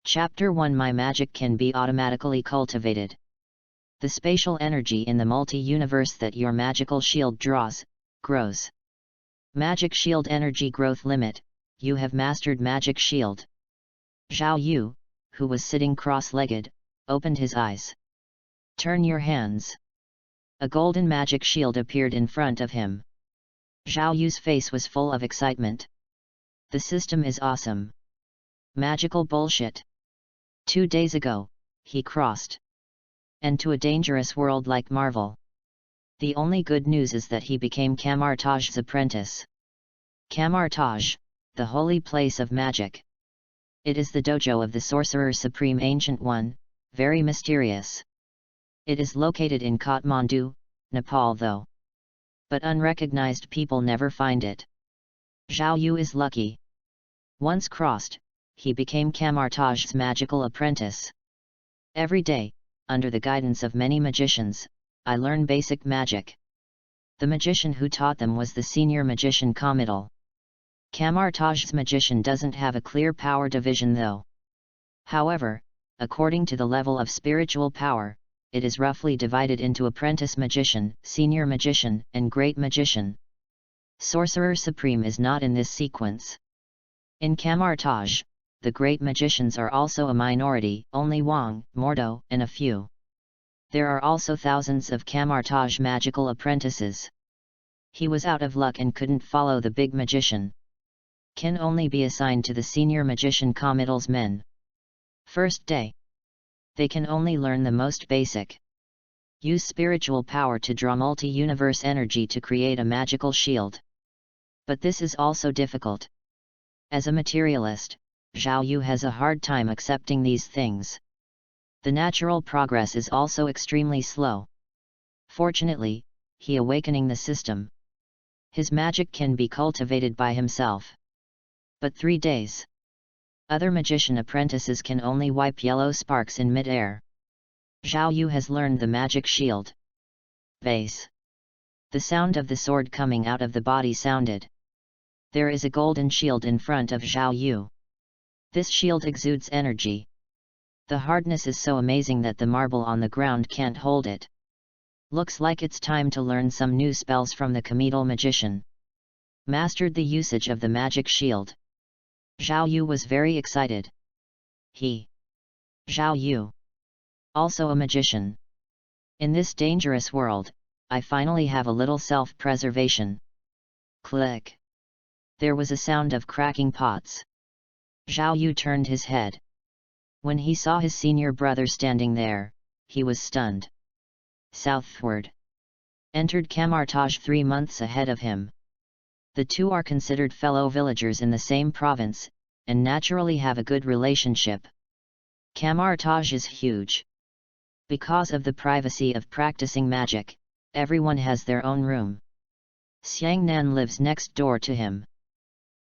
Chapter 1 My magic can be automatically cultivated. The spatial energy in the multi-universe that your magical shield draws, grows. Magic Shield Energy Growth Limit, you have mastered Magic Shield. Zhao Yu, who was sitting cross-legged, opened his eyes. Turn your hands. A golden magic shield appeared in front of him. Zhao Yu's face was full of excitement. The system is awesome. Magical bullshit. 2 days ago, he crossed. And to a dangerous world like Marvel. The only good news is that he became Camartage's apprentice. Camartage, the holy place of magic. It is the dojo of the Sorcerer Supreme Ancient One, very mysterious. It is located in Kathmandu, Nepal though. But unrecognized people never find it. Zhao Yu is lucky. Once crossed, he became Camartage's magical apprentice. Every day, under the guidance of many magicians, I learn basic magic. The magician who taught them was the senior magician Committal. Camartage's magician doesn't have a clear power division though. However, according to the level of spiritual power, it is roughly divided into apprentice magician, senior magician, and great magician. Sorcerer Supreme is not in this sequence. In Camartage, the great magicians are also a minority, only Wang, Mordo, and a few. There are also thousands of Camartage magical apprentices. He was out of luck and couldn't follow the big magician. Can only be assigned to the senior magician Committal's men. First day. They can only learn the most basic. Use spiritual power to draw multi-universe energy to create a magical shield. But this is also difficult. As a materialist, Zhao Yu has a hard time accepting these things. The natural progress is also extremely slow. Fortunately, he awakening the system. His magic can be cultivated by himself. But 3 days. Other magician apprentices can only wipe yellow sparks in mid-air. Zhao Yu has learned the magic shield. Base. The sound of the sword coming out of the body sounded. There is a golden shield in front of Zhao Yu. This shield exudes energy. The hardness is so amazing that the marble on the ground can't hold it. Looks like it's time to learn some new spells from the Committal magician. Mastered the usage of the magic shield. Zhao Yu was very excited. Zhao Yu. Also a magician. In this dangerous world, I finally have a little self-preservation. Click. There was a sound of cracking pots. Zhao Yu turned his head. When he saw his senior brother standing there, he was stunned. Southward. Entered Camartage 3 months ahead of him. The two are considered fellow villagers in the same province, and naturally have a good relationship. Camartage is huge. Because of the privacy of practicing magic, everyone has their own room. Xiangnan lives next door to him.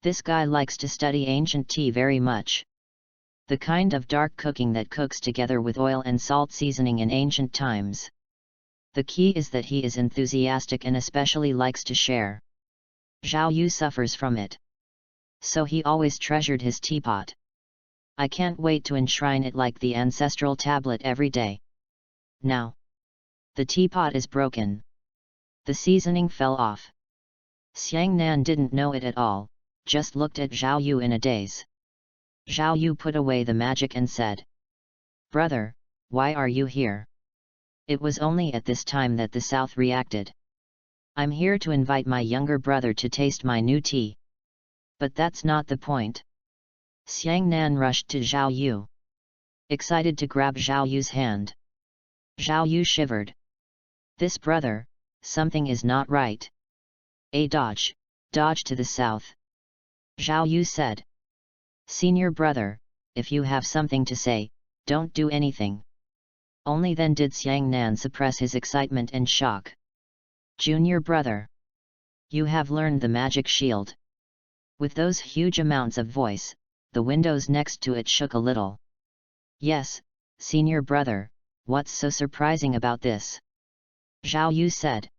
This guy likes to study ancient tea very much. The kind of dark cooking that cooks together with oil and salt seasoning in ancient times. The key is that he is enthusiastic and especially likes to share. Zhao Yu suffers from it. So he always treasured his teapot. I can't wait to enshrine it like the ancestral tablet every day. Now. The teapot is broken. The seasoning fell off. Xiangnan didn't know it at all, just looked at Zhao Yu in a daze. Zhao Yu put away the magic and said, "Brother, why are you here?" It was only at this time that the South reacted. "I'm here to invite my younger brother to taste my new tea." But that's not the point. Xiangnan rushed to Zhao Yu. Excited to grab Zhao Yu's hand. Zhao Yu shivered. This brother, something is not right. Dodge to the south. Zhao Yu said. Senior brother, if you have something to say, don't do anything. Only then did Xiangnan suppress his excitement and shock. Junior brother. You have learned the magic shield. With those huge amounts of voice, the windows next to it shook a little. Yes, senior brother, what's so surprising about this? Zhao Yu said.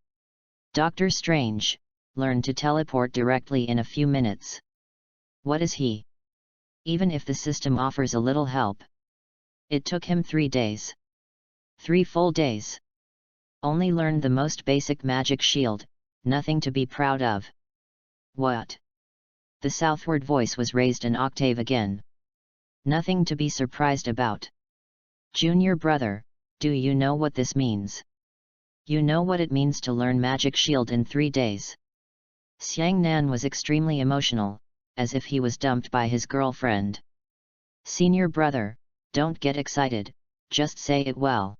Doctor Strange, learned to teleport directly in a few minutes. What is he? even if the system offers a little help. It took him 3 days. 3 full days. Only learned the most basic magic shield, nothing to be proud of. What? The southward voice was raised an octave again. Nothing to be surprised about. Junior brother, do you know what this means? You know what it means to learn magic shield in 3 days. Xiang Nan was extremely emotional, as if he was dumped by his girlfriend. Senior brother, don't get excited, just say it well.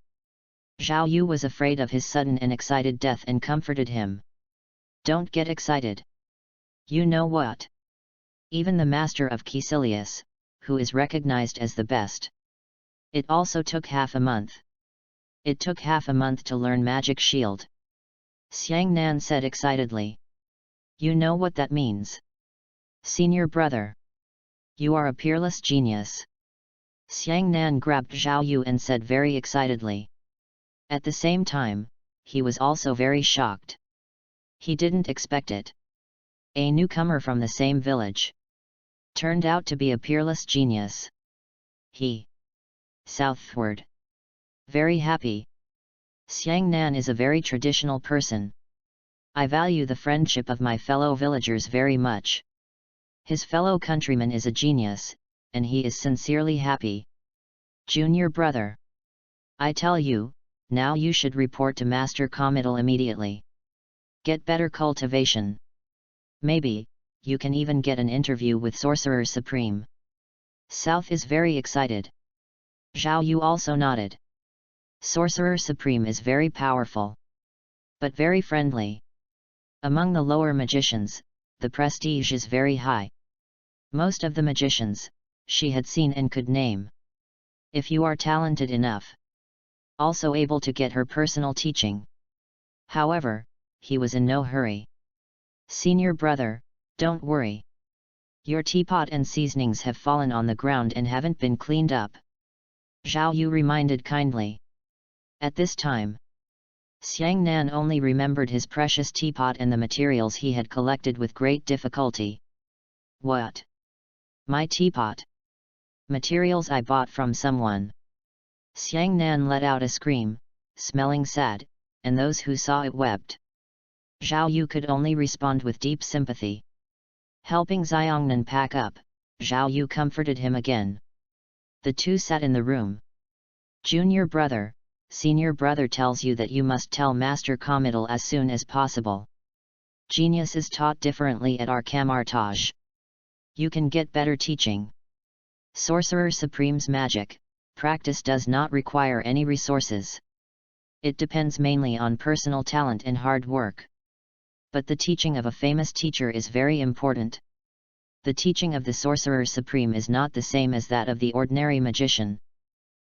Zhao Yu was afraid of his sudden and excited death and comforted him. Don't get excited. You know what? Even the master of Caecilius, who is recognized as the best. It also took half a month. It took half a month to learn magic shield. Xiang Nan said excitedly. You know what that means. Senior brother. You are a peerless genius. Xiang Nan grabbed Zhao Yu and said very excitedly. At the same time, he was also very shocked. He didn't expect it. A newcomer from the same village turned out to be a peerless genius. He southward. Very happy. Xiang Nan is a very traditional person. I value the friendship of my fellow villagers very much. His fellow countryman is a genius, and he is sincerely happy. Junior brother. I tell you, now you should report to Master Comital immediately. Get better cultivation. Maybe, you can even get an interview with Sorcerer Supreme. South is very excited. Zhao Yu also nodded. Sorcerer Supreme is very powerful. But very friendly. Among the lower magicians, the prestige is very high. Most of the magicians, she had seen and could name. If you are talented enough. Also able to get her personal teaching. However, he was in no hurry. Senior brother, don't worry. Your teapot and seasonings have fallen on the ground and haven't been cleaned up. Zhao Yu reminded kindly. At this time, Xiang Nan only remembered his precious teapot and the materials he had collected with great difficulty. What? My teapot? Materials I bought from someone. Xiang Nan let out a scream, smelling sad, and those who saw it wept. Zhao Yu could only respond with deep sympathy. Helping Xiongnan pack up, Zhao Yu comforted him again. The two sat in the room. Junior brother, senior brother tells you that you must tell Master Comital as soon as possible. Genius is taught differently at our Camartage. You can get better teaching. Sorcerer Supreme's magic practice does not require any resources. It depends mainly on personal talent and hard work. But the teaching of a famous teacher is very important. The teaching of the Sorcerer Supreme is not the same as that of the ordinary magician.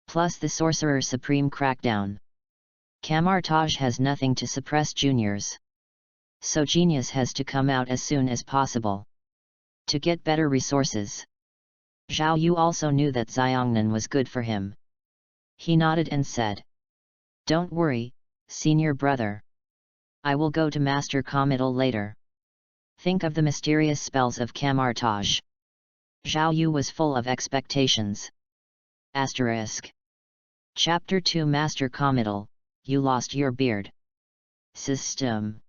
Plus the Sorcerer Supreme crackdown. Camartage has nothing to suppress juniors. So genius has to come out as soon as possible. To get better resources. Zhao Yu also knew that Xiongnan was good for him. He nodded and said. Don't worry, senior brother. I will go to Master Comital later. Think of the mysterious spells of Camartage. Zhao Yu was full of expectations. Asterisk. Chapter 2 Master Comital, you lost your beard. System.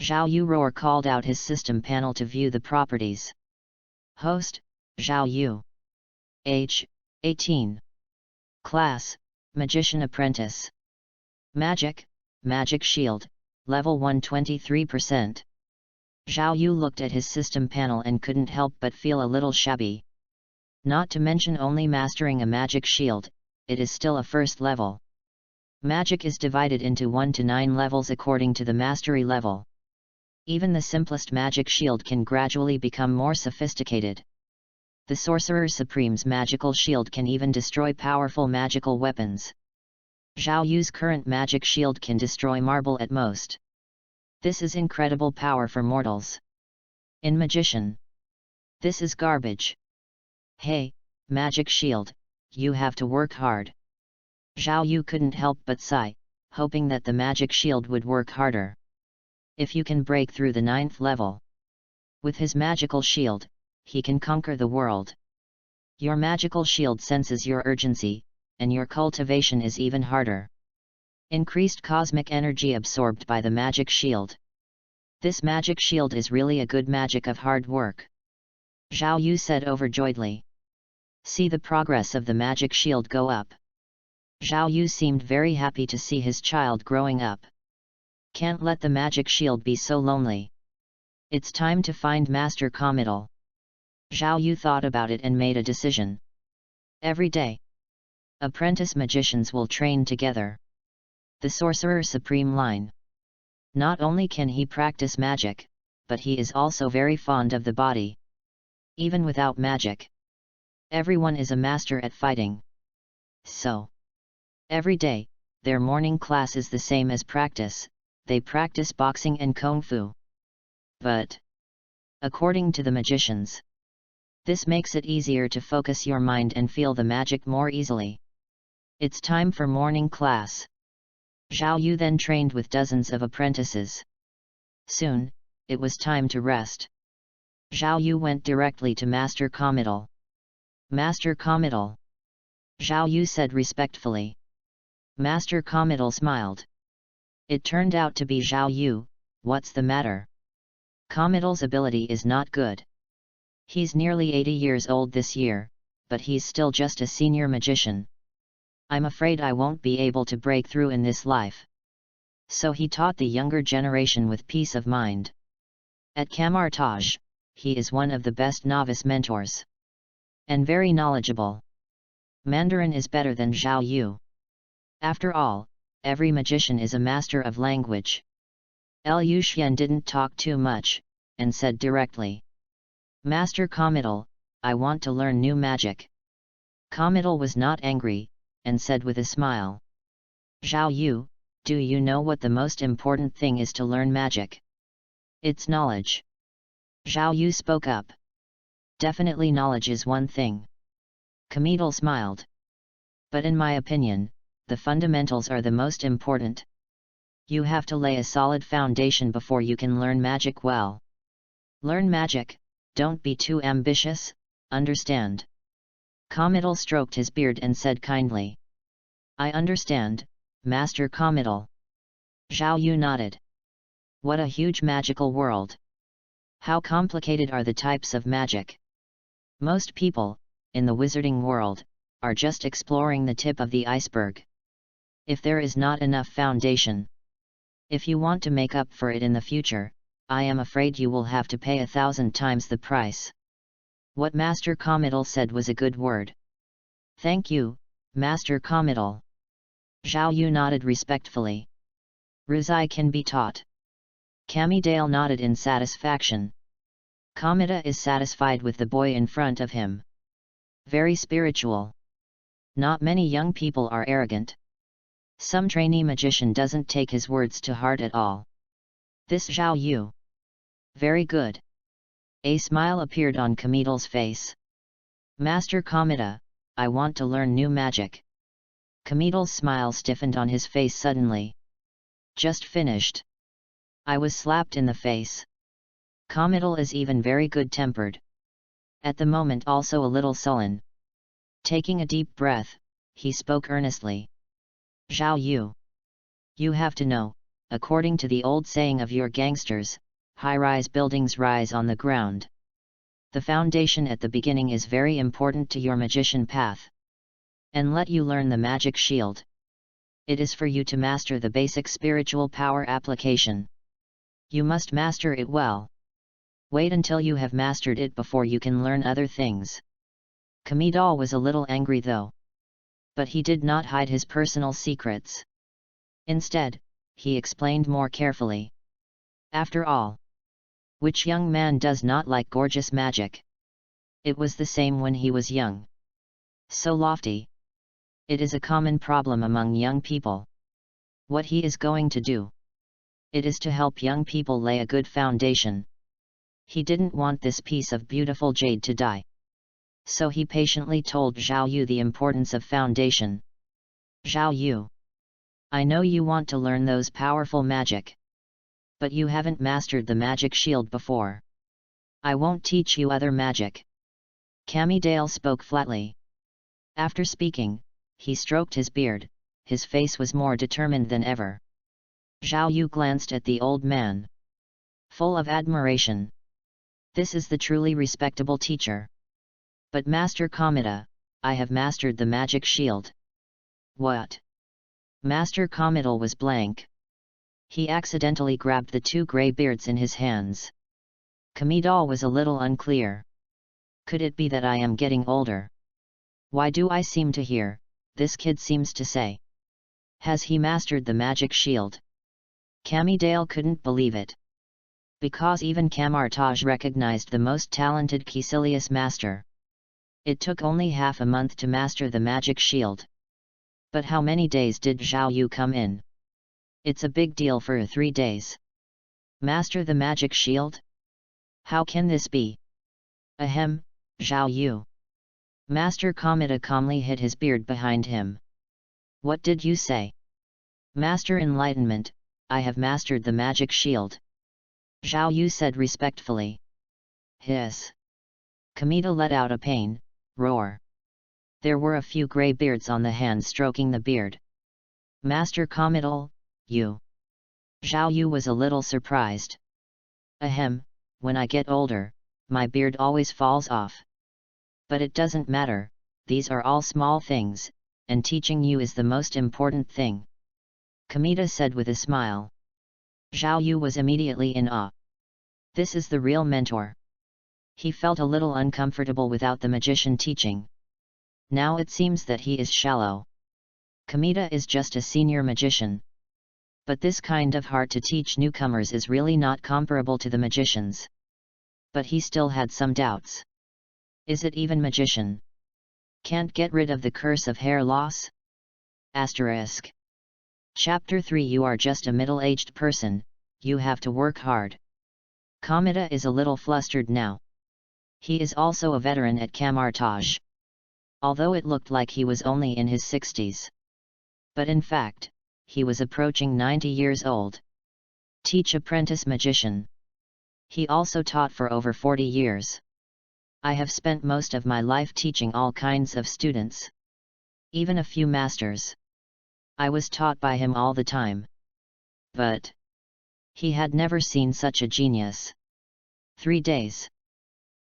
Zhao Yu Roar called out his system panel to view the properties. Host, Zhao Yu. Age, 18. Class, Magician Apprentice. Magic, Magic Shield, Level 123%. Zhao Yu looked at his system panel and couldn't help but feel a little shabby. Not to mention only mastering a magic shield, it is still a first level. Magic is divided into 1 to 9 levels according to the mastery level. Even the simplest magic shield can gradually become more sophisticated. The Sorcerer Supreme's magical shield can even destroy powerful magical weapons. Zhao Yu's current magic shield can destroy marble at most. This is incredible power for mortals. In Magician, this is garbage. Hey, magic shield, you have to work hard. Zhao Yu couldn't help but sigh, hoping that the magic shield would work harder. If you can break through the 9th level. With his magical shield, he can conquer the world. Your magical shield senses your urgency, and your cultivation is even harder. Increased cosmic energy absorbed by the magic shield. This magic shield is really a good magic of hard work. Zhao Yu said overjoyedly. See the progress of the magic shield go up. Zhao Yu seemed very happy to see his child growing up. Can't let the magic shield be so lonely. It's time to find Master Committal. Zhao Yu thought about it and made a decision. Every day, apprentice magicians will train together. The Sorcerer Supreme line. Not only can he practice magic, but he is also very fond of the body. Even without magic, everyone is a master at fighting. So, every day, their morning class is the same as practice, they practice boxing and kung fu. But, according to the magicians, this makes it easier to focus your mind and feel the magic more easily. It's time for morning class. Zhao Yu then trained with dozens of apprentices. Soon, it was time to rest. Zhao Yu went directly to Master Committal. Master Committal. Zhao Yu said respectfully. Master Committal smiled. It turned out to be Zhao Yu. What's the matter? Committal's ability is not good. He's nearly 80 years old this year, but he's still just a senior magician. I'm afraid I won't be able to break through in this life. So he taught the younger generation with peace of mind. At Kamartaj, he is one of the best novice mentors. And very knowledgeable. Mandarin is better than Zhao Yu. After all, every magician is a master of language. Liu Xian didn't talk too much, and said directly. Master Committal, I want to learn new magic. Committal was not angry, and said with a smile. Zhao Yu, do you know what the most important thing is to learn magic? It's knowledge. Zhao Yu spoke up. Definitely knowledge is one thing. Committal smiled. But in my opinion, the fundamentals are the most important. You have to lay a solid foundation before you can learn magic well. Learn magic, don't be too ambitious, understand? Committal stroked his beard and said kindly. I understand, Master Committal. Zhao Yu nodded. What a huge magical world. How complicated are the types of magic? Most people, in the wizarding world, are just exploring the tip of the iceberg. If there is not enough foundation, if you want to make up for it in the future, I am afraid you will have to pay 1,000 times the price. What Master Committal said was a good word. Thank you, Master Committal. Zhao Yu nodded respectfully. Ruzai can be taught. Camidale nodded in satisfaction. Kamita is satisfied with the boy in front of him. Very spiritual. Not many young people are arrogant. Some trainee magician doesn't take his words to heart at all. This Zhao Yu. Very good. A smile appeared on Committal's face. Master Kamita, I want to learn new magic. Committal's smile stiffened on his face suddenly. Just finished. I was slapped in the face. Committal is even very good-tempered. At the moment also a little sullen. Taking a deep breath, he spoke earnestly. Zhao Yu. You have to know, according to the old saying of your gangsters, high-rise buildings rise on the ground. The foundation at the beginning is very important to your magician path. And let you learn the magic shield. It is for you to master the basic spiritual power application. You must master it well. Wait until you have mastered it before you can learn other things. Committal was a little angry though. But he did not hide his personal secrets. Instead, he explained more carefully. After all, which young man does not like gorgeous magic? It was the same when he was young. So lofty. It is a common problem among young people. What he is going to do? It is to help young people lay a good foundation. He didn't want this piece of beautiful jade to die. So he patiently told Zhao Yu the importance of foundation. Zhao Yu. I know you want to learn those powerful magic. But you haven't mastered the magic shield before. I won't teach you other magic. Kamidale spoke flatly. After speaking, he stroked his beard, his face was more determined than ever. Zhao Yu glanced at the old man, full of admiration. This is the truly respectable teacher. But Master Kamida, I have mastered the magic shield. What? Master Kamidal was blank. He accidentally grabbed the two grey beards in his hands. Kamidal was a little unclear. Could it be that I am getting older? Why do I seem to hear, this kid seems to say. Has he mastered the magic shield? Kamidale couldn't believe it. Because even Kamartaj recognized the most talented Caecilius master. It took only half a month to master the magic shield. But how many days did Zhao Yu come in? It's a big deal for 3 days. Master the magic shield? How can this be? Ahem, Zhao Yu. Master Kamida calmly hid his beard behind him. What did you say? Master Enlightenment, I have mastered the magic shield. Zhao Yu said respectfully. Hiss. Kamida let out a pain, roar. There were a few grey beards on the hand stroking the beard. Master Kamidal, you. Zhao Yu was a little surprised. Ahem, when I get older, my beard always falls off. But it doesn't matter, these are all small things, and teaching you is the most important thing. Kamida said with a smile. Zhao Yu was immediately in awe. This is the real mentor. He felt a little uncomfortable without the magician teaching. Now it seems that he is shallow. Kamida is just a senior magician. But this kind of heart to teach newcomers is really not comparable to the magicians. But he still had some doubts. Is it even magician? Can't get rid of the curse of hair loss? Asterisk. Chapter 3 You are just a middle-aged person, you have to work hard. Kamida is a little flustered now. He is also a veteran at Kamartaj. Although it looked like he was only in his 60s. But in fact, he was approaching 90 years old. Teach apprentice magician. He also taught for over 40 years. I have spent most of my life teaching all kinds of students. Even a few masters. I was taught by him all the time. But he had never seen such a genius. 3 days.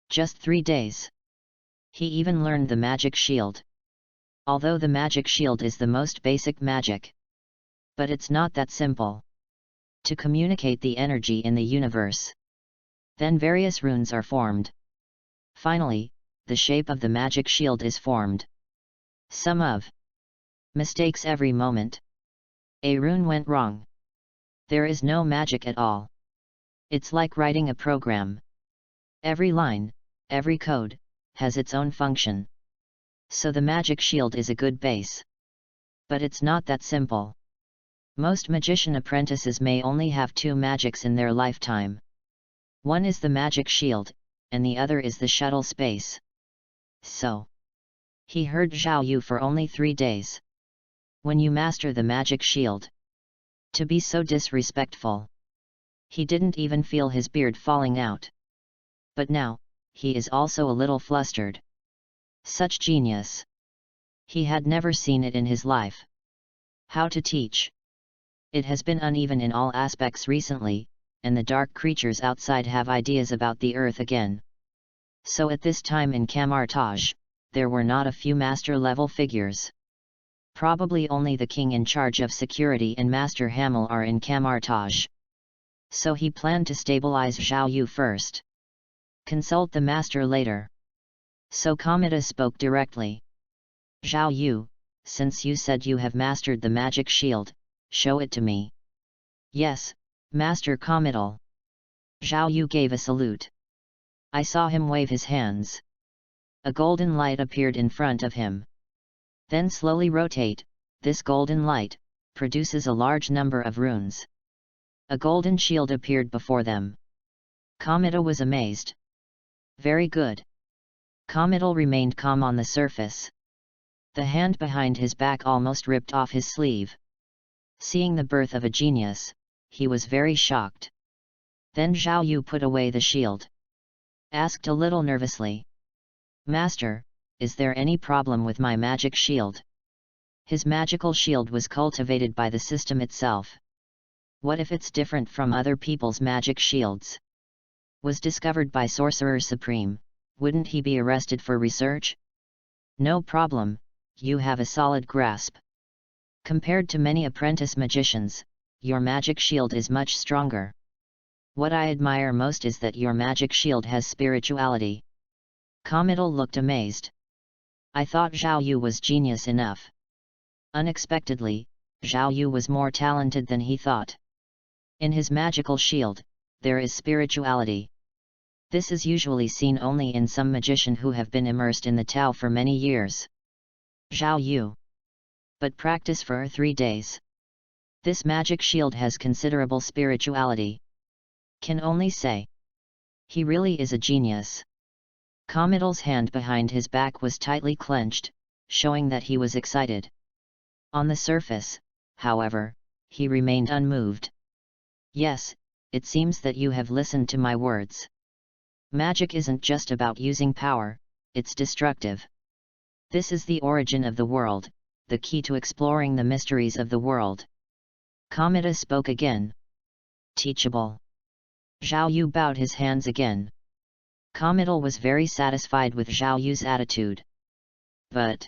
Just 3 days. He even learned the magic shield. Although the magic shield is the most basic magic. But it's not that simple. To communicate the energy in the universe. Then various runes are formed. Finally, the shape of the magic shield is formed. Some of mistakes every moment. A rune went wrong. There is no magic at all. It's like writing a program. Every line, every code, has its own function. So the magic shield is a good base. But it's not that simple. Most magician apprentices may only have 2 magics in their lifetime. One is the magic shield, and the other is the shuttle space. So, he heard Zhao Yu for only 3 days. When you master the magic shield. To be so disrespectful. He didn't even feel his beard falling out. But now, he is also a little flustered. Such genius. He had never seen it in his life. How to teach? It has been uneven in all aspects recently, and the dark creatures outside have ideas about the earth again. So at this time in Kamartaj, there were not a few master-level figures. Probably only the king in charge of security and Master Hamel are in Kamartaj. So he planned to stabilize Zhao Yu first. Consult the master later. So Kamida spoke directly. Zhao Yu, since you said you have mastered the magic shield, show it to me. Yes, Master Kamidal. Zhao Yu gave a salute. I saw him wave his hands. A golden light appeared in front of him. Then slowly rotate, this golden light produces a large number of runes. A golden shield appeared before them. Kamida was amazed. Very good. Kamidal remained calm on the surface. The hand behind his back almost ripped off his sleeve. Seeing the birth of a genius, he was very shocked. Then Zhao Yu put away the shield. Asked a little nervously. "Master, is there any problem with my magic shield?" His magical shield was cultivated by the system itself. What if it's different from other people's magic shields? Was discovered by Sorcerer Supreme, wouldn't he be arrested for research? No problem, you have a solid grasp. Compared to many apprentice magicians, your magic shield is much stronger. What I admire most is that your magic shield has spirituality. Committal looked amazed. I thought Zhao Yu was genius enough. Unexpectedly, Zhao Yu was more talented than he thought. In his magical shield, there is spirituality. This is usually seen only in some magician who have been immersed in the Tao for many years. Zhao Yu. But practice for 3 days. This magic shield has considerable spirituality. Can only say. He really is a genius. Committal's hand behind his back was tightly clenched, showing that he was excited. On the surface, however, he remained unmoved. Yes, it seems that you have listened to my words. Magic isn't just about using power, it's destructive. This is the origin of the world, the key to exploring the mysteries of the world. Committal spoke again. Teachable. Zhao Yu bowed his hands again. Committal was very satisfied with Zhao Yu's attitude. But,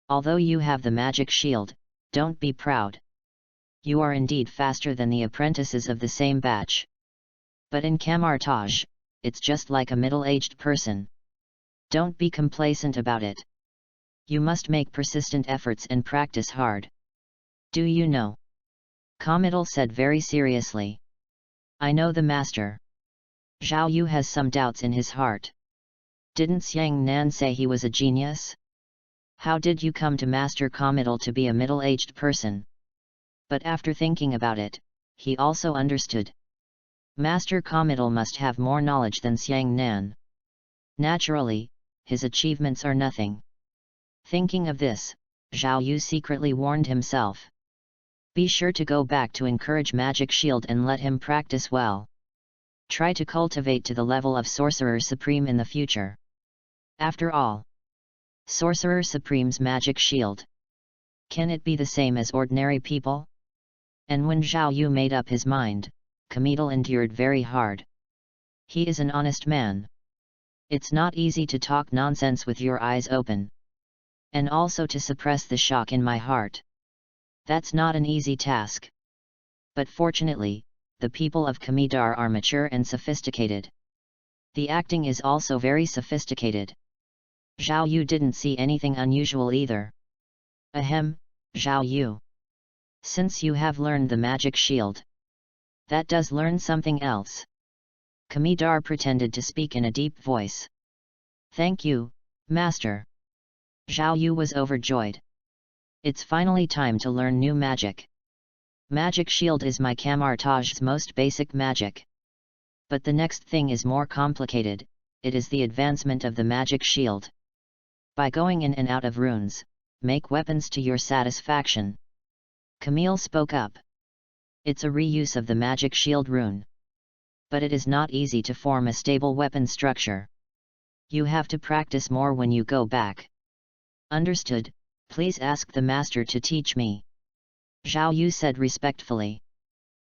although you have the magic shield, don't be proud. You are indeed faster than the apprentices of the same batch. But in camartage, it's just like a middle-aged person. Don't be complacent about it. You must make persistent efforts and practice hard. Do you know? Committal said very seriously. I know the master. Zhao Yu has some doubts in his heart. Didn't Xiang Nan say he was a genius? How did you come to master Committal to be a middle-aged person? But after thinking about it, he also understood. Master Committal must have more knowledge than Xiang Nan. Naturally, his achievements are nothing. Thinking of this, Zhao Yu secretly warned himself. Be sure to go back to encourage Magic Shield and let him practice well. Try to cultivate to the level of Sorcerer Supreme in the future. After all, Sorcerer Supreme's Magic Shield. Can it be the same as ordinary people? And when Zhao Yu made up his mind, Committal endured very hard. He is an honest man. It's not easy to talk nonsense with your eyes open. And also to suppress the shock in my heart. That's not an easy task. But fortunately, the people of Committal are mature and sophisticated. The acting is also very sophisticated. Zhao Yu didn't see anything unusual either. Ahem, Zhao Yu. Since you have learned the magic shield, that does learn something else. Committal pretended to speak in a deep voice. Thank you, master. Zhao Yu was overjoyed. It's finally time to learn new magic. Magic shield is my camartage's most basic magic. But the next thing is more complicated, it is the advancement of the magic shield. By going in and out of runes, make weapons to your satisfaction. Camille spoke up. It's a reuse of the magic shield rune. But it is not easy to form a stable weapon structure. You have to practice more when you go back. Understood, please ask the master to teach me. Zhao Yu said respectfully.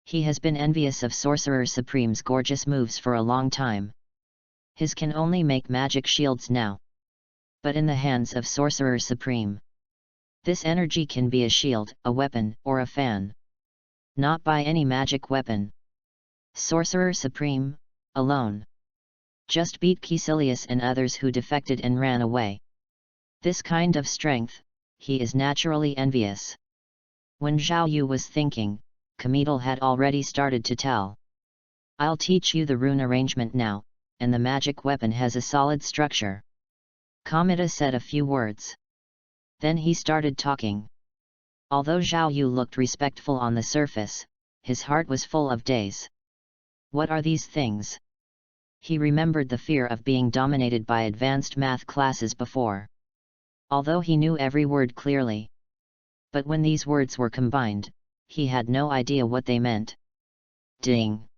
He has been envious of Sorcerer Supreme's gorgeous moves for a long time. His can only make magic shields now. But in the hands of Sorcerer Supreme, this energy can be a shield, a weapon, or a fan. Not by any magic weapon. Sorcerer Supreme, alone. Just beat Caecilius and others who defected and ran away. This kind of strength, he is naturally envious. When Zhao Yu was thinking, Committal had already started to tell. I'll teach you the rune arrangement now, and the magic weapon has a solid structure. Committal said a few words. Then he started talking. Although Zhao Yu looked respectful on the surface, his heart was full of daze. What are these things? He remembered the fear of being dominated by advanced math classes before. Although he knew every word clearly. But when these words were combined, he had no idea what they meant. Ding!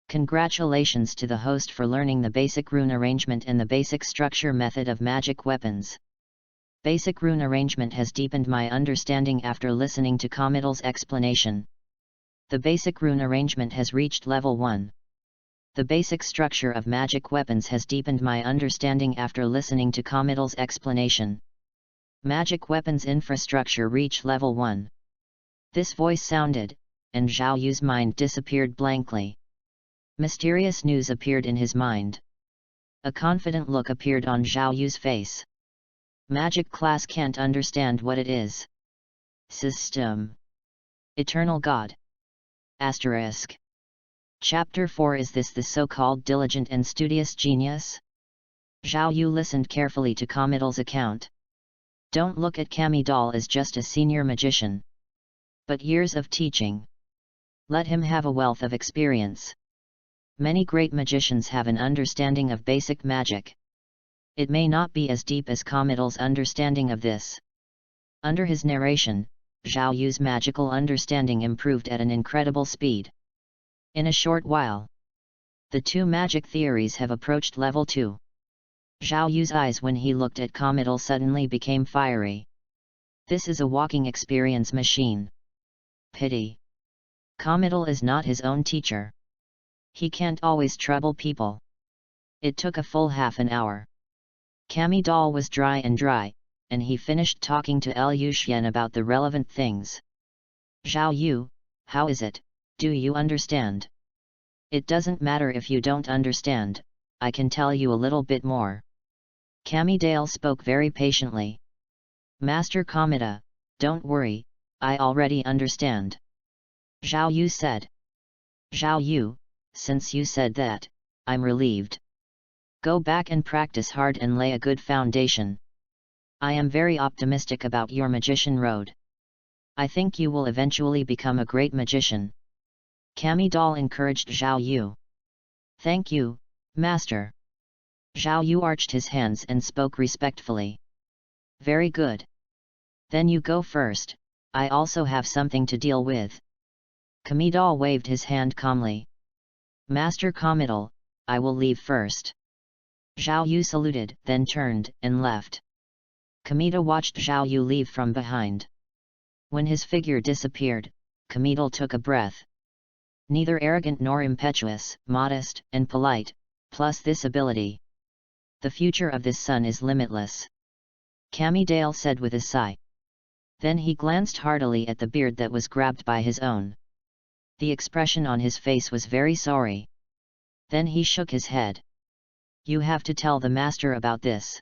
Congratulations to the host for learning the basic rune arrangement and the basic structure method of magic weapons. Basic rune arrangement has deepened my understanding after listening to Comidal's explanation. The basic rune arrangement has reached level 1. The basic structure of magic weapons has deepened my understanding after listening to Comidal's explanation. Magic weapons infrastructure reached level 1. This voice sounded, and Zhao Yu's mind disappeared blankly. Mysterious news appeared in his mind. A confident look appeared on Zhao Yu's face. Magic class can't understand what it is. System. Eternal God. Asterisk. Chapter 4. Is this the so-called diligent and studious genius? Zhao Yu listened carefully to Comidal's account. Don't look at Comidal as just a senior magician, but years of teaching. Let him have a wealth of experience. Many great magicians have an understanding of basic magic. It may not be as deep as Comidal's understanding of this. Under his narration, Zhao Yu's magical understanding improved at an incredible speed. In a short while, the two magic theories have approached level 2. Zhao Yu's eyes when he looked at Comidal suddenly became fiery. This is a walking experience machine. Pity. Comidal is not his own teacher. He can't always trouble people. It took a full half an hour. Comidal was dry, and he finished talking to Liu Xian about the relevant things. Zhao Yu, how is it, do you understand? It doesn't matter if you don't understand, I can tell you a little bit more. Comidal spoke very patiently. Master Comida, don't worry, I already understand. Zhao Yu said. Zhao Yu, since you said that, I'm relieved. Go back and practice hard and lay a good foundation. I am very optimistic about your magician road. I think you will eventually become a great magician. Comidal encouraged Zhao Yu. Thank you, Master. Zhao Yu arched his hands and spoke respectfully. Very good. Then you go first, I also have something to deal with. Comidal waved his hand calmly. Master Comidal, I will leave first. Zhao Yu saluted, then turned and left. Comida watched Zhao Yu leave from behind. When his figure disappeared, Comidal took a breath. Neither arrogant nor impetuous, modest and polite, plus this ability. The future of this son is limitless. Comidal said with a sigh. Then he glanced heartily at the beard that was grabbed by his own. The expression on his face was very sorry. Then he shook his head. You have to tell the master about this.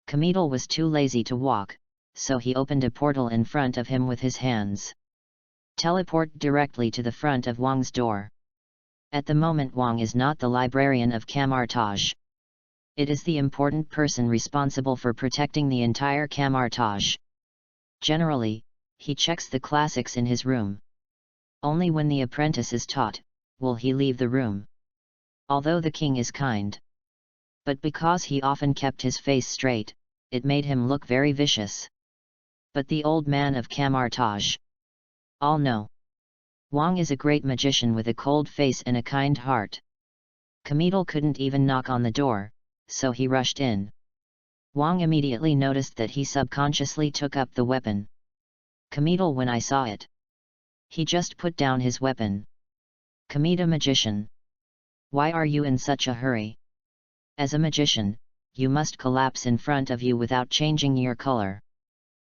Comidal was too lazy to walk, so he opened a portal in front of him with his hands. Teleport directly to the front of Wang's door. At the moment Wang is not the librarian of Camartage. It is the important person responsible for protecting the entire Camartage. Generally, he checks the classics in his room. Only when the apprentice is taught, will he leave the room. Although the king is kind. But because he often kept his face straight, it made him look very vicious. But the old man of Camartage. All know. Wang is a great magician with a cold face and a kind heart. Comidal couldn't even knock on the door, so he rushed in. Wang immediately noticed that he subconsciously took up the weapon. Comidal when I saw it. He just put down his weapon. Comida magician. Why are you in such a hurry? As a magician, you must collapse in front of you without changing your color.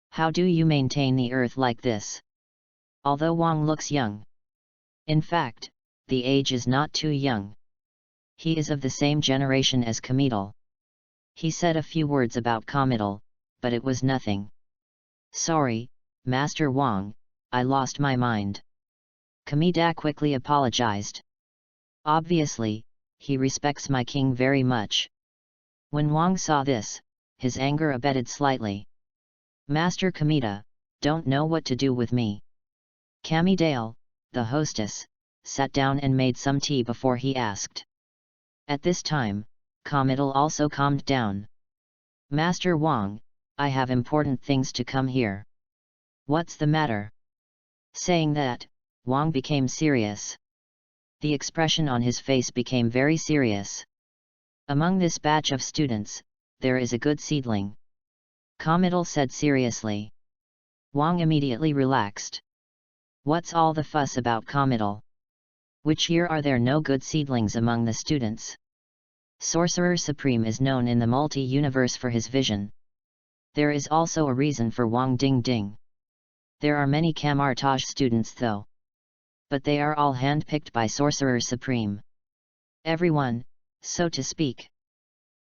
How do you maintain the earth like this? Although Wang looks young. In fact, the age is not too young. He is of the same generation as Comidal. He said a few words about Comidal, but it was nothing. Sorry, Master Wang, I lost my mind. Comida quickly apologized. Obviously, he respects my king very much. When Wang saw this, his anger abated slightly. Master Comida, don't know what to do with me. Comidal, the hostess, sat down and made some tea before he asked. At this time, Comidal also calmed down. Master Wang, I have important things to come here. What's the matter? Saying that, Wang became serious. The expression on his face became very serious. Among this batch of students, there is a good seedling. Committal said seriously. Wang immediately relaxed. What's all the fuss about Committal? Which year are there no good seedlings among the students? Sorcerer Supreme is known in the multi-universe for his vision. There is also a reason for Wang Ding Ding. There are many Camartage students though. But they are all hand-picked by Sorcerer Supreme. Everyone, so to speak.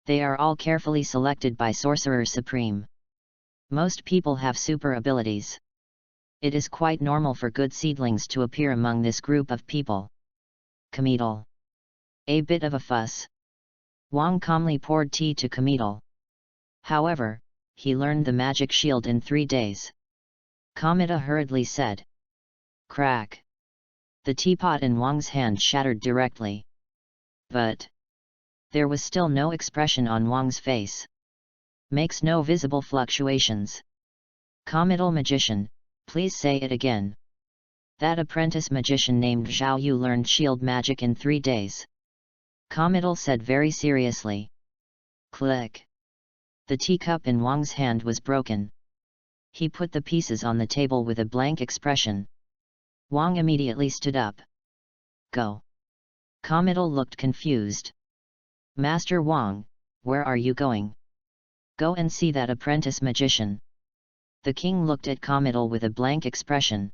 They are all carefully selected by Sorcerer Supreme. Most people have super abilities. It is quite normal for good seedlings to appear among this group of people. Committal. A bit of a fuss. Wang calmly poured tea to Committal. However, he learned the magic shield in 3 days. Committal hurriedly said. Crack. The teapot in Wang's hand shattered directly. But there was still no expression on Wang's face. Makes no visible fluctuations. Committal magician, please say it again. That apprentice magician named Zhao Yu learned shield magic in 3 days. Committal said very seriously. Click. The teacup in Wang's hand was broken. He put the pieces on the table with a blank expression. Wang immediately stood up. Go. Committal looked confused. Master Wang, where are you going? Go and see that apprentice magician. The king looked at Committal with a blank expression.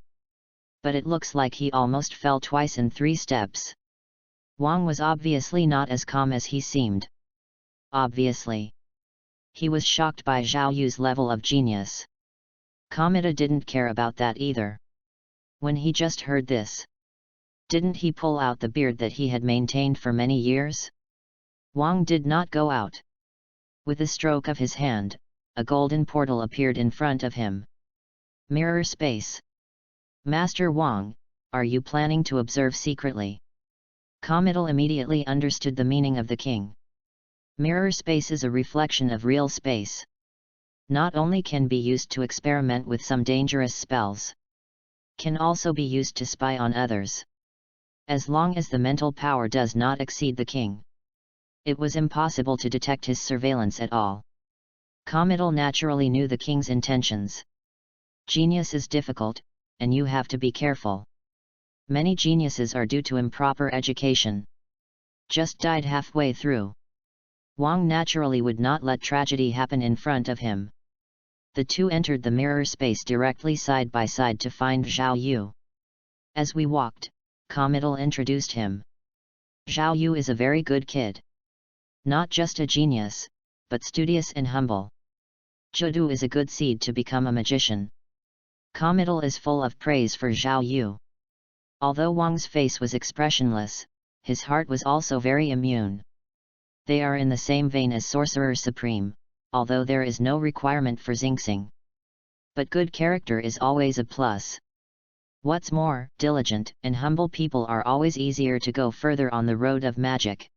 But it looks like he almost fell twice in 3 steps. Wang was obviously not as calm as he seemed. Obviously. He was shocked by Zhao Yu's level of genius. Committal didn't care about that either. When he just heard this, didn't he pull out the beard that he had maintained for many years? Wang did not go out. With a stroke of his hand, a golden portal appeared in front of him. Mirror space. Master Wang, are you planning to observe secretly? Committal immediately understood the meaning of the king. Mirror space is a reflection of real space. Not only can be used to experiment with some dangerous spells, can also be used to spy on others. As long as the mental power does not exceed the king, it was impossible to detect his surveillance at all. Committal naturally knew the king's intentions. Genius is difficult, and you have to be careful. Many geniuses are due to improper education. Just died halfway through. Wang naturally would not let tragedy happen in front of him. The two entered the mirror space directly side by side to find Zhao Yu. As we walked, Committal introduced him. Zhao Yu is a very good kid. Not just a genius, but studious and humble. Judu is a good seed to become a magician. Committal is full of praise for Zhao Yu. Although Wang's face was expressionless, his heart was also very immune. They are in the same vein as Sorcerer Supreme, although there is no requirement for Xingxing. But good character is always a plus. What's more, diligent and humble people are always easier to go further on the road of magic.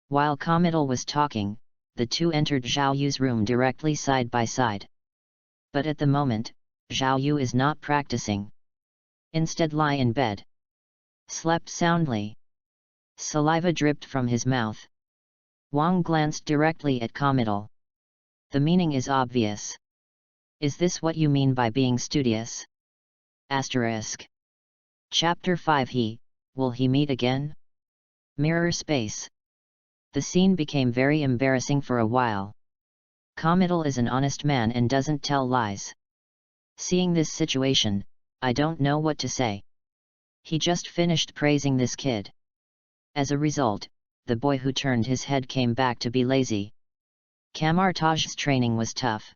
While Committal was talking, the two entered Zhao Yu's room directly side by side. But at the moment, Zhao Yu is not practicing. Instead lie in bed. Slept soundly. Saliva dripped from his mouth. Wang glanced directly at Committal. The meaning is obvious. Is this what you mean by being studious? Asterisk. Chapter 5 Will he meet again? Mirror space. The scene became very embarrassing for a while. Committal is an honest man and doesn't tell lies. Seeing this situation, I don't know what to say. He just finished praising this kid. As a result, the boy who turned his head came back to be lazy. Camartage's training was tough.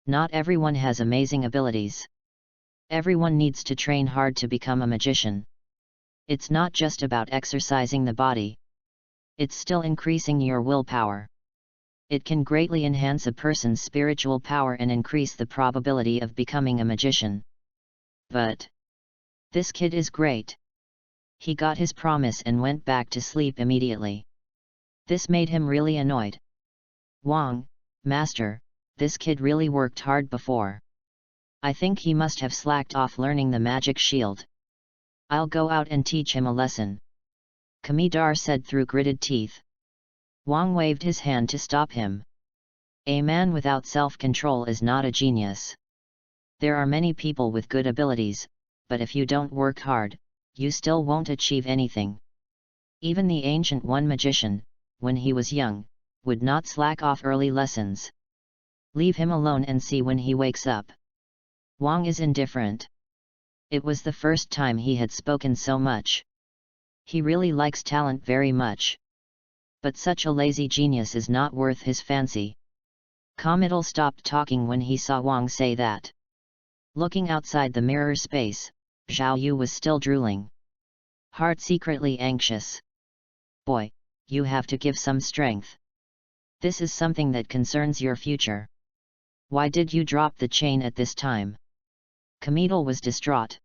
Not everyone has amazing abilities. Everyone needs to train hard to become a magician. It's not just about exercising the body. It's still increasing your willpower. It can greatly enhance a person's spiritual power and increase the probability of becoming a magician. But this kid is great. He got his promise and went back to sleep immediately. This made him really annoyed. Wang, master, this kid really worked hard before. I think he must have slacked off learning the magic shield. I'll go out and teach him a lesson. Kamidar said through gritted teeth. Wang waved his hand to stop him. A man without self-control is not a genius. There are many people with good abilities, but if you don't work hard, you still won't achieve anything. Even the ancient one magician, when he was young, would not slack off early lessons. Leave him alone and see when he wakes up. Wang is indifferent. It was the first time he had spoken so much. He really likes talent very much. But such a lazy genius is not worth his fancy. Kamidal stopped talking when he saw Wang say that. Looking outside the mirror space, Zhao Yu was still drooling. Heart secretly anxious. Boy, you have to give some strength. This is something that concerns your future. Why did you drop the chain at this time? Kamidal was distraught.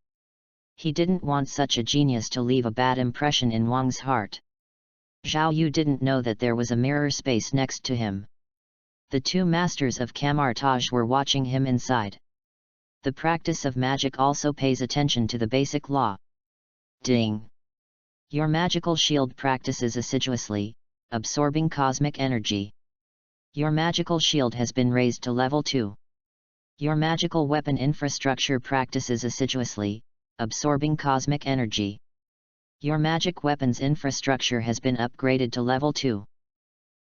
He didn't want such a genius to leave a bad impression in Wang's heart. Zhao Yu didn't know that there was a mirror space next to him. The two masters of Camartage were watching him inside. The practice of magic also pays attention to the basic law. Ding! Your magical shield practices assiduously, absorbing cosmic energy. Your magical shield has been raised to level 2. Your magical weapon infrastructure practices assiduously, absorbing cosmic energy. Your magic weapons infrastructure has been upgraded to level 2.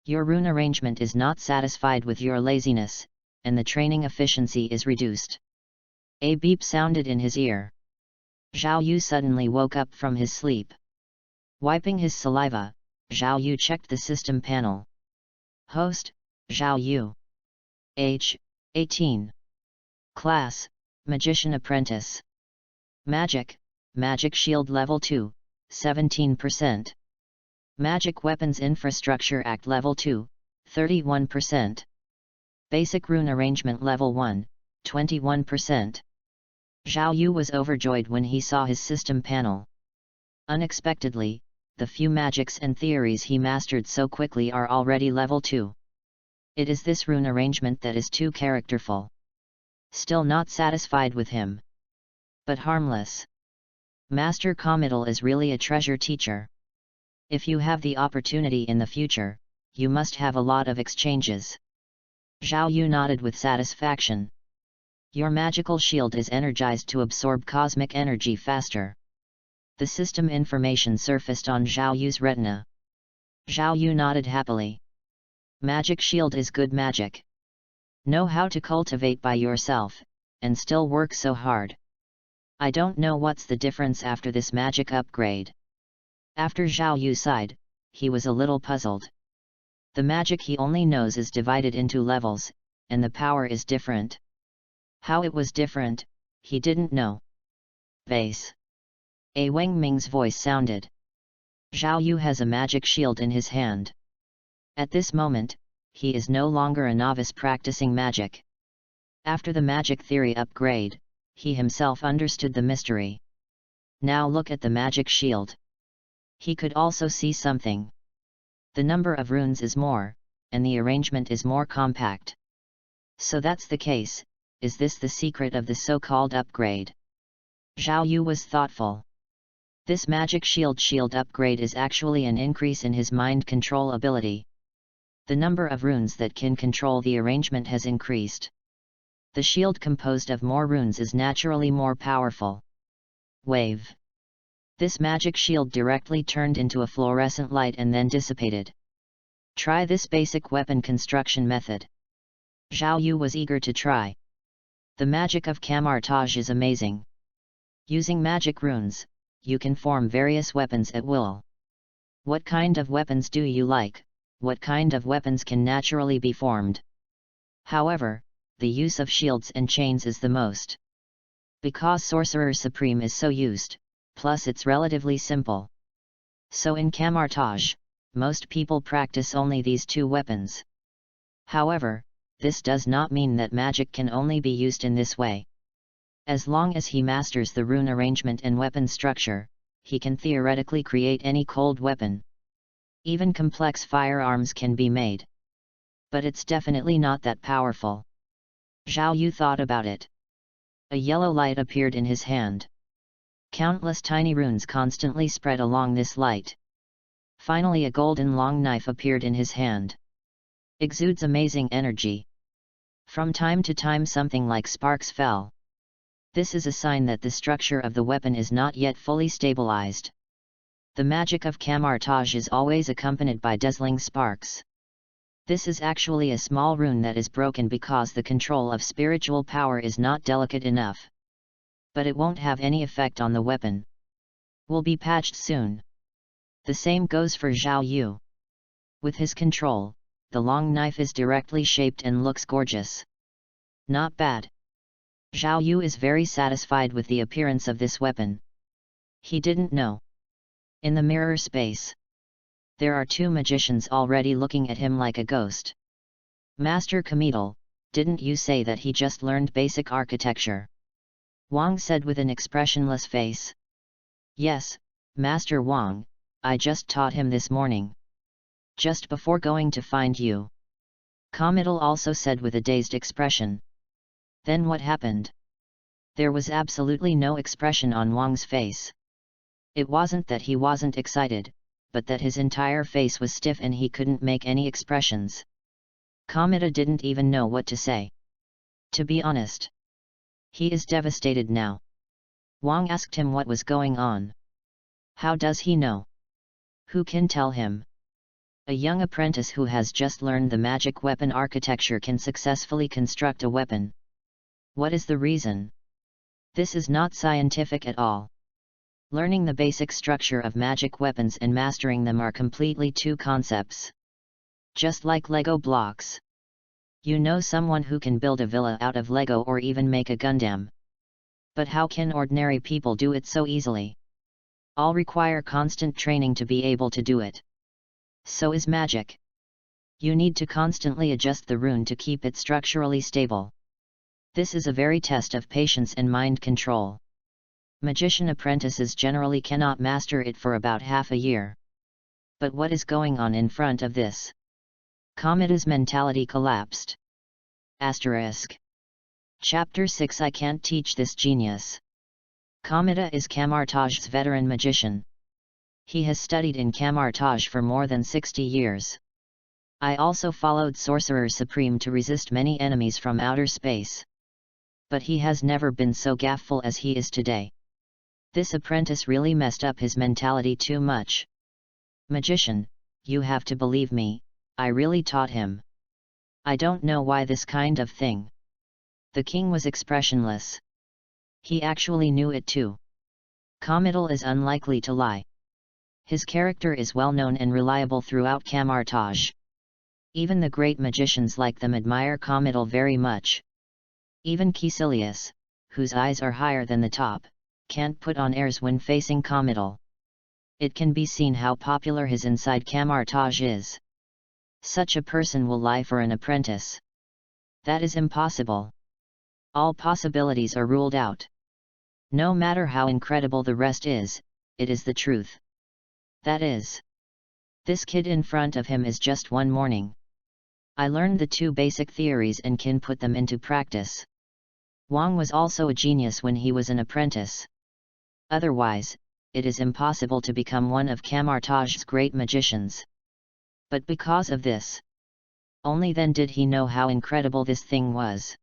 Your rune arrangement is not satisfied with your laziness, and the training efficiency is reduced. A beep sounded in his ear. Zhao Yu suddenly woke up from his sleep. Wiping his saliva, Zhao Yu checked the system panel. Host, Zhao Yu. Age, 18. Class, Magician Apprentice. Magic, Magic Shield Level 2, 17%. Magic Weapons Infrastructure Act Level 2, 31%. Basic Rune Arrangement Level 1, 21%. Zhao Yu was overjoyed when he saw his system panel. Unexpectedly, the few magics and theories he mastered so quickly are already level 2. It is this rune arrangement that is too characterful. Still not satisfied with him. But harmless. Master Kamidal is really a treasure teacher. If you have the opportunity in the future, you must have a lot of exchanges. Zhao Yu nodded with satisfaction. Your magical shield is energized to absorb cosmic energy faster. The system information surfaced on Zhao Yu's retina. Zhao Yu nodded happily. Magic shield is good magic. Know how to cultivate by yourself, and still work so hard. I don't know what's the difference after this magic upgrade. After Zhao Yu sighed, he was a little puzzled. The magic he only knows is divided into levels, and the power is different. How it was different, he didn't know. Base. A Wang Ming's voice sounded. Zhao Yu has a magic shield in his hand. At this moment, he is no longer a novice practicing magic. After the magic theory upgrade, he himself understood the mystery. Now look at the magic shield. He could also see something. The number of runes is more, and the arrangement is more compact. So that's the case. Is this the secret of the so-called upgrade? Zhao Yu was thoughtful. This magic shield upgrade is actually an increase in his mind control ability. The number of runes that can control the arrangement has increased. The shield composed of more runes is naturally more powerful. Wave. This magic shield directly turned into a fluorescent light and then dissipated. Try this basic weapon construction method. Zhao Yu was eager to try. The magic of Camartage is amazing. Using magic runes, you can form various weapons at will. What kind of weapons do you like? What kind of weapons can naturally be formed? However, the use of shields and chains is the most. Because Sorcerer Supreme is so used, plus it's relatively simple. So in Camartage, most people practice only these two weapons. However, this does not mean that magic can only be used in this way. As long as he masters the rune arrangement and weapon structure, he can theoretically create any cold weapon. Even complex firearms can be made. But it's definitely not that powerful. Zhao Yu thought about it. A yellow light appeared in his hand. Countless tiny runes constantly spread along this light. Finally a golden long knife appeared in his hand. Exudes amazing energy. From time to time something like sparks fell. This is a sign that the structure of the weapon is not yet fully stabilized. The magic of camouflage is always accompanied by dazzling sparks. This is actually a small rune that is broken because the control of spiritual power is not delicate enough. But it won't have any effect on the weapon. Will be patched soon. The same goes for Zhao Yu. With his control, the long knife is directly shaped and looks gorgeous. Not bad. Zhao Yu is very satisfied with the appearance of this weapon. He didn't know. In the mirror space, there are two magicians already looking at him like a ghost. Master Comedal, didn't you say that he just learned basic architecture? Wang said with an expressionless face. Yes, Master Wang, I just taught him this morning. Just before going to find you. Comedal also said with a dazed expression. Then what happened? There was absolutely no expression on Wang's face. It wasn't that he wasn't excited, but that his entire face was stiff and he couldn't make any expressions. Kamita didn't even know what to say. To be honest, he is devastated now. Wang asked him what was going on. How does he know? Who can tell him? A young apprentice who has just learned the magic weapon architecture can successfully construct a weapon. What is the reason? This is not scientific at all. Learning the basic structure of magic weapons and mastering them are completely two concepts. Just like Lego blocks. You know someone who can build a villa out of Lego or even make a Gundam. But how can ordinary people do it so easily? All require constant training to be able to do it. So is magic. You need to constantly adjust the rune to keep it structurally stable. This is a very test of patience and mind control. Magician apprentices generally cannot master it for about half a year. But what is going on in front of this? Kamita's mentality collapsed. Asterisk. Chapter 6 I can't teach this genius. Kamita is Camartage's veteran magician. He has studied in Camartage for more than 60 years. I also followed Sorcerer Supreme to resist many enemies from outer space. But he has never been so gafful as he is today. This apprentice really messed up his mentality too much. Magician, you have to believe me, I really taught him. I don't know why this kind of thing. The king was expressionless. He actually knew it too. Comedal is unlikely to lie. His character is well known and reliable throughout Camartage. Even the great magicians like them admire Comedal very much. Even Caecilius, whose eyes are higher than the top, can't put on airs when facing Comedal. It can be seen how popular his inside Camartage is. Such a person will lie for an apprentice. That is impossible. All possibilities are ruled out. No matter how incredible the rest is, it is the truth. That is. This kid in front of him is just one morning. I learned the two basic theories and can put them into practice. Wang was also a genius when he was an apprentice. Otherwise, it is impossible to become one of Camartage's great magicians. But because of this, only then did he know how incredible this thing was.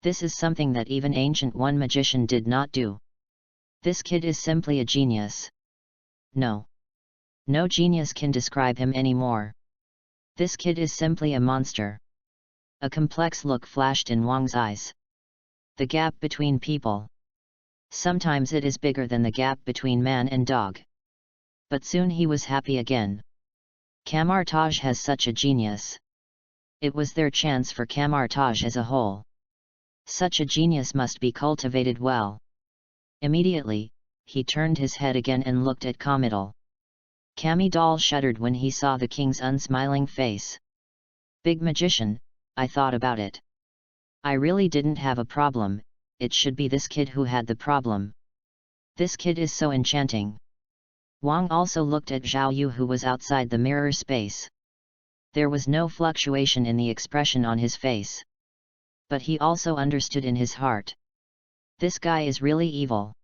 This is something that even Ancient One magician did not do. This kid is simply a genius. No. No genius can describe him anymore. This kid is simply a monster. A complex look flashed in Wang's eyes. The gap between people. Sometimes it is bigger than the gap between man and dog. But soon he was happy again. Camartage has such a genius. It was their chance for Camartage as a whole. Such a genius must be cultivated well. Immediately, he turned his head again and looked at Comedal. Kamidal shuddered when he saw the king's unsmiling face. Big magician, I thought about it. I really didn't have a problem, it should be this kid who had the problem. This kid is so enchanting. Wang also looked at Zhao Yu who was outside the mirror space. There was no fluctuation in the expression on his face. But he also understood in his heart. This guy is really evil.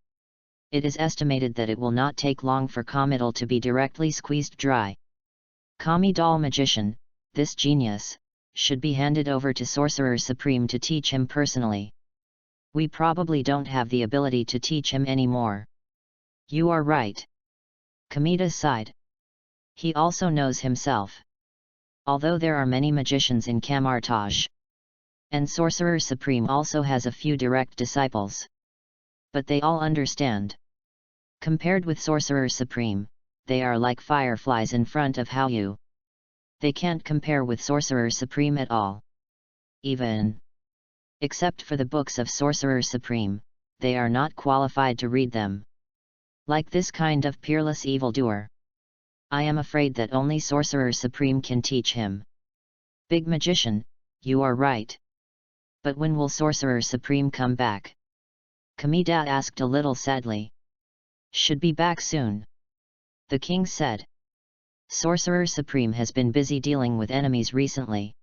It is estimated that it will not take long for Comidal to be directly squeezed dry. Comidal Magician, this genius, should be handed over to Sorcerer Supreme to teach him personally. We probably don't have the ability to teach him anymore. You are right. Kamita sighed. He also knows himself. Although there are many magicians in Kamartaj, and Sorcerer Supreme also has a few direct disciples. But they all understand. Compared with Sorcerer Supreme, they are like fireflies in front of Hao. They can't compare with Sorcerer Supreme at all. Even except for the books of Sorcerer Supreme, they are not qualified to read them. Like this kind of peerless evildoer, I am afraid that only Sorcerer Supreme can teach him. Big Magician, you are right. But when will Sorcerer Supreme come back? Kamida asked a little sadly. Should be back soon. The king said. Sorcerer Supreme has been busy dealing with enemies recently.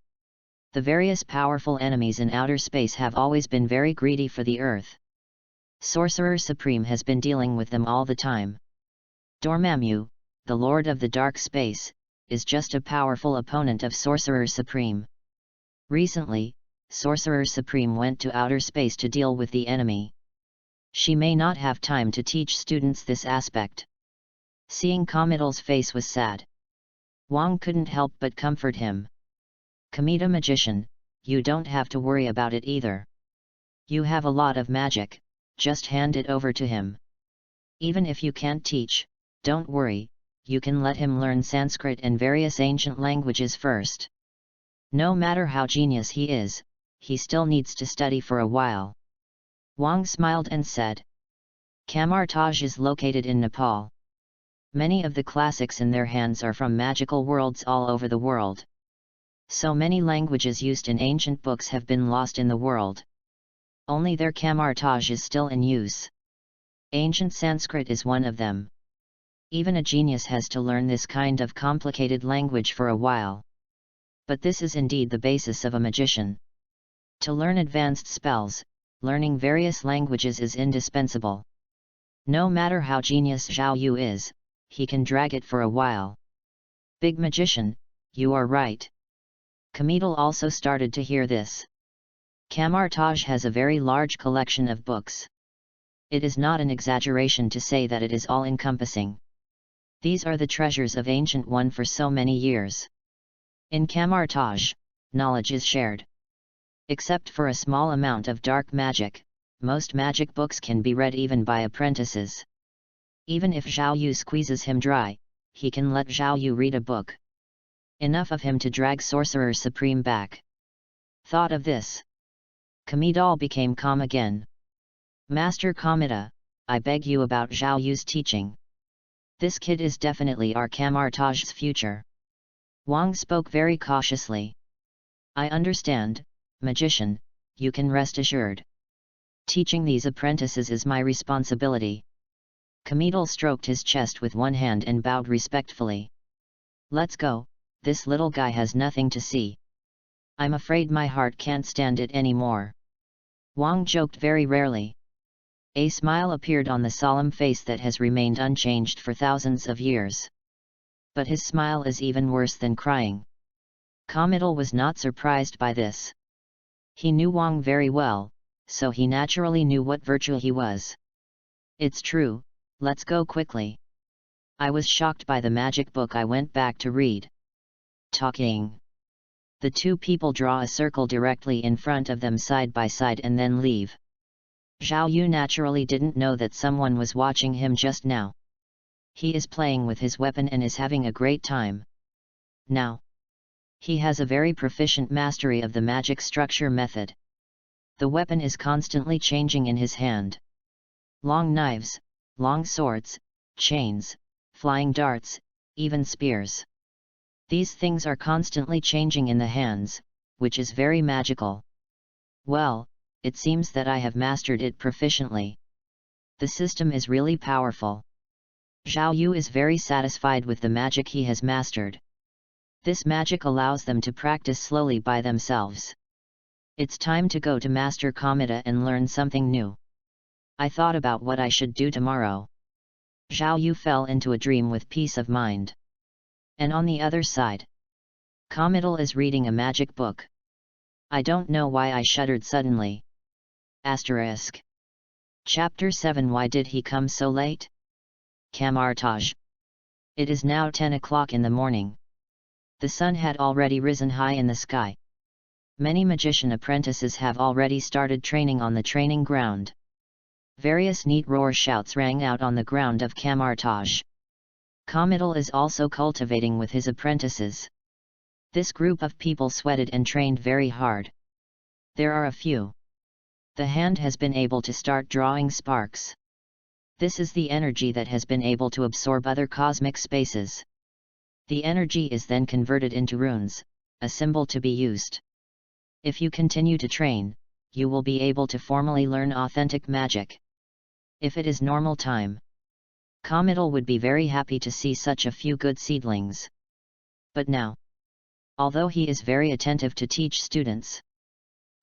The various powerful enemies in outer space have always been very greedy for the earth. Sorcerer Supreme has been dealing with them all the time. Dormammu, the Lord of the Dark Space, is just a powerful opponent of Sorcerer Supreme. Recently, Sorcerer Supreme went to outer space to deal with the enemy. She may not have time to teach students this aspect. Seeing Comidal's face was sad. Wang couldn't help but comfort him. Kamita Magician, you don't have to worry about it either. You have a lot of magic, just hand it over to him. Even if you can't teach, don't worry, you can let him learn Sanskrit and various ancient languages first. No matter how genius he is, he still needs to study for a while. Wang smiled and said. Kamartaj is located in Nepal. Many of the classics in their hands are from magical worlds all over the world. So many languages used in ancient books have been lost in the world. Only their Kamartaj is still in use. Ancient Sanskrit is one of them. Even a genius has to learn this kind of complicated language for a while. But this is indeed the basis of a magician. To learn advanced spells, learning various languages is indispensable. No matter how genius Zhao Yu is, he can drag it for a while. Big Magician, you are right. Kamidal also started to hear this. Kamartaj has a very large collection of books. It is not an exaggeration to say that it is all-encompassing. These are the treasures of Ancient One for so many years. In Kamartaj, knowledge is shared. Except for a small amount of dark magic, most magic books can be read even by apprentices. Even if Zhao Yu squeezes him dry, he can let Zhao Yu read a book. Enough of him to drag Sorcerer Supreme back. Thought of this. Kamidal became calm again. Master Kamida, I beg you about Zhao Yu's teaching. This kid is definitely our Kamartaj's future. Wang spoke very cautiously. I understand, Magician, you can rest assured. Teaching these apprentices is my responsibility. Kamidal stroked his chest with one hand and bowed respectfully. Let's go, this little guy has nothing to see. I'm afraid my heart can't stand it anymore. Wang joked very rarely. A smile appeared on the solemn face that has remained unchanged for thousands of years. But his smile is even worse than crying. Kamidal was not surprised by this. He knew Wang very well, so he naturally knew what virtue he was. It's true, let's go quickly. I was shocked by the magic book I went back to read. Talking. The two people draw a circle directly in front of them side by side and then leave. Zhao Yu naturally didn't know that someone was watching him just now. He is playing with his weapon and is having a great time. Now, he has a very proficient mastery of the magic structure method. The weapon is constantly changing in his hand. Long knives, long swords, chains, flying darts, even spears. These things are constantly changing in the hands, which is very magical. Well, it seems that I have mastered it proficiently. The system is really powerful. Zhao Yu is very satisfied with the magic he has mastered. This magic allows them to practice slowly by themselves. It's time to go to Master Kamida and learn something new. I thought about what I should do tomorrow. Zhao Yu fell into a dream with peace of mind. And on the other side, Committal is reading a magic book. I don't know why I shuddered suddenly. Asterisk. Chapter 7. Why did he come so late? Camartage. It is now 10 o'clock in the morning. The sun had already risen high in the sky. Many magician apprentices have already started training on the training ground. Various neat roar shouts rang out on the ground of Camartage. Committal is also cultivating with his apprentices. This group of people sweated and trained very hard. There are a few. The hand has been able to start drawing sparks. This is the energy that has been able to absorb other cosmic spaces. The energy is then converted into runes, a symbol to be used. If you continue to train, you will be able to formally learn authentic magic. If it is normal time, Committal would be very happy to see such a few good seedlings. But now, although he is very attentive to teach students,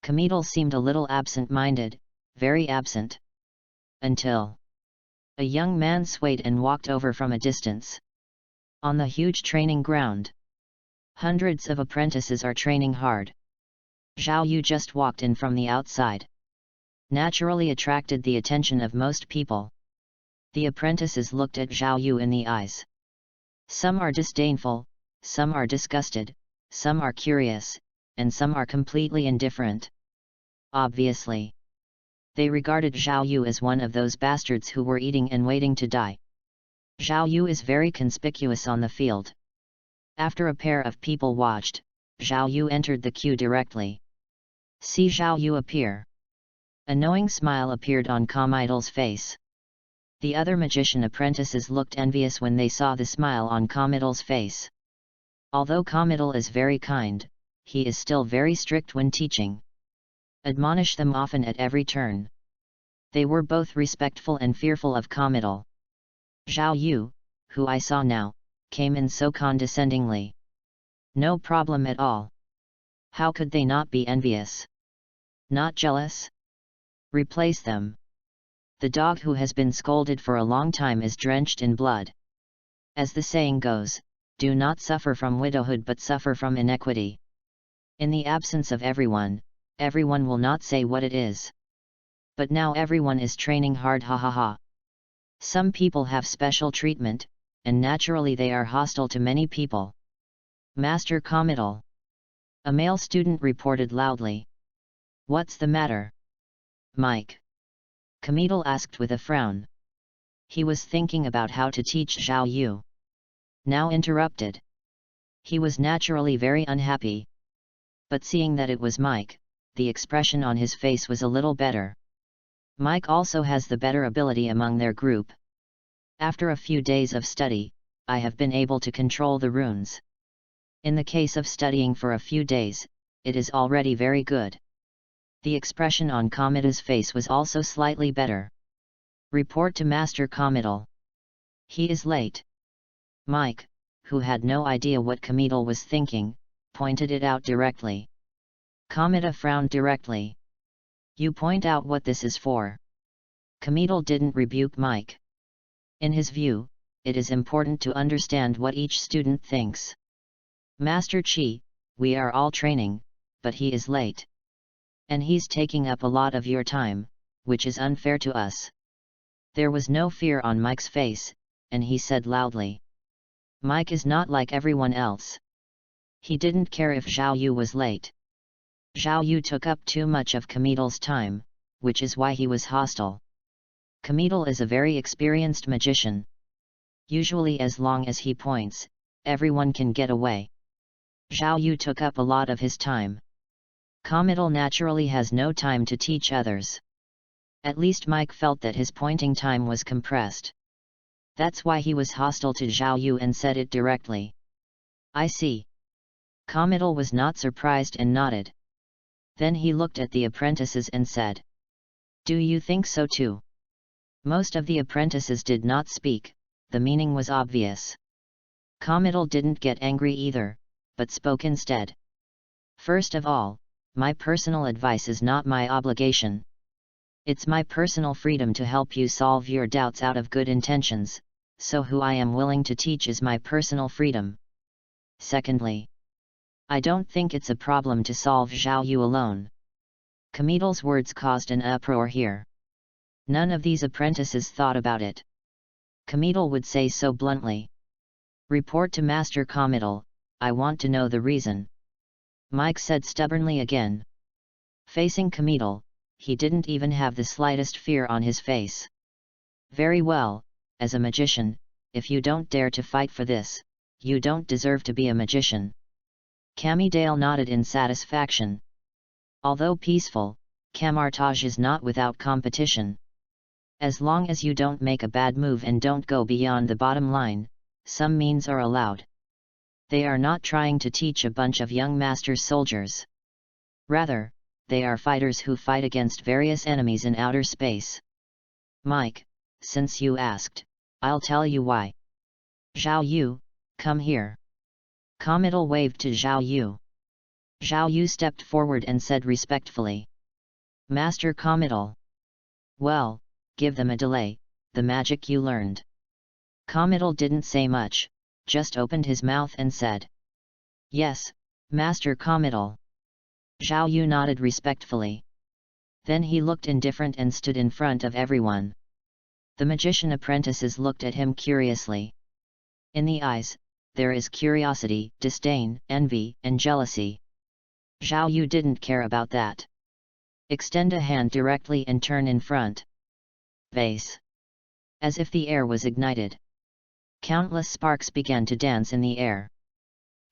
Committal seemed a little absent-minded, very absent. Until a young man swayed and walked over from a distance. On the huge training ground, hundreds of apprentices are training hard. Zhao Yu just walked in from the outside. Naturally attracted the attention of most people. The apprentices looked at Zhao Yu in the eyes. Some are disdainful, some are disgusted, some are curious, and some are completely indifferent. Obviously, they regarded Zhao Yu as one of those bastards who were eating and waiting to die. Zhao Yu is very conspicuous on the field. After a pair of people watched, Zhao Yu entered the queue directly. See Zhao Yu appear. A knowing smile appeared on Committal's face. The other magician apprentices looked envious when they saw the smile on Committal's face. Although Committal is very kind, he is still very strict when teaching. Admonish them often at every turn. They were both respectful and fearful of Committal. Zhao Yu, who I saw now, came in so condescendingly. No problem at all. How could they not be envious? Not jealous? Replace them. The dog who has been scolded for a long time is drenched in blood. As the saying goes, do not suffer from widowhood but suffer from iniquity. In the absence of everyone will not say what it is. But now everyone is training hard, ha ha ha. Some people have special treatment, and naturally they are hostile to many people. Master Committal. A male student reported loudly. What's the matter? Mike. Committal asked with a frown. He was thinking about how to teach Zhao Yu. Now interrupted. He was naturally very unhappy. But seeing that it was Mike, the expression on his face was a little better. Mike also has the better ability among their group. After a few days of study, I have been able to control the runes. In the case of studying for a few days, it is already very good. The expression on Committal's face was also slightly better. Report to Master Committal. He is late. Mike, who had no idea what Committal was thinking, pointed it out directly. Committal frowned directly. You point out what this is for. Committal didn't rebuke Mike. In his view, it is important to understand what each student thinks. Master Chi, we are all training, but he is late. And he's taking up a lot of your time, which is unfair to us. There was no fear on Mike's face, and he said loudly. Mike is not like everyone else. He didn't care if Zhao Yu was late. Zhao Yu took up too much of Committal's time, which is why he was hostile. Committal is a very experienced magician. Usually as long as he points, everyone can get away. Zhao Yu took up a lot of his time. Committal naturally has no time to teach others. At least Mike felt that his pointing time was compressed. That's why he was hostile to Zhao Yu and said it directly. I see. Committal was not surprised and nodded. Then he looked at the apprentices and said. Do you think so too? Most of the apprentices did not speak, the meaning was obvious. Committal didn't get angry either, but spoke instead. First of all, my personal advice is not my obligation. It's my personal freedom to help you solve your doubts out of good intentions, so who I am willing to teach is my personal freedom. Secondly, I don't think it's a problem to solve Zhao Yu alone. Comedal's words caused an uproar here. None of these apprentices thought about it. Comedal would say so bluntly. Report to Master Comedal, I want to know the reason. Mike said stubbornly again. Facing Comedal, he didn't even have the slightest fear on his face. Very well, as a magician, if you don't dare to fight for this, you don't deserve to be a magician. Camidale nodded in satisfaction. Although peaceful, Camartage is not without competition. As long as you don't make a bad move and don't go beyond the bottom line, some means are allowed. They are not trying to teach a bunch of young master soldiers. Rather, they are fighters who fight against various enemies in outer space. Mike, since you asked, I'll tell you why. Zhao Yu, come here. Comedal waved to Zhao Yu. Zhao Yu stepped forward and said respectfully. Master Comedal. Well, give them a delay, the magic you learned. Comedal didn't say much, just opened his mouth and said. Yes, Master Comedal. Zhao Yu nodded respectfully. Then he looked indifferent and stood in front of everyone. The magician apprentices looked at him curiously. In the eyes, there is curiosity, disdain, envy, and jealousy. Zhao Yu didn't care about that. Extend a hand directly and turn in front. Vase. As if the air was ignited. Countless sparks began to dance in the air.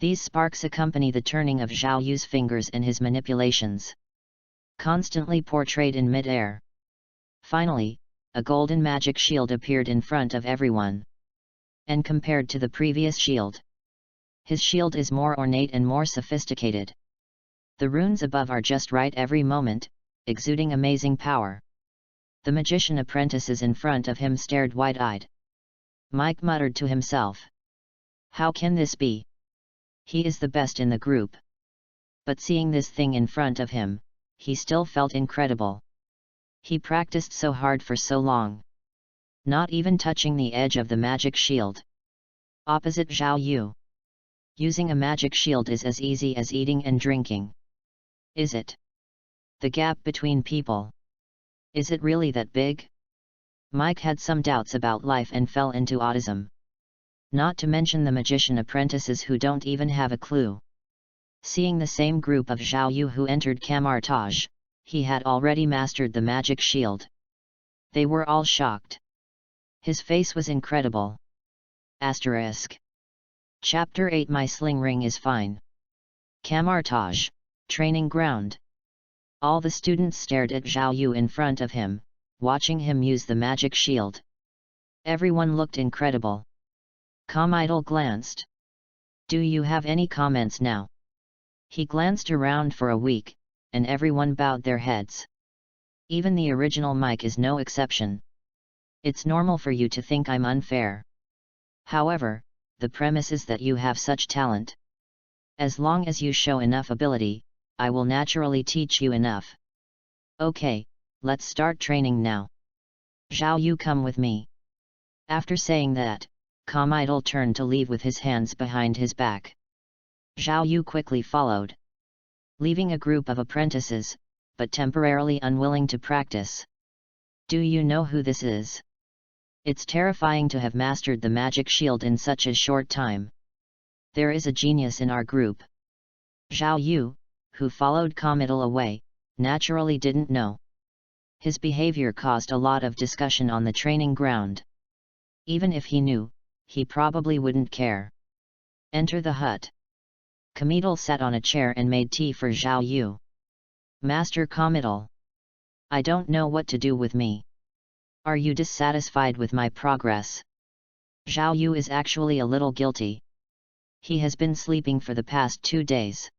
These sparks accompany the turning of Zhao Yu's fingers and his manipulations. Constantly portrayed in mid-air. Finally, a golden magic shield appeared in front of everyone. And compared to the previous shield, his shield is more ornate and more sophisticated. The runes above are just right every moment, exuding amazing power. The magician apprentices in front of him stared wide-eyed. Mike muttered to himself. How can this be? He is the best in the group. But seeing this thing in front of him, he still felt incredible. He practiced so hard for so long. Not even touching the edge of the magic shield. Opposite Zhao Yu. Using a magic shield is as easy as eating and drinking. Is it? The gap between people. Is it really that big? Mike had some doubts about life and fell into autism. Not to mention the magician apprentices who don't even have a clue. Seeing the same group of Zhao Yu who entered Camartage, he had already mastered the magic shield. They were all shocked. His face was incredible. Asterisk. Chapter 8 My sling ring is fine. Camartage, training ground. All the students stared at Zhao Yu in front of him, watching him use the magic shield. Everyone looked incredible. Comedal glanced. Do you have any comments now? He glanced around for a week, and everyone bowed their heads. Even the original Mike is no exception. It's normal for you to think I'm unfair. However, the premise is that you have such talent. As long as you show enough ability, I will naturally teach you enough. Okay, let's start training now. Zhao Yu, come with me. After saying that, Comedal turned to leave with his hands behind his back. Zhao Yu quickly followed. Leaving a group of apprentices, but temporarily unwilling to practice. Do you know who this is? It's terrifying to have mastered the magic shield in such a short time. There is a genius in our group. Zhao Yu, who followed Comedal away, naturally didn't know. His behavior caused a lot of discussion on the training ground. Even if he knew, he probably wouldn't care. Enter the hut. Comedal sat on a chair and made tea for Zhao Yu. Master Comedal. I don't know what to do with me. Are you dissatisfied with my progress? Zhao Yu is actually a little guilty. He has been sleeping for the past 2 days.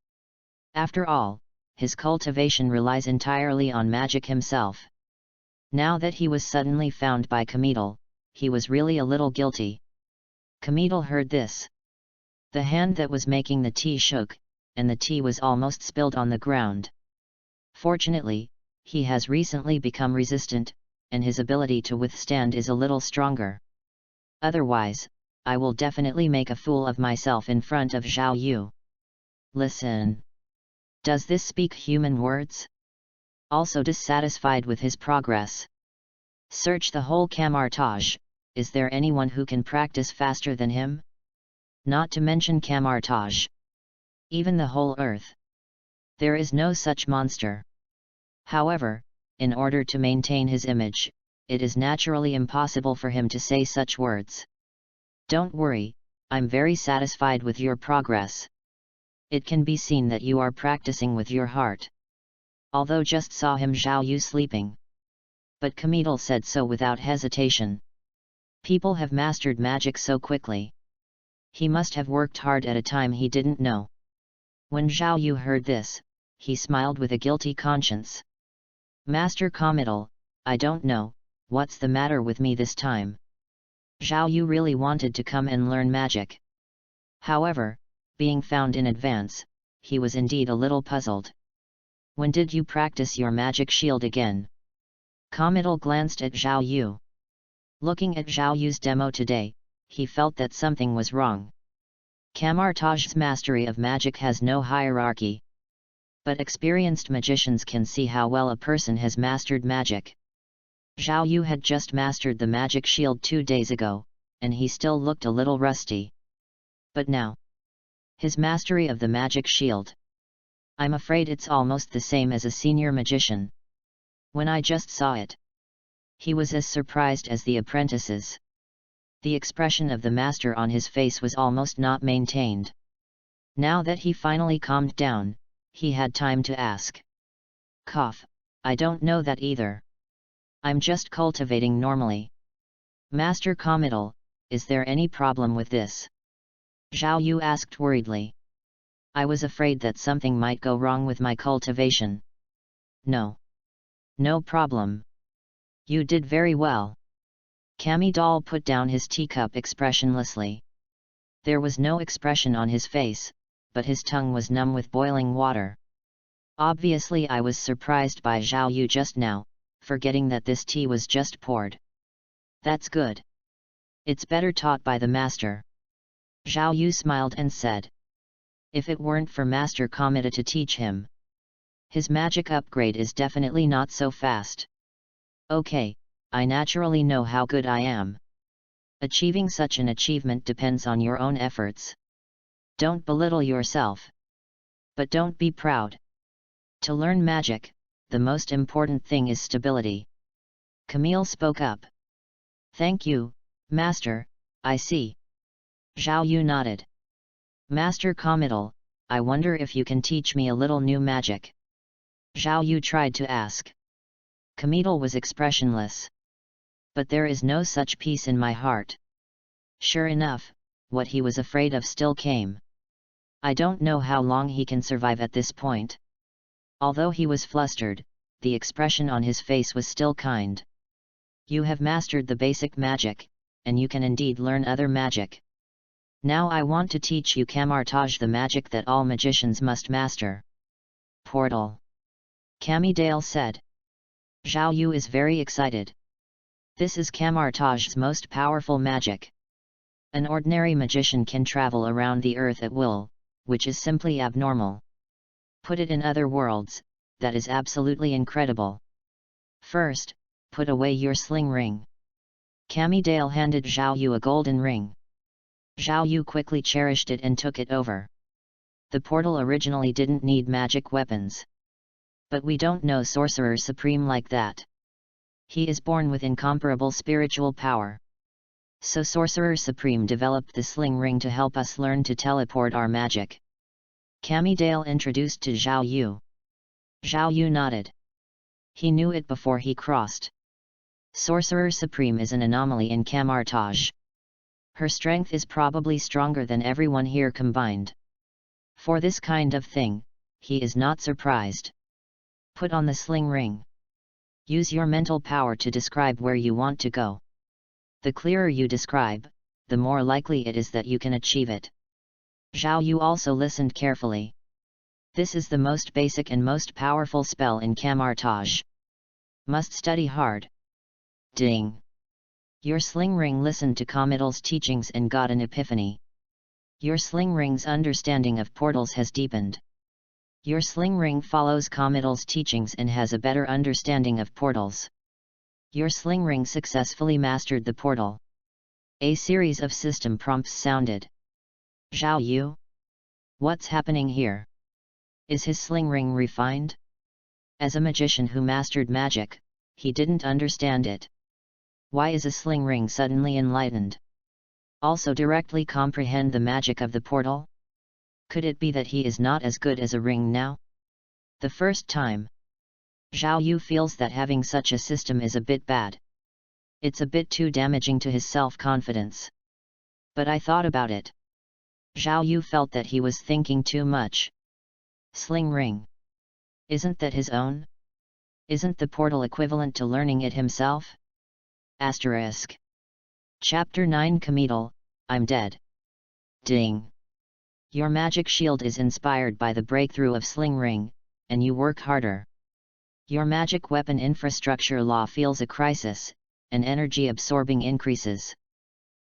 After all, his cultivation relies entirely on magic himself. Now that he was suddenly found by Comedal, he was really a little guilty. Comedal heard this. The hand that was making the tea shook, and the tea was almost spilled on the ground. Fortunately, he has recently become resistant, and his ability to withstand is a little stronger. Otherwise, I will definitely make a fool of myself in front of Zhao Yu. Listen. Does this speak human words? Also dissatisfied with his progress. Search the whole Kamartaj, is there anyone who can practice faster than him? Not to mention Kamartaj. Even the whole earth. There is no such monster. However, in order to maintain his image, it is naturally impossible for him to say such words. Don't worry, I'm very satisfied with your progress. It can be seen that you are practicing with your heart. Although just saw him Zhao Yu sleeping. But Kindle said so without hesitation. People have mastered magic so quickly. He must have worked hard at a time he didn't know. When Zhao Yu heard this, he smiled with a guilty conscience. Master Kindle, I don't know, what's the matter with me this time? Zhao Yu really wanted to come and learn magic. However, being found in advance, he was indeed a little puzzled. When did you practice your magic shield again? Kindle glanced at Zhao Yu. Looking at Zhao Yu's demo today, he felt that something was wrong. Kamartaj's mastery of magic has no hierarchy. But experienced magicians can see how well a person has mastered magic. Zhao Yu had just mastered the magic shield 2 days ago, and he still looked a little rusty. But now, his mastery of the magic shield. I'm afraid it's almost the same as a senior magician. When I just saw it, he was as surprised as the apprentices. The expression of the master on his face was almost not maintained. Now that he finally calmed down, he had time to ask. Cough, I don't know that either. I'm just cultivating normally. Master Kindle, is there any problem with this? Zhao Yu asked worriedly. I was afraid that something might go wrong with my cultivation. No. No problem. You did very well. Kindle put down his teacup expressionlessly. There was no expression on his face, but his tongue was numb with boiling water. Obviously I was surprised by Zhao Yu just now, forgetting that this tea was just poured. That's good. It's better taught by the master. Zhao Yu smiled and said. If it weren't for Master Kindle to teach him, his magic upgrade is definitely not so fast. Okay, I naturally know how good I am. Achieving such an achievement depends on your own efforts. Don't belittle yourself. But don't be proud. To learn magic, the most important thing is stability. Camille spoke up. Thank you, Master, I see. Zhao Yu nodded. Master Kindle, I wonder if you can teach me a little new magic. Zhao Yu tried to ask. Kindle was expressionless. But there is no such peace in my heart. Sure enough, what he was afraid of still came. I don't know how long he can survive at this point. Although he was flustered, the expression on his face was still kind. You have mastered the basic magic, and you can indeed learn other magic. Now I want to teach you Kamartaj, the magic that all magicians must master. Portal. Kindle said. Zhao Yu is very excited. This is Kamartaj's most powerful magic. An ordinary magician can travel around the earth at will, which is simply abnormal. Put it in other worlds, that is absolutely incredible. First, put away your sling ring. Kindle handed Zhao Yu a golden ring. Zhao Yu quickly cherished it and took it over. The portal originally didn't need magic weapons. But we don't know Sorcerer Supreme like that. He is born with incomparable spiritual power. So Sorcerer Supreme developed the sling ring to help us learn to teleport our magic. Kindle introduced to Zhao Yu. Zhao Yu nodded. He knew it before he crossed. Sorcerer Supreme is an anomaly in Kamartaj. Her strength is probably stronger than everyone here combined. For this kind of thing, he is not surprised. Put on the sling ring. Use your mental power to describe where you want to go. The clearer you describe, the more likely it is that you can achieve it. Zhao Yu also listened carefully. This is the most basic and most powerful spell in Kamartaj. Must study hard. Ding. Your sling ring listened to Comidal's teachings and got an epiphany. Your sling ring's understanding of portals has deepened. Your sling ring follows Comidal's teachings and has a better understanding of portals. Your sling ring successfully mastered the portal. A series of system prompts sounded. Zhao Yu? What's happening here? Is his sling ring refined? As a magician who mastered magic, he didn't understand it. Why is a sling ring suddenly enlightened? Also directly comprehend the magic of the portal? Could it be that he is not as good as a ring now? The first time. Zhao Yu feels that having such a system is a bit bad. It's a bit too damaging to his self-confidence. But I thought about it. Zhao Yu felt that he was thinking too much. Sling ring. Isn't that his own? Isn't the portal equivalent to learning it himself? Asterisk. Chapter 9 Comedal, I'm dead. Ding. Your magic shield is inspired by the breakthrough of sling ring, and you work harder. Your magic weapon infrastructure law feels a crisis, and energy absorbing increases.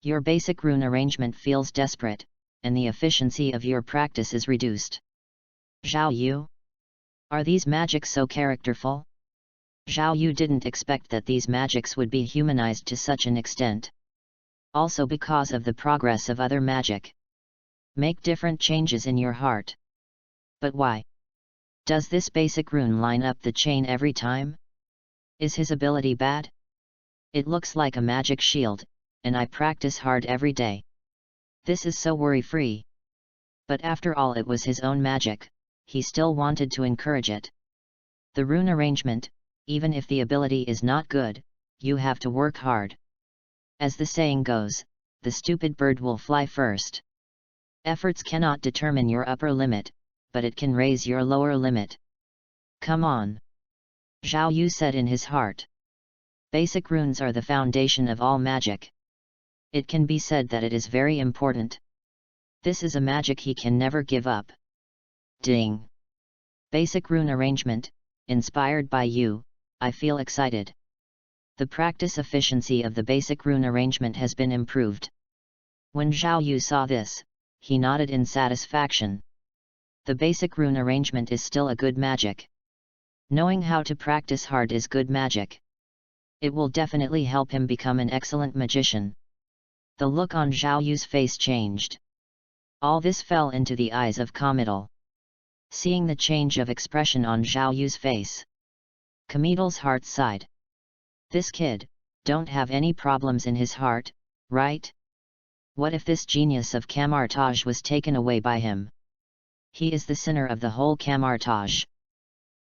Your basic rune arrangement feels desperate, and the efficiency of your practice is reduced. Zhao Yu? Are these magics so characterful? Zhao Yu didn't expect that these magics would be humanized to such an extent. Also because of the progress of other magic. Make different changes in your heart. But why? Does this basic rune line up the chain every time? Is his ability bad? It looks like a magic shield, and I practice hard every day. This is so worry-free. But after all it was his own magic, he still wanted to encourage it. The rune arrangement, even if the ability is not good, you have to work hard. As the saying goes, the stupid bird will fly first. Efforts cannot determine your upper limit, but it can raise your lower limit. Come on. Zhao Yu said in his heart. Basic runes are the foundation of all magic. It can be said that it is very important. This is a magic he can never give up. Ding. Basic rune arrangement, inspired by you, I feel excited. The practice efficiency of the basic rune arrangement has been improved. When Zhao Yu saw this, he nodded in satisfaction. The basic rune arrangement is still a good magic. Knowing how to practice hard is good magic. It will definitely help him become an excellent magician. The look on Zhao Yu's face changed. All this fell into the eyes of Comedal. Seeing the change of expression on Zhao Yu's face, Comedal's heart sighed. This kid, don't have any problems in his heart, right? What if this genius of Camartage was taken away by him? He is the sinner of the whole Camartage.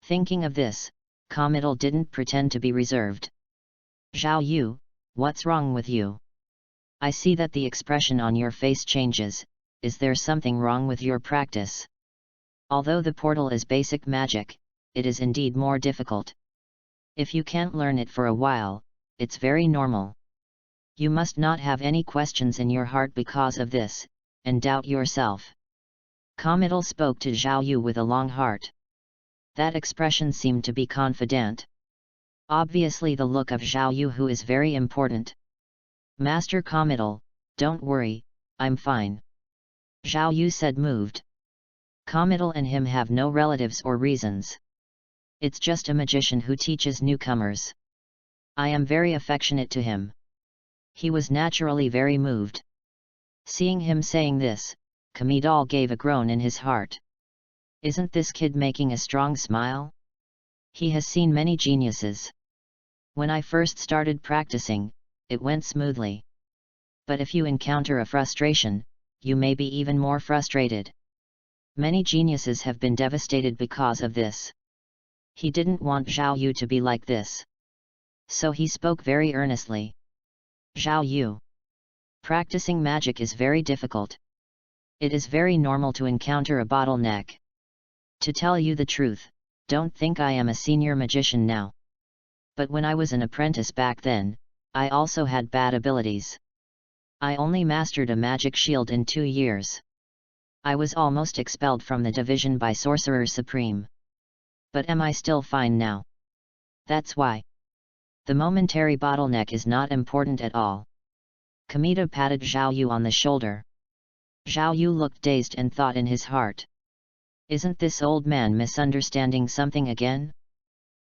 Thinking of this, Comedal didn't pretend to be reserved. Zhao Yu, what's wrong with you? I see that the expression on your face changes. Is there something wrong with your practice? Although the portal is basic magic, it is indeed more difficult. If you can't learn it for a while, it's very normal. You must not have any questions in your heart because of this, and doubt yourself. Comedal spoke to Zhao Yu with a long heart. That expression seemed to be confident. Obviously the look of Zhao Yu who is very important. Master Comedal, don't worry, I'm fine. Zhao Yu said moved. Comedal and him have no relatives or reasons. It's just a magician who teaches newcomers. I am very affectionate to him. He was naturally very moved. Seeing him saying this, Comedal gave a groan in his heart. Isn't this kid making a strong smile? He has seen many geniuses. When I first started practicing, it went smoothly. But if you encounter a frustration, you may be even more frustrated. Many geniuses have been devastated because of this. He didn't want Zhao Yu to be like this. So he spoke very earnestly. Zhao Yu. Practicing magic is very difficult. It is very normal to encounter a bottleneck. To tell you the truth, don't think I am a senior magician now. But when I was an apprentice back then, I also had bad abilities. I only mastered a magic shield in 2 years. I was almost expelled from the division by Sorcerer Supreme. But am I still fine now? That's why. The momentary bottleneck is not important at all. Kamita patted Zhao Yu on the shoulder. Zhao Yu looked dazed and thought in his heart. Isn't this old man misunderstanding something again?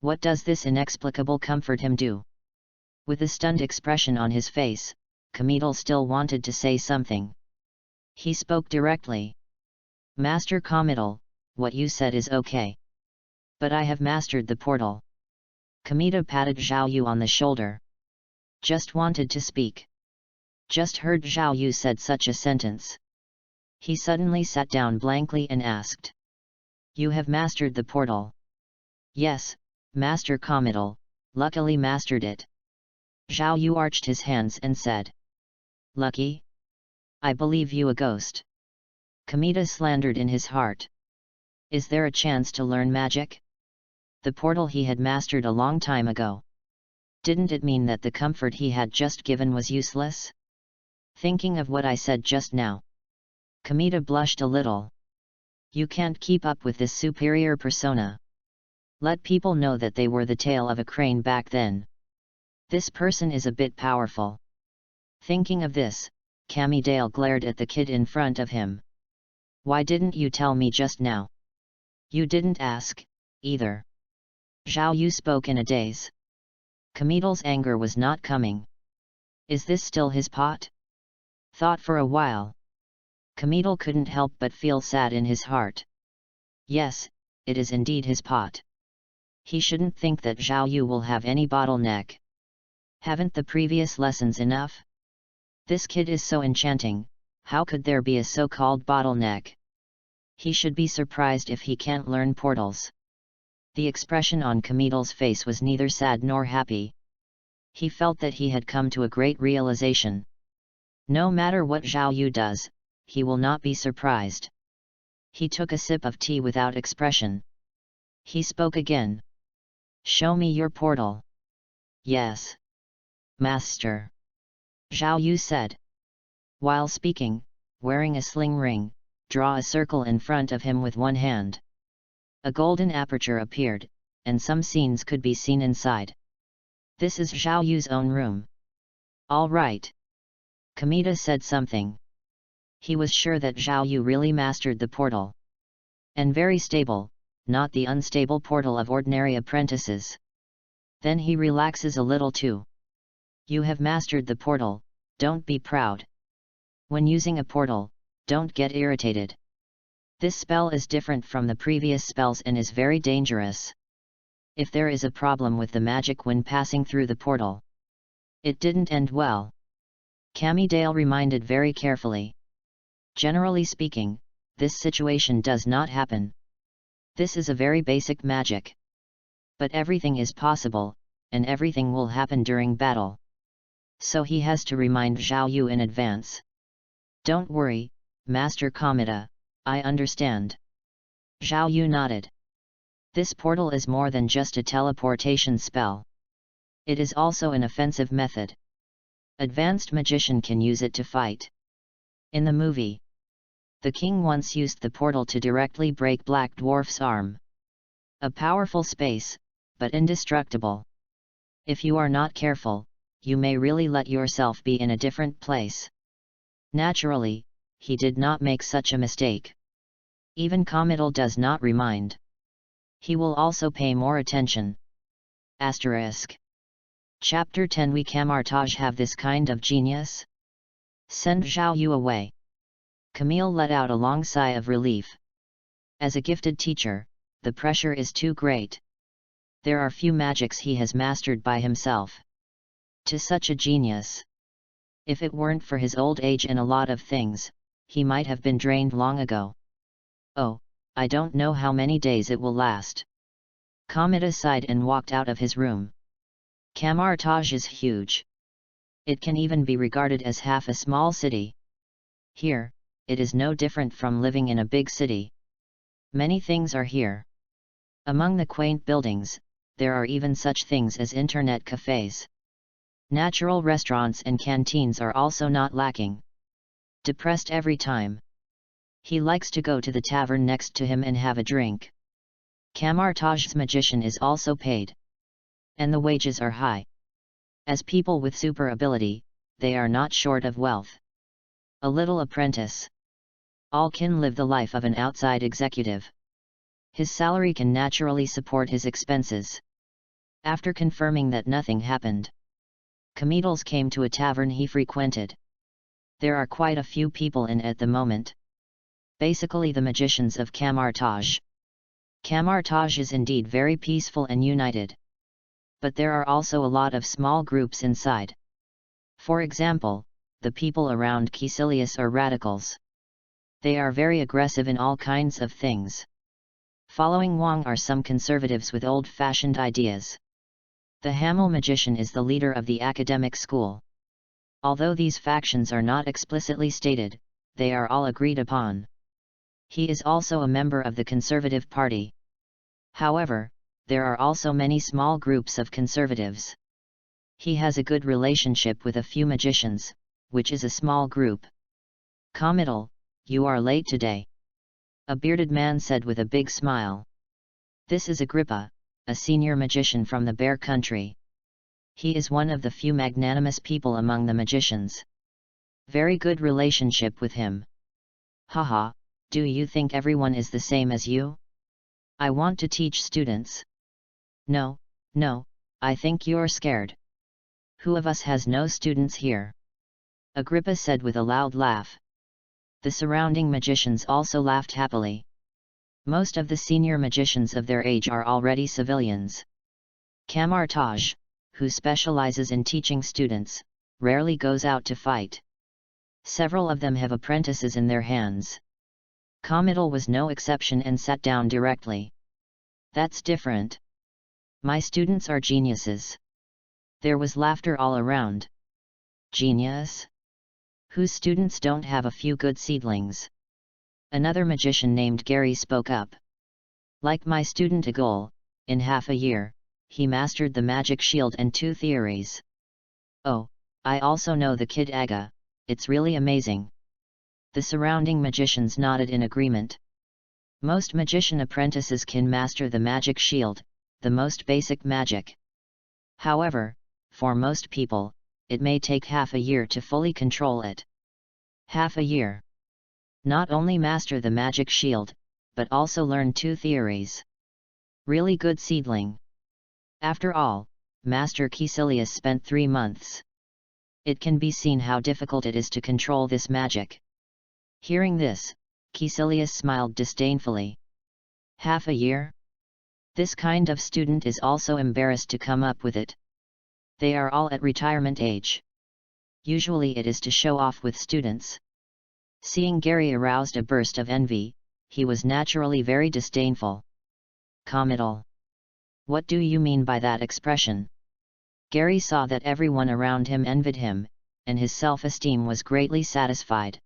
What does this inexplicable comfort him do? With a stunned expression on his face, Kamita still wanted to say something. He spoke directly. Master Kamita, what you said is okay. But I have mastered the portal. Kamita patted Zhao Yu on the shoulder. Just wanted to speak. Just heard Zhao Yu said such a sentence. He suddenly sat down blankly and asked. You have mastered the portal. Yes, Master Kamita, luckily mastered it. Zhao Yu arched his hands and said. Lucky? I believe you a ghost. Kamita slandered in his heart. Is there a chance to learn magic? The portal he had mastered a long time ago. Didn't it mean that the comfort he had just given was useless? Thinking of what I said just now. Kamita blushed a little. You can't keep up with this superior persona. Let people know that they were the tail of a crane back then. This person is a bit powerful. Thinking of this, Kamita glared at the kid in front of him. Why didn't you tell me just now? You didn't ask, either. Zhao Yu spoke in a daze. Kamita's anger was not coming. Is this still his pot? Thought for a while. Kamita couldn't help but feel sad in his heart. Yes, it is indeed his pot. He shouldn't think that Zhao Yu will have any bottleneck. Haven't the previous lessons enough? This kid is so enchanting, how could there be a so-called bottleneck? He should be surprised if he can't learn portals. The expression on Kamita's face was neither sad nor happy. He felt that he had come to a great realization. No matter what Zhao Yu does, he will not be surprised. He took a sip of tea without expression. He spoke again. Show me your portal. Yes. Master. Zhao Yu said. While speaking, wearing a sling ring, draw a circle in front of him with one hand. A golden aperture appeared, and some scenes could be seen inside. This is Zhao Yu's own room. All right. Kamita said something. He was sure that Zhao Yu really mastered the portal. And very stable, not the unstable portal of ordinary apprentices. Then he relaxes a little too. You have mastered the portal, don't be proud. When using a portal, don't get irritated. This spell is different from the previous spells and is very dangerous. If there is a problem with the magic when passing through the portal. It didn't end well. Kamita reminded very carefully. Generally speaking, this situation does not happen. This is a very basic magic. But everything is possible, and everything will happen during battle. So he has to remind Zhao Yu in advance. Don't worry, Master Kamita, I understand. Zhao Yu nodded. This portal is more than just a teleportation spell. It is also an offensive method. Advanced magician can use it to fight. In the movie, the king once used the portal to directly break Black Dwarf's arm. A powerful space, but indestructible. If you are not careful, you may really let yourself be in a different place. Naturally, he did not make such a mistake. Even Kamita does not remind. He will also pay more attention. Asterisk. Chapter 10. We Kamartaj have this kind of genius? Send Zhao Yu away. Camille let out a long sigh of relief. As a gifted teacher, the pressure is too great. There are few magics he has mastered by himself. To such a genius. If it weren't for his old age and a lot of things, he might have been drained long ago. Oh, I don't know how many days it will last. Kamita sighed and walked out of his room. Kamartaj is huge. It can even be regarded as half a small city. Here, it is no different from living in a big city. Many things are here. Among the quaint buildings, there are even such things as internet cafes. Natural restaurants and canteens are also not lacking. Depressed every time. He likes to go to the tavern next to him and have a drink. Kamartaj's magician is also paid. And the wages are high. As people with super ability, they are not short of wealth. A little apprentice. All can live the life of an outside executive. His salary can naturally support his expenses. After confirming that nothing happened, Comedals came to a tavern he frequented. There are quite a few people in at the moment. Basically the magicians of Camartage. Camartage is indeed very peaceful and united. But there are also a lot of small groups inside. For example, the people around Caecilius are radicals. They are very aggressive in all kinds of things. Following Wang are some conservatives with old-fashioned ideas. The Hamel magician is the leader of the academic school. Although these factions are not explicitly stated, they are all agreed upon. He is also a member of the Conservative Party. However, there are also many small groups of conservatives. He has a good relationship with a few magicians, which is a small group. Comedal, you are late today. A bearded man said with a big smile. This is Agrippa, a senior magician from the Bear Country. He is one of the few magnanimous people among the magicians. Very good relationship with him. Haha, do you think everyone is the same as you? I want to teach students. No, I think you're scared. Who of us has no students here? Agrippa said with a loud laugh. The surrounding magicians also laughed happily. Most of the senior magicians of their age are already civilians. Camartage, who specializes in teaching students, rarely goes out to fight. Several of them have apprentices in their hands. Comedal was no exception and sat down directly. That's different. My students are geniuses. There was laughter all around. Genius? Whose students don't have a few good seedlings? Another magician named Gary spoke up. Like my student Agol, in half a year, he mastered the magic shield and 2 theories. Oh, I also know the kid Aga, it's really amazing. The surrounding magicians nodded in agreement. Most magician apprentices can master the magic shield, the most basic magic. However, for most people, it may take half a year to fully control it. Half a year. Not only master the magic shield, but also learn 2 theories. Really good seedling. After all, Master Caecilius spent 3 months. It can be seen how difficult it is to control this magic. Hearing this, Caecilius smiled disdainfully. Half a year? This kind of student is also embarrassed to come up with it. They are all at retirement age. Usually it is to show off with students. Seeing Gary aroused a burst of envy, he was naturally very disdainful. Comedal. What do you mean by that expression? Gary saw that everyone around him envied him, and his self-esteem was greatly satisfied.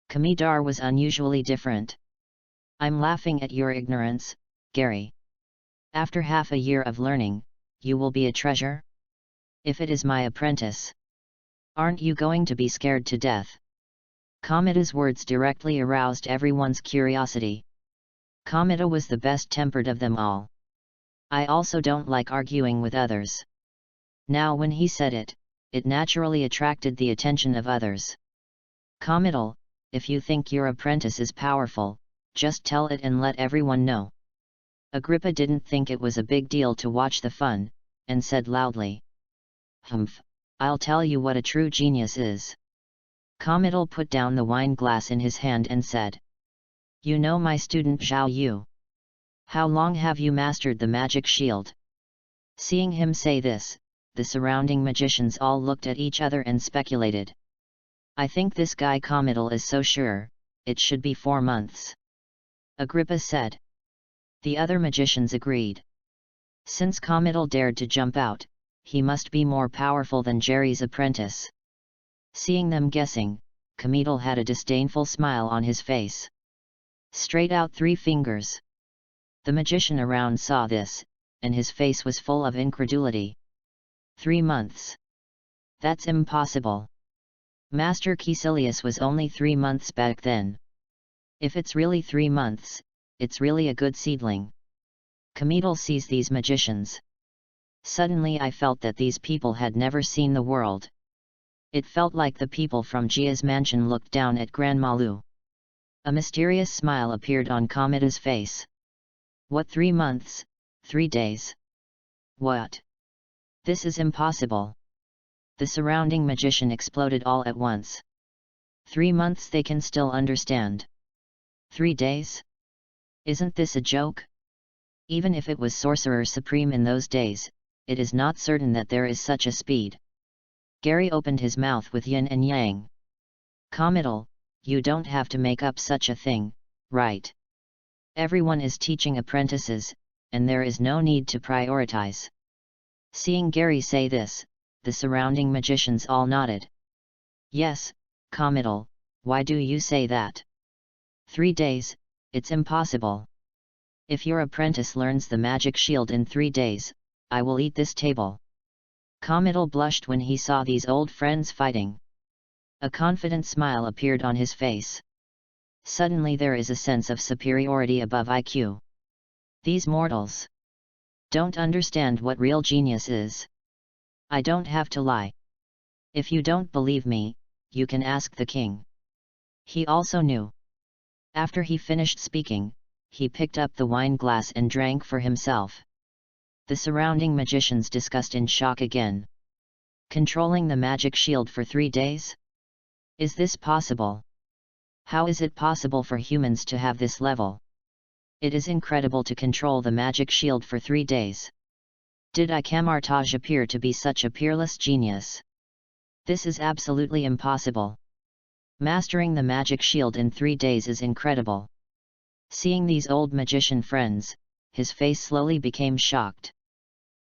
Comedar was unusually different. I'm laughing at your ignorance, Gary. After half a year of learning, you will be a treasure? If it is my apprentice. Aren't you going to be scared to death? Comeda's words directly aroused everyone's curiosity. Comeda was the best-tempered of them all. I also don't like arguing with others. Now when he said it, it naturally attracted the attention of others. Comedal, if you think your apprentice is powerful, just tell it and let everyone know. Agrippa didn't think it was a big deal to watch the fun, and said loudly. Humph, I'll tell you what a true genius is. Comedal put down the wine glass in his hand and said. You know my student Zhao Yu. How long have you mastered the magic shield? Seeing him say this, the surrounding magicians all looked at each other and speculated. I think this guy Comedal is so sure, it should be 4 months. Agrippa said. The other magicians agreed. Since Comedal dared to jump out, he must be more powerful than Jerry's apprentice. Seeing them guessing, Comedal had a disdainful smile on his face. Straight out 3 fingers. The magician around saw this, and his face was full of incredulity. 3 months. That's impossible. Master Caecilius was only 3 months back then. If it's really 3 months, it's really a good seedling. Comedal sees these magicians. Suddenly I felt that these people had never seen the world. It felt like the people from Jia's mansion looked down at Grandma Lu. A mysterious smile appeared on Kamida's face. What, 3 months, 3 days? What? This is impossible. The surrounding magician exploded all at once. 3 months they can still understand. 3 days? Isn't this a joke? Even if it was Sorcerer Supreme in those days, it is not certain that there is such a speed. Gary opened his mouth with yin and yang. Comital, you don't have to make up such a thing, right? Everyone is teaching apprentices, and there is no need to prioritize. Seeing Gary say this, the surrounding magicians all nodded. Yes, Comital, why do you say that? 3 days, it's impossible. If your apprentice learns the magic shield in 3 days, I will eat this table. Comital blushed when he saw these old friends fighting. A confident smile appeared on his face. Suddenly there is a sense of superiority above IQ. These mortals don't understand what real genius is. I don't have to lie. If you don't believe me, you can ask the king. He also knew. After he finished speaking, he picked up the wine glass and drank for himself. The surrounding magicians discussed in shock again. Controlling the magic shield for 3 days? Is this possible? How is it possible for humans to have this level? It is incredible to control the magic shield for 3 days. Did Ikamartaj appear to be such a peerless genius? This is absolutely impossible. Mastering the magic shield in 3 days is incredible. Seeing these old magician friends, his face slowly became shocked.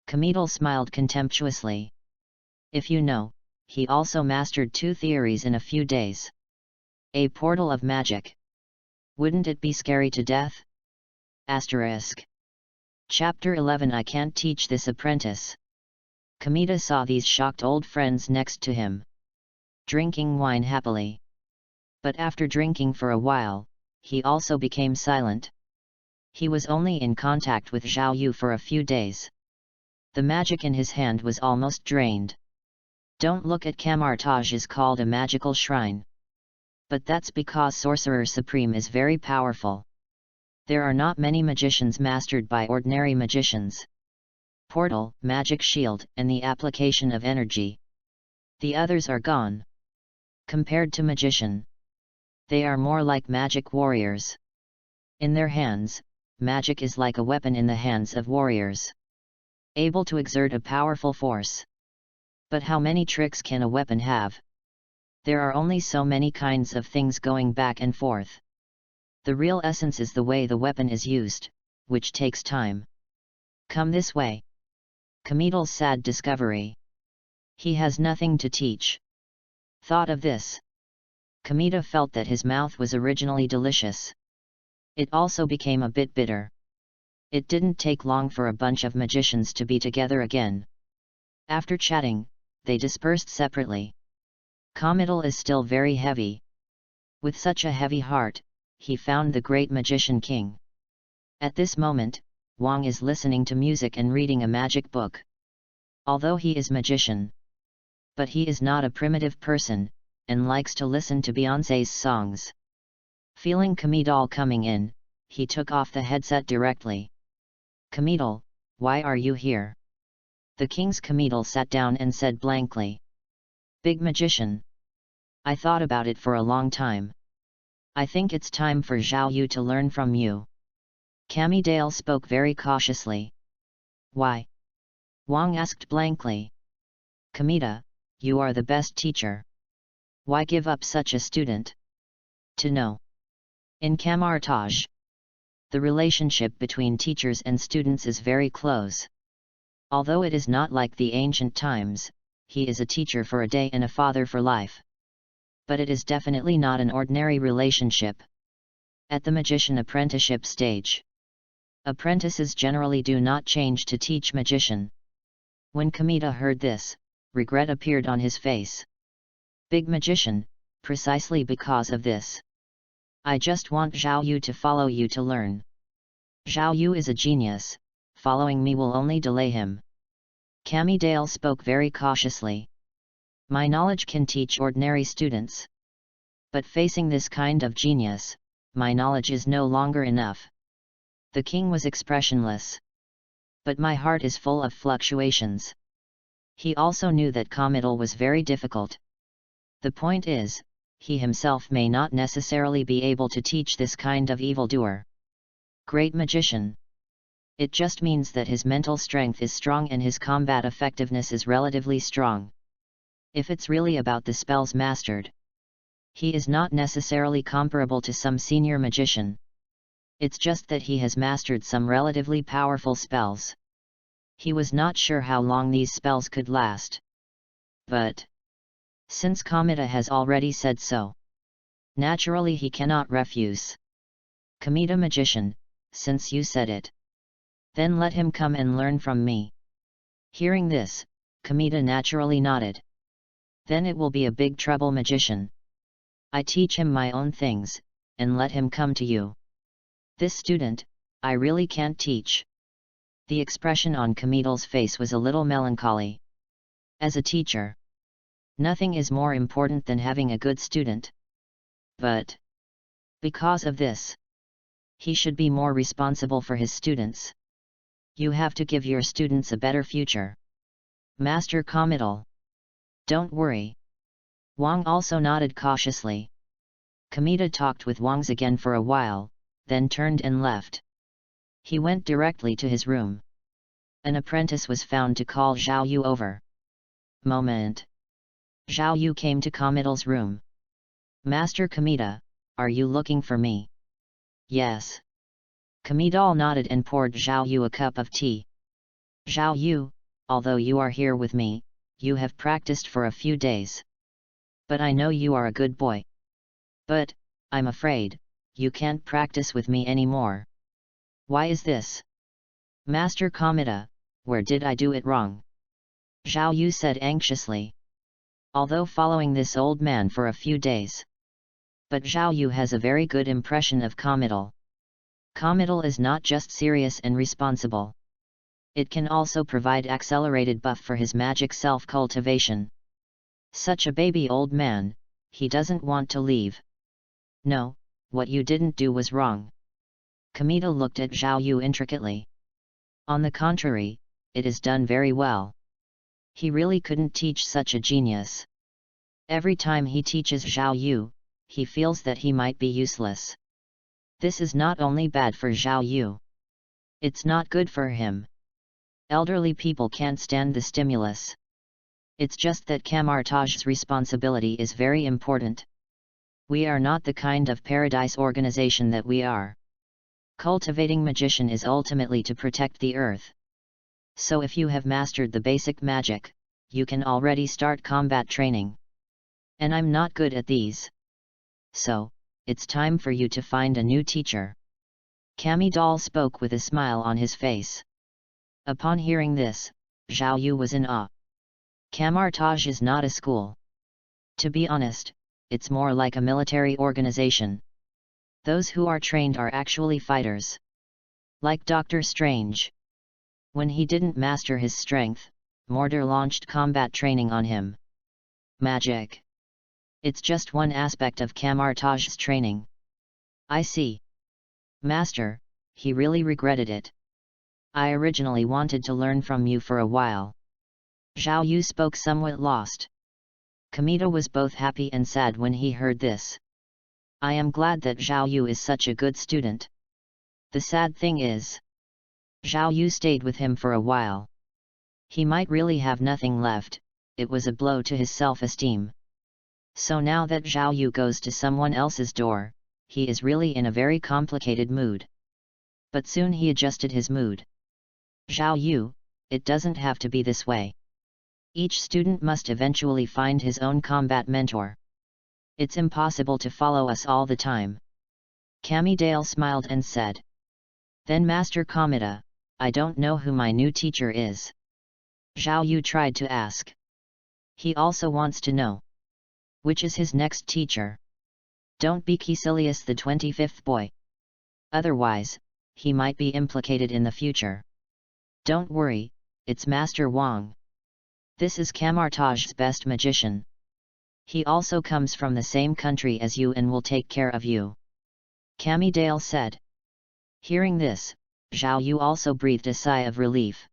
Kamital smiled contemptuously. If you know, he also mastered 2 theories in a few days. A portal of magic. Wouldn't it be scary to death? Asterisk. Chapter 11. I can't teach this apprentice. Kamita saw these shocked old friends next to him, drinking wine happily. But after drinking for a while, he also became silent. He was only in contact with Zhao Yu for a few days. The magic in his hand was almost drained. Don't look at Kamartaj is called a magical shrine. But that's because Sorcerer Supreme is very powerful. There are not many magicians mastered by ordinary magicians. Portal, magic shield, and the application of energy. The others are gone. Compared to magician, they are more like magic warriors. In their hands, magic is like a weapon in the hands of warriors, able to exert a powerful force. But how many tricks can a weapon have? There are only so many kinds of things going back and forth. The real essence is the way the weapon is used, which takes time. Come this way. Kamital's sad discovery. He has nothing to teach. Thought of this. Kamita felt that his mouth was originally delicious. It also became a bit bitter. It didn't take long for a bunch of magicians to be together again. After chatting, they dispersed separately. Kamital is still very heavy. With such a heavy heart, he found the great magician king. At this moment, Wang is listening to music and reading a magic book. Although he is magician, but he is not a primitive person, and likes to listen to Beyoncé's songs. Feeling Kamital coming in, he took off the headset directly. Kamital, why are you here? The king's Kamital sat down and said blankly. Big magician. I thought about it for a long time. I think it's time for Zhao Yu to learn from you. Kamidale spoke very cautiously. Why? Wang asked blankly. Kamita, you are the best teacher. Why give up such a student? To know. In Kamartaj, the relationship between teachers and students is very close. Although it is not like the ancient times, he is a teacher for a day and a father for life. But it is definitely not an ordinary relationship. At the magician apprenticeship stage, apprentices generally do not change to teach magician. When Kamita heard this, regret appeared on his face. Big magician, precisely because of this. I just want Zhao Yu to follow you to learn. Zhao Yu is a genius, following me will only delay him. Dale spoke very cautiously. My knowledge can teach ordinary students. But facing this kind of genius, my knowledge is no longer enough. The king was expressionless. But my heart is full of fluctuations. He also knew that committal was very difficult. The point is, he himself may not necessarily be able to teach this kind of evildoer. Great magician. It just means that his mental strength is strong and his combat effectiveness is relatively strong. If it's really about the spells mastered, he is not necessarily comparable to some senior magician. It's just that he has mastered some relatively powerful spells. He was not sure how long these spells could last. But since Kamita has already said so, naturally he cannot refuse. Kamita magician, since you said it, then let him come and learn from me. Hearing this, Kamita naturally nodded. Then it will be a big trouble, magician. I teach him my own things, and let him come to you. This student, I really can't teach. The expression on Kamita's face was a little melancholy. As a teacher, nothing is more important than having a good student. But because of this, he should be more responsible for his students. You have to give your students a better future. Master Committal. Don't worry. Wang also nodded cautiously. Kamita talked with Wang's again for a while, then turned and left. He went directly to his room. An apprentice was found to call Zhao Yu over. Moment. Zhao Yu came to Committal's room. Master Kamita, are you looking for me? Yes. Kamita nodded and poured Zhao Yu a cup of tea. Zhao Yu, although you are here with me, you have practiced for a few days. But I know you are a good boy. But, I'm afraid, you can't practice with me anymore. Why is this? Master Kamita, where did I do it wrong? Zhao Yu said anxiously. Although following this old man for a few days. But Zhao Yu has a very good impression of Committal. Committal is not just serious and responsible. It can also provide accelerated buff for his magic self-cultivation. Such a baby old man, he doesn't want to leave. No, what you didn't do was wrong. Kamita looked at Zhao Yu intricately. On the contrary, it is done very well. He really couldn't teach such a genius. Every time he teaches Zhao Yu, he feels that he might be useless. This is not only bad for Zhao Yu. It's not good for him. Elderly people can't stand the stimulus. It's just that Kamartaj's responsibility is very important. We are not the kind of paradise organization that we are. Cultivating magician is ultimately to protect the earth. So if you have mastered the basic magic, you can already start combat training. And I'm not good at these. So, it's time for you to find a new teacher. Kamita spoke with a smile on his face. Upon hearing this, Zhao Yu was in awe. Kamartaj is not a school. To be honest, it's more like a military organization. Those who are trained are actually fighters. Like Doctor Strange. When he didn't master his strength, Mordor launched combat training on him. Magic. It's just one aspect of Kamartaj's training. I see. Master, he really regretted it. I originally wanted to learn from you for a while. Zhao Yu spoke somewhat lost. Kamita was both happy and sad when he heard this. I am glad that Zhao Yu is such a good student. The sad thing is, Zhao Yu stayed with him for a while. He might really have nothing left, it was a blow to his self-esteem. So now that Zhao Yu goes to someone else's door, he is really in a very complicated mood. But soon he adjusted his mood. Zhao Yu, it doesn't have to be this way. Each student must eventually find his own combat mentor. It's impossible to follow us all the time. Kamita smiled and said. Then Master Kamita, I don't know who my new teacher is. Zhao Yu tried to ask. He also wants to know. Which is his next teacher? Don't be Caecilius the 25th boy. Otherwise, he might be implicated in the future. Don't worry, it's Master Wang. This is Kamartaj's best magician. He also comes from the same country as you and will take care of you. Kamidale said. Hearing this, Zhao Yu also breathed a sigh of relief.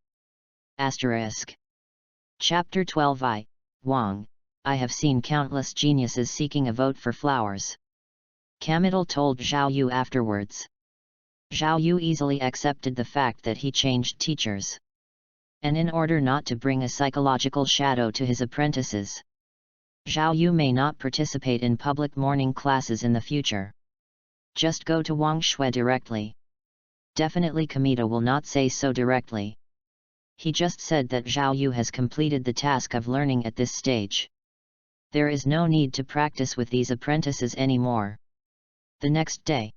Chapter 12 Wang, I have seen countless geniuses seeking a vote for flowers. Kamidale told Zhao Yu afterwards. Zhao Yu easily accepted the fact that he changed teachers. And in order not to bring a psychological shadow to his apprentices, Zhao Yu may not participate in public morning classes in the future. Just go to Wang Shui directly. Definitely Kamita will not say so directly. He just said that Zhao Yu has completed the task of learning at this stage. There is no need to practice with these apprentices anymore. The next day,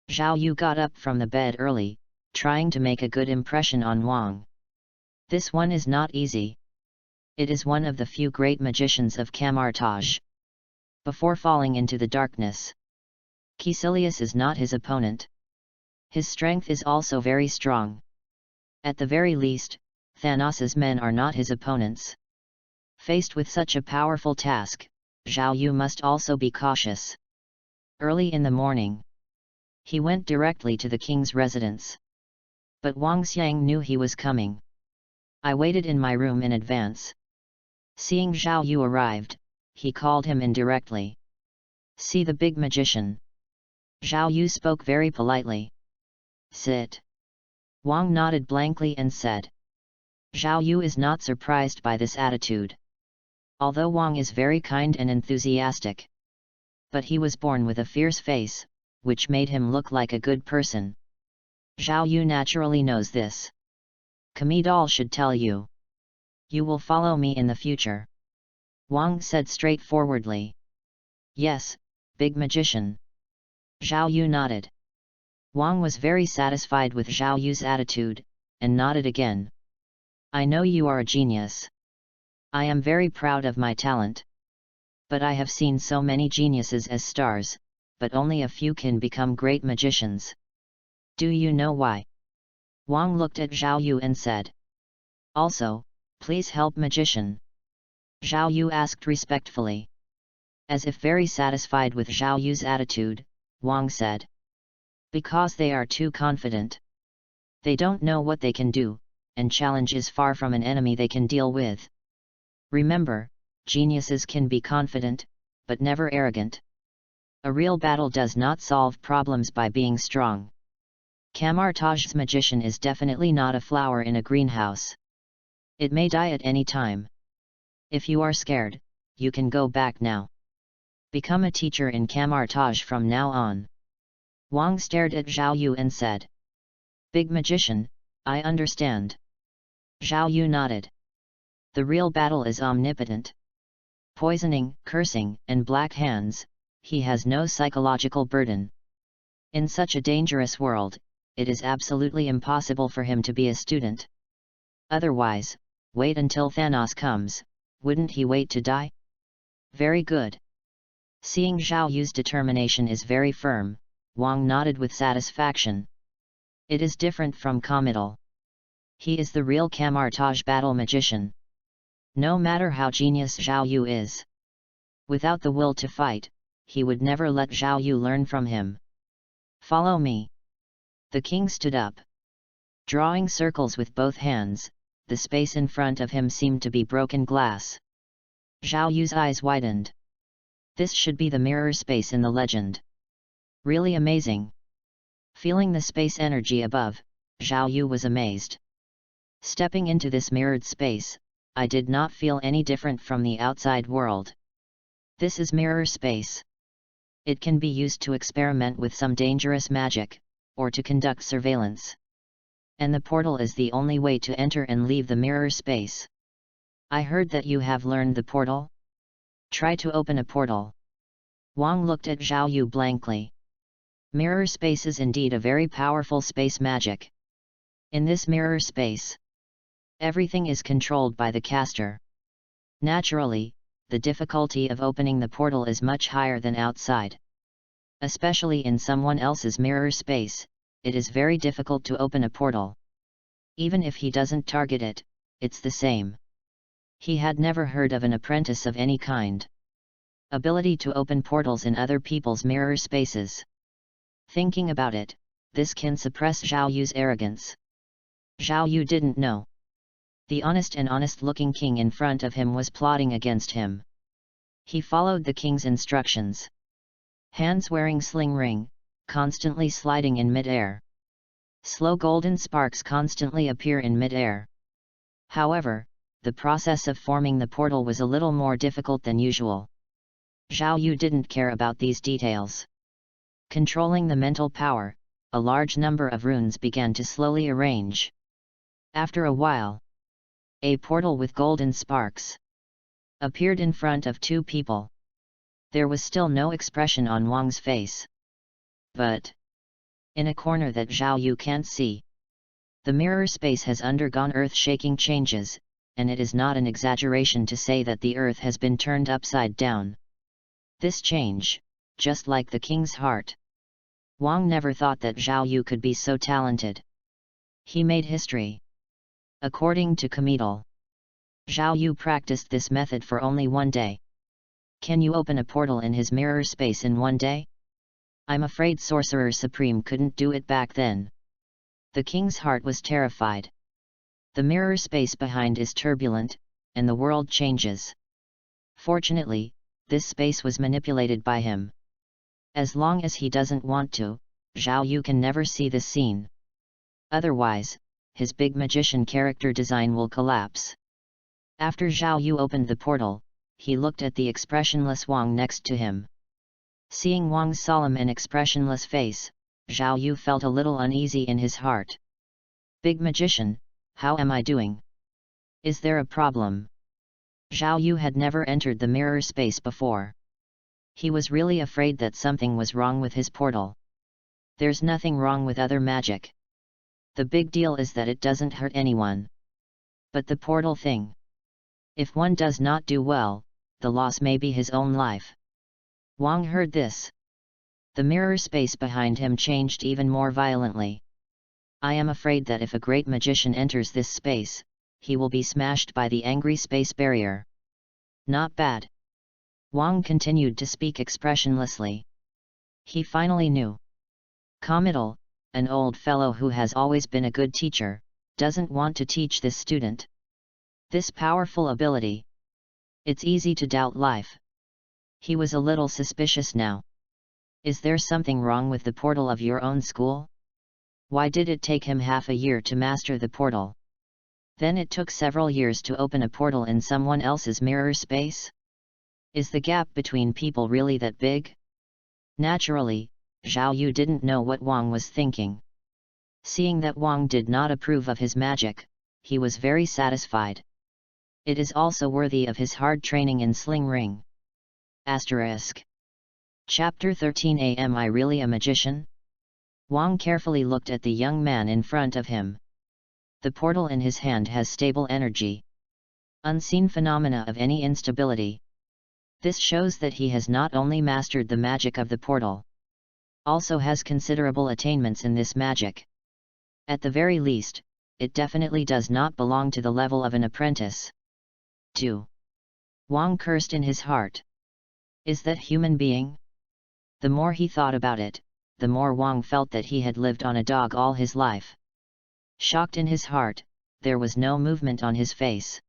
Zhao Yu got up from the bed early, trying to make a good impression on Wang. This one is not easy. It is one of the few great magicians of Kamartaj. Before falling into the darkness, Caecilius is not his opponent. His strength is also very strong. At the very least, Thanos's men are not his opponents. Faced with such a powerful task, Zhao Yu must also be cautious. Early in the morning, he went directly to the king's residence. But Wang Xiang knew he was coming. I waited in my room in advance. Seeing Zhao Yu arrived, he called him in directly. See the big magician. Zhao Yu spoke very politely. Sit. Wang nodded blankly and said. Zhao Yu is not surprised by this attitude. Although Wang is very kind and enthusiastic, but he was born with a fierce face, which made him look like a good person. Zhao Yu naturally knows this. Kamidal should tell you. You will follow me in the future. Wang said straightforwardly. Yes, big magician. Zhao Yu nodded. Wang was very satisfied with Zhao Yu's attitude, and nodded again. I know you are a genius. I am very proud of my talent. But I have seen so many geniuses as stars, but only a few can become great magicians. Do you know why? Wang looked at Zhao Yu and said. Also, please help magician. Zhao Yu asked respectfully. As if very satisfied with Zhao Yu's attitude, Wang said. Because they are too confident. They don't know what they can do, and challenge is far from an enemy they can deal with. Remember, geniuses can be confident, but never arrogant. A real battle does not solve problems by being strong. Kamartaj's magician is definitely not a flower in a greenhouse. It may die at any time. If you are scared, you can go back now. Become a teacher in Kamartaj from now on. Wang stared at Zhao Yu and said. Big magician, I understand. Zhao Yu nodded. The real battle is omnipotent. Poisoning, cursing, and black hands, he has no psychological burden. In such a dangerous world, it is absolutely impossible for him to be a student. Otherwise, wait until Thanos comes, wouldn't he wait to die? Very good. Seeing Zhao Yu's determination is very firm, Wang nodded with satisfaction. It is different from Kamidal. He is the real Kamartaj battle magician. No matter how genius Zhao Yu is. Without the will to fight, he would never let Zhao Yu learn from him. Follow me. The king stood up. Drawing circles with both hands, the space in front of him seemed to be broken glass. Zhao Yu's eyes widened. This should be the mirror space in the legend. Really amazing. Feeling the space energy above, Zhao Yu was amazed. Stepping into this mirrored space, I did not feel any different from the outside world. This is mirror space. It can be used to experiment with some dangerous magic, or to conduct surveillance. And the portal is the only way to enter and leave the mirror space. I heard that you have learned the portal? Try to open a portal. Wang looked at Zhao Yu blankly. Mirror space is indeed a very powerful space magic. In this mirror space, everything is controlled by the caster. Naturally, the difficulty of opening the portal is much higher than outside. Especially in someone else's mirror space, it is very difficult to open a portal. Even if he doesn't target it, it's the same. He had never heard of an apprentice of any kind. Ability to open portals in other people's mirror spaces. Thinking about it, this can suppress Zhao Yu's arrogance. Zhao Yu didn't know. The honest-looking king in front of him was plotting against him. He followed the king's instructions. Hands wearing sling ring, constantly sliding in mid-air. Slow golden sparks constantly appear in mid-air. However, the process of forming the portal was a little more difficult than usual. Zhao Yu didn't care about these details. Controlling the mental power, a large number of runes began to slowly arrange. After a while, a portal with golden sparks appeared in front of two people. There was still no expression on Wang's face. But in a corner that Zhao Yu can't see, the mirror space has undergone earth-shaking changes, and it is not an exaggeration to say that the earth has been turned upside down. This change, just like the king's heart. Wang never thought that Zhao Yu could be so talented. He made history. According to Kindle, Zhao Yu practiced this method for only one day. Can you open a portal in his mirror space in one day? I'm afraid Sorcerer Supreme couldn't do it back then. The king's heart was terrified. The mirror space behind is turbulent, and the world changes. Fortunately, this space was manipulated by him. As long as he doesn't want to, Zhao Yu can never see this scene. Otherwise, his big magician character design will collapse. After Zhao Yu opened the portal, he looked at the expressionless Wang next to him. Seeing Wang's solemn and expressionless face, Zhao Yu felt a little uneasy in his heart. Big magician, how am I doing? Is there a problem? Zhao Yu had never entered the mirror space before. He was really afraid that something was wrong with his portal. There's nothing wrong with other magic. The big deal is that it doesn't hurt anyone. But the portal thing. If one does not do well, the loss may be his own life. Wang heard this. The mirror space behind him changed even more violently. I am afraid that if a great magician enters this space, he will be smashed by the angry space barrier. Not bad. Wang continued to speak expressionlessly. He finally knew. Committal, an old fellow who has always been a good teacher, doesn't want to teach this student this powerful ability. It's easy to doubt life. He was a little suspicious now. Is there something wrong with the portal of your own school? Why did it take him half a year to master the portal? Then it took several years to open a portal in someone else's mirror space? Is the gap between people really that big? Naturally, Zhao Yu didn't know what Wang was thinking. Seeing that Wang did not approve of his magic, he was very satisfied. It is also worthy of his hard training in sling ring. Asterisk. Chapter 13. Am I really a magician? Wang carefully looked at the young man in front of him. The portal in his hand has stable energy. Unseen phenomena of any instability. This shows that he has not only mastered the magic of the portal, also has considerable attainments in this magic. At the very least, it definitely does not belong to the level of an apprentice. 2. Wang cursed in his heart. Is that human being? The more he thought about it, the more Wang felt that he had lived on a dog all his life. Shocked in his heart, there was no movement on his face.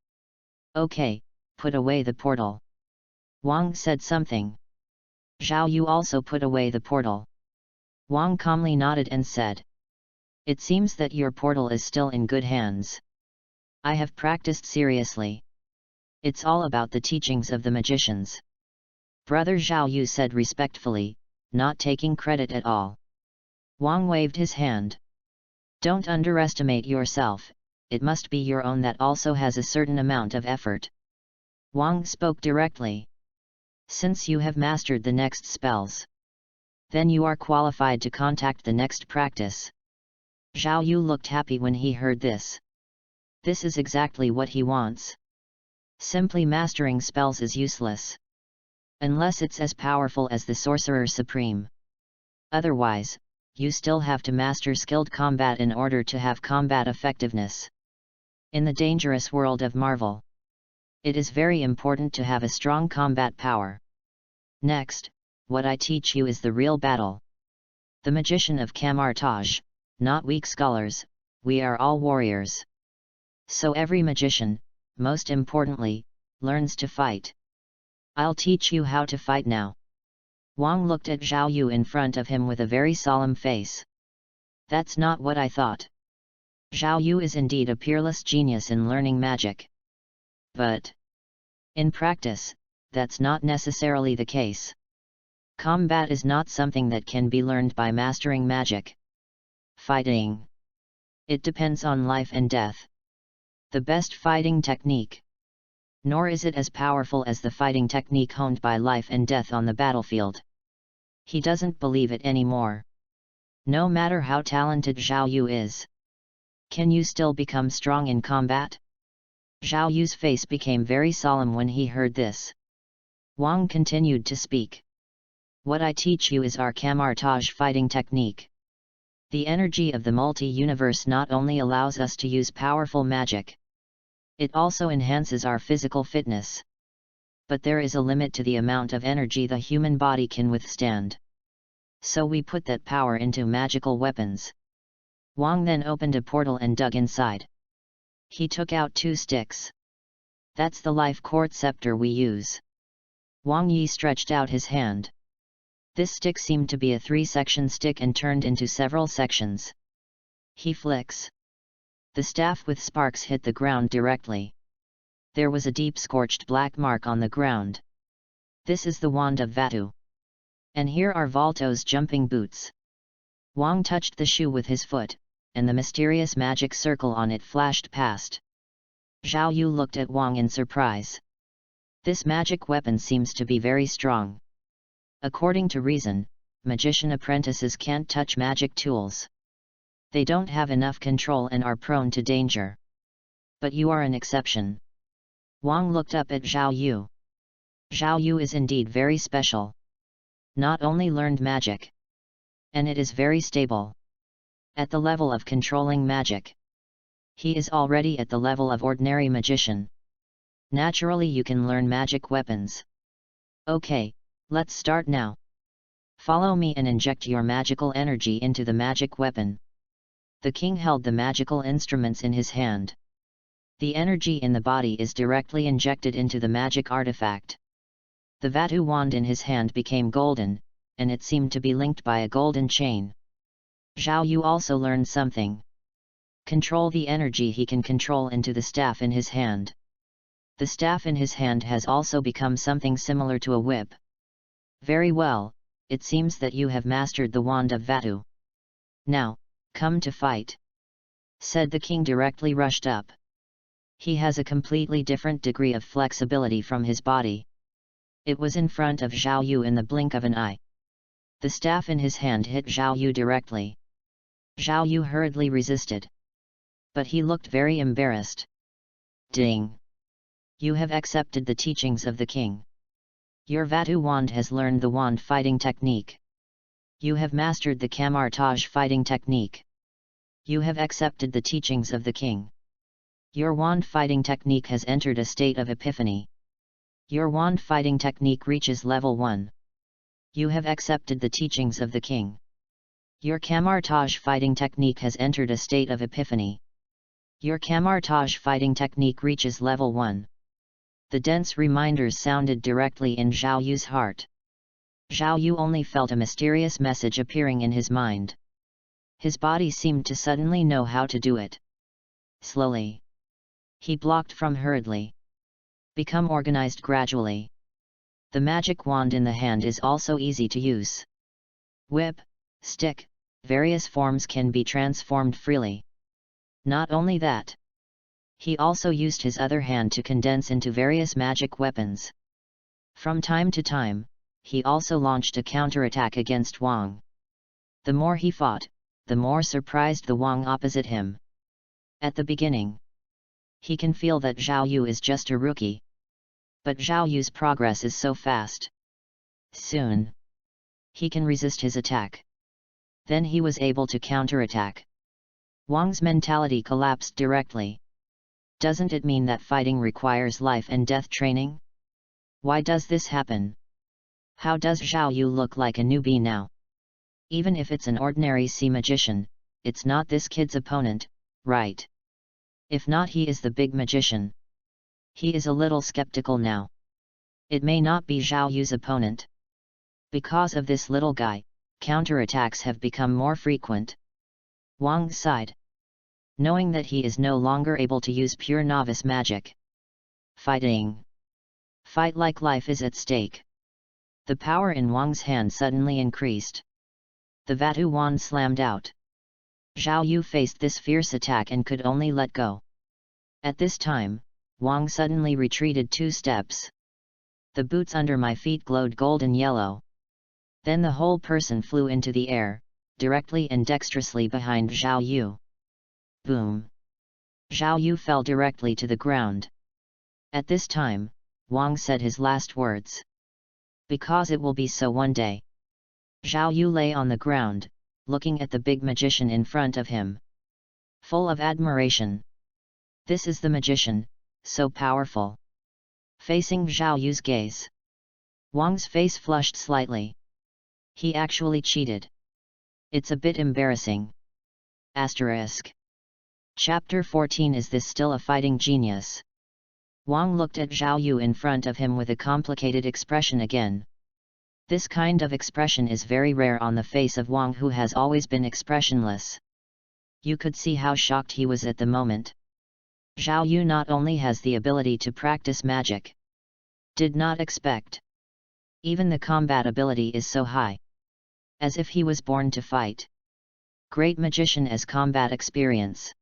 Okay, put away the portal. Wang said something. Zhao Yu also put away the portal. Wang calmly nodded and said, it seems that your portal is still in good hands. I have practiced seriously. It's all about the teachings of the magicians. Brother Zhao Yu said respectfully, not taking credit at all. Wang waved his hand. Don't underestimate yourself, it must be your own that also has a certain amount of effort. Wang spoke directly. Since you have mastered the next spells, then you are qualified to contact the next practice. Zhao Yu looked happy when he heard this. This is exactly what he wants. Simply mastering spells is useless. Unless it's as powerful as the Sorcerer Supreme. Otherwise, you still have to master skilled combat in order to have combat effectiveness. In the dangerous world of Marvel, It is very important to have a strong combat power. Next, what I teach you is the real battle. The magician of Camartage, not weak scholars, we are all warriors. So every magician, most importantly, learns to fight. I'll teach you how to fight now. Wang looked at Zhao Yu in front of him with a very solemn face. That's not what I thought. Zhao Yu is indeed a peerless genius in learning magic. But in practice, that's not necessarily the case. Combat is not something that can be learned by mastering magic. Fighting. It depends on life and death. The best fighting technique. Nor is it as powerful as the fighting technique honed by life and death on the battlefield. He doesn't believe it anymore. No matter how talented Zhao Yu is. Can you still become strong in combat? Zhao Yu's face became very solemn when he heard this. Wang continued to speak. What I teach you is our Camartage fighting technique. The energy of the multi-universe not only allows us to use powerful magic. It also enhances our physical fitness. But there is a limit to the amount of energy the human body can withstand. So we put that power into magical weapons. Wang then opened a portal and dug inside. He took out 2 sticks. That's the life court scepter we use. Wang Yi stretched out his hand. This stick seemed to be a 3-section stick and turned into several sections. He flicks. The staff with sparks hit the ground directly. There was a deep scorched black mark on the ground. This is the wand of Vatu. And here are Valto's jumping boots. Wang touched the shoe with his foot, and the mysterious magic circle on it flashed past. Zhao Yu looked at Wang in surprise. This magic weapon seems to be very strong. According to reason, magician apprentices can't touch magic tools. They don't have enough control and are prone to danger. But you are an exception. Wang looked up at Zhao Yu. Zhao Yu is indeed very special. Not only learned magic. And it is very stable. At the level of controlling magic. He is already at the level of ordinary magician. Naturally you can learn magic weapons. Okay, let's start now. Follow me and inject your magical energy into the magic weapon. The king held the magical instruments in his hand. The energy in the body is directly injected into the magic artifact. The Vatu wand in his hand became golden, and it seemed to be linked by a golden chain. Zhao Yu also learned something. Control the energy he can control into the staff in his hand. The staff in his hand has also become something similar to a whip. Very well, it seems that you have mastered the wand of Vatu. Now, come to fight. Said the king directly rushed up. He has a completely different degree of flexibility from his body. It was in front of Zhao Yu in the blink of an eye. The staff in his hand hit Zhao Yu directly. Zhao Yu hurriedly resisted. But he looked very embarrassed. Ding! You have accepted the teachings of the king. Your Vatu wand has learned the wand fighting technique. You have mastered the Camartage fighting technique. You have accepted the teachings of the king. Your wand fighting technique has entered a state of epiphany. Your wand fighting technique reaches level 1. You have accepted the teachings of the king. Your Camartage fighting technique has entered a state of epiphany. Your Camartage fighting technique reaches level 1. The dense reminders sounded directly in Zhao Yu's heart. Zhao Yu only felt a mysterious message appearing in his mind. His body seemed to suddenly know how to do it. Slowly. He blocked from hurriedly. Become organized gradually. The magic wand in the hand is also easy to use. Whip, stick, various forms can be transformed freely. Not only that. He also used his other hand to condense into various magic weapons. From time to time, he also launched a counterattack against Wang. The more he fought, the more surprised the Wang opposite him. At the beginning, he can feel that Zhao Yu is just a rookie. But Zhao Yu's progress is so fast. Soon, he can resist his attack. Then he was able to counterattack. Wang's mentality collapsed directly. Doesn't it mean that fighting requires life and death training? Why does this happen? How does Zhao Yu look like a newbie now? Even if it's an ordinary sea magician, it's not this kid's opponent, right? If not, he is the big magician. He is a little skeptical now. It may not be Zhao Yu's opponent. Because of this little guy, counterattacks have become more frequent. Wang sighed. Knowing that he is no longer able to use pure novice magic. Fighting. Fight like life is at stake. The power in Wang's hand suddenly increased. The Vatu wand slammed out. Zhao Yu faced this fierce attack and could only let go. At this time, Wang suddenly retreated 2 steps. The boots under my feet glowed golden yellow. Then the whole person flew into the air, directly and dexterously behind Zhao Yu. Boom! Zhao Yu fell directly to the ground. At this time, Wang said his last words. Because it will be so one day. Zhao Yu lay on the ground, looking at the big magician in front of him. Full of admiration. This is the magician, so powerful. Facing Zhao Yu's gaze. Wang's face flushed slightly. He actually cheated. It's a bit embarrassing. Asterisk. Chapter 14. Is this still a fighting genius? Wang looked at Zhao Yu in front of him with a complicated expression again. This kind of expression is very rare on the face of Wang, who has always been expressionless. You could see how shocked he was at the moment. Zhao Yu not only has the ability to practice magic. Did not expect. Even the combat ability is so high. As if he was born to fight. Great magician as combat experience.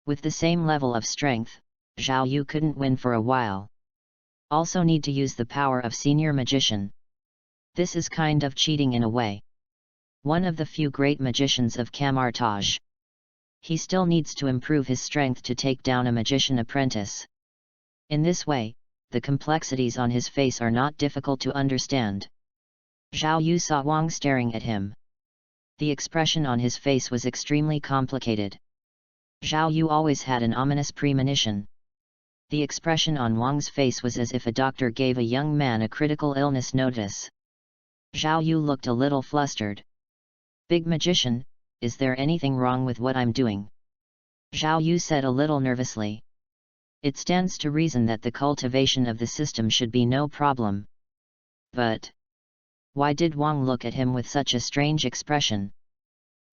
With the same level of strength, Zhao Yu couldn't win for a while. Also need to use the power of senior magician. This is kind of cheating in a way. One of the few great magicians of Camartage. He still needs to improve his strength to take down a magician apprentice. In this way, the complexities on his face are not difficult to understand. Zhao Yu saw Wang staring at him. The expression on his face was extremely complicated. Zhao Yu always had an ominous premonition. The expression on Wang's face was as if a doctor gave a young man a critical illness notice. Zhao Yu looked a little flustered. Big magician, is there anything wrong with what I'm doing? Zhao Yu said a little nervously. It stands to reason that the cultivation of the system should be no problem. But why did Wang look at him with such a strange expression?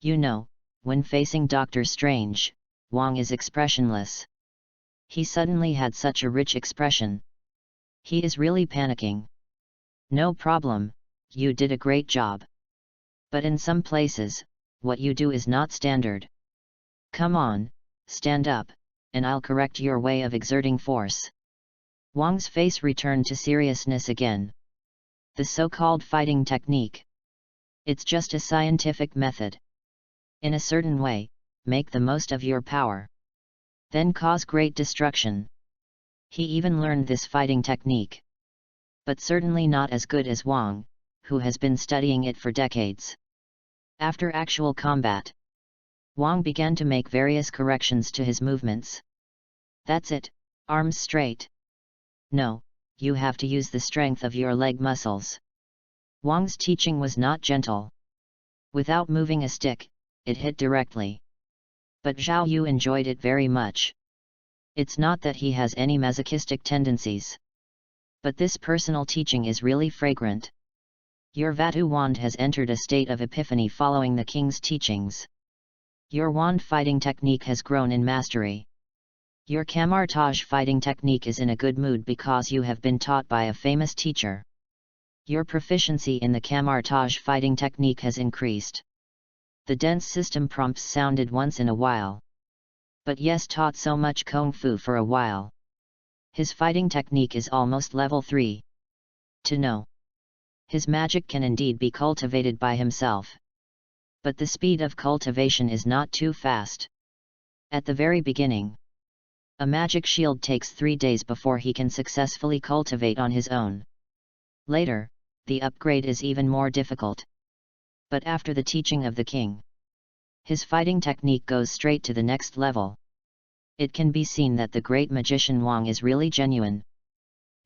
You know, when facing Dr. Strange, Wang is expressionless. He suddenly had such a rich expression. He is really panicking. No problem, you did a great job. But in some places, what you do is not standard. Come on, stand up, and I'll correct your way of exerting force. Wang's face returned to seriousness again. The so-called fighting technique. It's just a scientific method. In a certain way, make the most of your power. Then cause great destruction. He even learned this fighting technique. But certainly not as good as Wang, who has been studying it for decades. After actual combat, Wang began to make various corrections to his movements. That's it, arms straight. No, you have to use the strength of your leg muscles. Wang's teaching was not gentle. Without moving a stick, it hit directly. But Zhao Yu enjoyed it very much. It's not that he has any masochistic tendencies. But this personal teaching is really fragrant. Your Vatu wand has entered a state of epiphany following the king's teachings. Your wand fighting technique has grown in mastery. Your Camartage fighting technique is in a good mood because you have been taught by a famous teacher. Your proficiency in the Camartage fighting technique has increased. The dense system prompts sounded once in a while. But yes, taught so much kung fu for a while. His fighting technique is almost level 3. To know. His magic can indeed be cultivated by himself. But the speed of cultivation is not too fast. At the very beginning, a magic shield takes 3 days before he can successfully cultivate on his own. Later, the upgrade is even more difficult. But after the teaching of the king, his fighting technique goes straight to the next level. It can be seen that the great magician Wang is really genuine.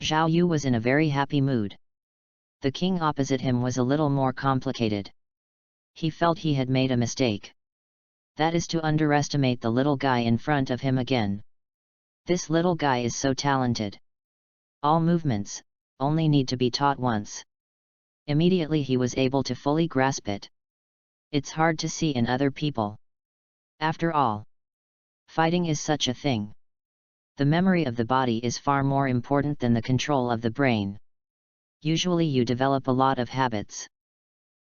Zhao Yu was in a very happy mood. The king opposite him was a little more complicated. He felt he had made a mistake. That is to underestimate the little guy in front of him again. This little guy is so talented. All movements only need to be taught once. Immediately he was able to fully grasp it. It's hard to see in other people. After all, fighting is such a thing. The memory of the body is far more important than the control of the brain. Usually you develop a lot of habits.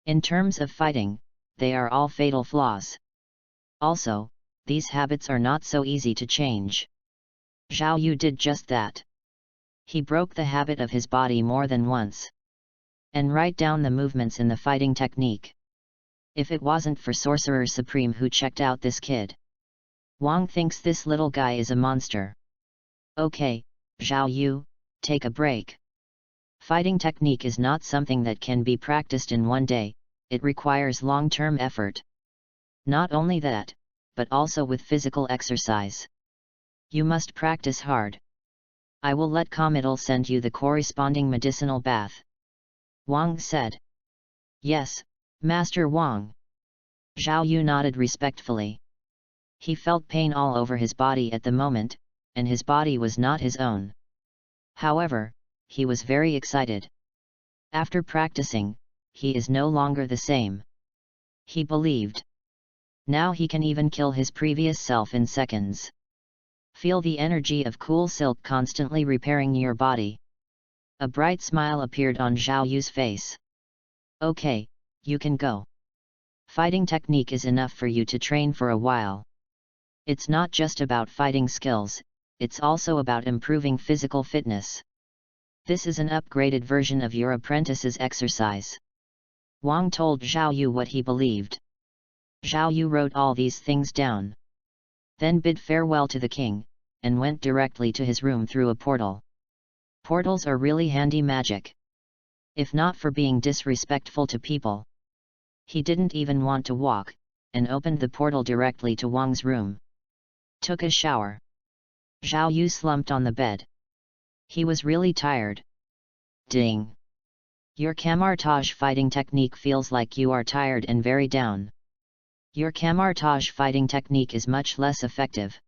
In terms of fighting, they are all fatal flaws. Also, these habits are not so easy to change. Zhao Yu did just that. He broke the habit of his body more than once. And write down the movements in the fighting technique. If it wasn't for Sorcerer Supreme who checked out this kid. Wang thinks this little guy is a monster. Okay, Zhao Yu, take a break. Fighting technique is not something that can be practiced in one day, it requires long-term effort. Not only that, but also with physical exercise. You must practice hard. I will let Committal send you the corresponding medicinal bath. Wang said. Yes, Master Wang. Zhao Yu nodded respectfully. He felt pain all over his body at the moment, and his body was not his own. However, he was very excited. After practicing, he is no longer the same. He believed. Now he can even kill his previous self in seconds. Feel the energy of cool silk constantly repairing your body. A bright smile appeared on Zhao Yu's face. Okay, you can go. Fighting technique is enough for you to train for a while. It's not just about fighting skills, it's also about improving physical fitness. This is an upgraded version of your apprentice's exercise. Wang told Zhao Yu what he believed. Zhao Yu wrote all these things down. Then bid farewell to the king, and went directly to his room through a portal. Portals are really handy magic. If not for being disrespectful to people. He didn't even want to walk, and opened the portal directly to Wang's room. Took a shower. Zhao Yu slumped on the bed. He was really tired. Ding! Your camouflage fighting technique feels like you are tired and very down. Your camouflage fighting technique is much less effective.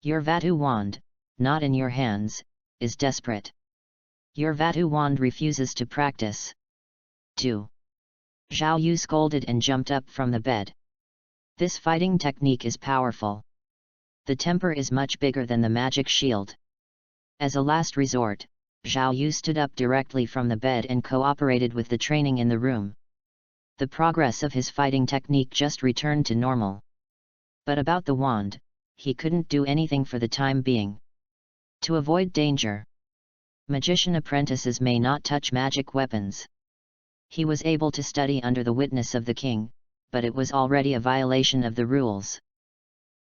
Your Vatu wand, not in your hands, is desperate. Your Vatu wand refuses to practice. 2. Zhao Yu scolded and jumped up from the bed. This fighting technique is powerful. The temper is much bigger than the magic shield. As a last resort, Zhao Yu stood up directly from the bed and cooperated with the training in the room. The progress of his fighting technique just returned to normal. But about the wand, he couldn't do anything for the time being. To avoid danger, magician apprentices may not touch magic weapons. He was able to study under the witness of the king, but it was already a violation of the rules.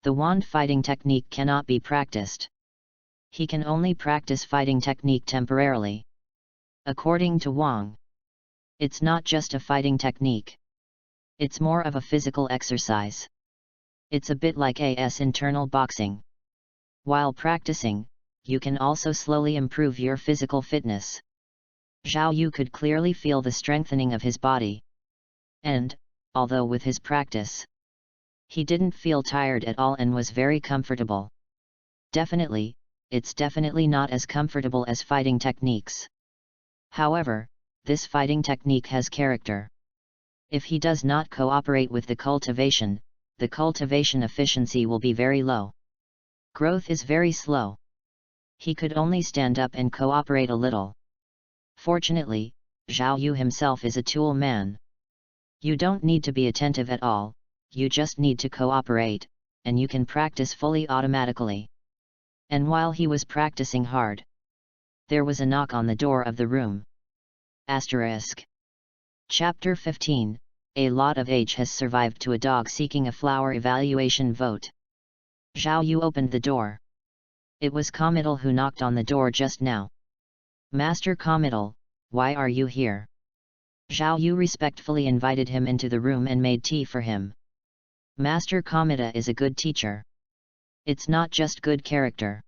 The wand fighting technique cannot be practiced. He can only practice fighting technique temporarily. According to Wang, it's not just a fighting technique. It's more of a physical exercise. It's a bit like AS internal boxing. While practicing, you can also slowly improve your physical fitness. Zhao Yu could clearly feel the strengthening of his body. And, although with his practice, he didn't feel tired at all and was very comfortable. Definitely, it's definitely not as comfortable as fighting techniques. However, this fighting technique has character. If he does not cooperate with the cultivation efficiency will be very low. Growth is very slow. He could only stand up and cooperate a little. Fortunately, Zhao Yu himself is a tool man. You don't need to be attentive at all, you just need to cooperate, and you can practice fully automatically. And while he was practicing hard, there was a knock on the door of the room. Asterisk. Chapter 15, A lot of age has survived to a dog seeking a flower evaluation vote. Zhao Yu opened the door. It was Committal who knocked on the door just now. Master Committal, why are you here? Zhao Yu respectfully invited him into the room and made tea for him. Master Committal is a good teacher. It's not just good character.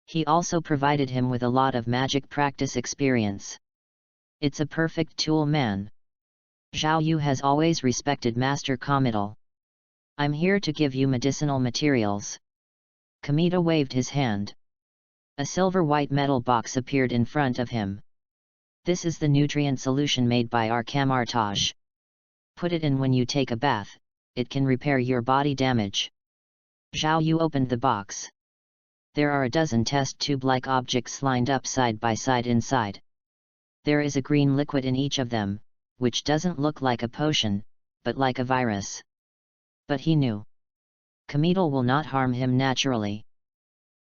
He also provided him with a lot of magic practice experience. It's a perfect tool, man. Zhao Yu has always respected Master Committal. I'm here to give you medicinal materials. Kamita waved his hand. A silver white metal box appeared in front of him. This is the nutrient solution made by our Camartage. Put it in when you take a bath, it can repair your body damage. Zhao Yu opened the box. There are a dozen test tube-like objects lined up side by side inside. There is a green liquid in each of them, which doesn't look like a potion, but like a virus. But he knew. Committal will not harm him naturally.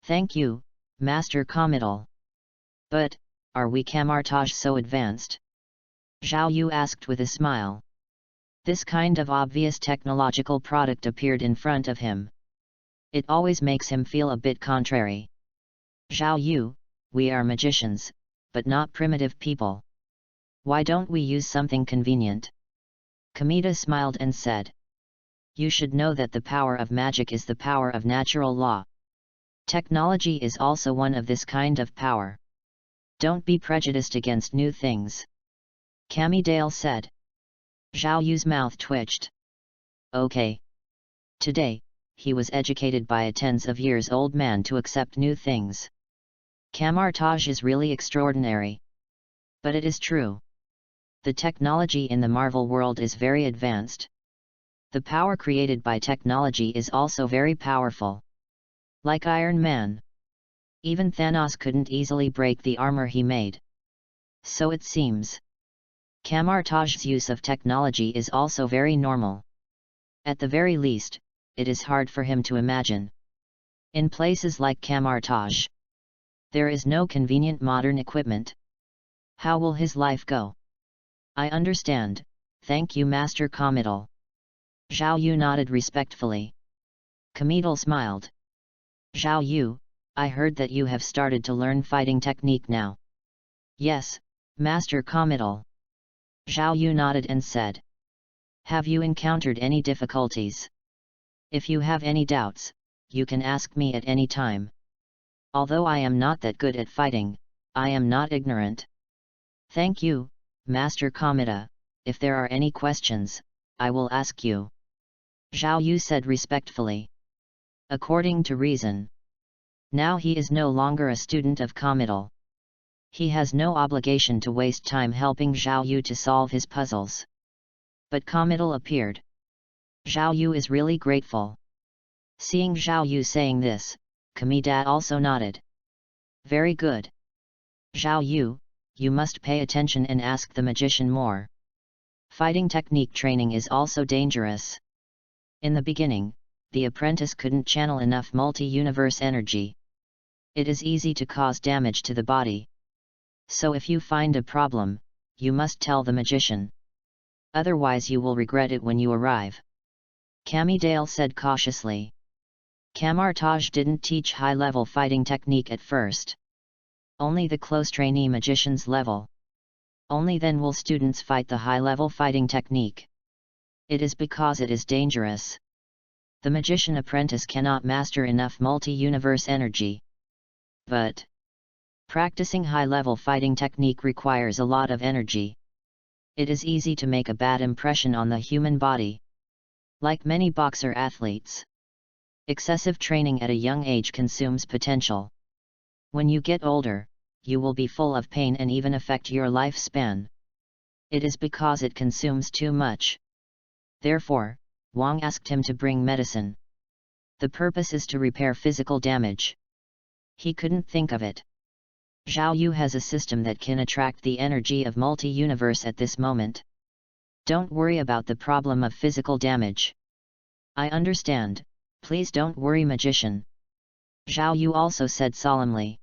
Thank you, Master Committal. But, are we Camartage so advanced? Zhao Yu asked with a smile. This kind of obvious technological product appeared in front of him. It always makes him feel a bit contrary. Zhao Yu, we are magicians, but not primitive people. Why don't we use something convenient? Kamita smiled and said. You should know that the power of magic is the power of natural law. Technology is also one of this kind of power. Don't be prejudiced against new things. Kamidale said. Zhao Yu's mouth twitched. Okay. Today, he was educated by a tens of years old man to accept new things. Camartage is really extraordinary. But it is true. The technology in the Marvel world is very advanced. The power created by technology is also very powerful. Like Iron Man. Even Thanos couldn't easily break the armor he made. So it seems. Camartage's use of technology is also very normal. At the very least, it is hard for him to imagine. In places like Camartage, there is no convenient modern equipment. How will his life go? I understand, thank you Master Committal. Zhao Yu nodded respectfully. Committal smiled. Zhao Yu, I heard that you have started to learn fighting technique now. Yes, Master Committal. Zhao Yu nodded and said. Have you encountered any difficulties? If you have any doubts, you can ask me at any time. Although I am not that good at fighting, I am not ignorant. Thank you, Master Kamita. If there are any questions, I will ask you. Zhao Yu said respectfully. According to reason. Now he is no longer a student of Committal. He has no obligation to waste time helping Zhao Yu to solve his puzzles. But Committal appeared. Zhao Yu is really grateful. Seeing Zhao Yu saying this, Kamita also nodded. Very good. Zhao Yu, you must pay attention and ask the magician more. Fighting technique training is also dangerous. In the beginning, the apprentice couldn't channel enough multi-universe energy. It is easy to cause damage to the body. So if you find a problem, you must tell the magician. Otherwise you will regret it when you arrive. Kamidale said cautiously. Camartage didn't teach high-level fighting technique at first. Only the close trainee magician's level. Only then will students fight the high-level fighting technique. It is because it is dangerous. The magician apprentice cannot master enough multi-universe energy. But practicing high-level fighting technique requires a lot of energy. It is easy to make a bad impression on the human body. Like many boxer athletes. Excessive training at a young age consumes potential. When you get older, you will be full of pain and even affect your lifespan. It is because it consumes too much. Therefore, Wang asked him to bring medicine. The purpose is to repair physical damage. He couldn't think of it. Zhao Yu has a system that can attract the energy of multi-universe at this moment. Don't worry about the problem of physical damage. I understand, please don't worry magician. Zhao Yu also said solemnly.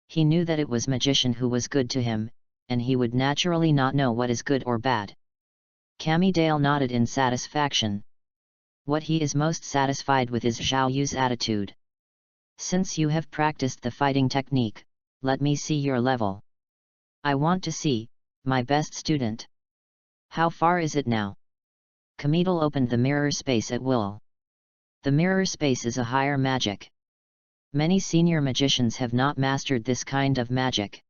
He knew that it was magician who was good to him, and he would naturally not know what is good or bad. Kamidale nodded in satisfaction. What he is most satisfied with is Zhao Yu's attitude. Since you have practiced the fighting technique, let me see your level. I want to see, my best student. How far is it now? Kamidale opened the mirror space at will. The mirror space is a higher magic. Many senior magicians have not mastered this kind of magic.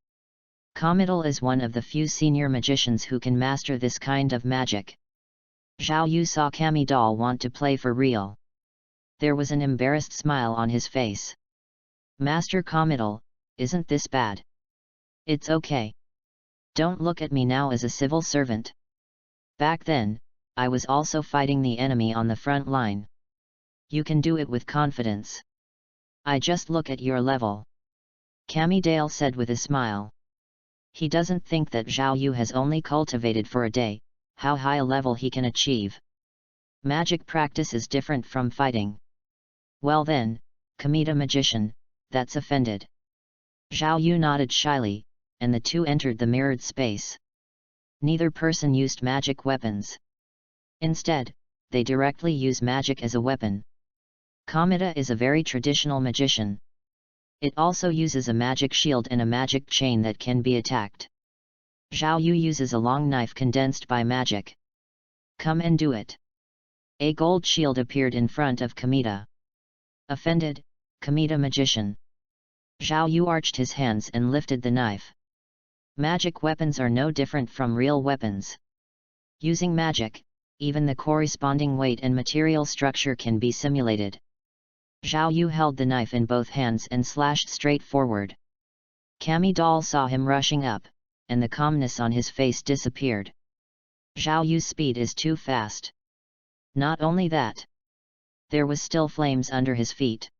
Committal is one of the few senior magicians who can master this kind of magic. Zhao Yu saw Cami doll want to play for real. There was an embarrassed smile on his face. Master Committal, isn't this bad? It's okay. Don't look at me now as a civil servant. Back then, I was also fighting the enemy on the front line. You can do it with confidence. I just look at your level. Cami Dale said with a smile. He doesn't think that Zhao Yu has only cultivated for a day, how high a level he can achieve. Magic practice is different from fighting. Well then, Kamita magician, that's offended. Zhao Yu nodded shyly, and the two entered the mirrored space. Neither person used magic weapons. Instead, they directly use magic as a weapon. Kamita is a very traditional magician. It also uses a magic shield and a magic chain that can be attacked. Zhao Yu uses a long knife condensed by magic. Come and do it. A gold shield appeared in front of Kamita. Offended, Kamita magician. Zhao Yu arched his hands and lifted the knife. Magic weapons are no different from real weapons. Using magic, even the corresponding weight and material structure can be simulated. Zhao Yu held the knife in both hands and slashed straight forward. Cami doll saw him rushing up, and the calmness on his face disappeared. Zhao Yu's speed is too fast. Not only that, there was still flames under his feet.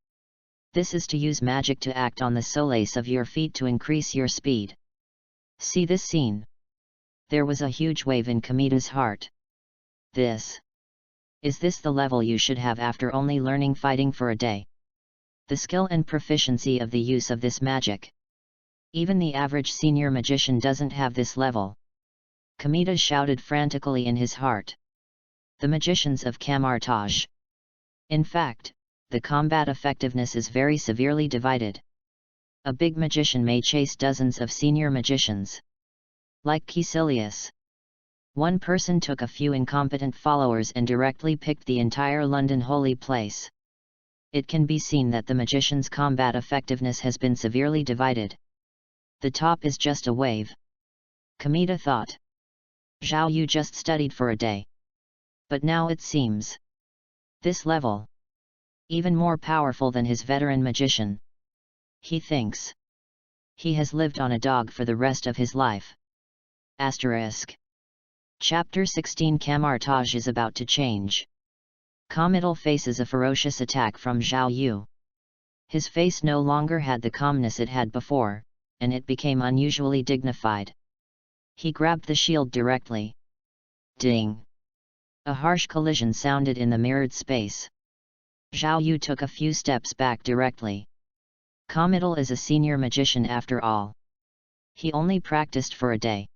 This is to use magic to act on the soles of your feet to increase your speed. See this scene. There was a huge wave in Kamita's heart. Is this the level you should have after only learning fighting for a day? The skill and proficiency of the use of this magic. Even the average senior magician doesn't have this level. Kamita shouted frantically in his heart. The magicians of Camartage. In fact, the combat effectiveness is very severely divided. A big magician may chase dozens of senior magicians. Like Caecilius. One person took a few incompetent followers and directly picked the entire London holy place. It can be seen that the magician's combat effectiveness has been severely divided. The top is just a wave. Kamita thought. Zhao Yu just studied for a day. But now it seems. This level. Even more powerful than his veteran magician. He thinks. He has lived on a dog for the rest of his life. Asterisk. Chapter 16 Camartage is about to change. Committal faces a ferocious attack from Zhao Yu. His face no longer had the calmness it had before, and it became unusually dignified. He grabbed the shield directly. Ding! A harsh collision sounded in the mirrored space. Zhao Yu took a few steps back directly. Committal is a senior magician after all. He only practiced for a day.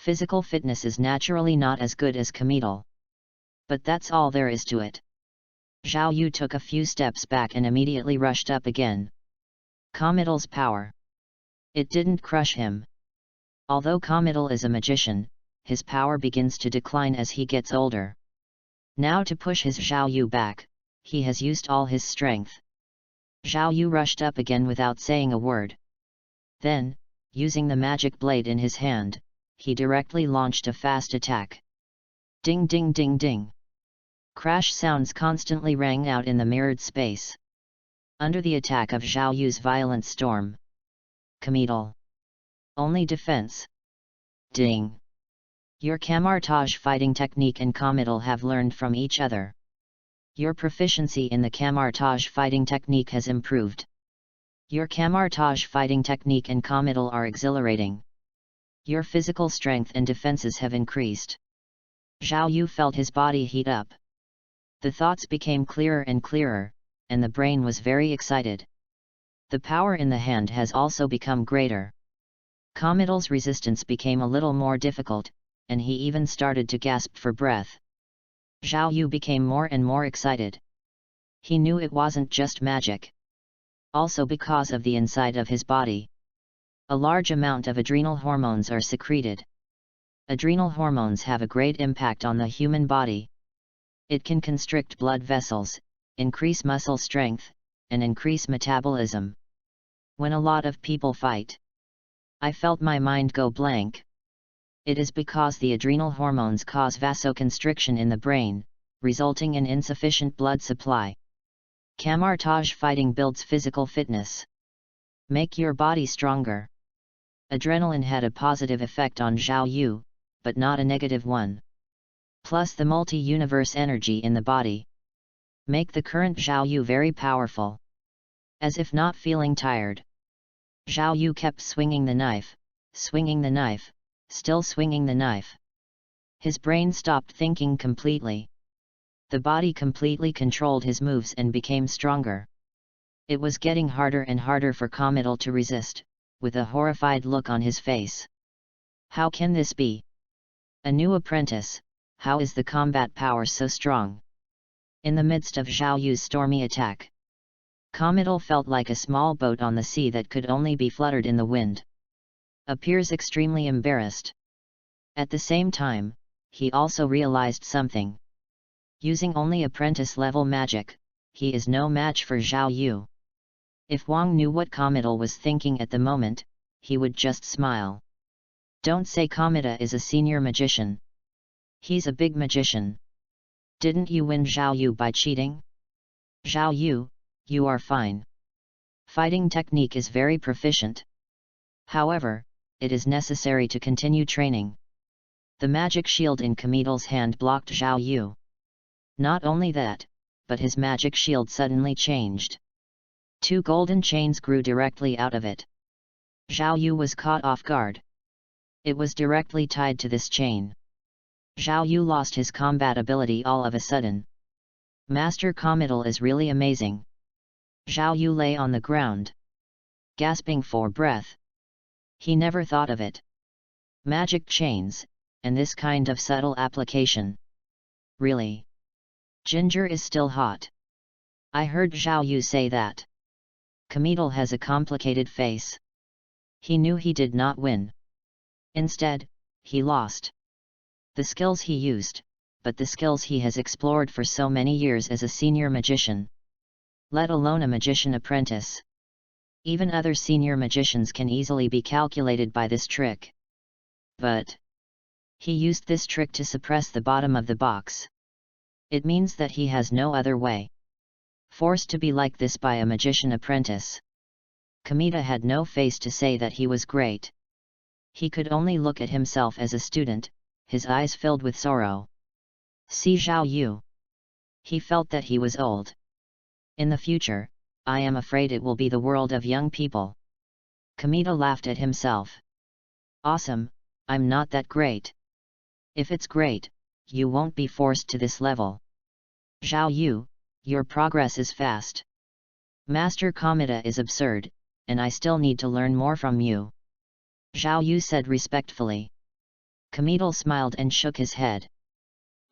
Physical fitness is naturally not as good as Committal. But that's all there is to it. Zhao Yu took a few steps back and immediately rushed up again. Committal's power. It didn't crush him. Although Committal is a magician, his power begins to decline as he gets older. Now to push his Zhao Yu back, he has used all his strength. Zhao Yu rushed up again without saying a word. Then, using the magic blade in his hand, he directly launched a fast attack. Ding ding ding ding. Crash sounds constantly rang out in the mirrored space. Under the attack of Zhao Yu's violent storm. Committal. Only defense. Ding. Your Camartage fighting technique and Committal have learned from each other. Your proficiency in the Camartage fighting technique has improved. Your Camartage fighting technique and Committal are exhilarating. Your physical strength and defenses have increased. Zhao Yu felt his body heat up. The thoughts became clearer and clearer, and the brain was very excited. The power in the hand has also become greater. Committal's resistance became a little more difficult, and he even started to gasp for breath. Zhao Yu became more and more excited. He knew it wasn't just magic. Also because of the inside of his body. A large amount of adrenal hormones are secreted. Adrenal hormones have a great impact on the human body. It can constrict blood vessels, increase muscle strength, and increase metabolism. When a lot of people fight, I felt my mind go blank. It is because the adrenal hormones cause vasoconstriction in the brain, resulting in insufficient blood supply. Camartage fighting builds physical fitness. Make your body stronger. Adrenaline had a positive effect on Zhao Yu, but not a negative one. Plus the multi-universe energy in the body make the current Zhao Yu very powerful. As if not feeling tired, Zhao Yu kept swinging the knife, still swinging the knife. His brain stopped thinking completely. The body completely controlled his moves and became stronger. It was getting harder and harder for Committal to resist, with a horrified look on his face. How can this be? A new apprentice, how is the combat power so strong? In the midst of Zhao Yu's stormy attack, Committal felt like a small boat on the sea that could only be fluttered in the wind. Appears extremely embarrassed. At the same time, he also realized something. Using only apprentice-level magic, he is no match for Zhao Yu. If Wang knew what Committal was thinking at the moment, he would just smile. Don't say Committal is a senior magician. He's a big magician. Didn't you win Zhao Yu by cheating? Zhao Yu, you are fine. Fighting technique is very proficient. However, it is necessary to continue training. The magic shield in Committal's hand blocked Zhao Yu. Not only that, but his magic shield suddenly changed. 2 golden chains grew directly out of it. Zhao Yu was caught off guard. It was directly tied to this chain. Zhao Yu lost his combat ability all of a sudden. Master Committal is really amazing. Zhao Yu lay on the ground, gasping for breath. He never thought of it. Magic chains, and this kind of subtle application. Really? Ginger is still hot. I heard Zhao Yu say that. Committal has a complicated face. He knew he did not win. Instead, he lost. The skills he used, but the skills he has explored for so many years as a senior magician. Let alone a magician apprentice. Even other senior magicians can easily be calculated by this trick. But he used this trick to suppress the bottom of the box. It means that he has no other way. Forced to be like this by a magician apprentice. Committal had no face to say that he was great. He could only look at himself as a student, his eyes filled with sorrow. See Zhao Yu. He felt that he was old. In the future, I am afraid it will be the world of young people. Committal laughed at himself. Awesome, I'm not that great. If it's great, you won't be forced to this level. Zhao Yu, your progress is fast. Master Committal is absurd, and I still need to learn more from you. Zhao Yu said respectfully. Committal smiled and shook his head.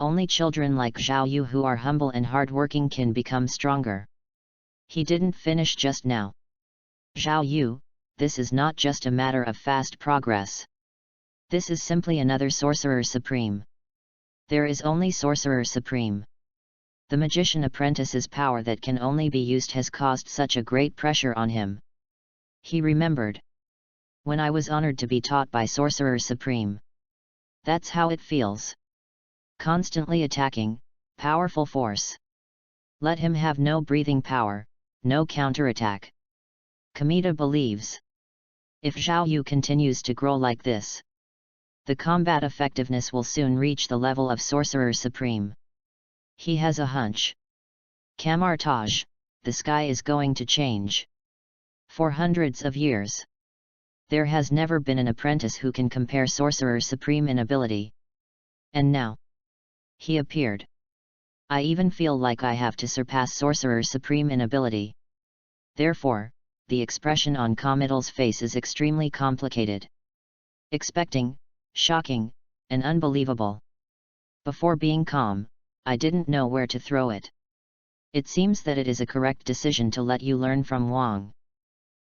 Only children like Zhao Yu who are humble and hardworking can become stronger. He didn't finish just now. Zhao Yu, this is not just a matter of fast progress. This is simply another Sorcerer Supreme. There is only Sorcerer Supreme. The magician apprentice's power that can only be used has caused such a great pressure on him. He remembered. When I was honored to be taught by Sorcerer Supreme. That's how it feels. Constantly attacking, powerful force. Let him have no breathing power, no counterattack. Committal believes. If Zhao Yu continues to grow like this, the combat effectiveness will soon reach the level of Sorcerer Supreme. He has a hunch. Camartage, the sky is going to change. For hundreds of years, there has never been an apprentice who can compare Sorcerer Supreme in ability. And now, he appeared. I even feel like I have to surpass Sorcerer Supreme in ability. Therefore, the expression on Committal's face is extremely complicated. Expecting, shocking, and unbelievable. Before being calm, I didn't know where to throw it. It seems that it is a correct decision to let you learn from Wang.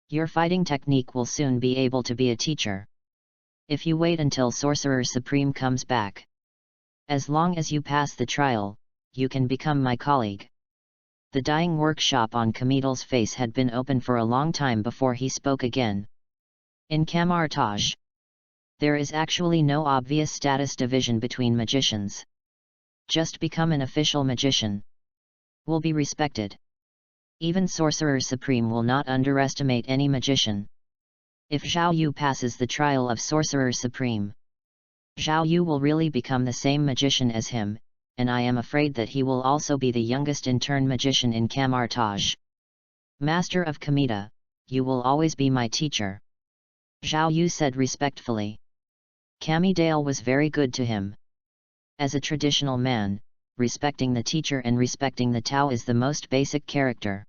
Your fighting technique will soon be able to be a teacher. If you wait until Sorcerer Supreme comes back. As long as you pass the trial, you can become my colleague. The dying workshop on Kamitel's face had been open for a long time before he spoke again. In Camartage, there is actually no obvious status division between magicians. Just become an official magician. Will be respected. Even Sorcerer Supreme will not underestimate any magician. If Zhao Yu passes the trial of Sorcerer Supreme, Zhao Yu will really become the same magician as him, and I am afraid that he will also be the youngest in-turn magician in Camartage. Master of Kamita, you will always be my teacher, Zhao Yu said respectfully. Kamidale was very good to him. As a traditional man, respecting the teacher and respecting the Tao is the most basic character.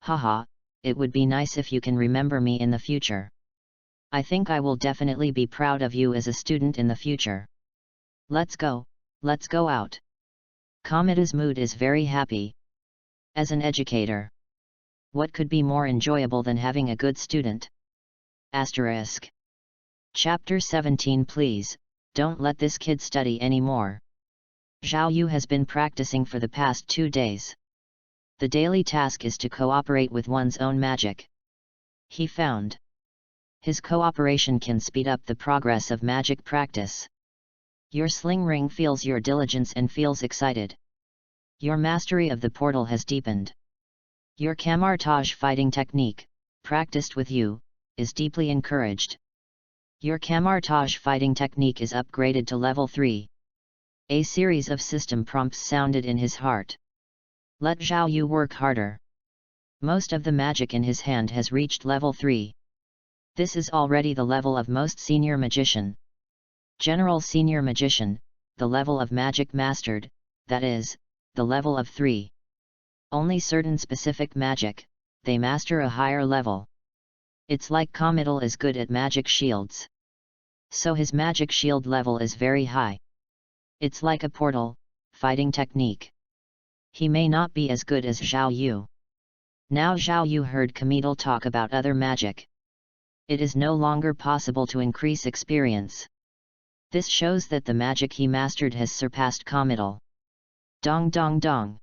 Haha, it would be nice if you can remember me in the future. I think I will definitely be proud of you as a student in the future. Let's go out. Kamita's mood is very happy. As an educator, what could be more enjoyable than having a good student? Asterisk. Chapter 17. Please, don't let this kid study anymore. Zhao Yu has been practicing for the past 2 days. The daily task is to cooperate with one's own magic. He found his cooperation can speed up the progress of magic practice. Your sling ring feels your diligence and feels excited. Your mastery of the portal has deepened. Your Camartage fighting technique, practiced with you, is deeply encouraged. Your Camartage fighting technique is upgraded to level 3. A series of system prompts sounded in his heart. Let Zhao Yu work harder. Most of the magic in his hand has reached level 3. This is already the level of most senior magician. General senior magician, the level of magic mastered, that is, the level of 3. Only certain specific magic, they master a higher level. It's like Kamitel is good at magic shields. So his magic shield level is very high. It's like a portal, fighting technique. He may not be as good as Zhao Yu. Now Zhao Yu heard Kamitel talk about other magic. It is no longer possible to increase experience. This shows that the magic he mastered has surpassed Kamitel. Dong dong dong.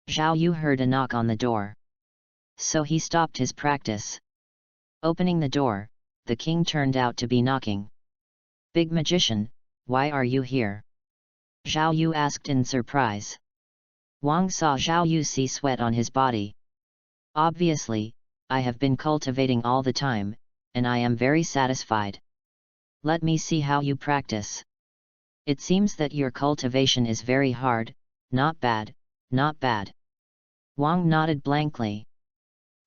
Zhao Yu heard a knock on the door. So he stopped his practice. Opening the door, the king turned out to be knocking. Big magician, why are you here? Zhao Yu asked in surprise. Wang saw Zhao Yu see sweat on his body. Obviously, I have been cultivating all the time, and I am very satisfied. Let me see how you practice. It seems that your cultivation is very hard, not bad, not bad. Wang nodded blankly.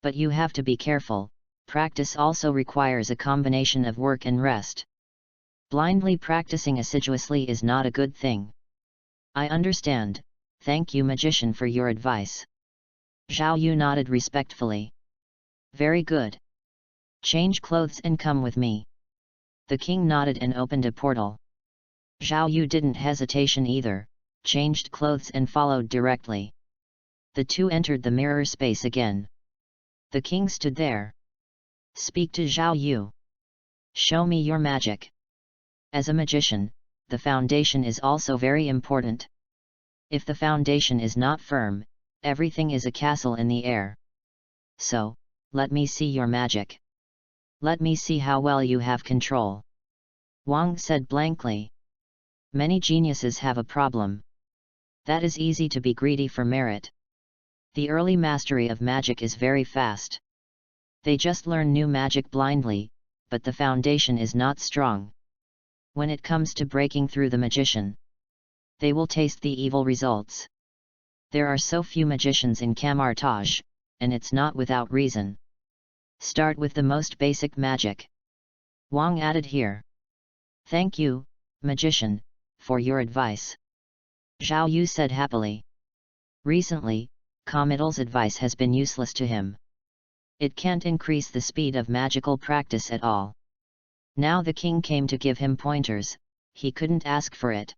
But you have to be careful, practice also requires a combination of work and rest. Blindly practicing assiduously is not a good thing. I understand, thank you magician for your advice. Zhao Yu nodded respectfully. Very good. Change clothes and come with me. The king nodded and opened a portal. Zhao Yu didn't hesitation either, changed clothes and followed directly. The two entered the mirror space again. The king stood there. Speak to Zhao Yu. Show me your magic. As a magician, the foundation is also very important. If the foundation is not firm, everything is a castle in the air. So, let me see your magic. Let me see how well you have control. Wang said blankly. Many geniuses have a problem. That is easy to be greedy for merit. The early mastery of magic is very fast. They just learn new magic blindly, but the foundation is not strong. When it comes to breaking through the magician, they will taste the evil results. There are so few magicians in Camartage, and it's not without reason. Start with the most basic magic. Wang added here. Thank you, magician, for your advice. Zhao Yu said happily. Recently, Kamitel's advice has been useless to him. It can't increase the speed of magical practice at all. Now the king came to give him pointers, he couldn't ask for it.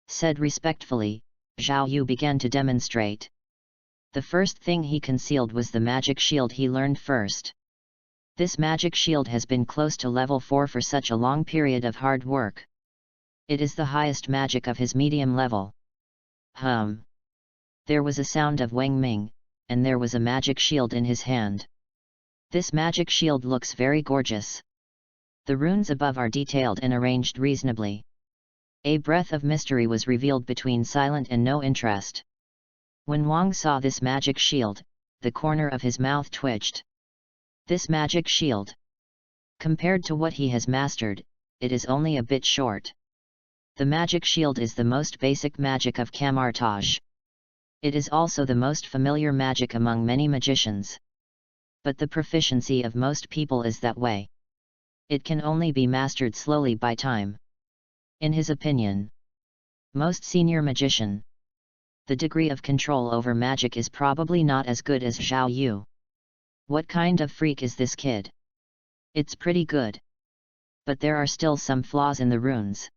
Said respectfully, Zhao Yu began to demonstrate. The first thing he concealed was the magic shield he learned first. This magic shield has been close to level 4 for such a long period of hard work. It is the highest magic of his medium level. There was a sound of Wang Ming, and there was a magic shield in his hand. This magic shield looks very gorgeous. The runes above are detailed and arranged reasonably. A breath of mystery was revealed between silent and no interest. When Wang saw this magic shield, the corner of his mouth twitched. This magic shield. Compared to what he has mastered, it is only a bit short. The magic shield is the most basic magic of camouflage. It is also the most familiar magic among many magicians. But the proficiency of most people is that way. It can only be mastered slowly by time. In his opinion, most senior magician, the degree of control over magic is probably not as good as Zhao Yu. What kind of freak is this kid? It's pretty good. But there are still some flaws in the runes.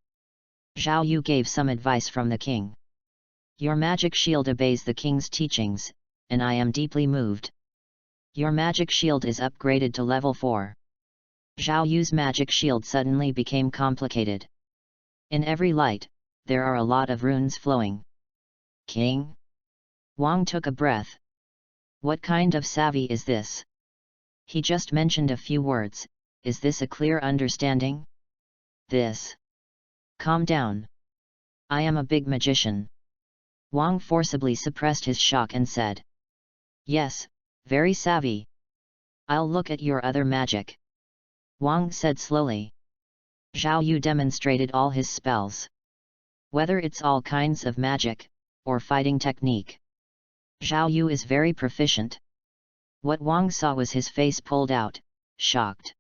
Zhao Yu gave some advice from the king. Your magic shield obeys the king's teachings, and I am deeply moved. Your magic shield is upgraded to level 4. Zhao Yu's magic shield suddenly became complicated. In every light, there are a lot of runes flowing. King? Wang took a breath. What kind of savvy is this? He just mentioned a few words, is this a clear understanding? This. Calm down. I am a big magician. Wang forcibly suppressed his shock and said. Yes, very savvy. I'll look at your other magic. Wang said slowly. Zhao Yu demonstrated all his spells. Whether it's all kinds of magic, or fighting technique. Zhao Yu is very proficient. What Wang saw was his face pulled out, shocked.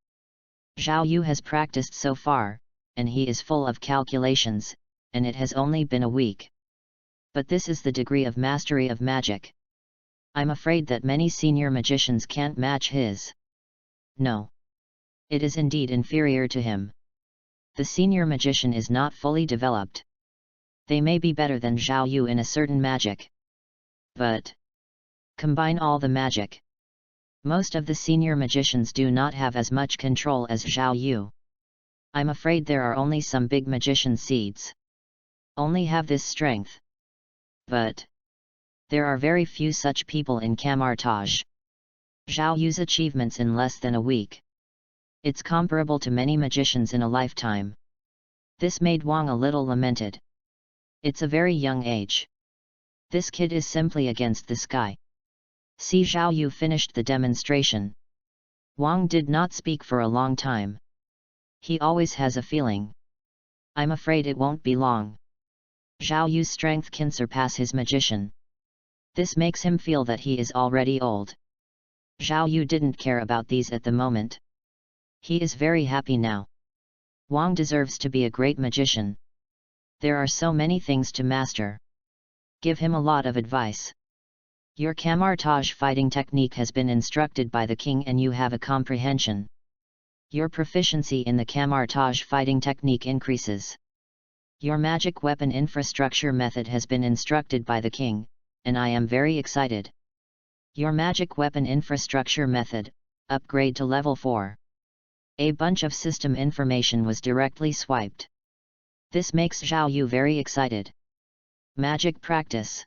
Zhao Yu has practiced so far, and he is full of calculations, and it has only been a week. But this is the degree of mastery of magic. I'm afraid that many senior magicians can't match his. No. It is indeed inferior to him. The senior magician is not fully developed. They may be better than Zhao Yu in a certain magic. But combine all the magic. Most of the senior magicians do not have as much control as Zhao Yu. I'm afraid there are only some big magician seeds. Only have this strength. But there are very few such people in camouflage. Zhao Yu's achievements in less than a week. It's comparable to many magicians in a lifetime. This made Wang a little lamented. It's a very young age. This kid is simply against the sky. See, Zhao Yu finished the demonstration. Wang did not speak for a long time. He always has a feeling. I'm afraid it won't be long. Zhao Yu's strength can surpass his magician. This makes him feel that he is already old. Zhao Yu didn't care about these at the moment. He is very happy now. Wang deserves to be a great magician. There are so many things to master. Give him a lot of advice. Your camouflage fighting technique has been instructed by the king and you have a comprehension. Your proficiency in the camouflage fighting technique increases. Your magic weapon infrastructure method has been instructed by the king, and I am very excited. Your magic weapon infrastructure method, upgrade to level 4. A bunch of system information was directly swiped. This makes Zhao Yu very excited. Magic practice.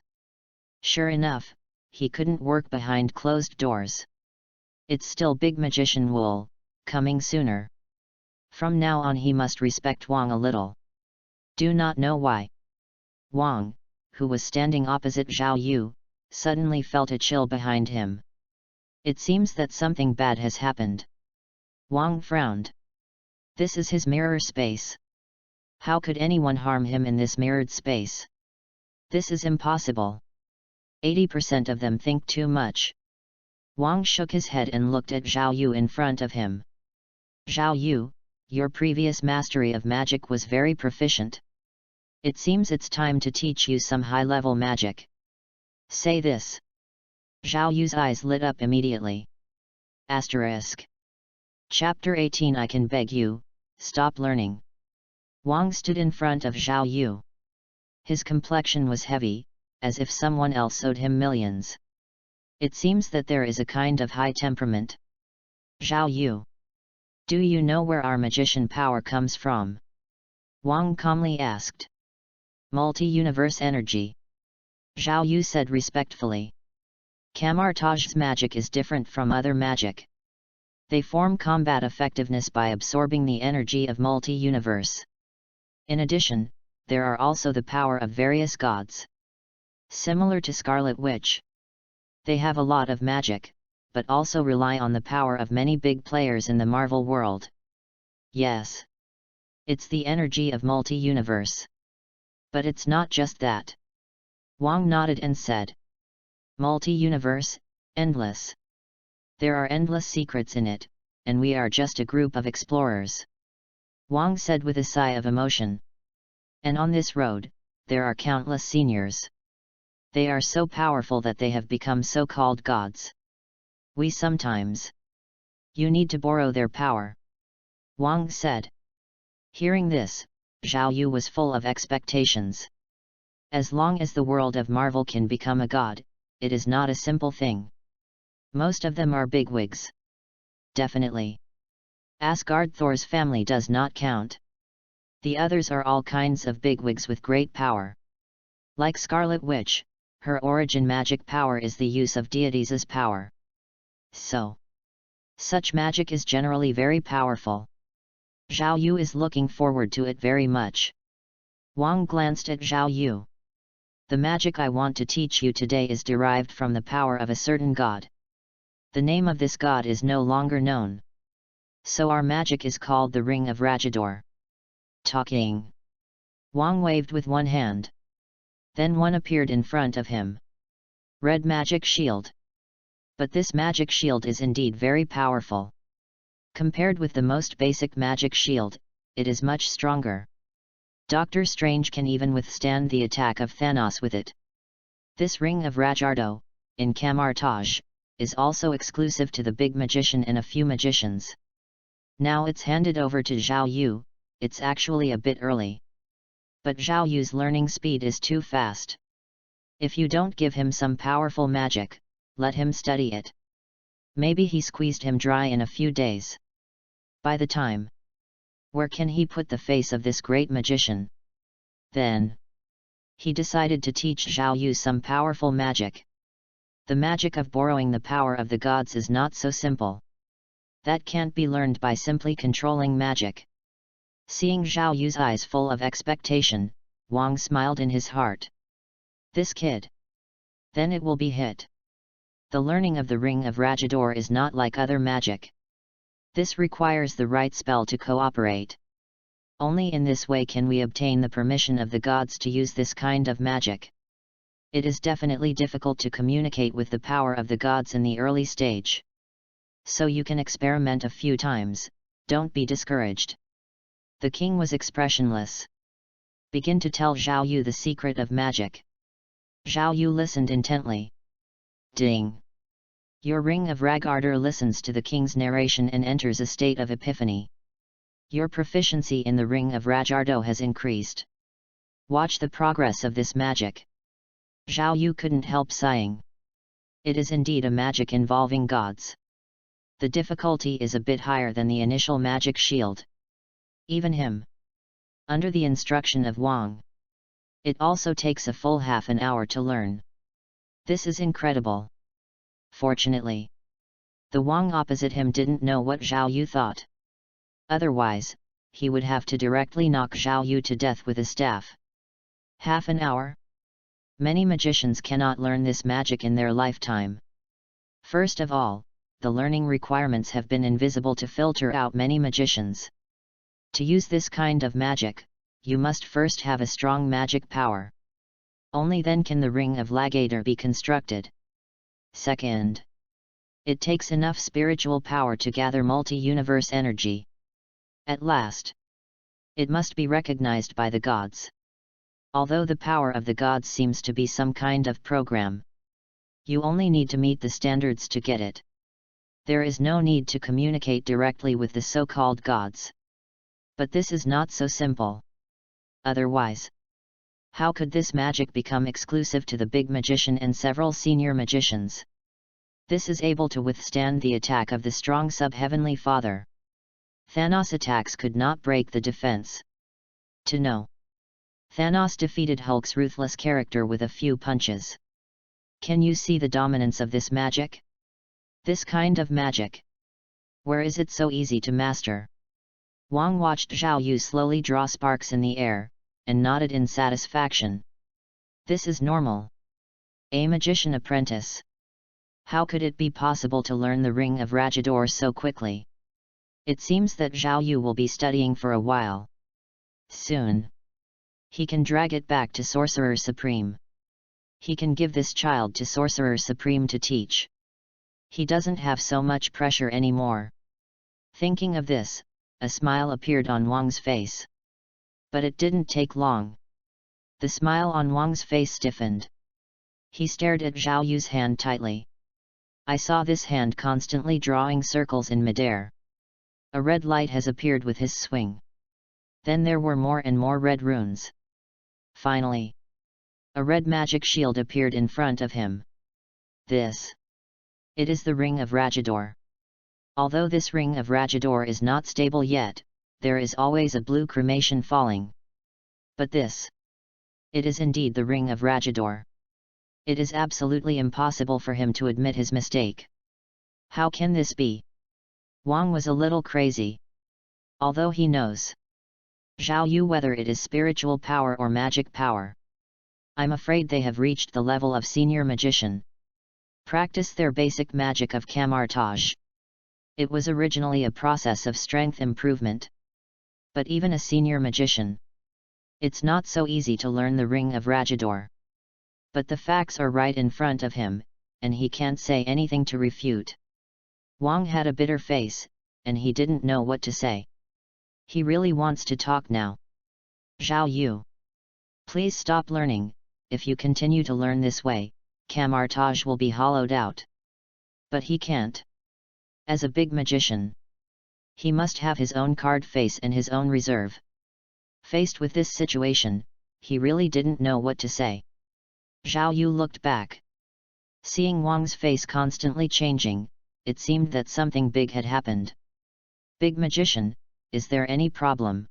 Sure enough, he couldn't work behind closed doors. It's still Big Magician Wool, coming sooner. From now on he must respect Wang a little. Do not know why. Wang, who was standing opposite Zhao Yu, suddenly felt a chill behind him. It seems that something bad has happened. Wang frowned. This is his mirror space. How could anyone harm him in this mirrored space? This is impossible. 80% of them think too much. Wang shook his head and looked at Zhao Yu in front of him. Zhao Yu, your previous mastery of magic was very proficient. It seems it's time to teach you some high-level magic. Say this. Zhao Yu's eyes lit up immediately. Asterisk. Chapter 18. I can beg you, stop learning. Wang stood in front of Zhao Yu. His complexion was heavy, as if someone else owed him millions. It seems that there is a kind of high temperament. Zhao Yu. Do you know where our magician power comes from? Wang calmly asked. Multi-universe energy. Zhao Yu said respectfully. Camartage's magic is different from other magic. They form combat effectiveness by absorbing the energy of multi-universe. In addition, there are also the power of various gods. Similar to Scarlet Witch. They have a lot of magic, but also rely on the power of many big players in the Marvel world. Yes. It's the energy of multi-universe. But it's not just that. Wang nodded and said. Multi-universe, endless. There are endless secrets in it, and we are just a group of explorers. Wang said with a sigh of emotion. And on this road, there are countless seniors. They are so powerful that they have become so-called gods. We sometimes. You need to borrow their power. Wang said. Hearing this, Zhao Yu was full of expectations. As long as the world of Marvel can become a god, it is not a simple thing. Most of them are bigwigs. Definitely. Asgard Thor's family does not count. The others are all kinds of bigwigs with great power. Like Scarlet Witch, her origin magic power is the use of deities' power. So, such magic is generally very powerful. Zhao Yu is looking forward to it very much. Wang glanced at Zhao Yu. The magic I want to teach you today is derived from the power of a certain god. The name of this god is no longer known. So our magic is called the Ring of Rajador. Talking. Wang waved with one hand. Then one appeared in front of him. Red magic shield. But this magic shield is indeed very powerful. Compared with the most basic magic shield, it is much stronger. Doctor Strange can even withstand the attack of Thanos with it. This Ring of Rajardo, in Camartage, is also exclusive to the big magician and a few magicians. Now it's handed over to Zhao Yu, it's actually a bit early. But Zhao Yu's learning speed is too fast. If you don't give him some powerful magic, let him study it. Maybe he squeezed him dry in a few days. By the time. Where can he put the face of this great magician? Then. He decided to teach Zhao Yu some powerful magic. The magic of borrowing the power of the gods is not so simple. That can't be learned by simply controlling magic. Seeing Zhao Yu's eyes full of expectation, Wang smiled in his heart. This kid. Then it will be hit. The learning of the Ring of Rajador is not like other magic. This requires the right spell to cooperate. Only in this way can we obtain the permission of the gods to use this kind of magic. It is definitely difficult to communicate with the power of the gods in the early stage. So you can experiment a few times, don't be discouraged. The king was expressionless. Begin to tell Zhao Yu the secret of magic. Zhao Yu listened intently. Ding! Your Ring of Rajardor listens to the king's narration and enters a state of epiphany. Your proficiency in the Ring of Rajardo has increased. Watch the progress of this magic. Zhao Yu couldn't help sighing. It is indeed a magic involving gods. The difficulty is a bit higher than the initial magic shield. Even him. Under the instruction of Wang. It also takes a full half an hour to learn. This is incredible. Fortunately, the Wang opposite him didn't know what Zhao Yu thought. Otherwise, he would have to directly knock Zhao Yu to death with a staff. Half an hour? Many magicians cannot learn this magic in their lifetime. First of all, the learning requirements have been invisible to filter out many magicians. To use this kind of magic, you must first have a strong magic power. Only then can the Ring of Rajador be constructed. Second, it takes enough spiritual power to gather multi-universe energy. At last, it must be recognized by the gods. Although the power of the gods seems to be some kind of program, you only need to meet the standards to get it. There is no need to communicate directly with the so-called gods. But this is not so simple. Otherwise, how could this magic become exclusive to the big magician and several senior magicians? This is able to withstand the attack of the strong sub-heavenly father. Thanos' attacks could not break the defense. To know Thanos defeated Hulk's ruthless character with a few punches. Can you see the dominance of this magic? This kind of magic. Where is it so easy to master? Wang watched Zhao Yu slowly draw sparks in the air, and nodded in satisfaction. This is normal. A magician apprentice. How could it be possible to learn the Ring of Rajador so quickly? It seems that Zhao Yu will be studying for a while. Soon. He can drag it back to Sorcerer Supreme. He can give this child to Sorcerer Supreme to teach. He doesn't have so much pressure anymore. Thinking of this, a smile appeared on Wang's face. But it didn't take long. The smile on Wang's face stiffened. He stared at Zhao Yu's hand tightly. I saw this hand constantly drawing circles in midair. A red light has appeared with his swing. Then there were more and more red runes. Finally, a red magic shield appeared in front of him. This. It is the Ring of Rajador. Although this Ring of Rajador is not stable yet, there is always a blue cremation falling. But this. It is indeed the Ring of Rajador. It is absolutely impossible for him to admit his mistake. How can this be? Wang was a little crazy. Although he knows Zhao Yu whether it is spiritual power or magic power. I'm afraid they have reached the level of senior magician. Practice their basic magic of camartage. It was originally a process of strength improvement. But even a senior magician. It's not so easy to learn the Ring of Rajador. But the facts are right in front of him, and he can't say anything to refute. Wang had a bitter face, and he didn't know what to say. He really wants to talk now. Zhao Yu. Please stop learning. If you continue to learn this way, camartage will be hollowed out. But he can't. As a big magician, he must have his own card face and his own reserve. Faced with this situation, he really didn't know what to say. Zhao Yu looked back. Seeing Wang's face constantly changing, it seemed that something big had happened. Big magician, is there any problem?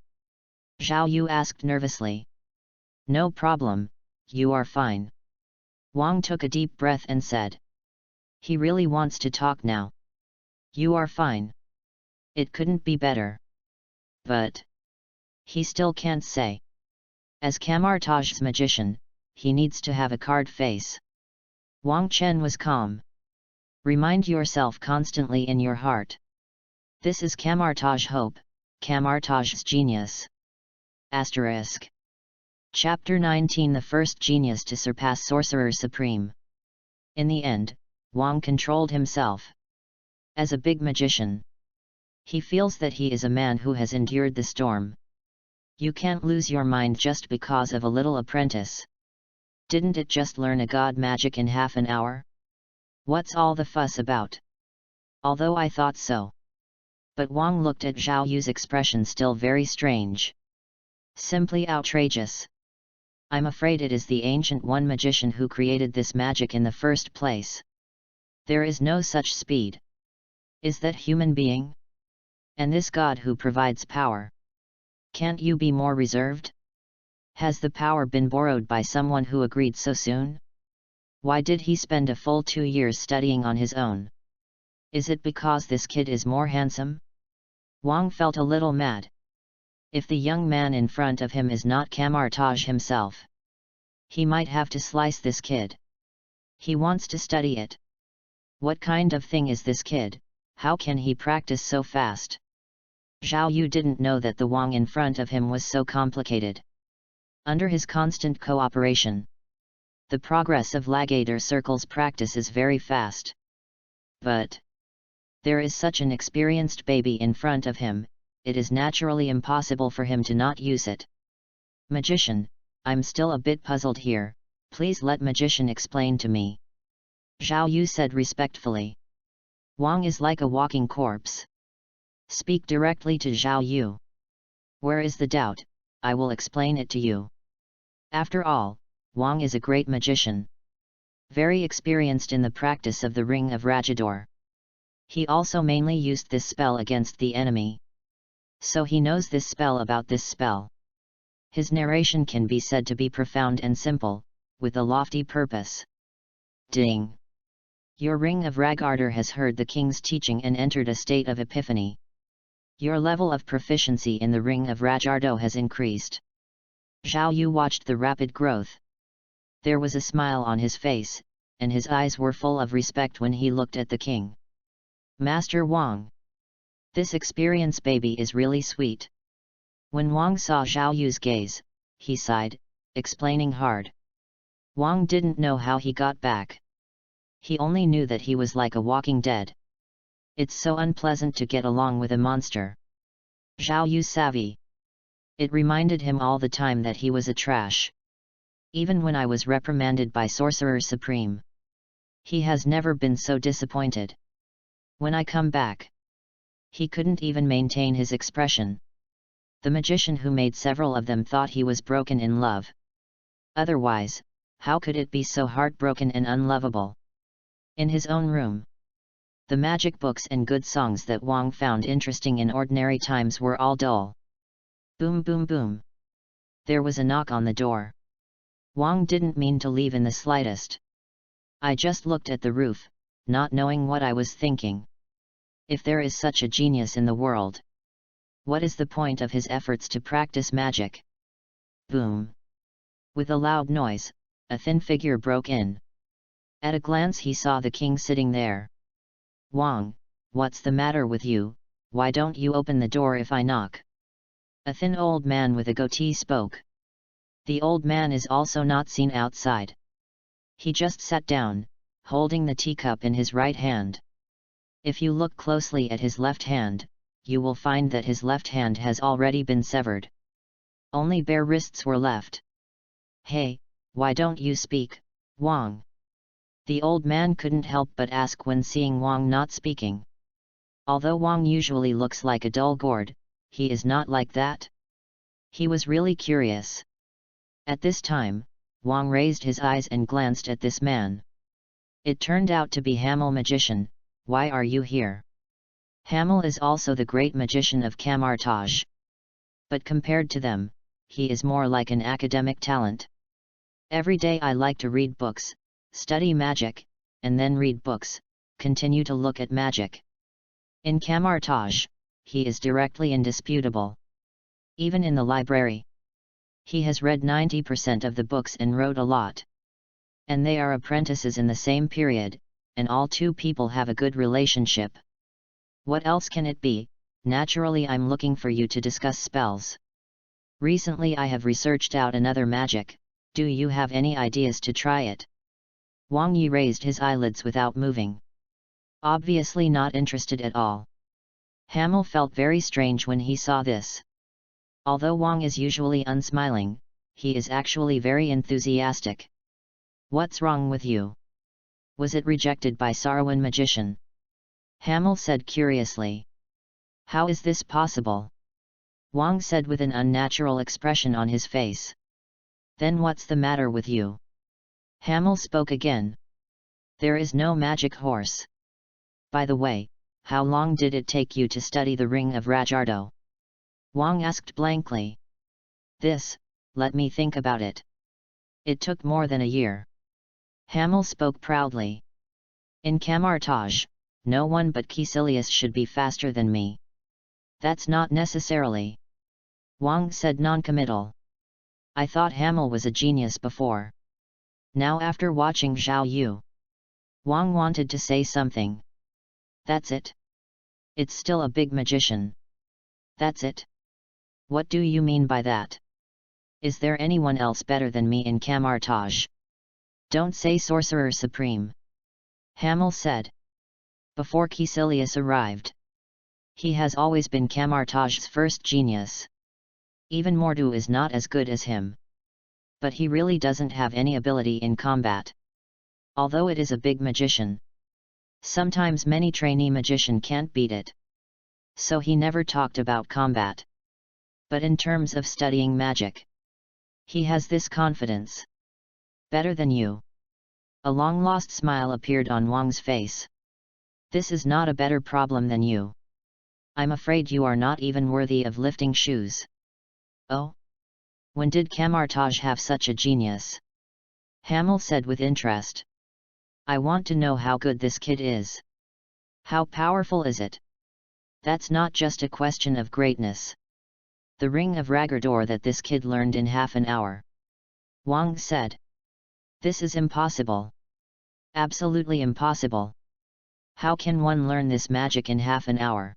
Zhao Yu asked nervously. No problem, you are fine. Wang took a deep breath and said. He really wants to talk now. You are fine. It couldn't be better. But he still can't say. As camartage's magician, he needs to have a card face. Wang Chen was calm. Remind yourself constantly in your heart. This is camartage hope, camartage's genius. Asterisk. Chapter 19 The first genius to surpass Sorcerer Supreme. In the end, Wang controlled himself. As a big magician, he feels that he is a man who has endured the storm. You can't lose your mind just because of a little apprentice. Didn't it just learn a god magic in half an hour? What's all the fuss about? Although I thought so. But Wang looked at Zhao Yu's expression still very strange. Simply outrageous. I'm afraid it is the Ancient One magician who created this magic in the first place. There is no such speed. Is that human being? And this god who provides power? Can't you be more reserved? Has the power been borrowed by someone who agreed so soon? Why did he spend a full 2 years studying on his own? Is it because this kid is more handsome? Wang felt a little mad. If the young man in front of him is not camartage himself, he might have to slice this kid. He wants to study it. What kind of thing is this kid? How can he practice so fast? Zhao Yu didn't know that the Wang in front of him was so complicated. Under his constant cooperation, the progress of Lagator Circle's practice is very fast. But there is such an experienced baby in front of him, it is naturally impossible for him to not use it. Magician, I'm still a bit puzzled here, please let magician explain to me. Zhao Yu said respectfully. Wang is like a walking corpse. Speak directly to Zhao Yu. Where is the doubt? I will explain it to you. After all, Wang is a great magician. Very experienced in the practice of the Ring of Rajador. He also mainly used this spell against the enemy. So he knows this spell about this spell. His narration can be said to be profound and simple, with a lofty purpose. Ding! Your ring of Ragarder has heard the king's teaching and entered a state of epiphany. Your level of proficiency in the ring of Ragardo has increased. Zhao Yu watched the rapid growth. There was a smile on his face, and his eyes were full of respect when he looked at the king. Master Wang! This experienced baby is really sweet. When Wang saw Zhao Yu's gaze, he sighed, explaining hard. Wang didn't know how he got back. He only knew that he was like a walking dead. It's so unpleasant to get along with a monster. Zhao Yu's savvy. It reminded him all the time that he was a trash. Even when I was reprimanded by Sorcerer Supreme. He has never been so disappointed. When I come back. He couldn't even maintain his expression. The magician who made several of them thought he was broken in love. Otherwise, how could it be so heartbroken and unlovable? In his own room. The magic books and good songs that Wang found interesting in ordinary times were all dull. Boom boom boom. There was a knock on the door. Wang didn't mean to leave in the slightest. I just looked at the roof, not knowing what I was thinking. If there is such a genius in the world, what is the point of his efforts to practice magic? Boom! With a loud noise, a thin figure broke in. At a glance he saw the king sitting there. Wang, what's the matter with you? Why don't you open the door if I knock? A thin old man with a goatee spoke. The old man is also not seen outside. He just sat down, holding the teacup in his right hand. If you look closely at his left hand, you will find that his left hand has already been severed. Only bare wrists were left. Hey, why don't you speak, Wang? The old man couldn't help but ask when seeing Wang not speaking. Although Wang usually looks like a dull gourd, he is not like that. He was really curious. At this time, Wang raised his eyes and glanced at this man. It turned out to be Hamel Magician. Why are you here? Hamel is also the great magician of Camartage. But compared to them, he is more like an academic talent. Every day I like to read books, study magic, and then read books, continue to look at magic. In Camartage, he is directly indisputable. Even in the library. He has read 90% of the books and wrote a lot. And they are apprentices in the same period, and all two people have a good relationship. What else can it be? Naturally I'm looking for you to discuss spells. Recently I have researched out another magic, do you have any ideas to try it? Wang Yi raised his eyelids without moving. Obviously not interested at all. Hamel felt very strange when he saw this. Although Wang is usually unsmiling, he is actually very enthusiastic. What's wrong with you? Was it rejected by Saruwan Magician? Hamel said curiously. How is this possible? Wang said with an unnatural expression on his face. Then what's the matter with you? Hamel spoke again. There is no magic horse. By the way, how long did it take you to study the Ring of Rajardo? Wang asked blankly. Let me think about it. It took more than a year. Hamel spoke proudly. In Camartage, no one but Caecilius should be faster than me. That's not necessarily. Wang said noncommittal. I thought Hamel was a genius before. Now after watching Zhao Yu. Wang wanted to say something. That's it. It's still a big magician. That's it. What do you mean by that? Is there anyone else better than me in Camartage? Don't say Sorcerer Supreme. Hamel said. Before Caecilius arrived. He has always been Camartage's first genius. Even Mordu is not as good as him. But he really doesn't have any ability in combat. Although it is a big magician. Sometimes many trainee magician can't beat it. So he never talked about combat. But in terms of studying magic, he has this confidence. Better than you. A long-lost smile appeared on Wang's face. This is not a better problem than you. I'm afraid you are not even worthy of lifting shoes. Oh? When did Kamartaj have such a genius? Hamel said with interest. I want to know how good this kid is. How powerful is it? That's not just a question of greatness. The ring of Ragador that this kid learned in half an hour. Wang said. This is impossible. Absolutely impossible. How can one learn this magic in half an hour?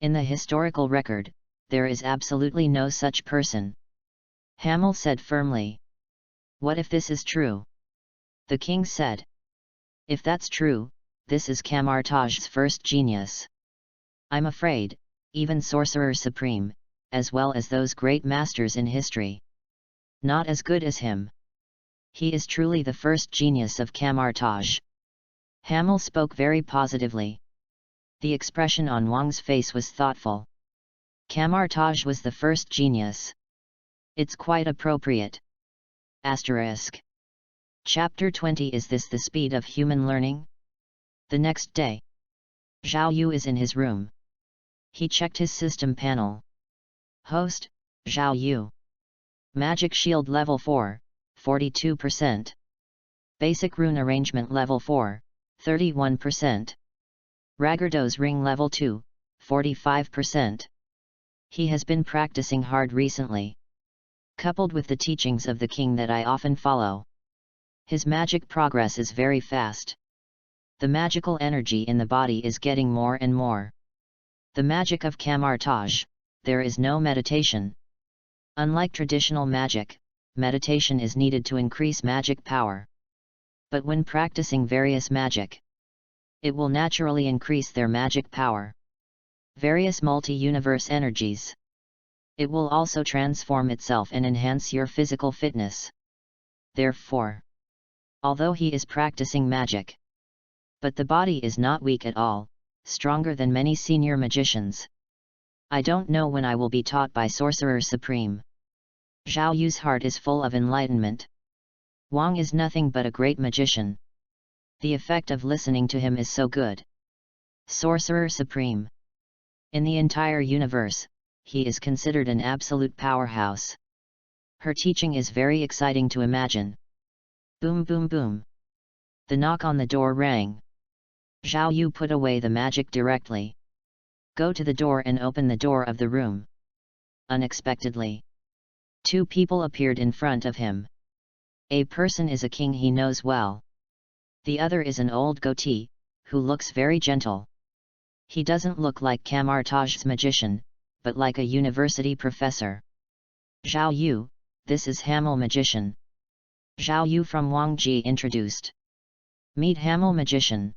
In the historical record, there is absolutely no such person. Hamel said firmly. What if this is true? The king said. If that's true, this is Kamartaj's first genius. I'm afraid, even Sorcerer Supreme, as well as those great masters in history, not as good as him. He is truly the first genius of Kamartaj. Hamel spoke very positively. The expression on Wang's face was thoughtful. Kamartaj was the first genius. It's quite appropriate. Asterisk. Chapter 20. Is this the speed of human learning? The next day, Zhao Yu is in his room. He checked his system panel. Host, Zhao Yu. Magic Shield Level 4, 42%. Basic Rune Arrangement Level 4, 31%. Ragardo's Ring Level 2, 45%. He has been practicing hard recently. Coupled with the teachings of the king that I often follow, his magic progress is very fast. The magical energy in the body is getting more and more. The magic of Kamartaj, there is no meditation. Unlike traditional magic, meditation is needed to increase magic power. But when practicing various magic, it will naturally increase their magic power. Various multi-universe energies. It will also transform itself and enhance your physical fitness. Therefore, although he is practicing magic, but the body is not weak at all, stronger than many senior magicians. I don't know when I will be taught by Sorcerer Supreme. Zhao Yu's heart is full of enlightenment. Wang is nothing but a great magician. The effect of listening to him is so good. Sorcerer Supreme. In the entire universe, he is considered an absolute powerhouse. Her teaching is very exciting to imagine. Boom boom boom. The knock on the door rang. Zhao Yu put away the magic directly. Go to the door and open the door of the room. Unexpectedly, two people appeared in front of him. A person is a king he knows well. The other is an old goatee, who looks very gentle. He doesn't look like Kamartaj's magician, but like a university professor. Zhao Yu, this is Hamel Magician. Zhao Yu from Wangji introduced. Meet Hamel Magician.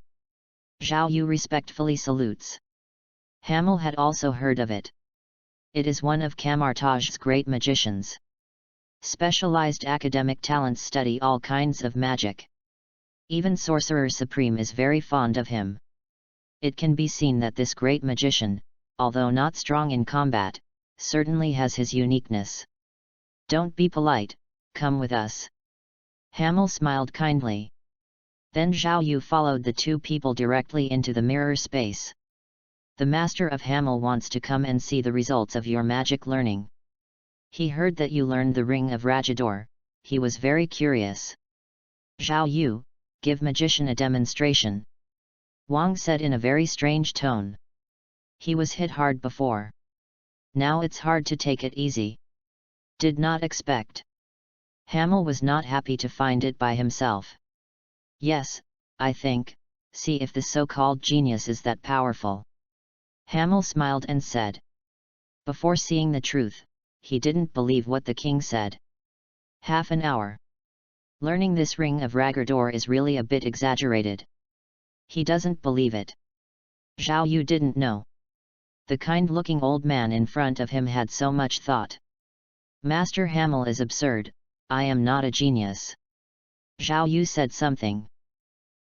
Zhao Yu respectfully salutes. Hamel had also heard of it. It is one of Kamartaj's great magicians. Specialized academic talents study all kinds of magic. Even Sorcerer Supreme is very fond of him. It can be seen that this great magician, although not strong in combat, certainly has his uniqueness. Don't be polite, come with us. Hamel smiled kindly. Then Zhao Yu followed the two people directly into the mirror space. The master of Hamel wants to come and see the results of your magic learning. He heard that you learned the Ring of Ragador, he was very curious. Zhao Yu, give magician a demonstration. Wang said in a very strange tone. He was hit hard before. Now it's hard to take it easy. Did not expect. Hamel was not happy to find it by himself. Yes, I think, see if the so-called genius is that powerful. Hamel smiled and said. Before seeing the truth, he didn't believe what the king said. Half an hour. Learning this Ring of Ragador is really a bit exaggerated. He doesn't believe it. Zhao Yu didn't know. The kind-looking old man in front of him had so much thought. Master Hamel is absurd, I am not a genius. Zhao Yu said something.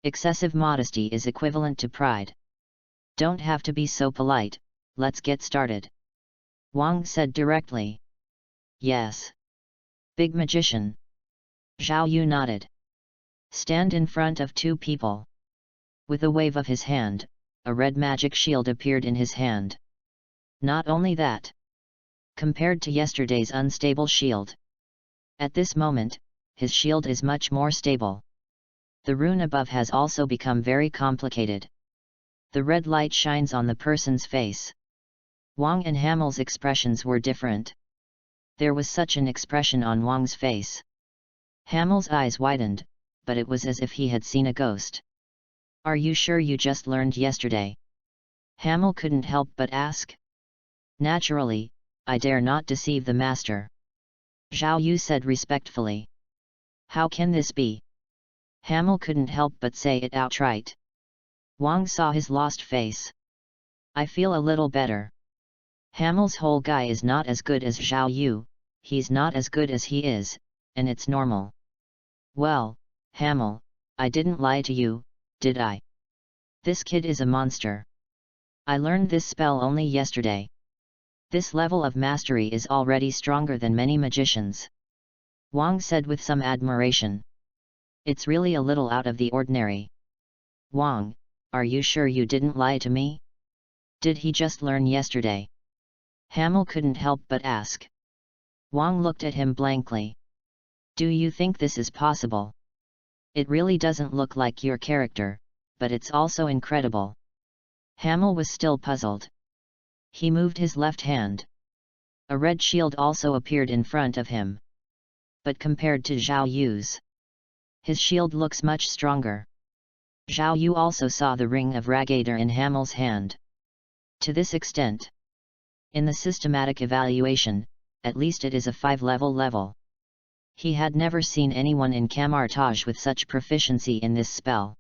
Excessive modesty is equivalent to pride. Don't have to be so polite, let's get started. Wang said directly. Yes. Big magician. Zhao Yu nodded. Stand in front of two people. With a wave of his hand, a red magic shield appeared in his hand. Not only that. Compared to yesterday's unstable shield, At this moment, his shield is much more stable. The rune above has also become very complicated. The red light shines on the person's face. Wang and Hamel's expressions were different. There was such an expression on Wang's face. Hamel's eyes widened, but it was as if he had seen a ghost. "Are you sure you just learned yesterday?" Hamel couldn't help but ask. "Naturally, I dare not deceive the master," Zhao Yu said respectfully. "How can this be?" Hamel couldn't help but say it outright. Wang saw his lost face. "I feel a little better. Hamel's whole guy is not as good as Zhao Yu, he's not as good as he is, and it's normal." "Well, Hamel, I didn't lie to you, did I? This kid is a monster. I learned this spell only yesterday. This level of mastery is already stronger than many magicians," Wang said with some admiration. "It's really a little out of the ordinary." "Wang, are you sure you didn't lie to me? Did he just learn yesterday?" Hamel couldn't help but ask. Wang looked at him blankly. "Do you think this is possible? It really doesn't look like your character, but it's also incredible." Hamel was still puzzled. He moved his left hand. A red shield also appeared in front of him. But compared to Zhao Yu's, his shield looks much stronger. Zhao Yu also saw the ring of Ragator in Hamel's hand. To this extent, in the systematic evaluation, at least it is a 5-level level. He had never seen anyone in Camartage with such proficiency in this spell.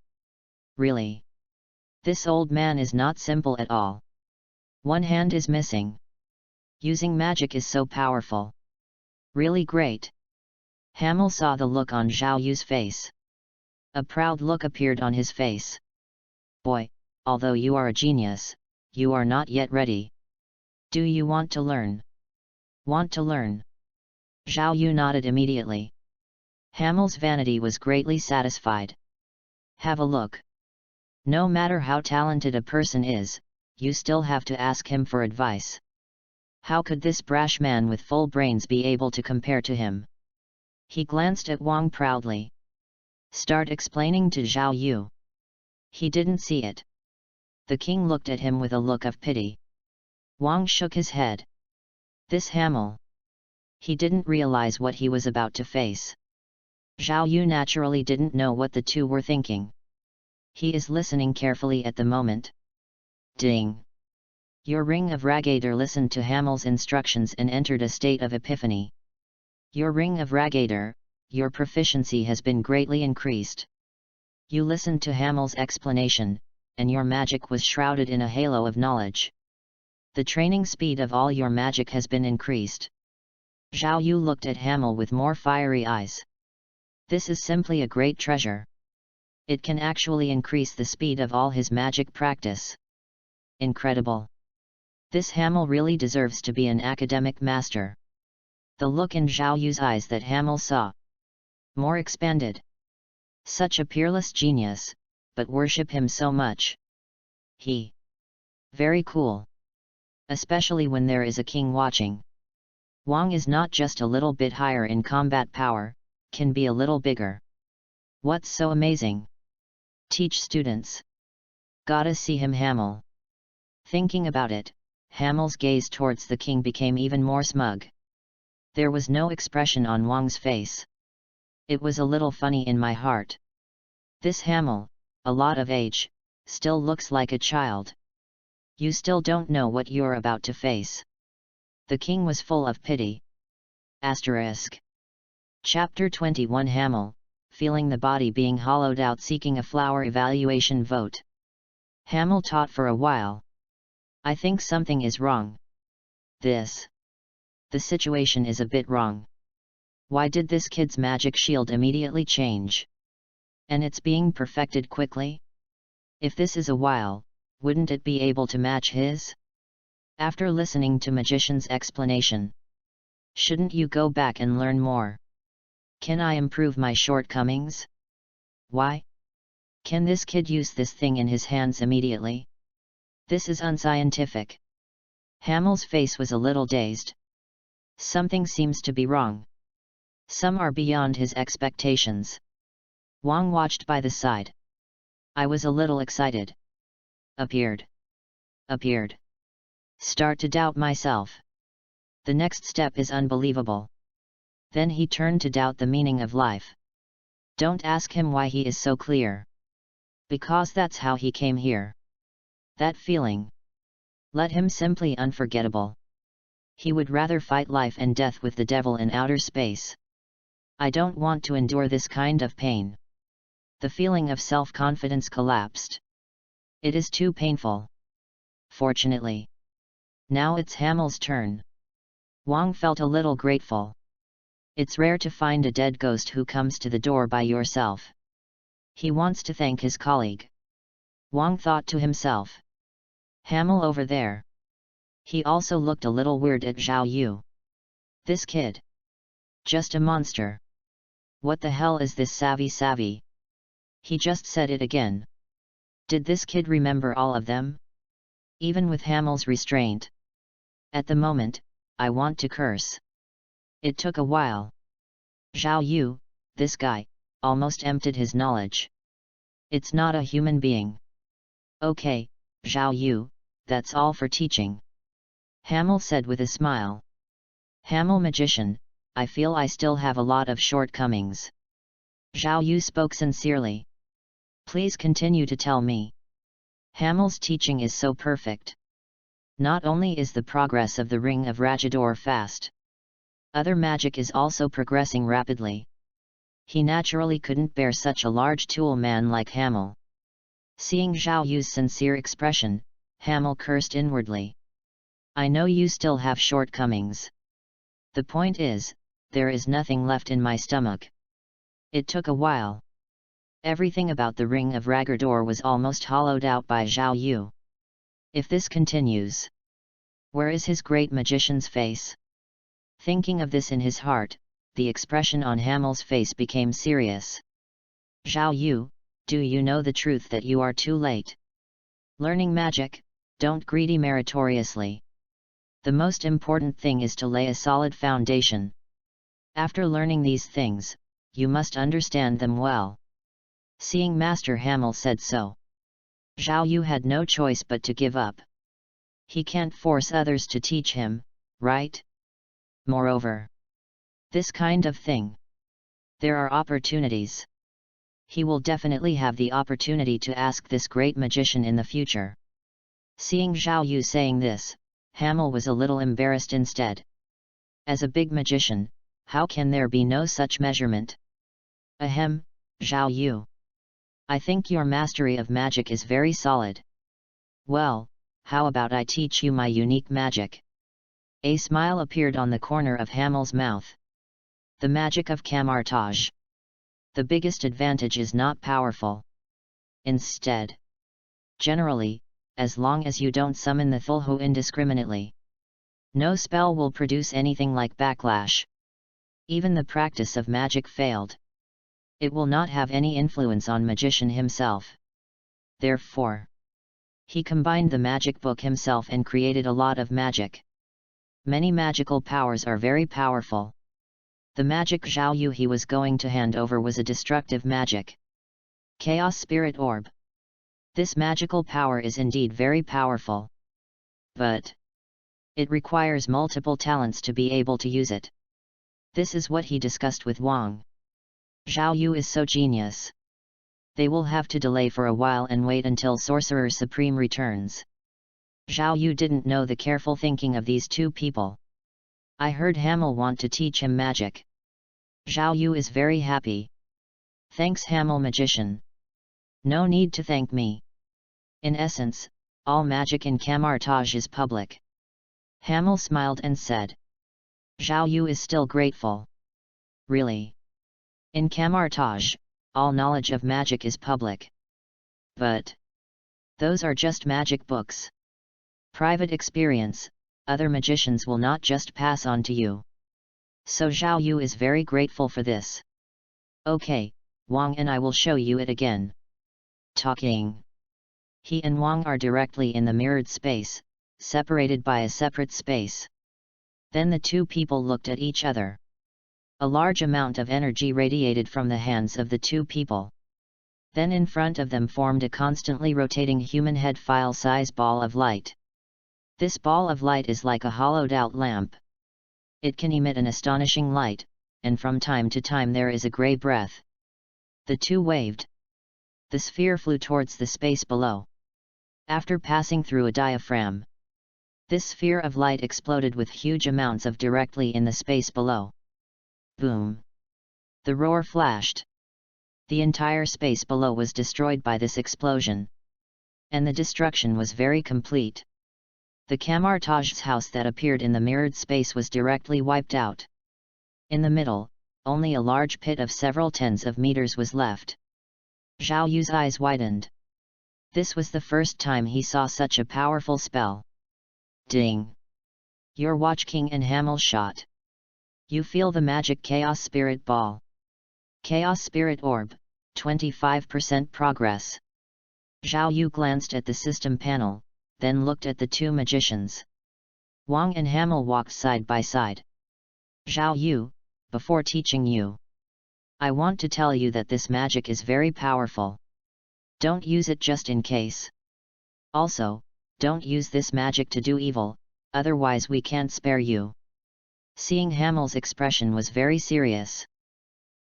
Really? This old man is not simple at all. One hand is missing. Using magic is so powerful. Really great. Hamel saw the look on Zhao Yu's face. A proud look appeared on his face. "Boy, although you are a genius, you are not yet ready. Do you want to learn?" "Want to learn?" Zhao Yu nodded immediately. Hamel's vanity was greatly satisfied. "Have a look. No matter how talented a person is, you still have to ask him for advice. How could this brash man with full brains be able to compare to him?" He glanced at Wang proudly. "Start explaining to Zhao Yu." He didn't see it. The king looked at him with a look of pity. Wang shook his head. This Hamel. He didn't realize what he was about to face. Zhao Yu naturally didn't know what the two were thinking. He is listening carefully at the moment. Ding! Your ring of Ragator listened to Hamel's instructions and entered a state of epiphany. Your ring of Ragator, your proficiency has been greatly increased. You listened to Hamel's explanation, and your magic was shrouded in a halo of knowledge. The training speed of all your magic has been increased. Zhao Yu looked at Hamel with more fiery eyes. This is simply a great treasure. It can actually increase the speed of all his magic practice. Incredible. This Hamel really deserves to be an academic master. The look in Zhao Yu's eyes that Hamel saw more expanded. Such a peerless genius, but worship him so much. He. Very cool. Especially when there is a king watching. Wang is not just a little bit higher in combat power, can be a little bigger. What's so amazing? Teach students. Gotta see him Hamel. Thinking about it, Hamel's gaze towards the king became even more smug. There was no expression on Wang's face. It was a little funny in my heart. This Hamel, a lot of age, still looks like a child. You still don't know what you're about to face. The king was full of pity. Asterisk. Chapter 21 Hamel, feeling the body being hollowed out seeking a flower evaluation vote. Hamel taught for a while. I think something is wrong. The situation is a bit wrong. Why did this kid's magic shield immediately change? And it's being perfected quickly? If this is a while, wouldn't it be able to match his? After listening to Magician's explanation, shouldn't you go back and learn more? Can I improve my shortcomings? Why? Can this kid use this thing in his hands immediately? This is unscientific. Hamel's face was a little dazed. Something seems to be wrong. Some are beyond his expectations. Wang watched by the side. I was a little excited. Appeared. Start to doubt myself. The next step is unbelievable. Then he turned to doubt the meaning of life. Don't ask him why he is so clear. Because that's how he came here. That feeling. Let him simply unforgettable. He would rather fight life and death with the devil in outer space. I don't want to endure this kind of pain. The feeling of self-confidence collapsed. It is too painful. Fortunately. Now it's Hamel's turn. Wang felt a little grateful. It's rare to find a dead ghost who comes to the door by yourself. He wants to thank his colleague. Wang thought to himself. Hamel over there. He also looked a little weird at Zhao Yu. This kid. Just a monster. What the hell is this savvy? He just said it again. Did this kid remember all of them? Even with Hamel's restraint. At the moment, I want to curse. It took a while. Zhao Yu, this guy, almost emptied his knowledge. It's not a human being. Okay, Zhao Yu, that's all for teaching. Hamel said with a smile. Hamel magician, I feel I still have a lot of shortcomings. Zhao Yu spoke sincerely. Please continue to tell me. Hamel's teaching is so perfect. Not only is the progress of the Ring of Rajador fast. Other magic is also progressing rapidly. He naturally couldn't bear such a large tool man like Hamel. Seeing Zhao Yu's sincere expression, Hamel cursed inwardly. I know you still have shortcomings. The point is, there is nothing left in my stomach. It took a while. Everything about the Ring of Rajador was almost hollowed out by Zhao Yu. If this continues, where is his great magician's face? Thinking of this in his heart, the expression on Hamel's face became serious. Zhao Yu, do you know the truth that you are too late? Learning magic, don't greedy meritoriously. The most important thing is to lay a solid foundation. After learning these things, you must understand them well. Seeing Master Hamel said so, Zhao Yu had no choice but to give up. He can't force others to teach him, right? Moreover, this kind of thing. There are opportunities. He will definitely have the opportunity to ask this great magician in the future. Seeing Zhao Yu saying this, Hamel was a little embarrassed instead. As a big magician, how can there be no such measurement? Ahem, Zhao Yu. I think your mastery of magic is very solid. Well, how about I teach you my unique magic? A smile appeared on the corner of Hamel's mouth. The magic of camouflage. The biggest advantage is not powerful. Instead, generally, as long as you don't summon the Thulhu indiscriminately, no spell will produce anything like backlash. Even the practice of magic failed. It will not have any influence on magician himself. Therefore, he combined the magic book himself and created a lot of magic. Many magical powers are very powerful. The magic Zhao Yu he was going to hand over was a destructive magic. Chaos Spirit Orb. This magical power is indeed very powerful. But it requires multiple talents to be able to use it. This is what he discussed with Wang. Zhao Yu is so genius. They will have to delay for a while and wait until Sorcerer Supreme returns. Zhao Yu didn't know the careful thinking of these two people. I heard Hamel want to teach him magic. Zhao Yu is very happy. Thanks Hamel magician. No need to thank me. In essence, all magic in camouflage is public. Hamel smiled and said. Zhao Yu is still grateful. Really? In camouflage, all knowledge of magic is public. But those are just magic books. Private experience, other magicians will not just pass on to you. So Zhao Yu is very grateful for this. Okay, Wang and I will show you it again. Talking. He and Wang are directly in the mirrored space, separated by a separate space. Then the two people looked at each other. A large amount of energy radiated from the hands of the two people. Then in front of them formed a constantly rotating human head file-size ball of light. This ball of light is like a hollowed-out lamp. It can emit an astonishing light, and from time to time there is a grey breath. The two waved. The sphere flew towards the space below. After passing through a diaphragm, this sphere of light exploded with huge amounts of directly in the space below. Boom! The roar flashed. The entire space below was destroyed by this explosion. And the destruction was very complete. The Camartage's house that appeared in the mirrored space was directly wiped out. In the middle, only a large pit of several tens of meters was left. Zhao Yu's eyes widened. This was the first time he saw such a powerful spell. Ding! Your Watch King and Hamel shot. You feel the magic Chaos Spirit Ball. Chaos Spirit Orb, 25% progress. Zhao Yu glanced at the system panel, then looked at the two magicians. Wang and Hamel walked side by side. Zhao Yu, before teaching you, I want to tell you that this magic is very powerful. Don't use it just in case. Also, don't use this magic to do evil, otherwise we can't spare you. Seeing Hamel's expression was very serious.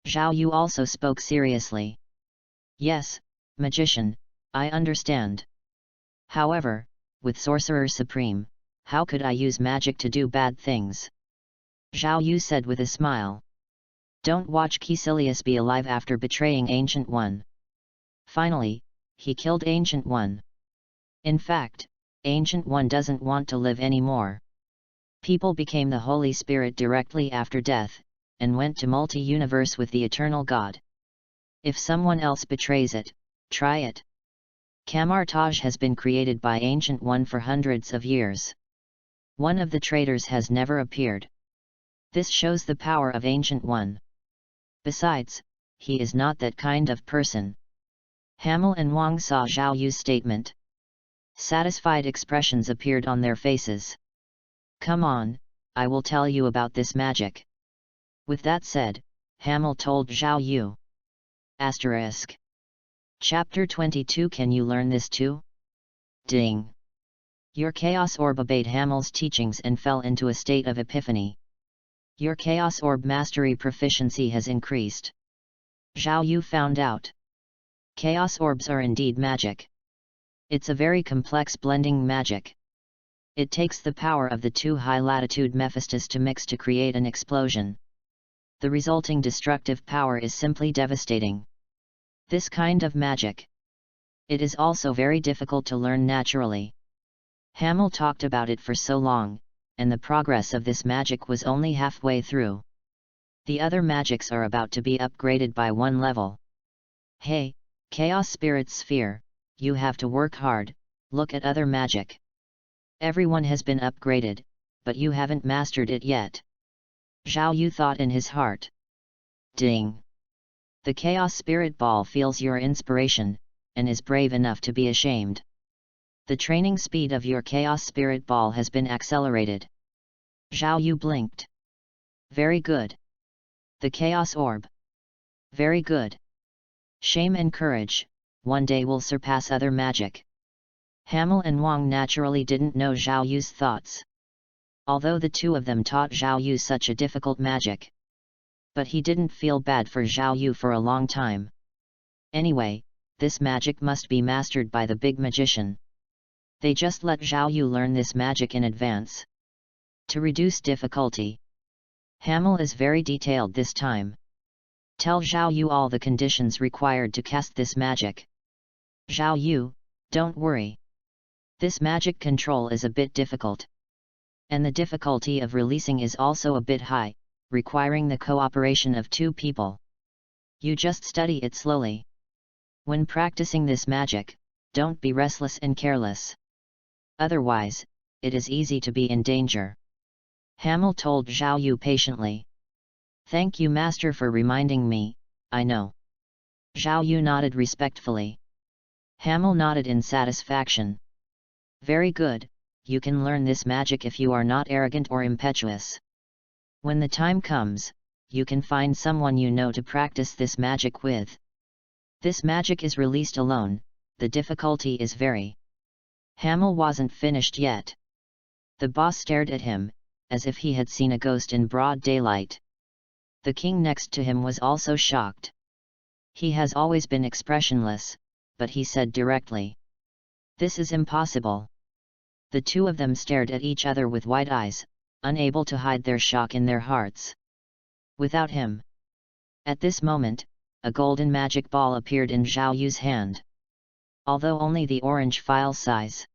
Zhao Yu also spoke seriously. Yes, magician, I understand. However, with Sorcerer Supreme, how could I use magic to do bad things? Zhao Yu said with a smile. Don't watch Caecilius be alive after betraying Ancient One. Finally, he killed Ancient One. In fact, Ancient One doesn't want to live anymore. People became the Holy Spirit directly after death, and went to multi-universe with the Eternal God. If someone else betrays it, try it. Camartage has been created by Ancient One for hundreds of years. One of the traitors has never appeared. This shows the power of Ancient One. Besides, he is not that kind of person. Hamel and Wang saw Zhao Yu's statement. Satisfied expressions appeared on their faces. Come on, I will tell you about this magic. With that said, Hamel told Zhao Yu. Asterisk. Chapter 22. Can you learn this too? Ding! Your Chaos Orb obeyed Hamel's teachings and fell into a state of epiphany. Your Chaos Orb mastery proficiency has increased. Zhao Yu found out. Chaos Orbs are indeed magic. It's a very complex blending magic. It takes the power of the two high-latitude Mephistos to mix to create an explosion. The resulting destructive power is simply devastating. This kind of magic. It is also very difficult to learn naturally. Hamel talked about it for so long, and the progress of this magic was only halfway through. The other magics are about to be upgraded by one level. Hey, Chaos Spirit Sphere, you have to work hard, look at other magic. Everyone has been upgraded, but you haven't mastered it yet. Zhao Yu thought in his heart. Ding! The Chaos Spirit Ball feels your inspiration, and is brave enough to be ashamed. The training speed of your Chaos Spirit Ball has been accelerated. Zhao Yu blinked. Very good. The Chaos Orb. Very good. Shame and courage, one day will surpass other magic. Hamel and Wang naturally didn't know Zhao Yu's thoughts. Although the two of them taught Zhao Yu such a difficult magic. But he didn't feel bad for Zhao Yu for a long time. Anyway, this magic must be mastered by the big magician. They just let Zhao Yu learn this magic in advance. To reduce difficulty. Hamel is very detailed this time. Tell Zhao Yu all the conditions required to cast this magic. Zhao Yu, don't worry. This magic control is a bit difficult. And the difficulty of releasing is also a bit high, requiring the cooperation of two people. You just study it slowly. When practicing this magic, don't be restless and careless. Otherwise, it is easy to be in danger. Hamel told Zhao Yu patiently. Thank you, Master, for reminding me, I know. Zhao Yu nodded respectfully. Hamel nodded in satisfaction. Very good, you can learn this magic if you are not arrogant or impetuous. When the time comes, you can find someone you know to practice this magic with. This magic is released alone, the difficulty is very. Hamel wasn't finished yet. The boss stared at him, as if he had seen a ghost in broad daylight. The king next to him was also shocked. He has always been expressionless, but he said directly, "This is impossible." The two of them stared at each other with wide eyes, unable to hide their shock in their hearts. Without him. At this moment, a golden magic ball appeared in Zhao Yu's hand. Although only the orange file size.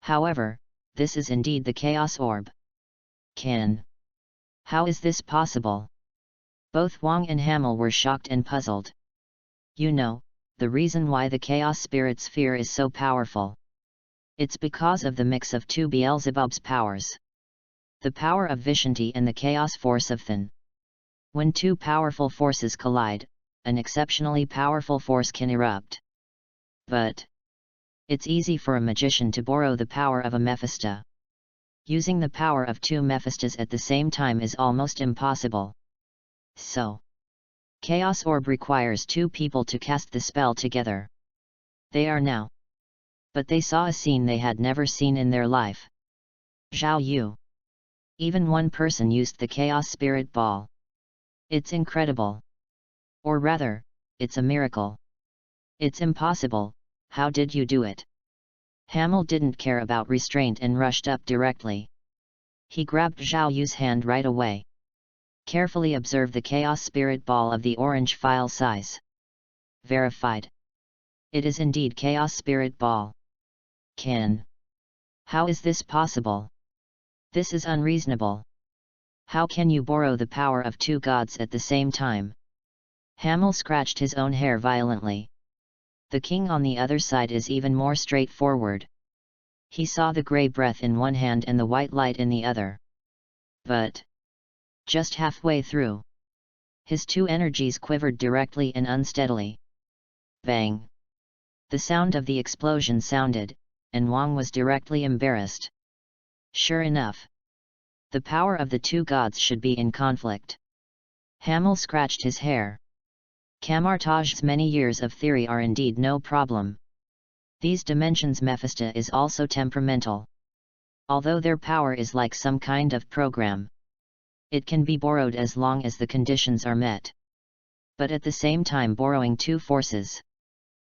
However, this is indeed the Chaos Orb. How is this possible? Both Wang and Hamel were shocked and puzzled. You know, the reason why the Chaos Spirit Sphere is so powerful. It's because of the mix of two Beelzebub's powers. The power of Vishanti and the Chaos Force of Than. When two powerful forces collide, an exceptionally powerful force can erupt. But it's easy for a magician to borrow the power of a Mephisto. Using the power of two Mephistos at the same time is almost impossible. So, Chaos Orb requires two people to cast the spell together. They are now. But they saw a scene they had never seen in their life. Zhao Yu. Even one person used the Chaos Spirit Ball. It's incredible. Or rather, it's a miracle. It's impossible, how did you do it? Hamel didn't care about restraint and rushed up directly. He grabbed Zhao Yu's hand right away. Carefully observe the Chaos Spirit Ball of the orange file size. Verified. It is indeed Chaos Spirit Ball. How is this possible? This is unreasonable. How can you borrow the power of two gods at the same time? Hamel scratched his own hair violently. The king on the other side is even more straightforward. He saw the grey breath in one hand and the white light in the other. But just halfway through, his two energies quivered directly and unsteadily. Bang! The sound of the explosion sounded, and Wang was directly embarrassed. Sure enough, the power of the two gods should be in conflict. Hamel scratched his hair. Camartage's many years of theory are indeed no problem. These dimensions Mephisto is also temperamental. Although their power is like some kind of program. It can be borrowed as long as the conditions are met. But at the same time borrowing two forces.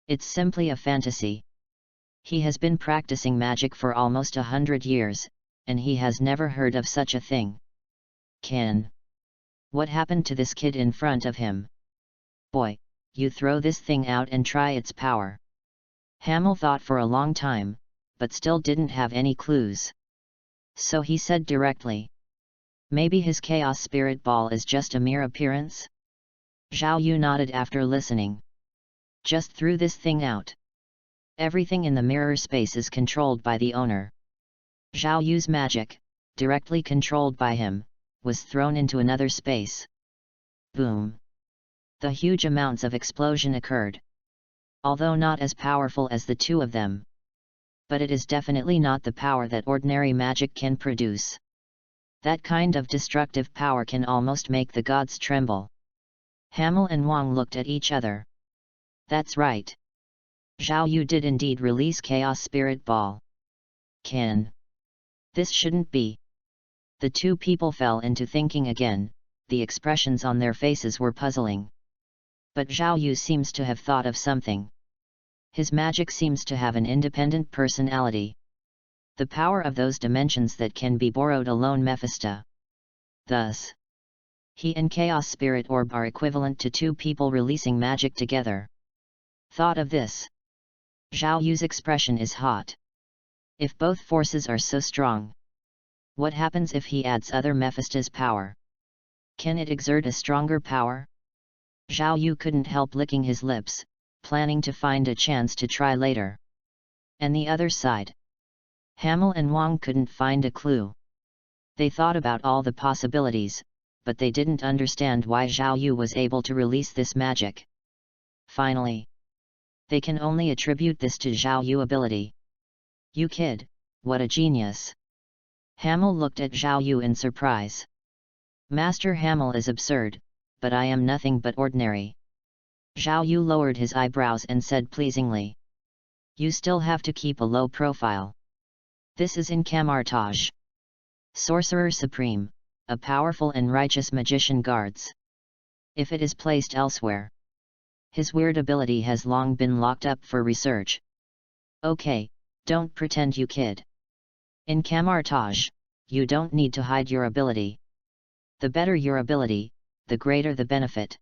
It's simply a fantasy. He has been practicing magic for almost 100 years, and he has never heard of such a thing. What happened to this kid in front of him? Boy, you throw this thing out and try its power. Hamel thought for a long time, but still didn't have any clues. So he said directly. Maybe his Chaos Spirit Ball is just a mere appearance? Zhao Yu nodded after listening. Just threw this thing out. Everything in the mirror space is controlled by the owner. Zhao Yu's magic, directly controlled by him, was thrown into another space. Boom! The huge amounts of explosion occurred. Although not as powerful as the two of them. But it is definitely not the power that ordinary magic can produce. That kind of destructive power can almost make the gods tremble. Hamel and Wang looked at each other. That's right. Zhao Yu did indeed release Chaos Spirit Ball. This shouldn't be. The two people fell into thinking again, the expressions on their faces were puzzling. But Zhao Yu seems to have thought of something. His magic seems to have an independent personality. The power of those dimensions that can be borrowed alone Mephisto. Thus, he and Chaos Spirit Orb are equivalent to two people releasing magic together. Thought of this. Zhao Yu's expression is hot. If both forces are so strong, what happens if he adds other Mephisto's power? Can it exert a stronger power? Zhao Yu couldn't help licking his lips, planning to find a chance to try later. And the other side? Hamel and Wang couldn't find a clue. They thought about all the possibilities, but they didn't understand why Zhao Yu was able to release this magic. Finally, they can only attribute this to Zhao Yu's ability. You kid, what a genius! Hamel looked at Zhao Yu in surprise. Master Hamel is absurd, but I am nothing but ordinary. Zhao Yu lowered his eyebrows and said pleasingly. You still have to keep a low profile. This is in Camartage. Sorcerer Supreme, a powerful and righteous magician guards. If it is placed elsewhere, his weird ability has long been locked up for research. Okay, don't pretend you kid. In Camartage, you don't need to hide your ability. The better your ability, the greater the benefit.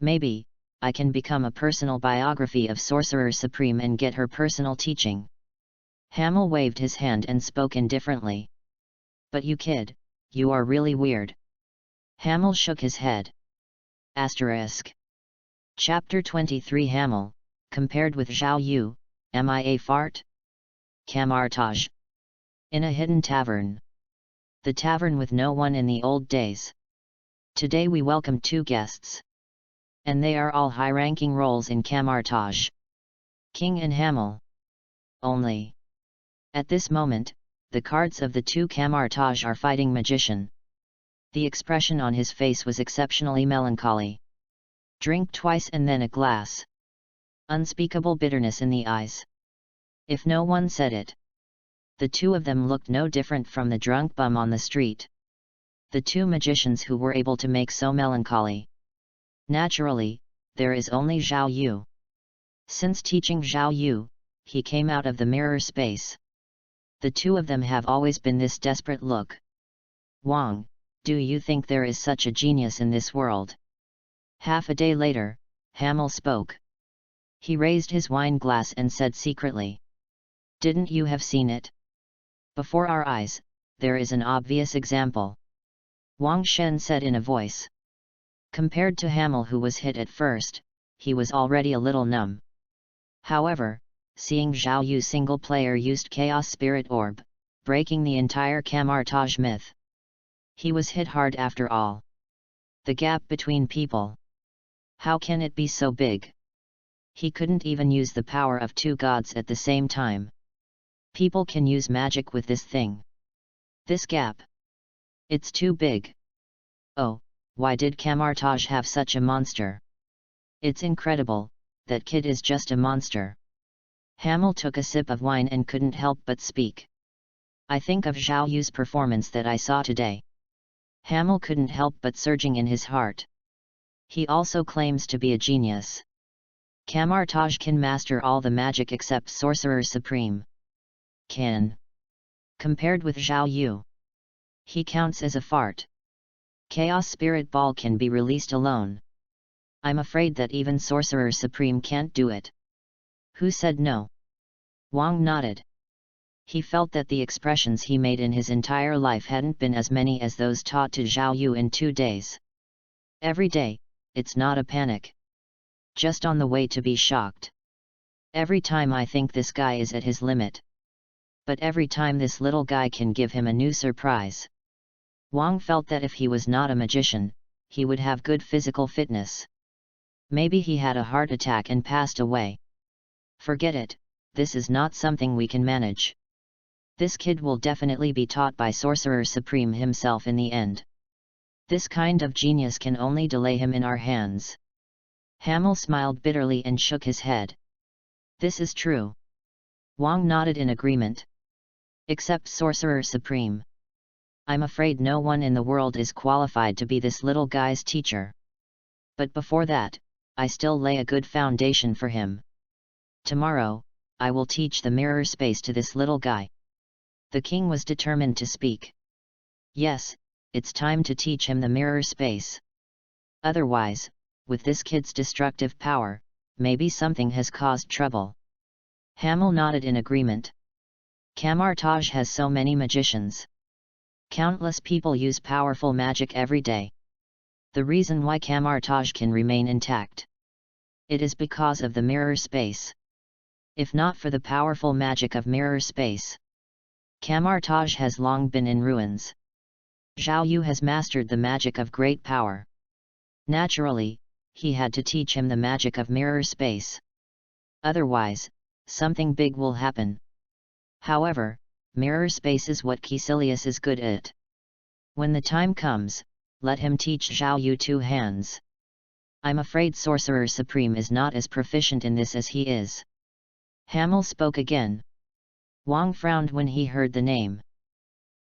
Maybe, I can become a personal biography of Sorcerer Supreme and get her personal teaching. Hamel waved his hand and spoke indifferently. But you kid, you are really weird. Hamel shook his head. Asterisk. Chapter 23 Hamel, compared with Zhao Yu, am I a fart? Camartage. In a hidden tavern. The tavern with no one in the old days. Today we welcome 2 guests. And they are all high-ranking roles in Camartage. King and Hamel. Only. At this moment, the cards of the 2 Camartage are fighting magician. The expression on his face was exceptionally melancholy. Drink twice and then a glass. Unspeakable bitterness in the eyes. If no one said it. The 2 of them looked no different from the drunk bum on the street. The 2 magicians who were able to make so melancholy. Naturally, there is only Zhao Yu. Since teaching Zhao Yu, he came out of the mirror space. The 2 of them have always been this desperate look. Wang, do you think there is such a genius in this world? Half a day later, Hamel spoke. He raised his wine glass and said secretly. Didn't you have seen it? Before our eyes, there is an obvious example. Wang Shen said in a voice. Compared to Hamel who was hit at first, he was already a little numb. However, seeing Zhao Yu single player used Chaos Spirit Orb, breaking the entire Camartage myth. He was hit hard after all. The gap between people. How can it be so big? He couldn't even use the power of 2 gods at the same time. People can use magic with this thing. This gap. It's too big. Oh, why did Camartage have such a monster? It's incredible, that kid is just a monster. Hamel took a sip of wine and couldn't help but speak. I think of Zhao Yu's performance that I saw today. Hamel couldn't help but surging in his heart. He also claims to be a genius. Camartage can master all the magic except Sorcerer Supreme. Can. Compared with Zhao Yu. He counts as a fart. Chaos Spirit Ball can be released alone. I'm afraid that even Sorcerer Supreme can't do it. Who said no? Wang nodded. He felt that the expressions he made in his entire life hadn't been as many as those taught to Zhao Yu in 2 days. Every day, it's not a panic. Just on the way to be shocked. Every time I think this guy is at his limit. But every time this little guy can give him a new surprise. Wang felt that if he was not a magician, he would have good physical fitness. Maybe he had a heart attack and passed away. Forget it, this is not something we can manage. This kid will definitely be taught by Sorcerer Supreme himself in the end. This kind of genius can only delay him in our hands. Hamel smiled bitterly and shook his head. This is true. Wang nodded in agreement. Except Sorcerer Supreme. I'm afraid no one in the world is qualified to be this little guy's teacher. But before that, I still lay a good foundation for him. Tomorrow, I will teach the mirror space to this little guy. The king was determined to speak. Yes, it's time to teach him the mirror space. Otherwise, with this kid's destructive power, maybe something has caused trouble. Hamel nodded in agreement. Camartage has so many magicians. Countless people use powerful magic every day. The reason why Camartage can remain intact. It is because of the mirror space. If not for the powerful magic of mirror space, Camartage has long been in ruins. Zhao Yu has mastered the magic of great power. Naturally, he had to teach him the magic of mirror space. Otherwise, something big will happen. However, mirror space is what Caecilius is good at. When the time comes, let him teach Zhao Yu two hands. I'm afraid Sorcerer Supreme is not as proficient in this as he is. Hamel spoke again. Wang frowned when he heard the name.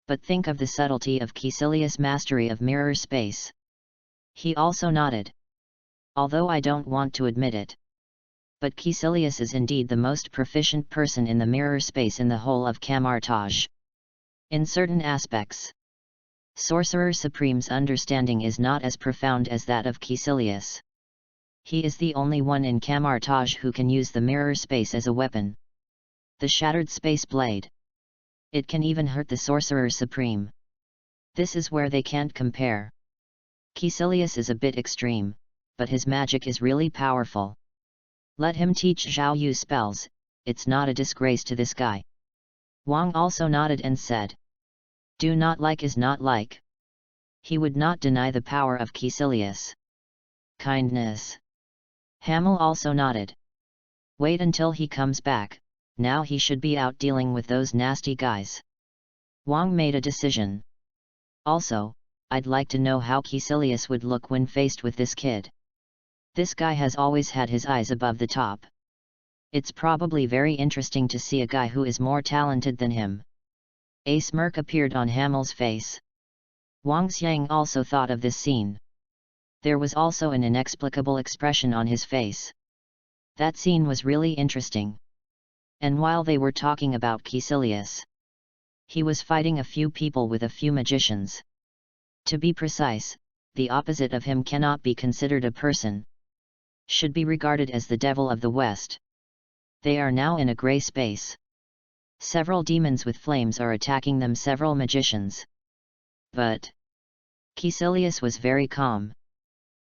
But think of the subtlety of Caecilius' mastery of mirror space. He also nodded. Although I don't want to admit it. But Caecilius is indeed the most proficient person in the mirror space in the whole of Camartage. In certain aspects, Sorcerer Supreme's understanding is not as profound as that of Caecilius. He is the only one in Camartage who can use the mirror space as a weapon. The shattered space blade. It can even hurt the Sorcerer Supreme. This is where they can't compare. Caecilius is a bit extreme, but his magic is really powerful. Let him teach Zhao Yu spells, it's not a disgrace to this guy. Wang also nodded and said. Do not like is not like. He would not deny the power of Caecilius. Kindness. Hamel also nodded. Wait until he comes back, now he should be out dealing with those nasty guys. Wang made a decision. Also, I'd like to know how Caecilius would look when faced with this kid. This guy has always had his eyes above the top. It's probably very interesting to see a guy who is more talented than him. A smirk appeared on Hamel's face. Wang Xiang also thought of this scene. There was also an inexplicable expression on his face. That scene was really interesting. And while they were talking about Caecilius, he was fighting a few people with a few magicians. To be precise, the opposite of him cannot be considered a person. Should be regarded as the devil of the West. They are now in a grey space. Several demons with flames are attacking them, several magicians. But Caecilius was very calm.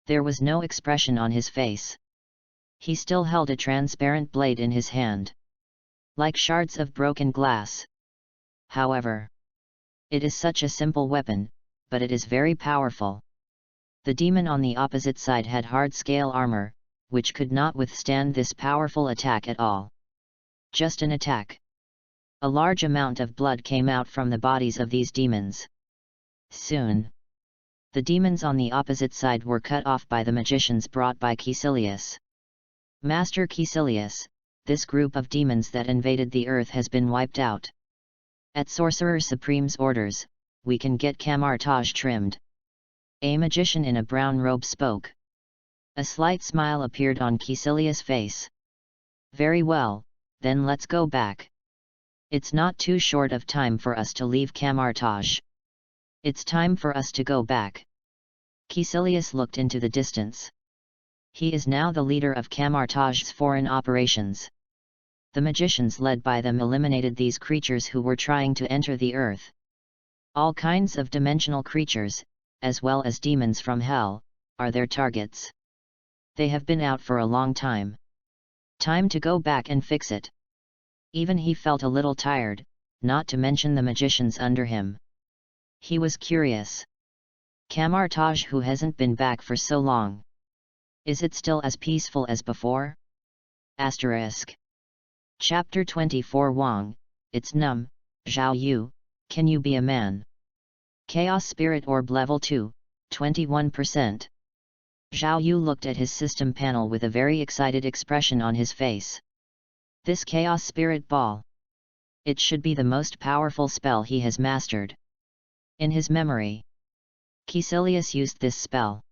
There was no expression on his face. He still held a transparent blade in his hand. Like shards of broken glass. However, it is such a simple weapon, but it is very powerful. The demon on the opposite side had hard scale armor, which could not withstand this powerful attack at all. Just an attack. A large amount of blood came out from the bodies of these demons. Soon, the demons on the opposite side were cut off by the magicians brought by Caecilius. Master Caecilius, this group of demons that invaded the earth has been wiped out. At Sorcerer Supreme's orders, we can get Camartage trimmed. A magician in a brown robe spoke. A slight smile appeared on Caecilius' face. Very well, then let's go back. It's not too short of time for us to leave Camartage. It's time for us to go back. Caecilius looked into the distance. He is now the leader of Camartage's foreign operations. The magicians led by them eliminated these creatures who were trying to enter the earth. All kinds of dimensional creatures, as well as demons from hell, are their targets. They have been out for a long time. Time to go back and fix it. Even he felt a little tired, not to mention the magicians under him. He was curious. Camartage who hasn't been back for so long. Is it still as peaceful as before? Asterisk. Chapter 24 Wang, it's numb, Zhao Yu, can you be a man? Chaos Spirit Orb Level 2, 21%. Zhao Yu looked at his system panel with a very excited expression on his face. This Chaos Spirit Ball. It should be the most powerful spell he has mastered. In his memory, Caecilius used this spell.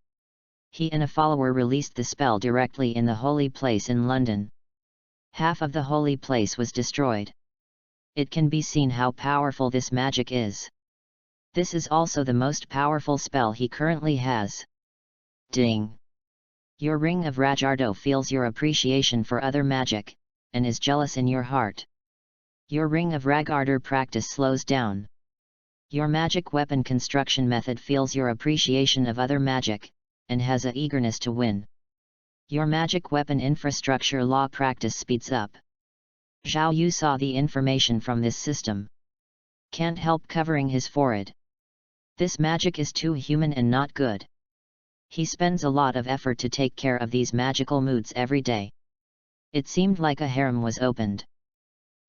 He and a follower released the spell directly in the holy place in London. Half of the holy place was destroyed. It can be seen how powerful this magic is. This is also the most powerful spell he currently has. Ding! Your Ring of Rajardo feels your appreciation for other magic, and is jealous in your heart. Your Ring of Ragarder practice slows down. Your magic weapon construction method feels your appreciation of other magic, and has a eagerness to win. Your magic weapon infrastructure law practice speeds up. Zhao Yu saw the information from this system. Can't help covering his forehead. This magic is too human and not good. He spends a lot of effort to take care of these magical moods every day. It seemed like a harem was opened.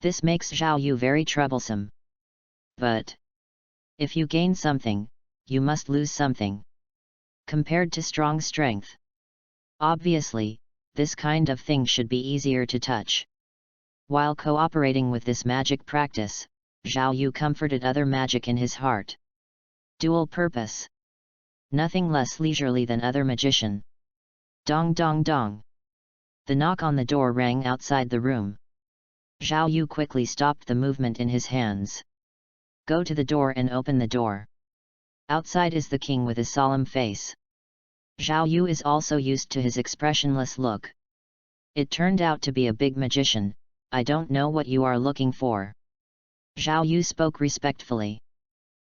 This makes Zhao Yu very troublesome. But if you gain something, you must lose something. compared to strong strength. Obviously, this kind of thing should be easier to touch. While cooperating with this magic practice, Zhao Yu comforted other magic in his heart. Dual purpose. Nothing less leisurely than other magician. Dong dong dong. The knock on the door rang outside the room. Zhao Yu quickly stopped the movement in his hands. Go to the door and open the door. Outside is the king with a solemn face. Zhao Yu is also used to his expressionless look. It turned out to be a big magician. I don't know what you are looking for. Zhao Yu spoke respectfully.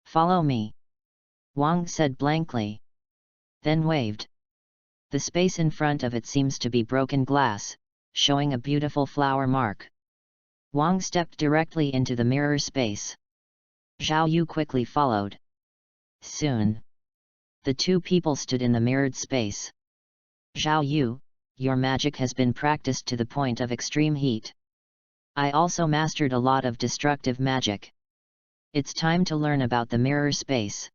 Follow me. Wang said blankly. Then waved. The space in front of it seems to be broken glass, showing a beautiful flower mark. Wang stepped directly into the mirror space. Zhao Yu quickly followed. Soon, the two people stood in the mirrored space. Zhao Yu, your magic has been practiced to the point of extreme heat. I also mastered a lot of destructive magic. It's time to learn about the mirror space.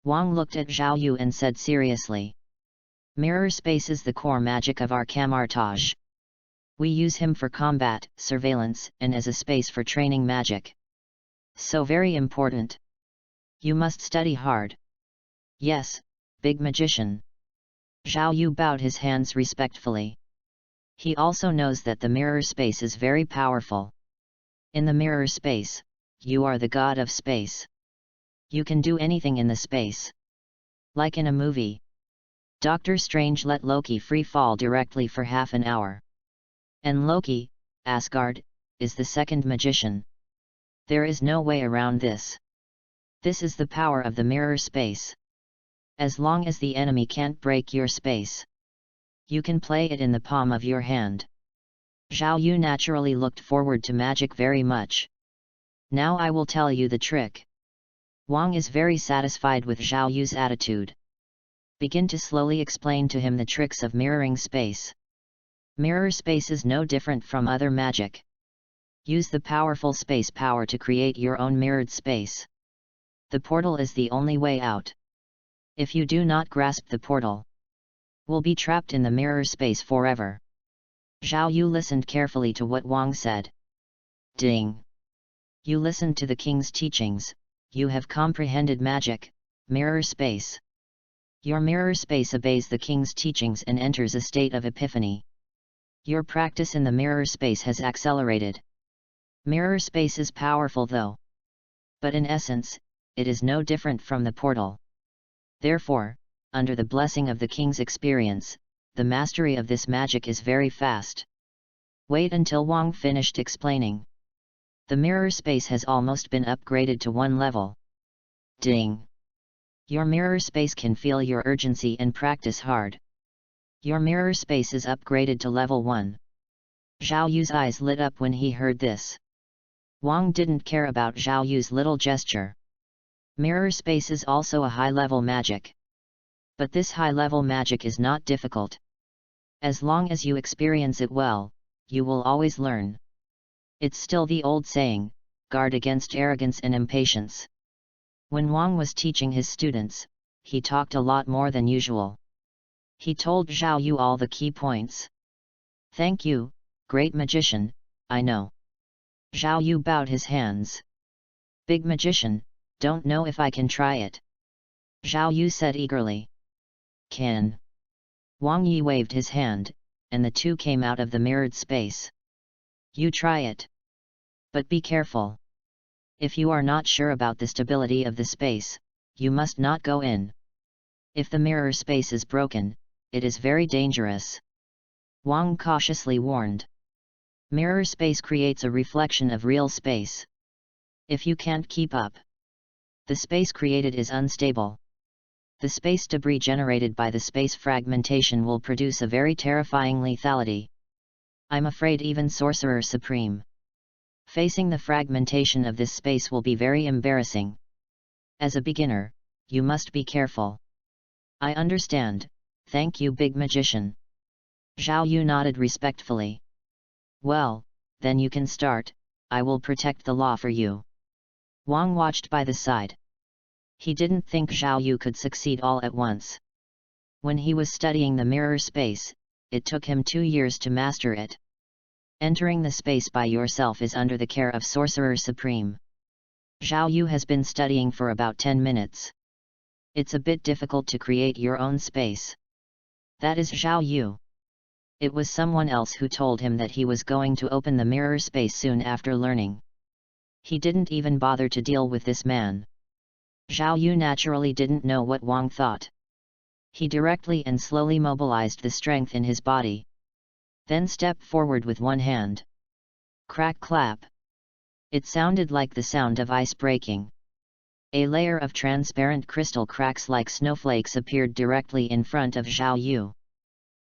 Wang looked at Zhao Yu and said seriously. Mirror space is the core magic of our camouflage. We use him for combat, surveillance, and as a space for training magic. So very important. You must study hard. Yes, big magician. Zhao Yu bowed his hands respectfully. He also knows that the mirror space is very powerful. In the mirror space, you are the god of space. You can do anything in the space. Like in a movie. Doctor Strange let Loki free fall directly for half an hour. And Loki, Asgard, is the second magician. There is no way around this. This is the power of the mirror space. As long as the enemy can't break your space, you can play it in the palm of your hand. Zhao Yu naturally looked forward to magic very much. Now I will tell you the trick. Wang is very satisfied with Zhao Yu's attitude. Begin to slowly explain to him the tricks of mirroring space. Mirror space is no different from other magic. Use the powerful space power to create your own mirrored space. The portal is the only way out. If you do not grasp the portal, will be trapped in the mirror space forever. Zhao Yu listened carefully to what Wang said. Ding! You listened to the king's teachings, you have comprehended magic, mirror space. Your mirror space obeys the king's teachings and enters a state of epiphany. Your practice in the mirror space has accelerated. Mirror space is powerful though. But in essence, it is no different from the portal. Therefore, under the blessing of the king's experience, the mastery of this magic is very fast. Wait until Wang finished explaining. The mirror space has almost been upgraded to 1 level. Ding! Your mirror space can feel your urgency and practice hard. Your mirror space is upgraded to level 1. Zhao Yu's eyes lit up when he heard this. Wang didn't care about Zhao Yu's little gesture. Mirror space is also a high-level magic. But this high-level magic is not difficult. As long as you experience it well, you will always learn. It's still the old saying, guard against arrogance and impatience. When Wang was teaching his students, he talked a lot more than usual. He told Zhao Yu all the key points. Thank you, great magician, I know. Zhao Yu bowed his hands. Big magician, don't know if I can try it. Zhao Yu said eagerly. Can. Wang Yi waved his hand, and the two came out of the mirrored space. You try it. But be careful. If you are not sure about the stability of the space, you must not go in. If the mirror space is broken, it is very dangerous. Wang cautiously warned. Mirror space creates a reflection of real space. If you can't keep up, the space created is unstable. The space debris generated by the space fragmentation will produce a very terrifying lethality. I'm afraid even Sorcerer Supreme facing the fragmentation of this space will be very embarrassing. As a beginner, you must be careful. I understand, thank you big magician. Zhao Yu nodded respectfully. Well, then you can start, I will protect the law for you. Wang watched by the side. He didn't think Zhao Yu could succeed all at once. When he was studying the mirror space, it took him 2 years to master it. Entering the space by yourself is under the care of Sorcerer Supreme. Zhao Yu has been studying for about 10 minutes. It's a bit difficult to create your own space. That is Zhao Yu. It was someone else who told him that he was going to open the mirror space soon after learning. He didn't even bother to deal with this man. Zhao Yu naturally didn't know what Wang thought. He directly and slowly mobilized the strength in his body. Then stepped forward with one hand. Crack clap. It sounded like the sound of ice breaking. A layer of transparent crystal cracks like snowflakes appeared directly in front of Zhao Yu.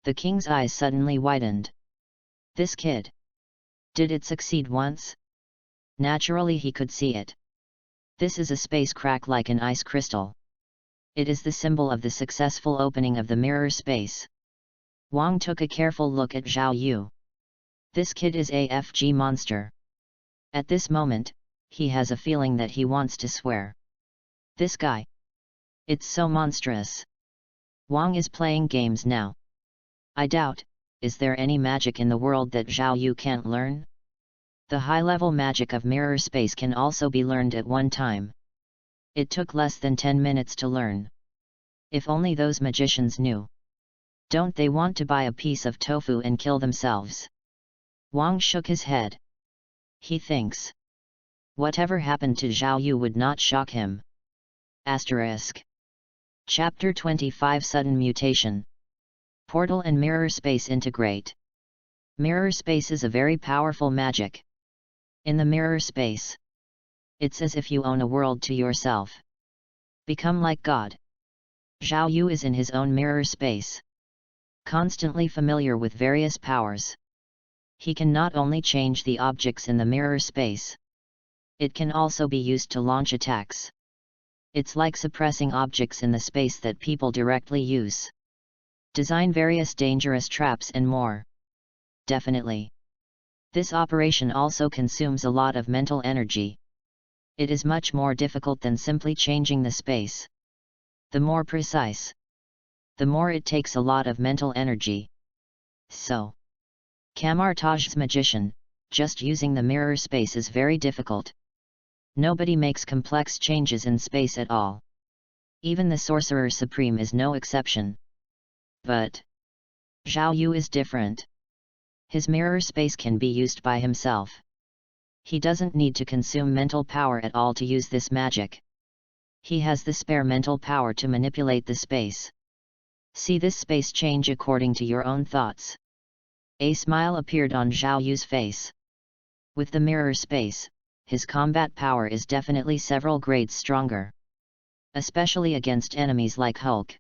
The king's eyes suddenly widened. This kid. Did it succeed once? Naturally he could see it. This is a space crack like an ice crystal. It is the symbol of the successful opening of the mirror space. Wang took a careful look at Zhao Yu. This kid is a FG monster. At this moment, he has a feeling that he wants to swear. This guy. It's so monstrous. Wang is playing games now. I doubt, is there any magic in the world that Zhao Yu can't learn? The high-level magic of mirror space can also be learned at one time. It took less than 10 minutes to learn. If only those magicians knew. Don't they want to buy a piece of tofu and kill themselves? Wang shook his head. He thinks. Whatever happened to Zhao Yu would not shock him. Asterisk. Chapter 25 Sudden Mutation. Portal and mirror space integrate. Mirror space is a very powerful magic. In the mirror space, it's as if you own a world to yourself. Become like God. Zhao Yu is in his own mirror space. Constantly familiar with various powers. He can not only change the objects in the mirror space. It can also be used to launch attacks. It's like suppressing objects in the space that people directly use. Design various dangerous traps and more. Definitely. This operation also consumes a lot of mental energy. It is much more difficult than simply changing the space. The more precise, the more it takes a lot of mental energy. So, Kamartaj's magician, just using the mirror space is very difficult. Nobody makes complex changes in space at all. Even the Sorcerer Supreme is no exception. But Zhao Yu is different. His mirror space can be used by himself. He doesn't need to consume mental power at all to use this magic. He has the spare mental power to manipulate the space. See this space change according to your own thoughts. A smile appeared on Zhao Yu's face. With the mirror space, his combat power is definitely several grades stronger. Especially against enemies like Hulk.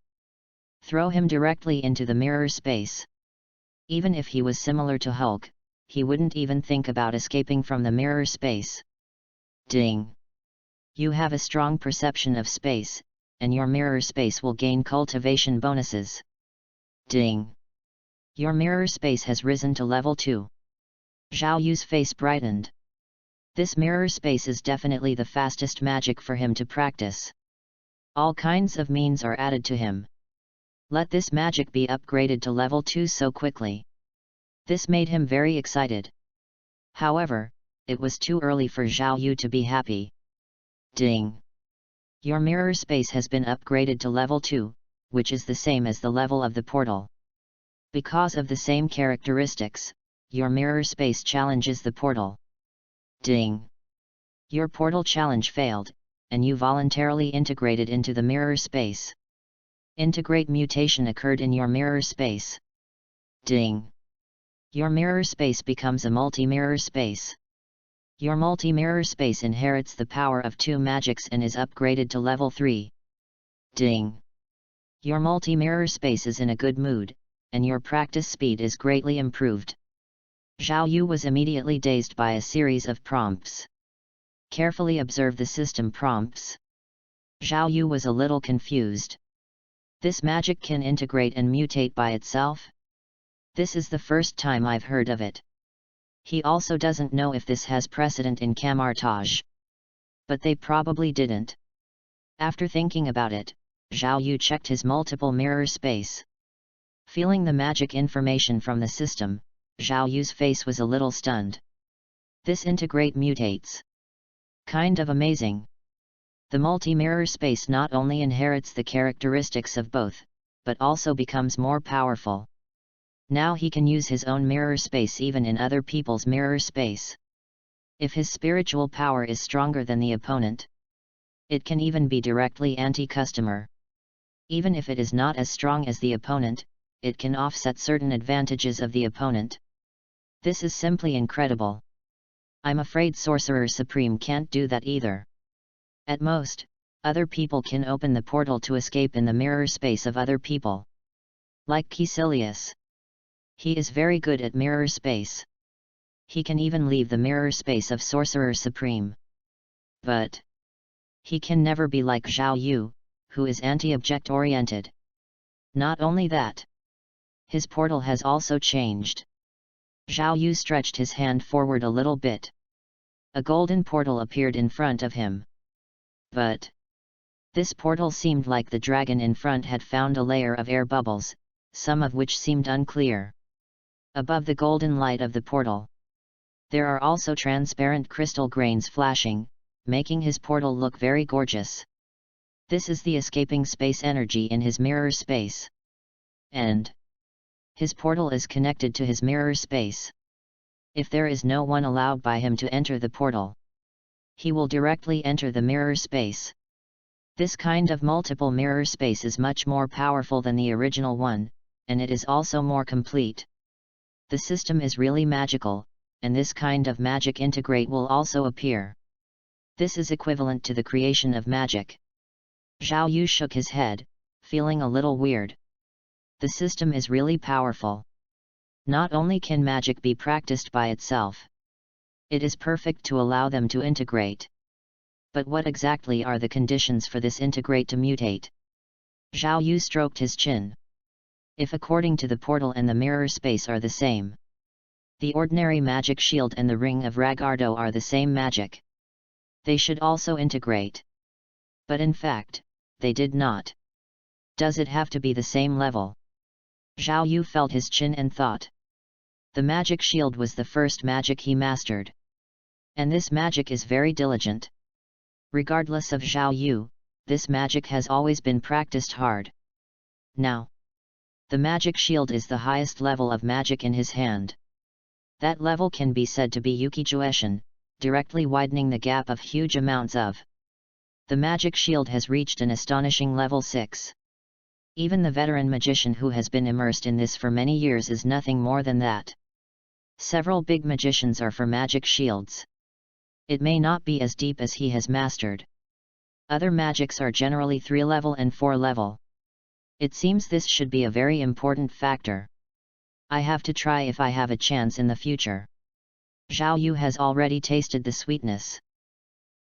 Throw him directly into the mirror space. Even if he was similar to Hulk, he wouldn't even think about escaping from the mirror space. Ding! You have a strong perception of space, and your mirror space will gain cultivation bonuses. Ding! Your mirror space has risen to level 2. Zhao Yu's face brightened. This mirror space is definitely the fastest magic for him to practice. All kinds of means are added to him. Let this magic be upgraded to level 2 so quickly. This made him very excited. However, it was too early for Zhao Yu to be happy. Ding! Your mirror space has been upgraded to level 2, which is the same as the level of the portal. Because of the same characteristics, your mirror space challenges the portal. Ding! Your portal challenge failed, and you voluntarily integrated into the mirror space. Integrate mutation occurred in your mirror space. Ding! Your mirror space becomes a multi-mirror space. Your multi-mirror space inherits the power of 2 magics and is upgraded to level 3. Ding! Your multi-mirror space is in a good mood, and your practice speed is greatly improved. Zhao Yu was immediately dazed by a series of prompts. Carefully observe the system prompts. Zhao Yu was a little confused. This magic can integrate and mutate by itself? This is the first time I've heard of it. He also doesn't know if this has precedent in Kamartaj. But they probably didn't. After thinking about it, Zhao Yu checked his multiple mirror space. Feeling the magic information from the system, Zhao Yu's face was a little stunned. This integrate mutates. Kind of amazing. The multi-mirror space not only inherits the characteristics of both, but also becomes more powerful. Now he can use his own mirror space even in other people's mirror space. If his spiritual power is stronger than the opponent, it can even be directly anti-customer. Even if it is not as strong as the opponent, it can offset certain advantages of the opponent. This is simply incredible. I'm afraid Sorcerer Supreme can't do that either. At most, other people can open the portal to escape in the mirror space of other people. Like Caecilius. He is very good at mirror space. He can even leave the mirror space of Sorcerer Supreme. But he can never be like Zhao Yu, who is anti-object oriented. Not only that, his portal has also changed. Zhao Yu stretched his hand forward a little bit. A golden portal appeared in front of him. But this portal seemed like the dragon in front had found a layer of air bubbles, some of which seemed unclear. Above the golden light of the portal, there are also transparent crystal grains flashing, making his portal look very gorgeous. This is the escaping space energy in his mirror space. And his portal is connected to his mirror space. If there is no one allowed by him to enter the portal, he will directly enter the mirror space. This kind of multiple mirror space is much more powerful than the original one, and it is also more complete. The system is really magical, and this kind of magic integrate will also appear. This is equivalent to the creation of magic. Zhao Yu shook his head, feeling a little weird. The system is really powerful. Not only can magic be practiced by itself, it is perfect to allow them to integrate. But what exactly are the conditions for this integrate to mutate? Zhao Yu stroked his chin. If according to the portal and the mirror space are the same, the ordinary magic shield and the ring of Ragardo are the same magic, they should also integrate. But in fact, they did not. Does it have to be the same level? Zhao Yu felt his chin and thought. The magic shield was the first magic he mastered. And this magic is very diligent. Regardless of Zhao Yu, this magic has always been practiced hard. Now, the magic shield is the highest level of magic in his hand. That level can be said to be Yukijueshin, directly widening the gap of huge amounts of. The magic shield has reached an astonishing level 6. Even the veteran magician who has been immersed in this for many years is nothing more than that. Several big magicians are for magic shields. It may not be as deep as he has mastered. Other magics are generally 3 level and 4 level. It seems this should be a very important factor. I have to try if I have a chance in the future. Zhao Yu has already tasted the sweetness.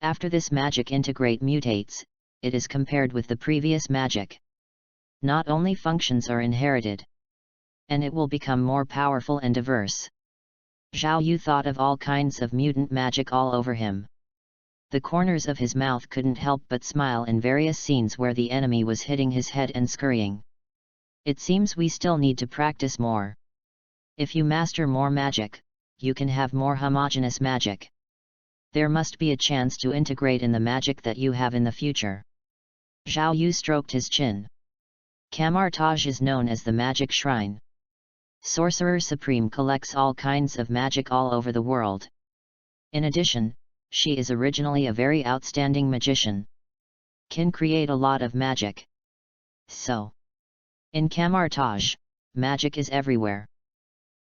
After this magic integrate mutates, it is compared with the previous magic. Not only functions are inherited, and it will become more powerful and diverse. Zhao Yu thought of all kinds of mutant magic all over him. The corners of his mouth couldn't help but smile in various scenes where the enemy was hitting his head and scurrying. It seems we still need to practice more. If you master more magic, you can have more homogeneous magic. There must be a chance to integrate in the magic that you have in the future. Zhao Yu stroked his chin. Camartage is known as the Magic Shrine. Sorcerer Supreme collects all kinds of magic all over the world. In addition, she is originally a very outstanding magician. Can create a lot of magic. So, in Camartage, magic is everywhere.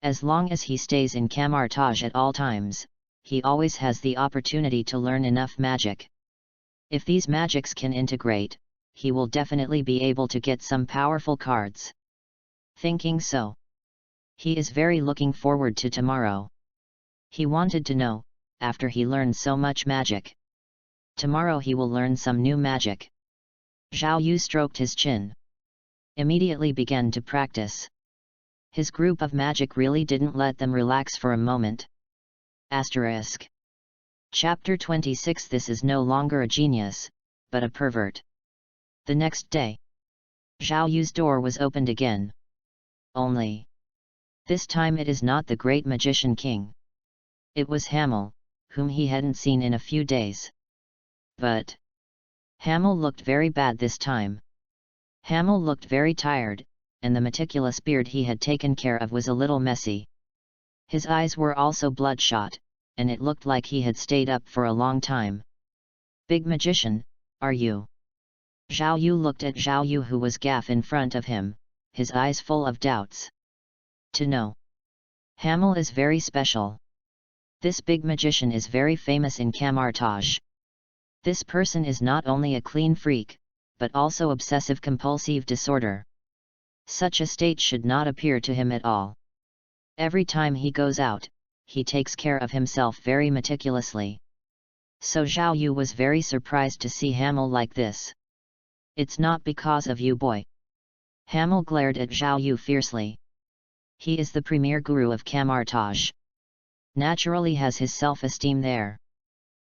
As long as he stays in Camartage at all times, he always has the opportunity to learn enough magic. If these magics can integrate, he will definitely be able to get some powerful cards. Thinking so, he is very looking forward to tomorrow. He wanted to know, after he learned so much magic. Tomorrow he will learn some new magic. Zhao Yu stroked his chin. Immediately began to practice. His group of magic really didn't let them relax for a moment. Asterisk. Chapter 26. This is no longer a genius, but a pervert. The next day, Zhao Yu's door was opened again. Only this time it is not the great magician king. It was Hamel, whom he hadn't seen in a few days. But Hamel looked very bad this time. Hamel looked very tired, and the meticulous beard he had taken care of was a little messy. His eyes were also bloodshot, and it looked like he had stayed up for a long time. Big magician, are you? Zhao Yu looked at Zhao Yu, who was gaff in front of him, his eyes full of doubts. To know. Hamel is very special. This big magician is very famous in Camartage. This person is not only a clean freak, but also obsessive-compulsive disorder. Such a state should not appear to him at all. Every time he goes out, he takes care of himself very meticulously. So Zhao Yu was very surprised to see Hamel like this. It's not because of you, boy. Hamel glared at Zhao Yu fiercely. He is the premier guru of Camartage. Naturally has his self-esteem there.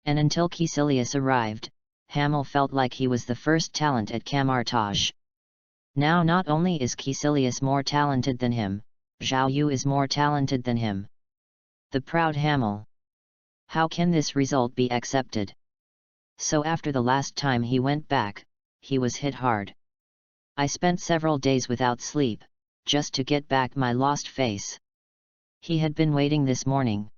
And until Caecilius arrived, Hamel felt like he was the first talent at Camartage. Now not only is Caecilius more talented than him, Zhao Yu is more talented than him. The proud Hamel. How can this result be accepted? So after the last time he went back, he was hit hard. I spent several days without sleep, just to get back my lost face. He had been waiting this morning.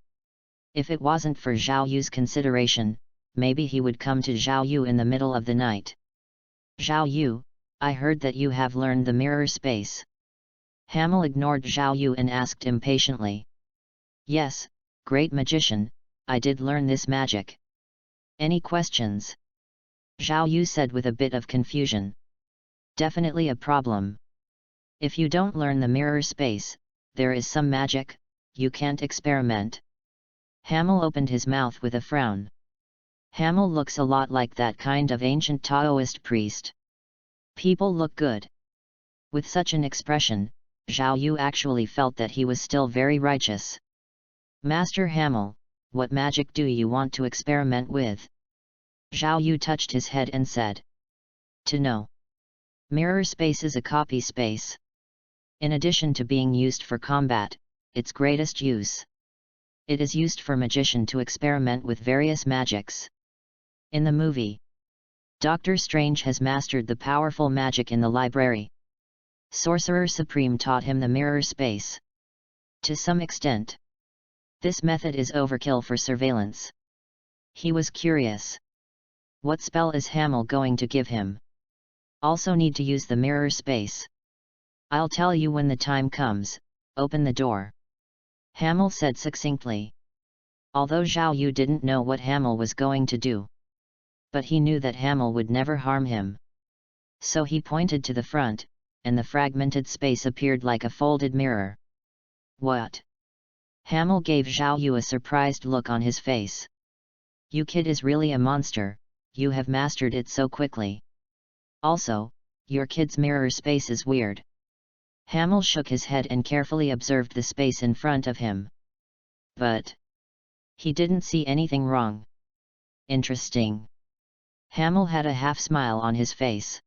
If it wasn't for Zhao Yu's consideration, maybe he would come to Zhao Yu in the middle of the night. Zhao Yu, I heard that you have learned the mirror space. Hamel ignored Zhao Yu and asked impatiently. Yes, great magician, I did learn this magic. Any questions? Zhao Yu said with a bit of confusion. Definitely a problem. If you don't learn the mirror space, there is some magic, you can't experiment. Hamel opened his mouth with a frown. Hamel looks a lot like that kind of ancient Taoist priest. People look good. With such an expression, Zhao Yu actually felt that he was still very righteous. Master Hamel, what magic do you want to experiment with? Zhao Yu touched his head and said. To know. Mirror space is a copy space. In addition to being used for combat, its greatest use. It is used for magician to experiment with various magics. In the movie, Doctor Strange has mastered the powerful magic in the library. Sorcerer Supreme taught him the mirror space. To some extent, this method is overkill for surveillance. He was curious. What spell is Hamel going to give him? Also need to use the mirror space. I'll tell you when the time comes, open the door. Hamel said succinctly. Although Zhao Yu didn't know what Hamel was going to do. But he knew that Hamel would never harm him. So he pointed to the front, and the fragmented space appeared like a folded mirror. What? Hamel gave Zhao Yu a surprised look on his face. You kid is really a monster, you have mastered it so quickly. Also, your kid's mirror space is weird. Hamel shook his head and carefully observed the space in front of him. But he didn't see anything wrong. Interesting. Hamel had a half-smile on his face.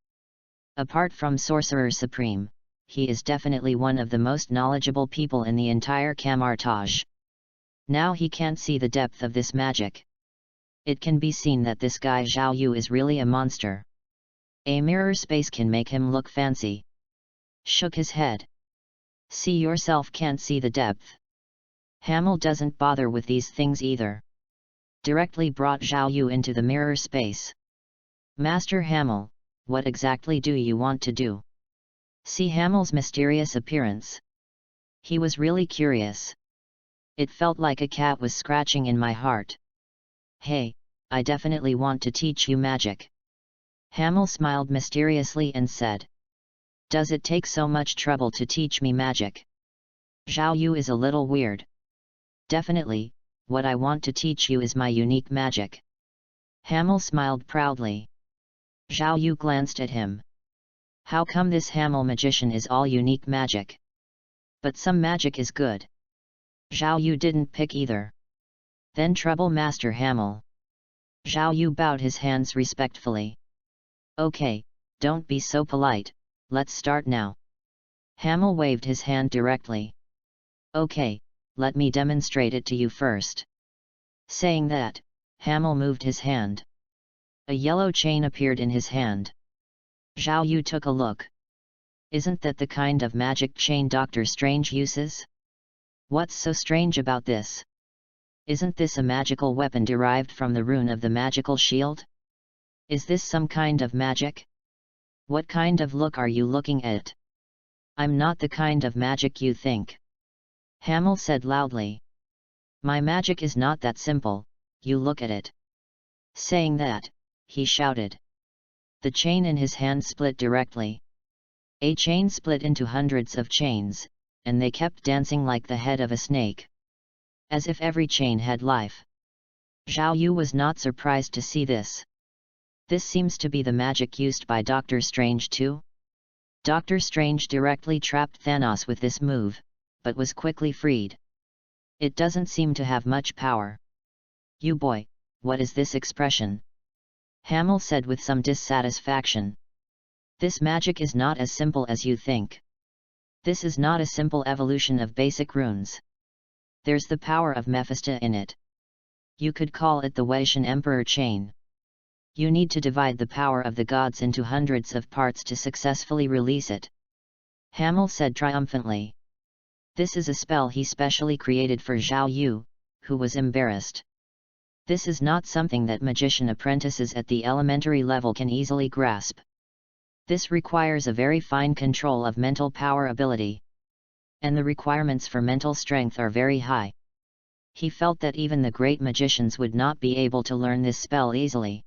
Apart from Sorcerer Supreme, he is definitely one of the most knowledgeable people in the entire Camartage. Now he can't see the depth of this magic. It can be seen that this guy Zhao Yu is really a monster. A mirror space can make him look fancy. Shook his head. See yourself can't see the depth. Hamel doesn't bother with these things either. Directly brought Zhao Yu into the mirror space. Master Hamel, what exactly do you want to do? See Hamel's mysterious appearance. He was really curious. It felt like a cat was scratching in my heart. Hey, I definitely want to teach you magic. Hamel smiled mysteriously and said. Does it take so much trouble to teach me magic? Zhao Yu is a little weird. Definitely, what I want to teach you is my unique magic. Hamel smiled proudly. Zhao Yu glanced at him. How come this Hamel magician is all unique magic? But some magic is good. Zhao Yu didn't pick either. Then trouble Master Hamel. Zhao Yu bowed his hands respectfully. Okay, don't be so polite, let's start now. Hamel waved his hand directly. Okay, let me demonstrate it to you first. Saying that, Hamel moved his hand. A yellow chain appeared in his hand. Zhao Yu took a look. Isn't that the kind of magic chain Doctor Strange uses? What's so strange about this? Isn't this a magical weapon derived from the rune of the magical shield? Is this some kind of magic? What kind of look are you looking at? I'm not the kind of magic you think. Hamel said loudly. My magic is not that simple, you look at it. Saying that, he shouted. The chain in his hand split directly. A chain split into hundreds of chains, and they kept dancing like the head of a snake. As if every chain had life. Zhao Yu was not surprised to see this. This seems to be the magic used by Doctor Strange too. Doctor Strange directly trapped Thanos with this move, but was quickly freed. It doesn't seem to have much power. You boy, what is this expression? Hamel said with some dissatisfaction. This magic is not as simple as you think. This is not a simple evolution of basic runes. There's the power of Mephisto in it. You could call it the Weixin Emperor chain. You need to divide the power of the gods into hundreds of parts to successfully release it. Hamel said triumphantly. This is a spell he specially created for Zhao Yu, who was embarrassed. This is not something that magician apprentices at the elementary level can easily grasp. This requires a very fine control of mental power ability. And the requirements for mental strength are very high. He felt that even the great magicians would not be able to learn this spell easily.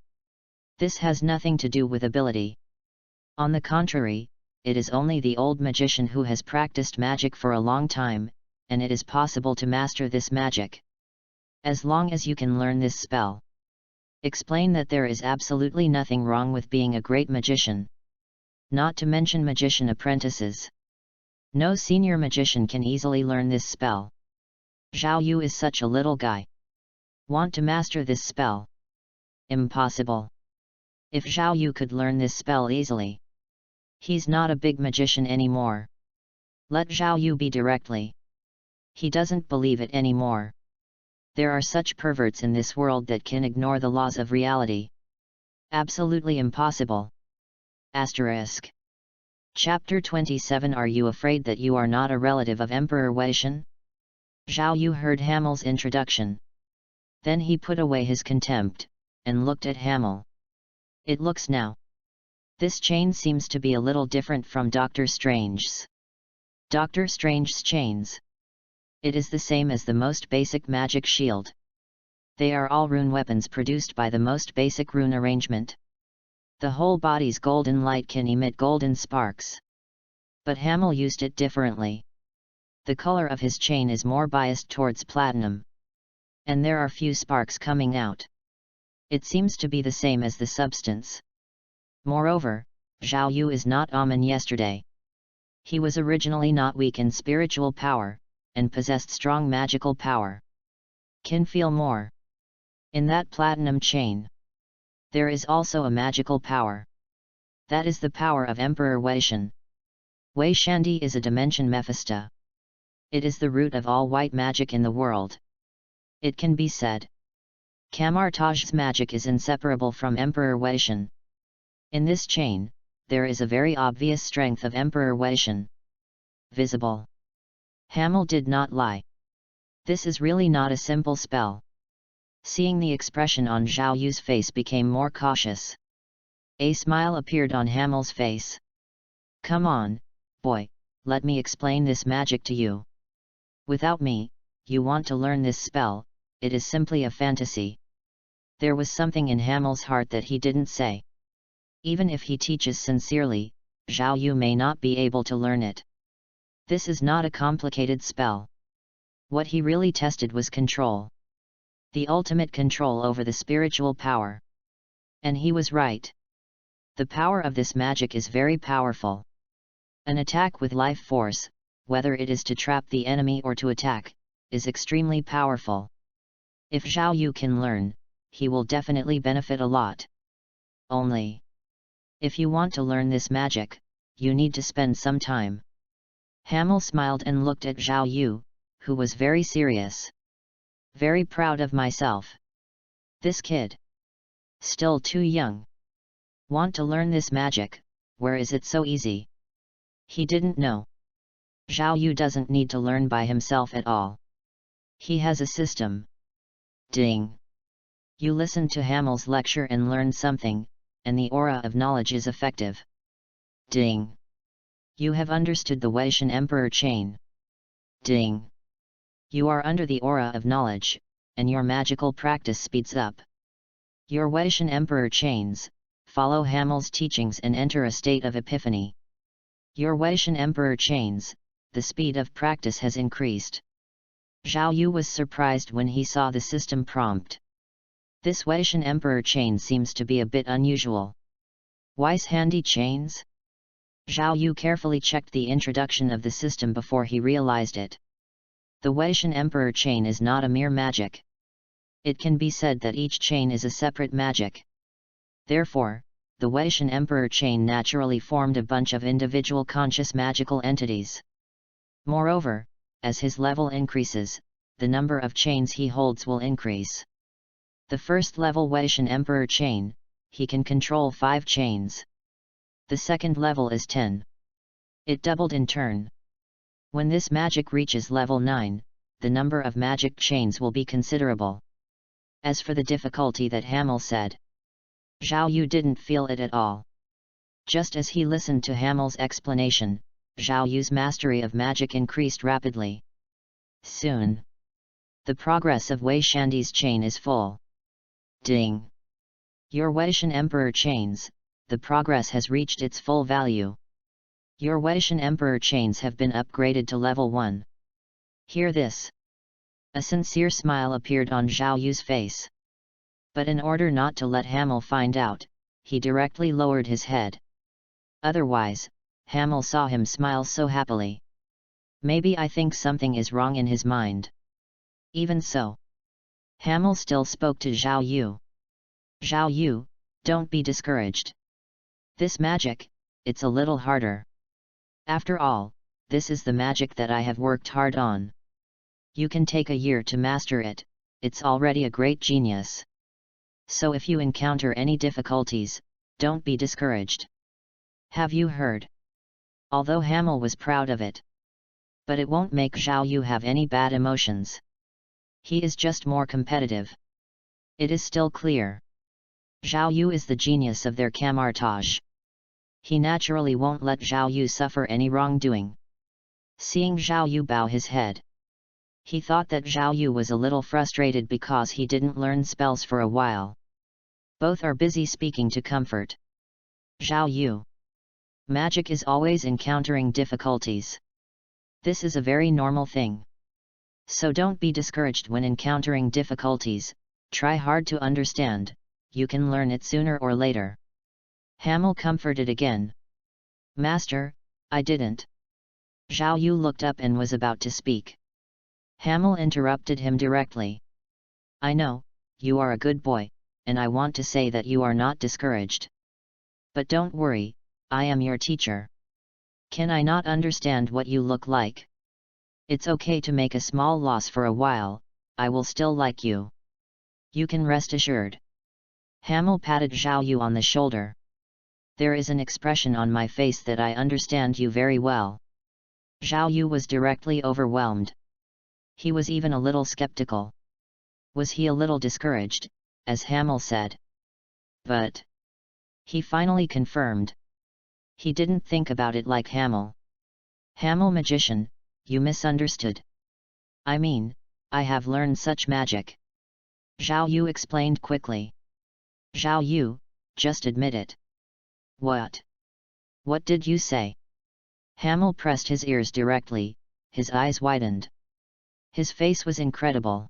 This has nothing to do with ability. On the contrary, it is only the old magician who has practiced magic for a long time, and it is possible to master this magic. As long as you can learn this spell. Explain that there is absolutely nothing wrong with being a great magician. Not to mention magician apprentices. No senior magician can easily learn this spell. Zhao Yu is such a little guy. Want to master this spell? Impossible. If Zhao Yu could learn this spell easily. He's not a big magician anymore. Let Zhao Yu be directly. He doesn't believe it anymore. There are such perverts in this world that can ignore the laws of reality. Absolutely impossible. Asterisk. Chapter 27. Are you afraid that you are not a relative of Emperor Weixin? Zhao Yu heard Hamel's introduction. Then he put away his contempt, and looked at Hamel. It looks now. This chain seems to be a little different from Doctor Strange's. Doctor Strange's chains. It is the same as the most basic magic shield. They are all rune weapons produced by the most basic rune arrangement. The whole body's golden light can emit golden sparks. But Hamel used it differently. The color of his chain is more biased towards platinum. And there are few sparks coming out. It seems to be the same as the substance. Moreover, Zhao Yu is not Amen yesterday. He was originally not weak in spiritual power, and possessed strong magical power. Can feel more. In that platinum chain. There is also a magical power. That is the power of Emperor Weixin. Wei Shandi is a dimension Mephisto. It is the root of all white magic in the world. It can be said. Kamartaj's magic is inseparable from Emperor Weixin. In this chain, there is a very obvious strength of Emperor Weixin. Visible. Hamel did not lie. This is really not a simple spell. Seeing the expression on Zhao Yu's face became more cautious. A smile appeared on Hamel's face. Come on, boy, let me explain this magic to you. Without me, you want to learn this spell, it is simply a fantasy. There was something in Hamel's heart that he didn't say. Even if he teaches sincerely, Zhao Yu may not be able to learn it. This is not a complicated spell. What he really tested was control. The ultimate control over the spiritual power. And he was right. The power of this magic is very powerful. An attack with life force, whether it is to trap the enemy or to attack, is extremely powerful. If Zhao Yu can learn, he will definitely benefit a lot. Only. If you want to learn this magic, you need to spend some time. Hamel smiled and looked at Zhao Yu, who was very serious. Very proud of myself. This kid. Still too young. Want to learn this magic, where is it so easy? He didn't know. Zhao Yu doesn't need to learn by himself at all. He has a system. Ding. You listen to Hamel's lecture and learn something, and the aura of knowledge is effective. Ding. You have understood the Weixin Emperor chain. Ding. You are under the aura of knowledge, and your magical practice speeds up. Your Weixin Emperor chains, follow Hamel's teachings and enter a state of epiphany. Your Weixin Emperor chains, the speed of practice has increased. Zhao Yu was surprised when he saw the system prompt. This Weixin Emperor chain seems to be a bit unusual. Wise handy chains? Zhao Yu carefully checked the introduction of the system before he realized it. The Weixin Emperor chain is not a mere magic. It can be said that each chain is a separate magic. Therefore, the Weixin Emperor chain naturally formed a bunch of individual conscious magical entities. Moreover, as his level increases, the number of chains he holds will increase. The first level Weixin Emperor chain, he can control 5 chains. The second level is 10. It doubled in turn. When this magic reaches level 9, the number of magic chains will be considerable. As for the difficulty that Hamel said, Zhao Yu didn't feel it at all. Just as he listened to Hamel's explanation, Zhao Yu's mastery of magic increased rapidly. Soon, the progress of Wei Shandi's chain is full. Ding! Your Weixin Emperor chains, the progress has reached its full value. Your Weixin Emperor chains have been upgraded to level 1. Hear this. A sincere smile appeared on Zhao Yu's face. But in order not to let Hamel find out, he directly lowered his head. Otherwise, Hamel saw him smile so happily. Maybe I think something is wrong in his mind. Even so, Hamel still spoke to Zhao Yu. Zhao Yu, don't be discouraged. This magic, it's a little harder. After all, this is the magic that I have worked hard on. You can take a year to master it, it's already a great genius. So if you encounter any difficulties, don't be discouraged. Have you heard? Although Hamel was proud of it. But it won't make Zhao Yu have any bad emotions. He is just more competitive. It is still clear. Zhao Yu is the genius of their camartage. He naturally won't let Zhao Yu suffer any wrongdoing. Seeing Zhao Yu bow his head, he thought that Zhao Yu was a little frustrated because he didn't learn spells for a while. Both are busy speaking to comfort. Zhao Yu. Magic is always encountering difficulties. This is a very normal thing. So don't be discouraged when encountering difficulties, try hard to understand, you can learn it sooner or later. Hamel comforted again. Master, I didn't. Zhao Yu looked up and was about to speak. Hamel interrupted him directly. I know, you are a good boy, and I want to say that you are not discouraged. But don't worry, I am your teacher. Can I not understand what you look like? It's okay to make a small loss for a while, I will still like you. You can rest assured. Hamel patted Zhao Yu on the shoulder. There is an expression on my face that I understand you very well. Zhao Yu was directly overwhelmed. He was even a little skeptical. Was he a little discouraged, as Hamel said? But he finally confirmed. He didn't think about it like Hamel. Hamel magician, you misunderstood. I mean, I have learned such magic. Zhao Yu explained quickly. Zhao Yu, just admit it. What? What did you say? Hamel pressed his ears directly, his eyes widened. His face was incredible.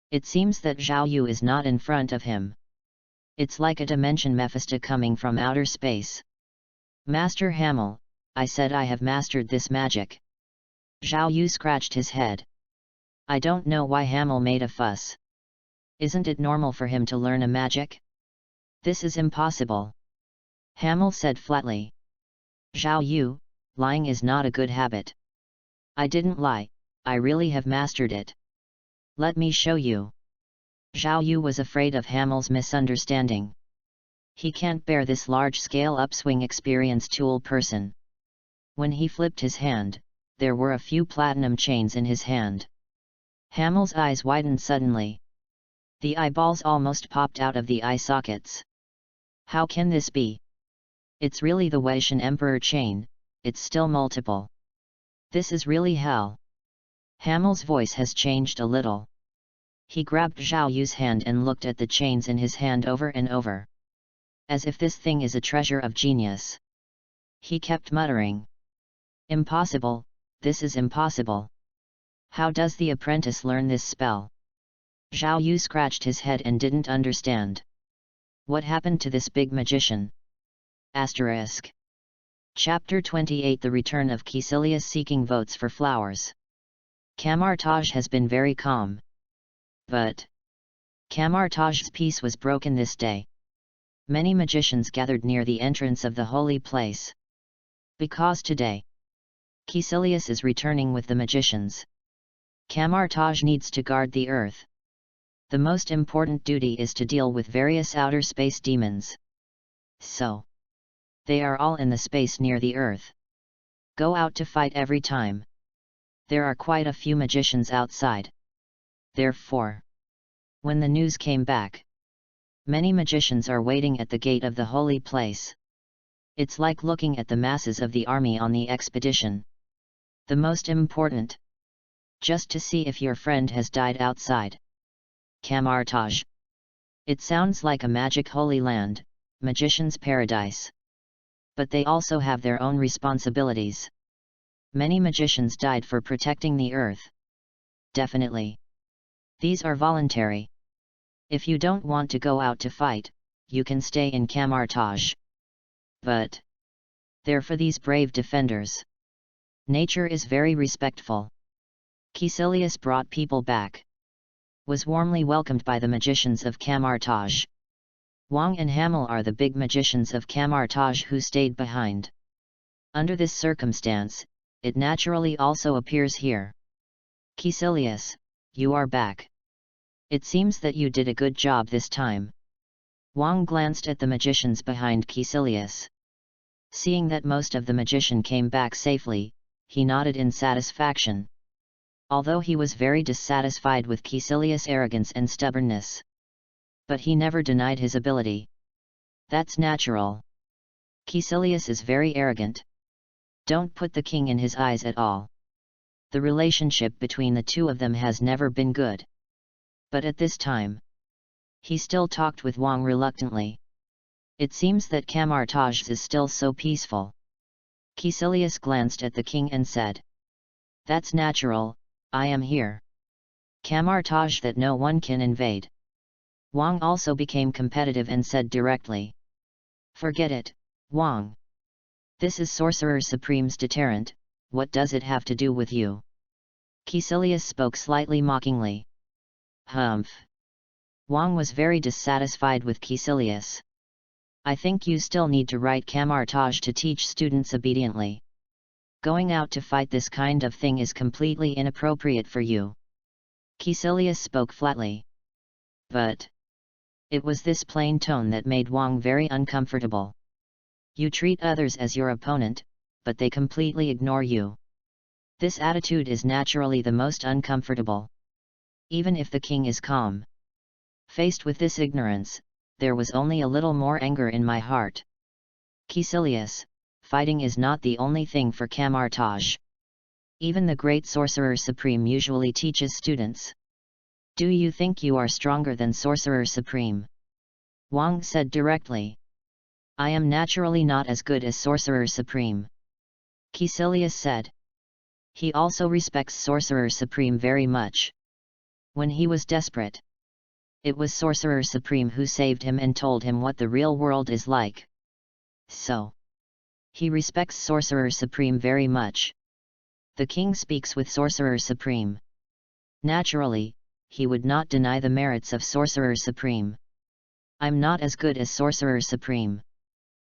It seems that Zhao Yu is not in front of him. It's like a dimension Mephisto coming from outer space. Master Hamel, I said I have mastered this magic. Zhao Yu scratched his head. I don't know why Hamel made a fuss. Isn't it normal for him to learn a magic? This is impossible. Hamel said flatly. Zhao Yu, lying is not a good habit. I didn't lie, I really have mastered it. Let me show you. Zhao Yu was afraid of Hamel's misunderstanding. He can't bear this large-scale upswing experience tool person. When he flipped his hand, there were a few platinum chains in his hand. Hamel's eyes widened suddenly. The eyeballs almost popped out of the eye sockets. How can this be? It's really the Weishan Emperor chain, it's still multiple. This is really hell. Hamel's voice has changed a little. He grabbed Zhao Yu's hand and looked at the chains in his hand over and over. As if this thing is a treasure of genius. He kept muttering. Impossible, this is impossible. How does the apprentice learn this spell? Zhao Yu scratched his head and didn't understand. What happened to this big magician? Asterisk. Chapter 28 The Return of Caecilius seeking votes for flowers. Camartage has been very calm. But Camartage's peace was broken this day. Many magicians gathered near the entrance of the holy place. Because today, Caecilius is returning with the magicians. Camartage needs to guard the earth. The most important duty is to deal with various outer space demons. So, they are all in the space near the earth. Go out to fight every time. There are quite a few magicians outside. Therefore, when the news came back, many magicians are waiting at the gate of the holy place. It's like looking at the masses of the army on the expedition. The most important, just to see if your friend has died outside. Camartage. It sounds like a magic holy land, magician's paradise. But they also have their own responsibilities. Many magicians died for protecting the earth. Definitely. These are voluntary. If you don't want to go out to fight, you can stay in Camartage. But they're for these brave defenders. Nature is very respectful. Caecilius brought people back. Was warmly welcomed by the magicians of Camartage. Wang and Hamel are the big magicians of Camartage who stayed behind. Under this circumstance, it naturally also appears here. Caecilius, you are back. It seems that you did a good job this time. Wang glanced at the magicians behind Caecilius. Seeing that most of the magician came back safely, he nodded in satisfaction. Although he was very dissatisfied with Caecilius' arrogance and stubbornness. But he never denied his ability. That's natural. Caecilius is very arrogant. Don't put the king in his eyes at all. The relationship between the two of them has never been good. But at this time, he still talked with Wang reluctantly. It seems that Camartage is still so peaceful. Caecilius glanced at the king and said, "That's natural, I am here. Camartage that no one can invade." Wang also became competitive and said directly, "Forget it, Wang. This is Sorcerer Supreme's deterrent, what does it have to do with you?" Caecilius spoke slightly mockingly. Humph. Wang was very dissatisfied with Caecilius. "I think you still need to write Camartage to teach students obediently. Going out to fight this kind of thing is completely inappropriate for you." Caecilius spoke flatly. But it was this plain tone that made Wang very uncomfortable. You treat others as your opponent, but they completely ignore you. This attitude is naturally the most uncomfortable. Even if the king is calm. Faced with this ignorance, there was only a little more anger in my heart. Caecilius, fighting is not the only thing for Camartage. Even the great Sorcerer Supreme usually teaches students. Do you think you are stronger than Sorcerer Supreme? Wang said directly. I am naturally not as good as Sorcerer Supreme. Caecilius said. He also respects Sorcerer Supreme very much. When he was desperate, it was Sorcerer Supreme who saved him and told him what the real world is like. So, he respects Sorcerer Supreme very much. The king speaks with Sorcerer Supreme. Naturally, he would not deny the merits of Sorcerer Supreme. I'm not as good as Sorcerer Supreme.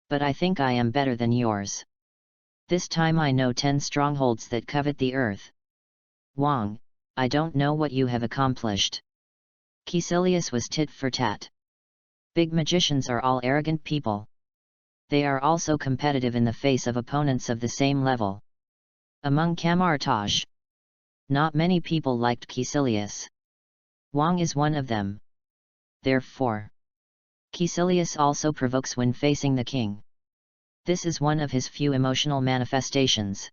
But I think I am better than yours. This time I know 10 strongholds that covet the earth. Wang, I don't know what you have accomplished. Caecilius was tit for tat. Big magicians are all arrogant people. They are also competitive in the face of opponents of the same level. Among Camartage, not many people liked Caecilius. Wang is one of them. Therefore, Caecilius also provokes when facing the king. This is one of his few emotional manifestations.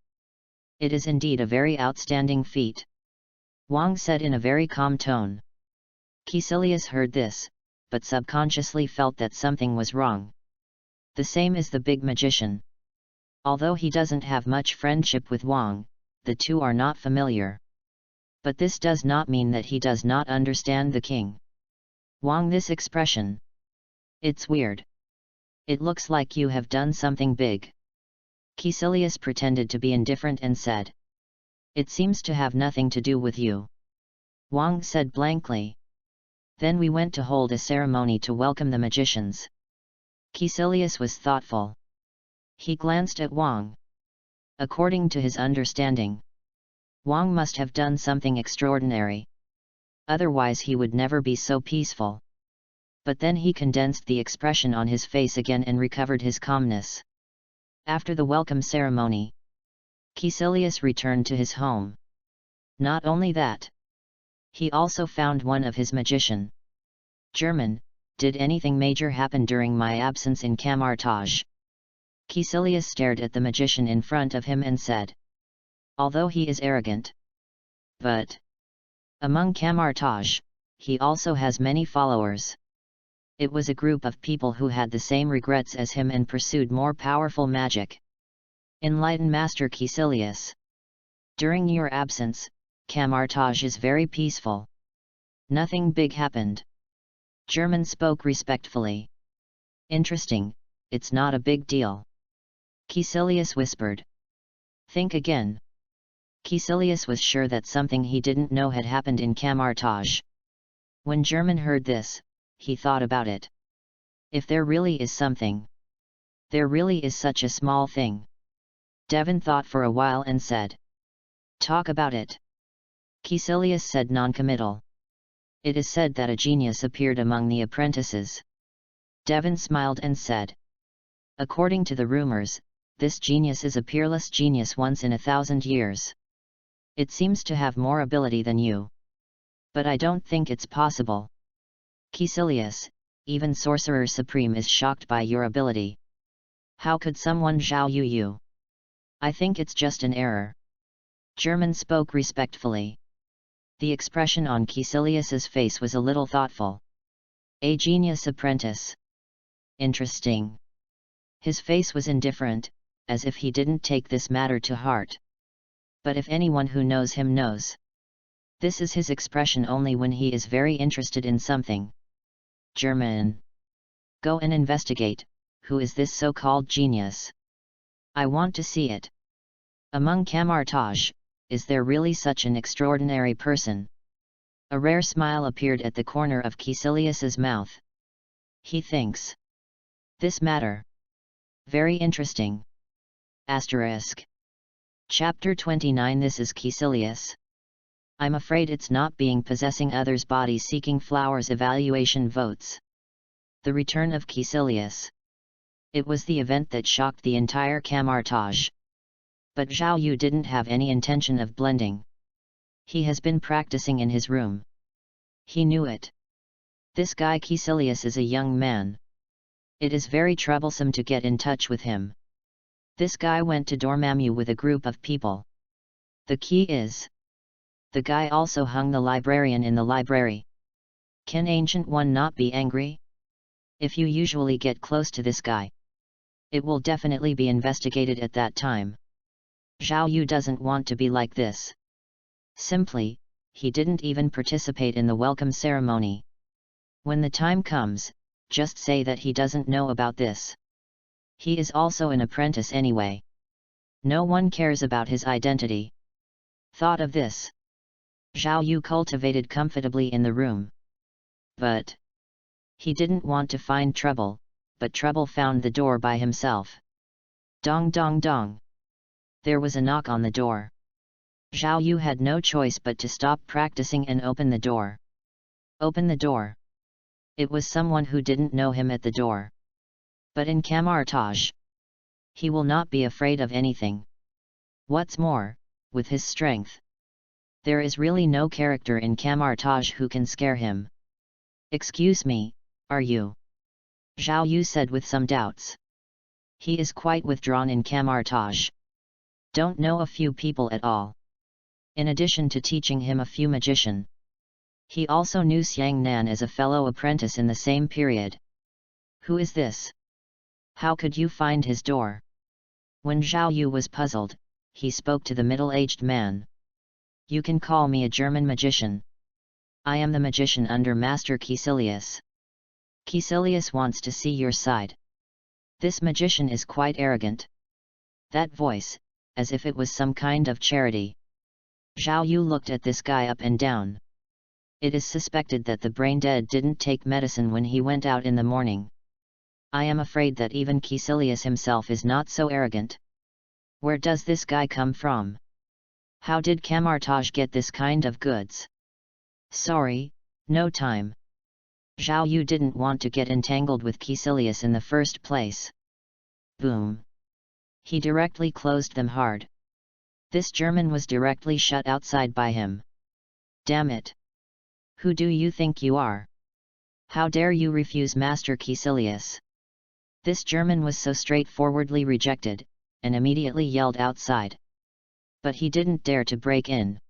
It is indeed a very outstanding feat. Wang said in a very calm tone. Caecilius heard this, but subconsciously felt that something was wrong. The same as the big magician. Although he doesn't have much friendship with Wang, the two are not familiar. But this does not mean that he does not understand the king. Wang, this expression. It's weird. It looks like you have done something big. Caecilius pretended to be indifferent and said. It seems to have nothing to do with you. Wang said blankly. Then we went to hold a ceremony to welcome the magicians. Caecilius was thoughtful. He glanced at Wang. According to his understanding, Wang must have done something extraordinary. Otherwise he would never be so peaceful. But then he condensed the expression on his face again and recovered his calmness. After the welcome ceremony, Caecilius returned to his home. Not only that, he also found one of his magician. German, did anything major happen during my absence in Camartage? Caecilius stared at the magician in front of him and said. Although he is arrogant. But among Camartage, he also has many followers. It was a group of people who had the same regrets as him and pursued more powerful magic. Enlighten Master Caecilius. During your absence, Camartage is very peaceful. Nothing big happened. German spoke respectfully. Interesting, it's not a big deal. Caecilius whispered. Think again. Caecilius was sure that something he didn't know had happened in Camartage. When German heard this, he thought about it. If there really is something. There really is such a small thing. Devon thought for a while and said. Talk about it. Caecilius said noncommittal. It is said that a genius appeared among the apprentices. Devon smiled and said. According to the rumors, this genius is a peerless genius once in 1,000 years. It seems to have more ability than you. But I don't think it's possible. Caecilius, even Sorcerer Supreme is shocked by your ability. How could someone zhao you? I think it's just an error. German spoke respectfully. The expression on Caecilius's face was a little thoughtful. A genius apprentice. Interesting. His face was indifferent, as if he didn't take this matter to heart. But if anyone who knows him knows. This is his expression only when he is very interested in something. German. Go and investigate, who is this so-called genius? I want to see it. Among Camartage, is there really such an extraordinary person? A rare smile appeared at the corner of Caecilius's mouth. He thinks. This matter. Very interesting. Asterisk. Chapter 29. This is Caecilius. I'm afraid it's not being possessing others' bodies seeking flowers evaluation votes. The return of Caecilius. It was the event that shocked the entire Camartage. But Zhao Yu didn't have any intention of blending. He has been practicing in his room. He knew it. This guy Caecilius is a young man. It is very troublesome to get in touch with him. This guy went to Dormammu with a group of people. The key is. The guy also hung the librarian in the library. Can Ancient One not be angry? If you usually get close to this guy, it will definitely be investigated at that time. Zhao Yu doesn't want to be like this. Simply, he didn't even participate in the welcome ceremony. When the time comes, just say that he doesn't know about this. He is also an apprentice anyway. No one cares about his identity. Thought of this. Zhao Yu cultivated comfortably in the room. But he didn't want to find trouble, but trouble found the door by himself. Dong dong dong. There was a knock on the door. Zhao Yu had no choice but to stop practicing and open the door. Open the door. It was someone who didn't know him at the door. But in camouflage, he will not be afraid of anything. What's more, with his strength, there is really no character in camouflage who can scare him. Excuse me, are you? Zhao Yu said with some doubts. He is quite withdrawn in camouflage. Don't know a few people at all. In addition to teaching him a few magician, he also knew Xiang Nan as a fellow apprentice in the same period. Who is this? How could you find his door? When Zhao Yu was puzzled, he spoke to the middle-aged man. You can call me a German magician. I am the magician under Master Caecilius. Caecilius wants to see your side. This magician is quite arrogant. That voice, as if it was some kind of charity. Zhao Yu looked at this guy up and down. It is suspected that the brain-dead didn't take medicine when he went out in the morning. I am afraid that even Caecilius himself is not so arrogant. Where does this guy come from? How did Camartage get this kind of goods? Sorry, no time. Zhao Yu didn't want to get entangled with Caecilius in the first place. Boom. He directly closed them hard. This German was directly shut outside by him. Damn it! Who do you think you are? How dare you refuse Master Caecilius? This German was so straightforwardly rejected, and immediately yelled outside. But he didn't dare to break in.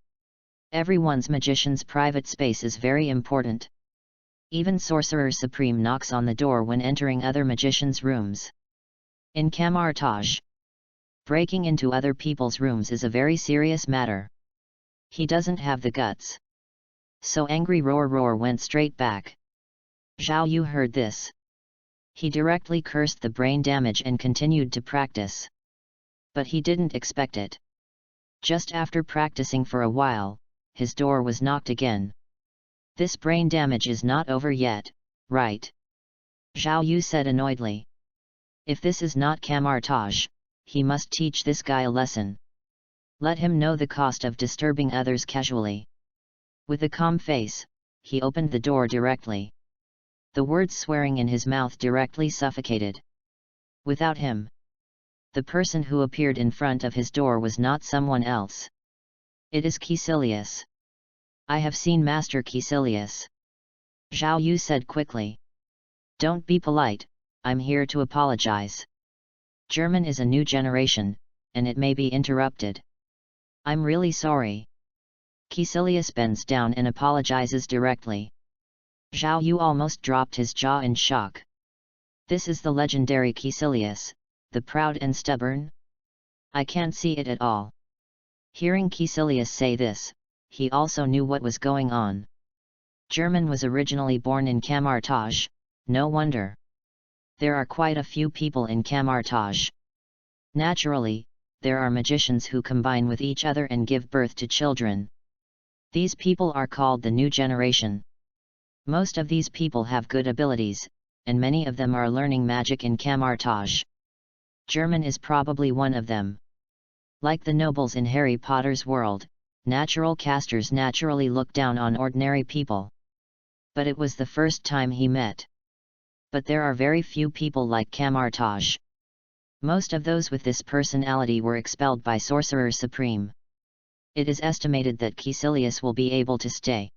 Everyone's magician's private space is very important. Even Sorcerer Supreme knocks on the door when entering other magicians' rooms. In Camartage, breaking into other people's rooms is a very serious matter. He doesn't have the guts. So angry roar went straight back. Zhao Yu heard this. He directly cursed the brain damage and continued to practice. But he didn't expect it. Just after practicing for a while, his door was knocked again. This brain damage is not over yet, right? Zhao Yu said annoyedly. If this is not Camartage, he must teach this guy a lesson. Let him know the cost of disturbing others casually. With a calm face, he opened the door directly. The words swearing in his mouth directly suffocated. Without him, the person who appeared in front of his door was not someone else. It is Caecilius. I have seen Master Caecilius. Zhao Yu said quickly. Don't be polite, I'm here to apologize. German is a new generation, and it may be interrupted. I'm really sorry. Caecilius bends down and apologizes directly. Zhao Yu almost dropped his jaw in shock. This is the legendary Caecilius, the proud and stubborn? I can't see it at all. Hearing Caecilius say this, he also knew what was going on. German was originally born in Camartage, no wonder. There are quite a few people in Camartage. Naturally, there are magicians who combine with each other and give birth to children. These people are called the new generation. Most of these people have good abilities, and many of them are learning magic in Camartage. German is probably one of them. Like the nobles in Harry Potter's world, natural casters naturally look down on ordinary people. But it was the first time he met. But there are very few people like Camartage. Most of those with this personality were expelled by Sorcerer Supreme. It is estimated that Caecilius will be able to stay.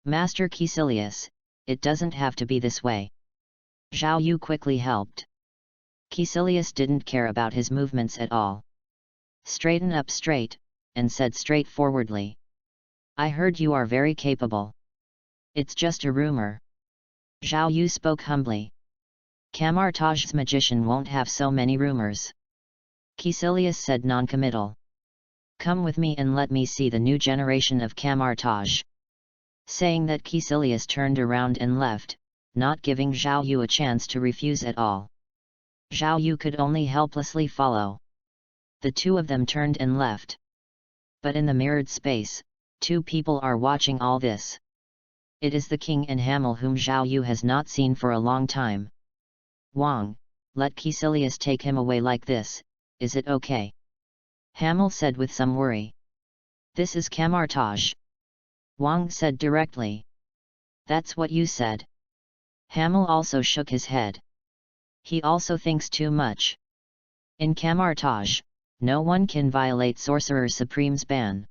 Master Caecilius, it doesn't have to be this way. Zhao Yu quickly helped. Caecilius didn't care about his movements at all. Straighten up straight, and said straightforwardly. I heard you are very capable. It's just a rumor. Zhao Yu spoke humbly. Camartage's magician won't have so many rumors. Caecilius said non-committal. Come with me and let me see the new generation of Camartage. Saying that, Caecilius turned around and left, not giving Zhao Yu a chance to refuse at all. Zhao Yu could only helplessly follow. The two of them turned and left. But in the mirrored space, two people are watching all this. It is the king and Hamel whom Zhao Yu has not seen for a long time. Wang, let Caecilius take him away like this, is it okay? Hamil said with some worry. This is camartage. Wang said directly. That's what you said. Hamil also shook his head. He also thinks too much. In camartage, no one can violate Sorcerer Supreme's ban.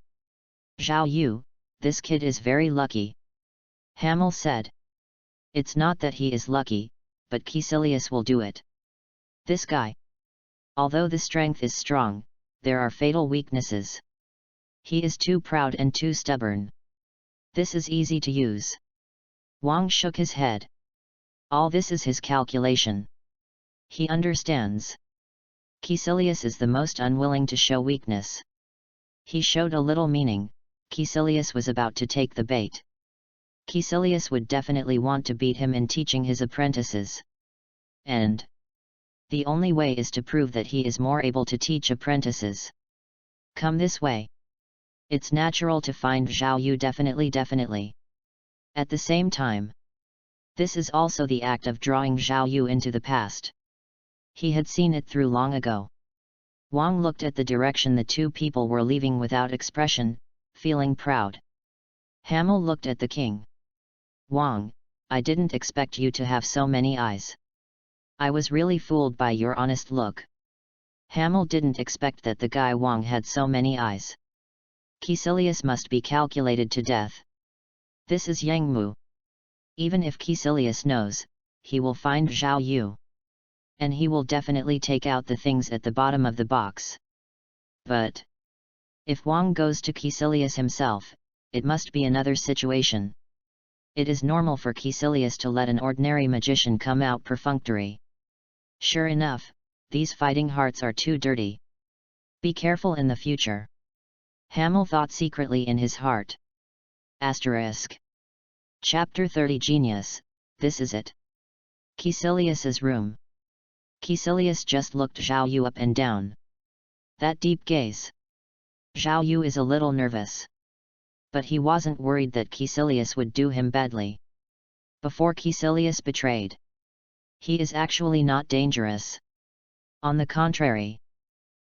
Zhao Yu, this kid is very lucky. Hamil said. It's not that he is lucky, but Caecilius will do it. This guy. Although the strength is strong, there are fatal weaknesses. He is too proud and too stubborn. This is easy to use. Wang shook his head. All this is his calculation. He understands. Caecilius is the most unwilling to show weakness. He showed a little meaning. Caecilius was about to take the bait. Caecilius would definitely want to beat him in teaching his apprentices. And the only way is to prove that he is more able to teach apprentices. Come this way. It's natural to find Zhao Yu definitely. At the same time, this is also the act of drawing Zhao Yu into the past. He had seen it through long ago. Wang looked at the direction the two people were leaving without expression, feeling proud. Hamil looked at the king. Wang, I didn't expect you to have so many eyes. I was really fooled by your honest look. Hamil didn't expect that the guy Wang had so many eyes. Caecilius must be calculated to death. This is Yangmu. Even if Caecilius knows, he will find Zhao Yu. And he will definitely take out the things at the bottom of the box. But if Wang goes to Caecilius himself, it must be another situation. It is normal for Caecilius to let an ordinary magician come out perfunctory. Sure enough, these fighting hearts are too dirty. Be careful in the future. Hamil thought secretly in his heart. Asterisk. Chapter 30 Genius, this is it. Caecilius's room. Caecilius just looked Zhao Yu up and down. That deep gaze. Zhao Yu is a little nervous. But he wasn't worried that Caecilius would do him badly. Before Caecilius betrayed. He is actually not dangerous. On the contrary.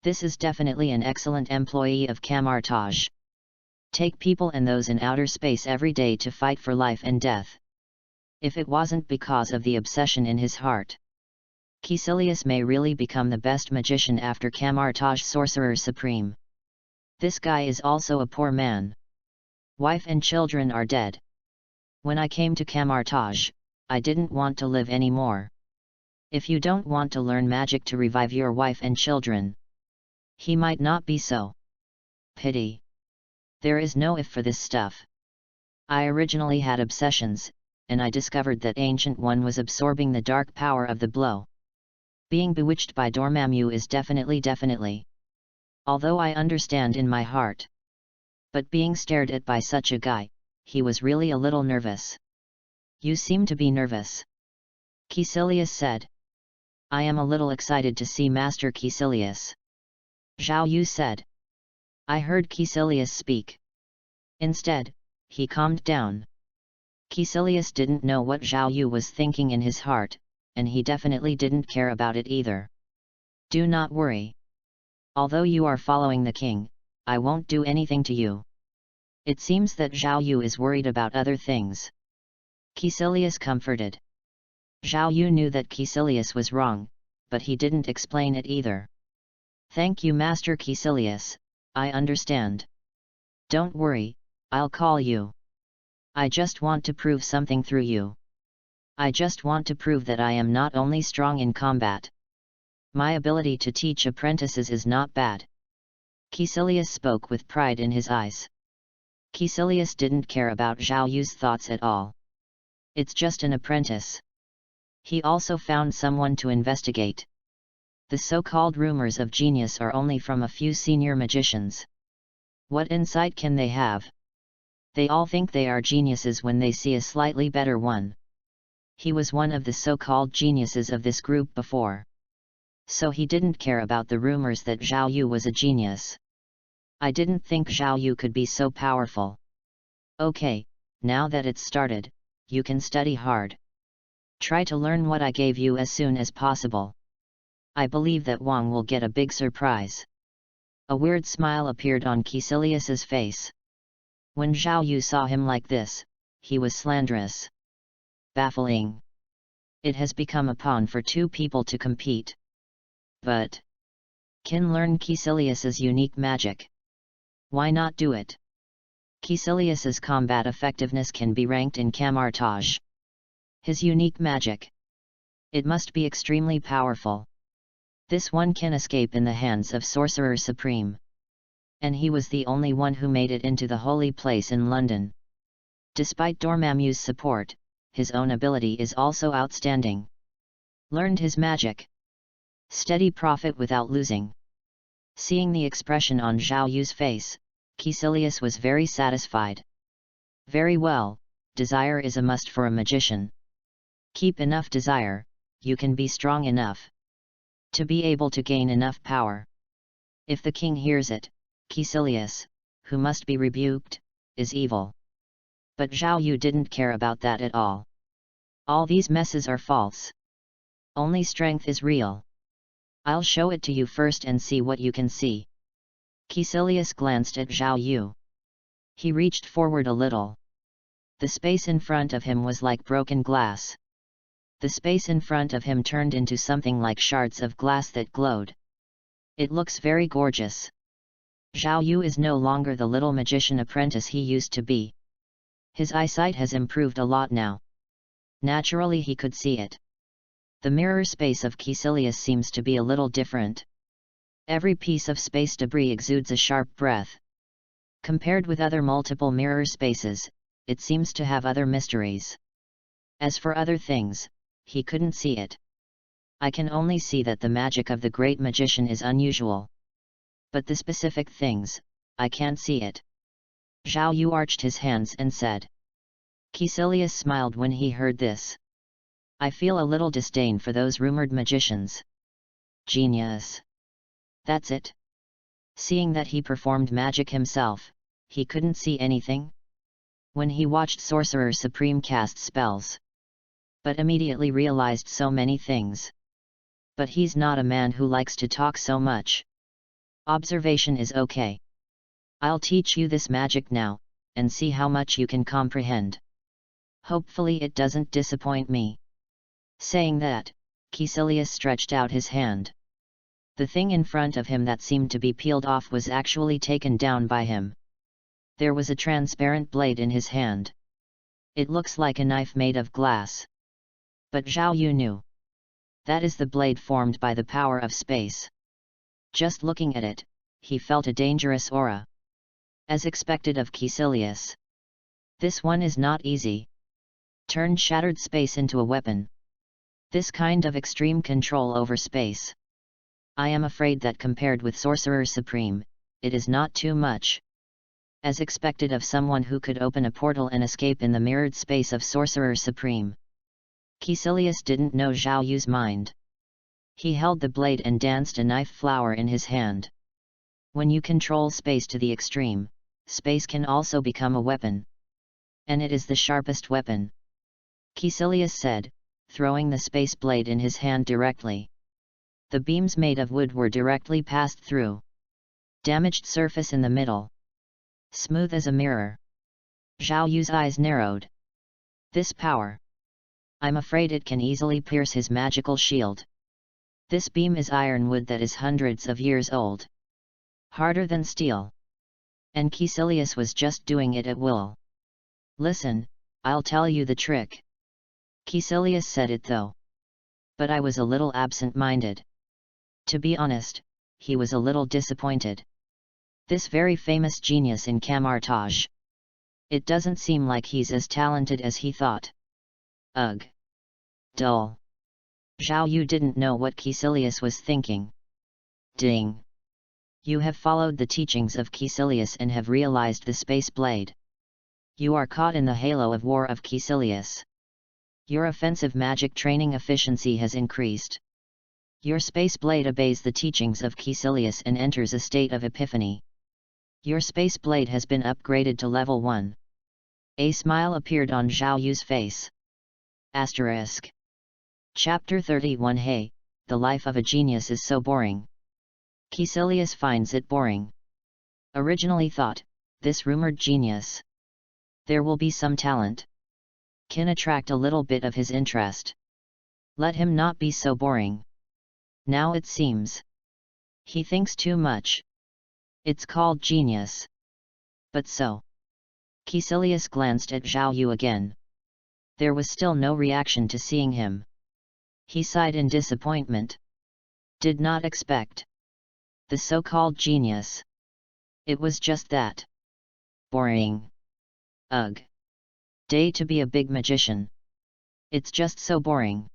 This is definitely an excellent employee of camartage. Take people and those in outer space every day to fight for life and death. If it wasn't because of the obsession in his heart, Caecilius may really become the best magician after camartage Sorcerer Supreme. This guy is also a poor man. Wife and children are dead. When I came to camartage, I didn't want to live anymore. If you don't want to learn magic to revive your wife and children, he might not be so. Pity. There is no if for this stuff. I originally had obsessions, and I discovered that Ancient One was absorbing the dark power of the blow. Being bewitched by Dormammu is definitely. Although I understand in my heart. But being stared at by such a guy, he was really a little nervous. You seem to be nervous. Caecilius said. I am a little excited to see Master Caecilius. Zhao Yu said. I heard Caecilius speak. Instead, he calmed down. Caecilius didn't know what Zhao Yu was thinking in his heart, and he definitely didn't care about it either. Do not worry. Although you are following the king, I won't do anything to you. It seems that Zhao Yu is worried about other things. Caecilius comforted. Zhao Yu knew that Caecilius was wrong, but he didn't explain it either. Thank you Master Caecilius, I understand. Don't worry, I'll call you. I just want to prove something through you. I just want to prove that I am not only strong in combat. My ability to teach apprentices is not bad. Caecilius spoke with pride in his eyes. Caecilius didn't care about Zhao Yu's thoughts at all. It's just an apprentice. He also found someone to investigate. The so-called rumors of genius are only from a few senior magicians. What insight can they have? They all think they are geniuses when they see a slightly better one. He was one of the so-called geniuses of this group before. So he didn't care about the rumors that Zhao Yu was a genius. I didn't think Zhao Yu could be so powerful. Okay, now that it's started, you can study hard. Try to learn what I gave you as soon as possible. I believe that Wang will get a big surprise. A weird smile appeared on Caecilius's face. When Zhao Yu saw him like this, he was slanderous. Baffling. It has become a pawn for two people to compete. But can learn Caecilius's unique magic. Why not do it? Caecilius's combat effectiveness can be ranked in camartage. His unique magic. It must be extremely powerful. This one can escape in the hands of Sorcerer Supreme. And he was the only one who made it into the holy place in London. Despite Dormammu's support, his own ability is also outstanding. Learned his magic. Steady profit without losing. Seeing the expression on Zhao Yu's face, Caecilius was very satisfied. Very well, desire is a must for a magician. Keep enough desire, you can be strong enough to be able to gain enough power. If the king hears it, Caecilius, who must be rebuked, is evil. But Zhao Yu didn't care about that at all. All these messes are false. Only strength is real. I'll show it to you first and see what you can see. Caecilius glanced at Zhao Yu. He reached forward a little. The space in front of him was like broken glass. The space in front of him turned into something like shards of glass that glowed. It looks very gorgeous. Zhao Yu is no longer the little magician apprentice he used to be. His eyesight has improved a lot now. Naturally he could see it. The mirror space of Caecilius seems to be a little different. Every piece of space debris exudes a sharp breath. Compared with other multiple mirror spaces, it seems to have other mysteries. As for other things, he couldn't see it. I can only see that the magic of the great magician is unusual. But the specific things, I can't see it. Zhao Yu arched his hands and said. Caecilius smiled when he heard this. I feel a little disdain for those rumored magicians. Genius. That's it. Seeing that he performed magic himself, he couldn't see anything. When he watched Sorcerer Supreme cast spells. But immediately realized so many things. But he's not a man who likes to talk so much. Observation is okay. I'll teach you this magic now, and see how much you can comprehend. Hopefully it doesn't disappoint me. Saying that, Caecilius stretched out his hand. The thing in front of him that seemed to be peeled off was actually taken down by him. There was a transparent blade in his hand. It looks like a knife made of glass. But Zhao Yu knew. That is the blade formed by the power of space. Just looking at it, he felt a dangerous aura. As expected of Caecilius. This one is not easy. Turn shattered space into a weapon. This kind of extreme control over space. I am afraid that compared with Sorcerer Supreme, it is not too much. As expected of someone who could open a portal and escape in the mirrored space of Sorcerer Supreme. Caecilius didn't know Zhao Yu's mind. He held the blade and danced a knife flower in his hand. When you control space to the extreme, space can also become a weapon. And it is the sharpest weapon. Caecilius said, throwing the space blade in his hand directly. The beams made of wood were directly passed through. Damaged surface in the middle. Smooth as a mirror. Zhao Yu's eyes narrowed. This power. I'm afraid it can easily pierce his magical shield. This beam is ironwood that is hundreds of years old. Harder than steel. And Caecilius was just doing it at will. Listen, I'll tell you the trick. Caecilius said it though. But I was a little absent-minded. To be honest, he was a little disappointed. This very famous genius in camartage. It doesn't seem like he's as talented as he thought. Ugh. Dull. Zhao Yu didn't know what Caecilius was thinking. Ding. You have followed the teachings of Caecilius and have realized the space blade. You are caught in the halo of war of Caecilius. Your offensive magic training efficiency has increased. Your space blade obeys the teachings of Caecilius and enters a state of epiphany. Your space blade has been upgraded to level 1. A smile appeared on Zhao Yu's face. Asterisk. Chapter 31. Hey, the life of a genius is so boring. Caecilius finds it boring. Originally thought, this rumored genius. There will be some talent. Can attract a little bit of his interest. Let him not be so boring. Now it seems. He thinks too much. It's called genius. But so. Caecilius glanced at Zhao Yu again. There was still no reaction to seeing him. He sighed in disappointment. Did not expect. The so-called genius. It was just that. Boring. Ugh. Day to be a big magician. It's just so boring.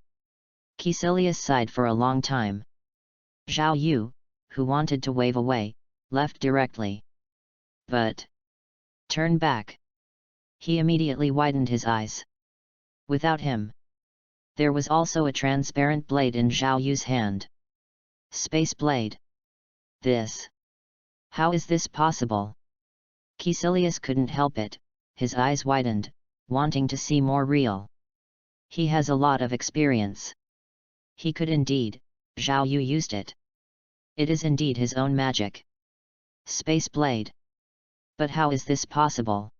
Caecilius sighed for a long time. Zhao Yu, who wanted to wave away, left directly. But. Turn back. He immediately widened his eyes. Without him. There was also a transparent blade in Zhao Yu's hand. Space blade. This. How is this possible? Caecilius couldn't help it, his eyes widened, wanting to see more real. He has a lot of experience. He could indeed, Zhao Yu used it. It is indeed his own magic. Space blade. But how is this possible?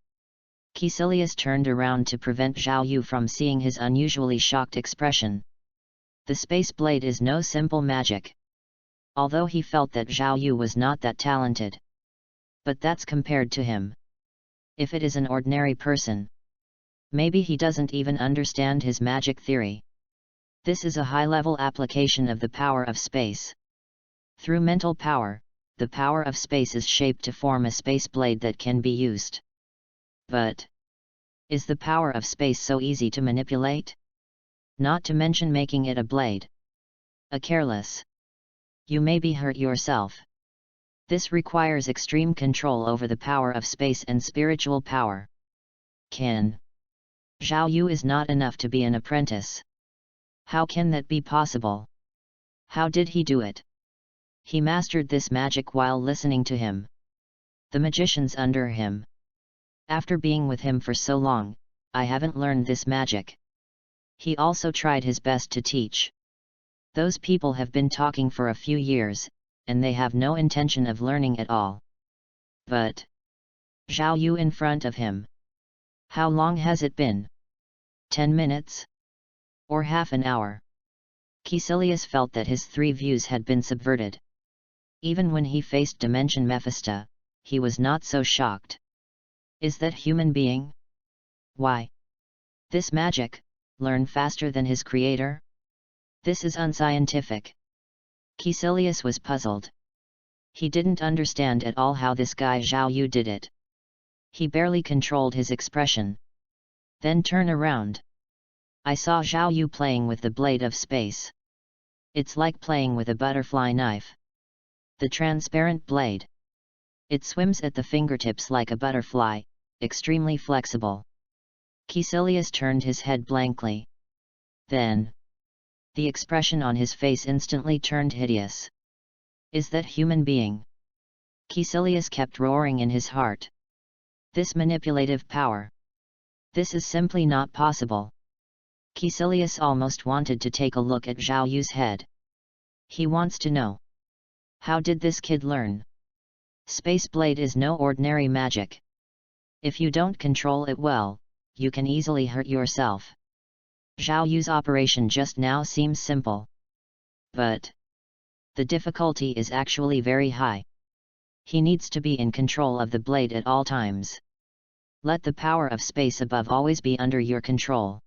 Caecilius turned around to prevent Zhao Yu from seeing his unusually shocked expression. The space blade is no simple magic. Although he felt that Zhao Yu was not that talented. But that's compared to him. If it is an ordinary person. Maybe he doesn't even understand his magic theory. This is a high-level application of the power of space. Through mental power, the power of space is shaped to form a space blade that can be used. But. Is the power of space so easy to manipulate? Not to mention making it a blade. A careless. You may be hurt yourself. This requires extreme control over the power of space and spiritual power. Zhao Yu is not enough to be an apprentice. How can that be possible? How did he do it? He mastered this magic while listening to him. The magicians under him. After being with him for so long, I haven't learned this magic. He also tried his best to teach. Those people have been talking for a few years, and they have no intention of learning at all. But. Zhao Yu in front of him. How long has it been? 10 minutes? Or half an hour? Caecilius felt that his three views had been subverted. Even when he faced Dimension Mephisto, he was not so shocked. Is that human being? Why? This magic, learn faster than his creator? This is unscientific. Caecilius was puzzled. He didn't understand at all how this guy Zhao Yu did it. He barely controlled his expression. Then turn around. I saw Zhao Yu playing with the blade of space. It's like playing with a butterfly knife. The transparent blade. It swims at the fingertips like a butterfly, extremely flexible. Caecilius turned his head blankly. Then. The expression on his face instantly turned hideous. Is that human being? Caecilius kept roaring in his heart. This manipulative power. This is simply not possible. Caecilius almost wanted to take a look at Zhao Yu's head. He wants to know. How did this kid learn? Space blade is no ordinary magic. If you don't control it well, you can easily hurt yourself. Zhao Yu's operation just now seems simple. But. The difficulty is actually very high. He needs to be in control of the blade at all times. Let the power of space above always be under your control.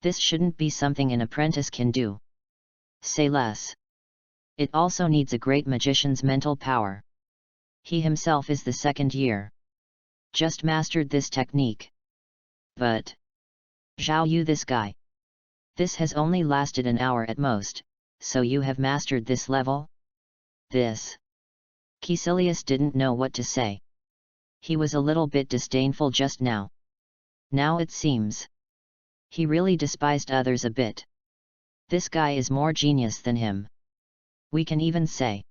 This shouldn't be something an apprentice can do. Say less. It also needs a great magician's mental power. He himself is the second year. Just mastered this technique. But. Zhao Yu, this guy. This has only lasted an hour at most, so you have mastered this level? This. Caecilius didn't know what to say. He was a little bit disdainful just now. Now it seems. He really despised others a bit. This guy is more genius than him. We can even say.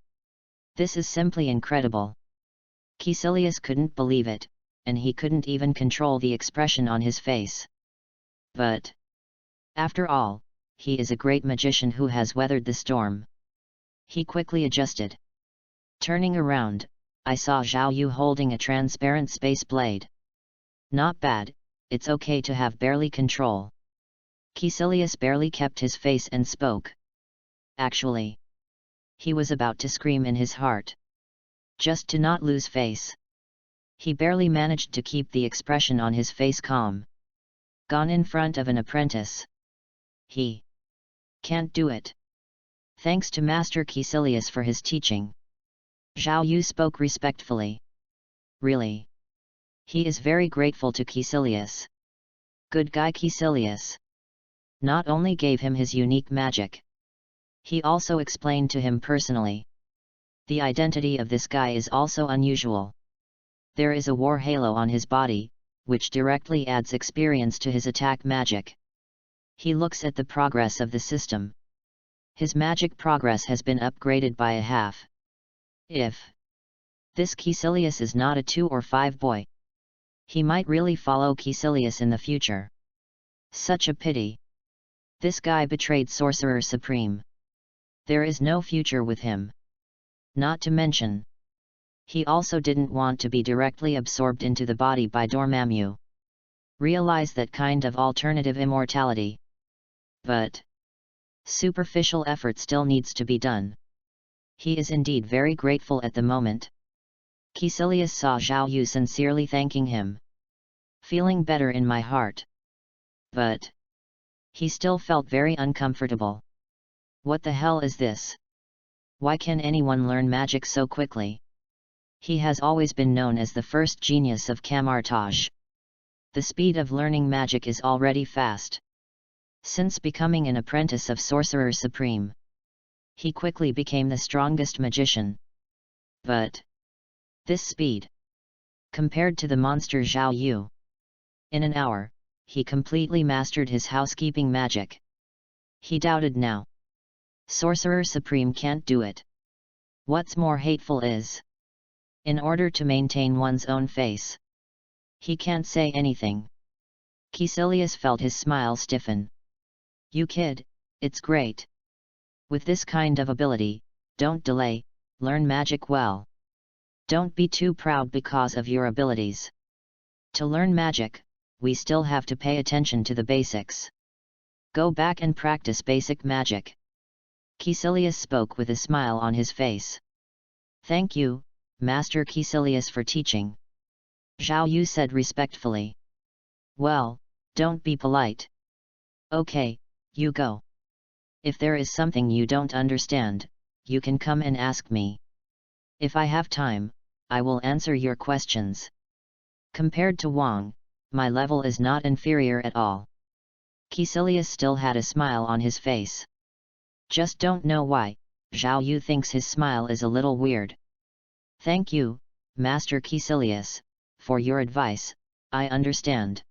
This is simply incredible. Caecilius couldn't believe it, and he couldn't even control the expression on his face. But. After all, he is a great magician who has weathered the storm. He quickly adjusted. Turning around, I saw Zhao Yu holding a transparent space blade. Not bad, it's okay to have barely control. Caecilius barely kept his face and spoke. Actually, he was about to scream in his heart. Just to not lose face. He barely managed to keep the expression on his face calm. Gone in front of an apprentice. He can't do it. Thanks to Master Caecilius for his teaching. Zhao Yu spoke respectfully. Really? He is very grateful to Caecilius. Good guy Caecilius. Not only gave him his unique magic. He also explained to him personally. The identity of this guy is also unusual. There is a war halo on his body, which directly adds experience to his attack magic. He looks at the progress of the system. His magic progress has been upgraded by a half. If this Caecilius is not a 2 or 5 boy, he might really follow Caecilius in the future. Such a pity. This guy betrayed Sorcerer Supreme. There is no future with him. Not to mention, he also didn't want to be directly absorbed into the body by Dormammu. Realize that kind of alternative immortality. But superficial effort still needs to be done. He is indeed very grateful at the moment. Caecilius saw Zhao Yu sincerely thanking him. Feeling better in my heart. But he still felt very uncomfortable. What the hell is this? Why can anyone learn magic so quickly? He has always been known as the first genius of Camartage. The speed of learning magic is already fast. Since becoming an apprentice of Sorcerer Supreme, he quickly became the strongest magician. But this speed, compared to the monster Zhao Yu, in an hour, he completely mastered his housekeeping magic. He doubted now. Sorcerer Supreme can't do it. What's more hateful is, in order to maintain one's own face, he can't say anything. Caecilius felt his smile stiffen. You kid, it's great. With this kind of ability, don't delay, learn magic well. Don't be too proud because of your abilities. To learn magic, we still have to pay attention to the basics. Go back and practice basic magic. Caecilius spoke with a smile on his face. Thank you, Master Caecilius, for teaching. Zhao Yu said respectfully. Well, don't be polite. Okay, you go. If there is something you don't understand, you can come and ask me. If I have time, I will answer your questions. Compared to Wang, my level is not inferior at all. Caecilius still had a smile on his face. Just don't know why, Zhao Yu thinks his smile is a little weird. Thank you, Master Caecilius, for your advice, I understand.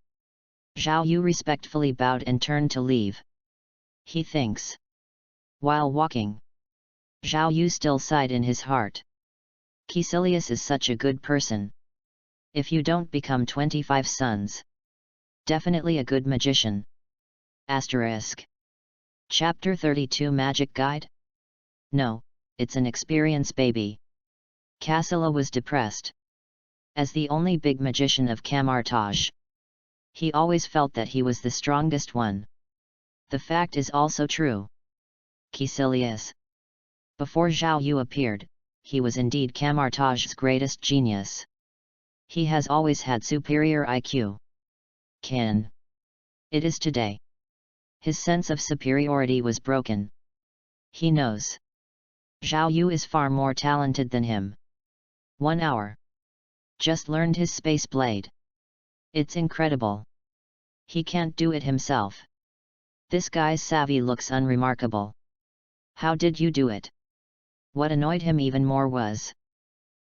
Zhao Yu respectfully bowed and turned to leave. He thinks. While walking, Zhao Yu still sighed in his heart. Caecilius is such a good person. If you don't become 25 sons, definitely a good magician. Asterisk. Chapter 32 Magic Guide? No, it's an experience, baby. Cassila was depressed. As the only big magician of Camartage, he always felt that he was the strongest one. The fact is also true. Caecilius. Before Zhao Yu appeared, he was indeed Camartage's greatest genius. He has always had superior IQ. It is today. His sense of superiority was broken. He knows Zhao Yu is far more talented than him. 1 hour. Just learned his space blade. It's incredible. He can't do it himself. This guy's savvy looks unremarkable. How did you do it? What annoyed him even more was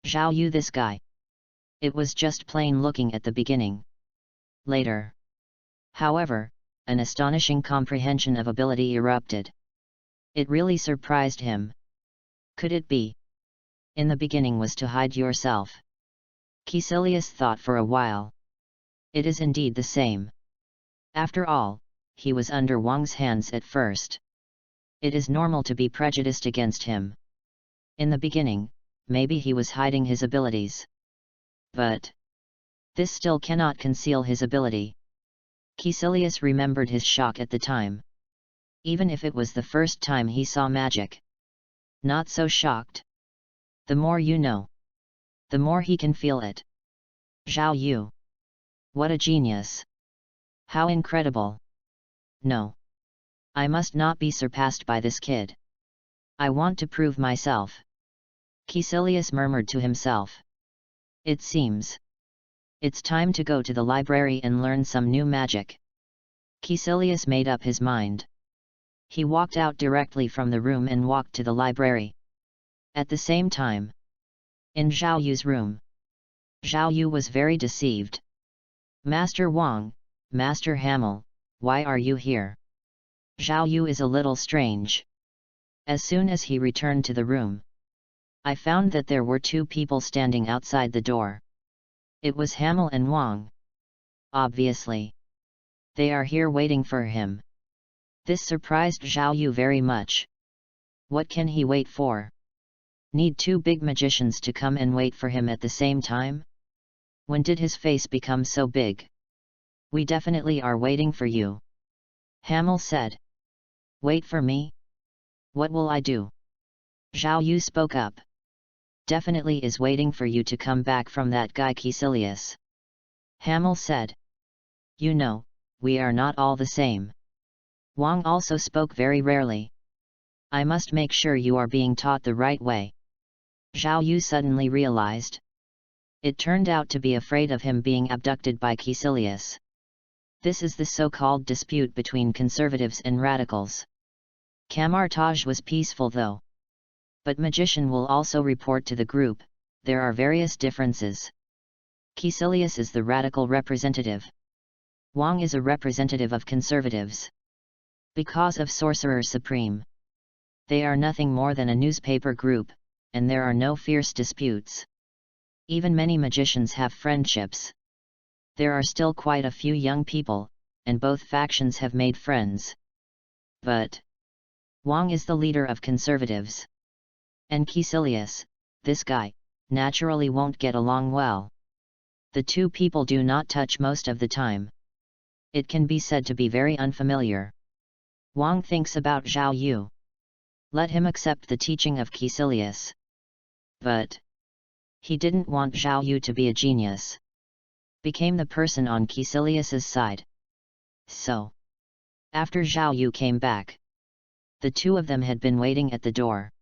Zhao Yu, this guy. It was just plain looking at the beginning. Later, however, an astonishing comprehension of ability erupted. It really surprised him. Could it be? In the beginning was to hide yourself. Caecilius thought for a while. It is indeed the same. After all, he was under Wang's hands at first. It is normal to be prejudiced against him. In the beginning, maybe he was hiding his abilities. But this still cannot conceal his ability. Caecilius remembered his shock at the time. Even if it was the first time he saw magic. Not so shocked. The more you know, the more he can feel it. Zhao Yu. What a genius! How incredible! No. I must not be surpassed by this kid. I want to prove myself. Caecilius murmured to himself. It seems. It's time to go to the library and learn some new magic. Caecilius made up his mind. He walked out directly from the room and walked to the library. At the same time, in Zhao Yu's room, Zhao Yu was very deceived. Master Wang, Master Hamel, why are you here? Zhao Yu is a little strange. As soon as he returned to the room, I found that there were two people standing outside the door. It was Hamel and Wang. Obviously, they are here waiting for him. This surprised Zhao Yu very much. What can he wait for? Need two big magicians to come and wait for him at the same time? When did his face become so big? We definitely are waiting for you. Hamel said. Wait for me? What will I do? Zhao Yu spoke up. Definitely is waiting for you to come back from that guy Caecilius. Hamel said. You know, we are not all the same. Wang also spoke very rarely. I must make sure you are being taught the right way. Zhao Yu suddenly realized. It turned out to be afraid of him being abducted by Caecilius. This is the so-called dispute between conservatives and radicals. Camartage was peaceful though. But magician will also report to the group, there are various differences. Caecilius is the radical representative. Wang is a representative of conservatives. Because of Sorcerer Supreme. They are nothing more than a newspaper group, and there are no fierce disputes. Even many magicians have friendships. There are still quite a few young people, and both factions have made friends. But Wang is the leader of conservatives. And Caecilius, this guy, naturally won't get along well. The two people do not touch most of the time. It can be said to be very unfamiliar. Wang thinks about Zhao Yu. Let him accept the teaching of Caecilius. But he didn't want Zhao Yu to be a genius. Became the person on Caecilius's side. So, after Zhao Yu came back, the two of them had been waiting at the door.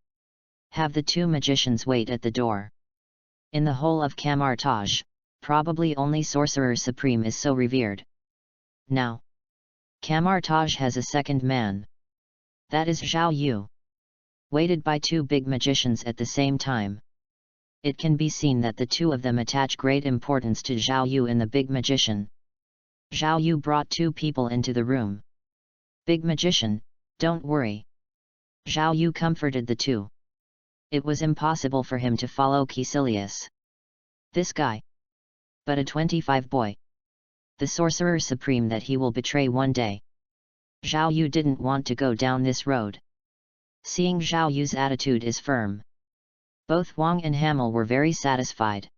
Have the two magicians wait at the door. In the whole of Camartage, probably only Sorcerer Supreme is so revered. Now, Camartage has a second man. That is Zhao Yu. Waited by two big magicians at the same time. It can be seen that the two of them attach great importance to Zhao Yu and the big magician. Zhao Yu brought two people into the room. Big magician, don't worry. Zhao Yu comforted the two. It was impossible for him to follow Caecilius. This guy. But a 25 boy. The Sorcerer Supreme that he will betray one day. Zhao Yu didn't want to go down this road. Seeing Zhao Yu's attitude is firm. Both Wang and Hamel were very satisfied.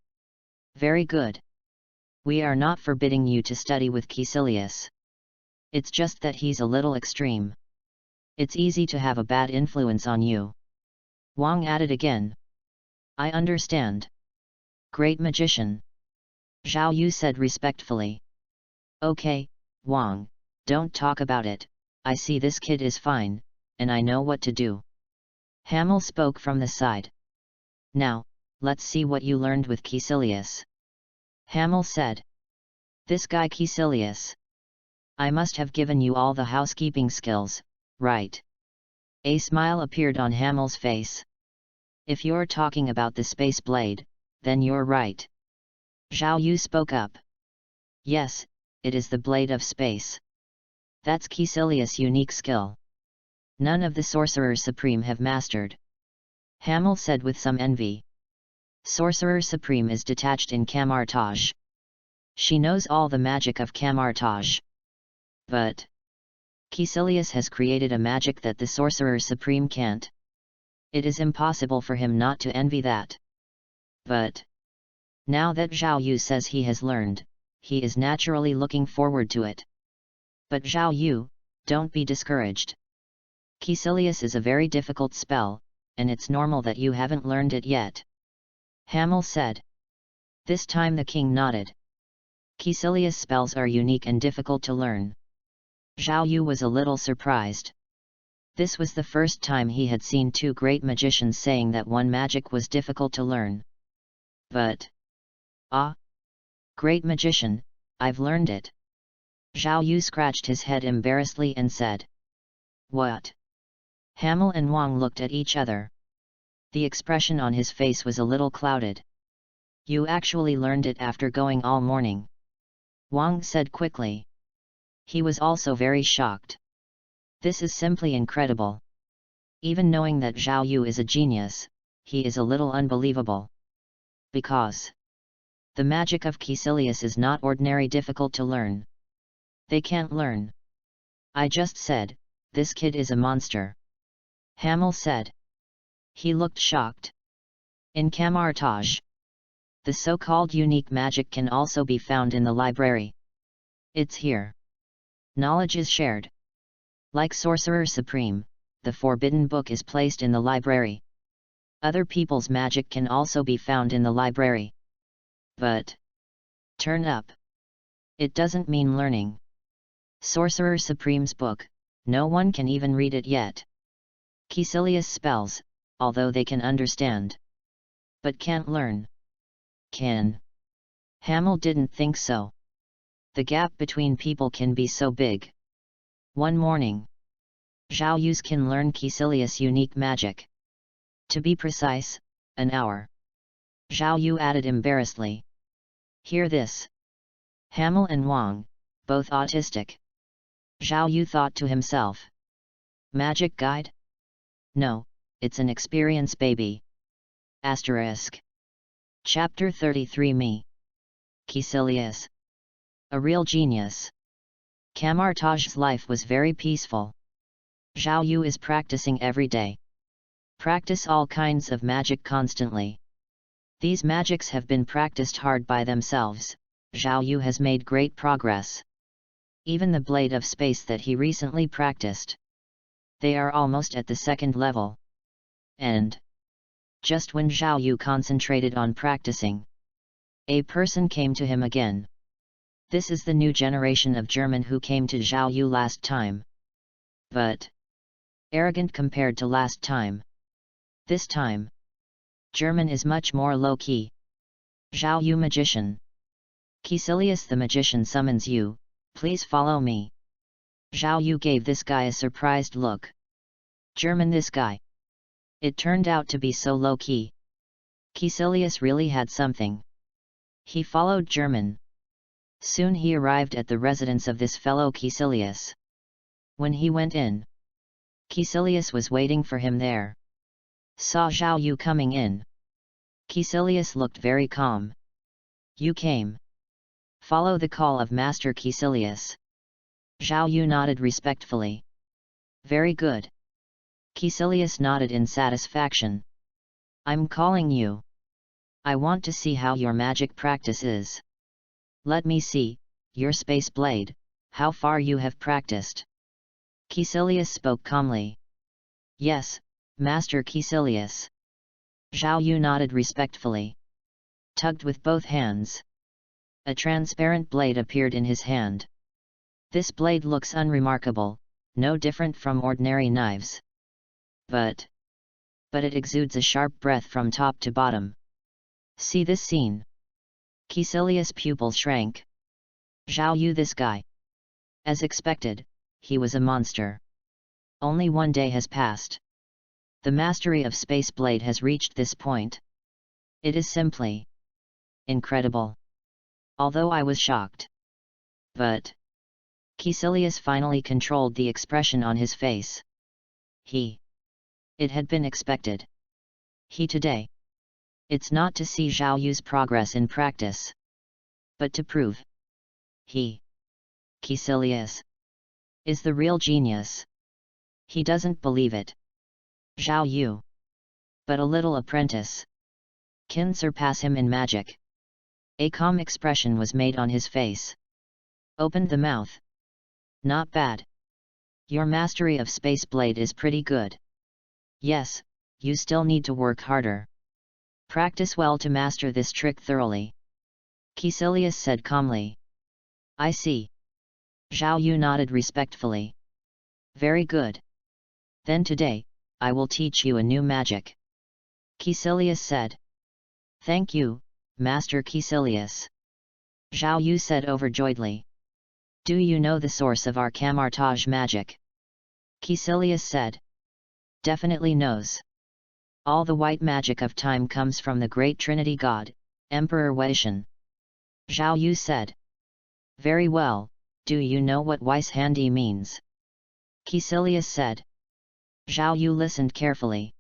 Very good. We are not forbidding you to study with Caecilius. It's just that he's a little extreme. It's easy to have a bad influence on you. Wang added again. I understand. Great magician. Zhao Yu said respectfully. Okay, Wang, don't talk about it, I see this kid is fine, and I know what to do. Hamel spoke from the side. Now, let's see what you learned with Caecilius. Hamel said. This guy Caecilius. I must have given you all the housekeeping skills, right? A smile appeared on Hamel's face. If you're talking about the space blade, then you're right. Zhao Yu spoke up. Yes, it is the blade of space. That's Caecilius' unique skill. None of the Sorcerer Supreme have mastered. Hamel said with some envy. Sorcerer Supreme is detached in Camartage. She knows all the magic of Camartage. But Caecilius has created a magic that the Sorcerer Supreme can't. It is impossible for him not to envy that. But now that Zhao Yu says he has learned, he is naturally looking forward to it. But Zhao Yu, don't be discouraged. Caecilius is a very difficult spell, and it's normal that you haven't learned it yet. Hamel said. This time the king nodded. Caecilius spells are unique and difficult to learn. Zhao Yu was a little surprised. This was the first time he had seen two great magicians saying that one magic was difficult to learn. But, great magician, I've learned it. Zhao Yu scratched his head embarrassedly and said. What? Hamel and Wang looked at each other. The expression on his face was a little clouded. You actually learned it after going all morning? Wang said quickly. He was also very shocked. This is simply incredible. Even knowing that Zhao Yu is a genius, he is a little unbelievable. Because the magic of Caecilius is not ordinary difficult to learn. They can't learn. I just said, this kid is a monster. Hamel said. He looked shocked. In Camartage, the so-called unique magic can also be found in the library. It's here. Knowledge is shared. Like Sorcerer Supreme, the forbidden book is placed in the library. Other people's magic can also be found in the library. But turn up. It doesn't mean learning. Sorcerer Supreme's book, no one can even read it yet. Caecilius spells, although they can understand. But can't learn. Can. Hamel didn't think so. The gap between people can be so big. One morning, Zhao Yu can learn Caecilius' unique magic. To be precise, an hour. Zhao Yu added embarrassedly. Hear this. Hamel and Wang, both autistic. Zhao Yu thought to himself. Magic guide? No, it's an experience baby. Asterisk. Chapter 33 Me. Caecilius. A real genius. Camartage's life was very peaceful. Zhao Yu is practicing every day. Practice all kinds of magic constantly. These magics have been practiced hard by themselves. Zhao Yu has made great progress. Even the blade of space that he recently practiced. They are almost at the second level. And just when Zhao Yu concentrated on practicing, a person came to him again. This is the new generation of German who came to Zhao Yu last time. But arrogant compared to last time. This time, German is much more low-key. Zhao Yu magician. Caecilius the magician summons you, please follow me. Zhao Yu gave this guy a surprised look. German this guy. It turned out to be so low-key. Caecilius really had something. He followed German. Soon he arrived at the residence of this fellow Caecilius. When he went in, Caecilius was waiting for him there. Saw Zhao Yu coming in. Caecilius looked very calm. You came. Follow the call of Master Caecilius. Zhao Yu nodded respectfully. Very good. Caecilius nodded in satisfaction. I'm calling you. I want to see how your magic practice is. Let me see, your space blade, how far you have practiced. Caecilius spoke calmly. Yes, Master Caecilius. Zhao Yu nodded respectfully. Tugged with both hands. A transparent blade appeared in his hand. This blade looks unremarkable, no different from ordinary knives. But it exudes a sharp breath from top to bottom. See this scene. Caecilius' pupils shrank. Zhao Yu this guy. As expected, he was a monster. Only one day has passed. The mastery of Space Blade has reached this point. It is simply incredible. Although I was shocked. But Caecilius finally controlled the expression on his face. It had been expected. Today. It's not to see Zhao Yu's progress in practice, but to prove Caecilius is the real genius. He doesn't believe it. Zhao Yu. But a little apprentice. can surpass him in magic. A calm expression was made on his face. Opened the mouth. Not bad. Your mastery of Space Blade is pretty good. Yes, you still need to work harder. Practice well to master this trick thoroughly. Caecilius said calmly. I see. Zhao Yu nodded respectfully. Very good. Then today, I will teach you a new magic. Caecilius said. Thank you, Master Caecilius. Zhao Yu said overjoyedly. Do you know the source of our camartage magic? Caecilius said. Definitely knows. All the white magic of time comes from the great Trinity God, Emperor Weishan. Zhao Yu said. Very well, do you know what Weiss Handy means? Caecilius said. Zhao Yu listened carefully.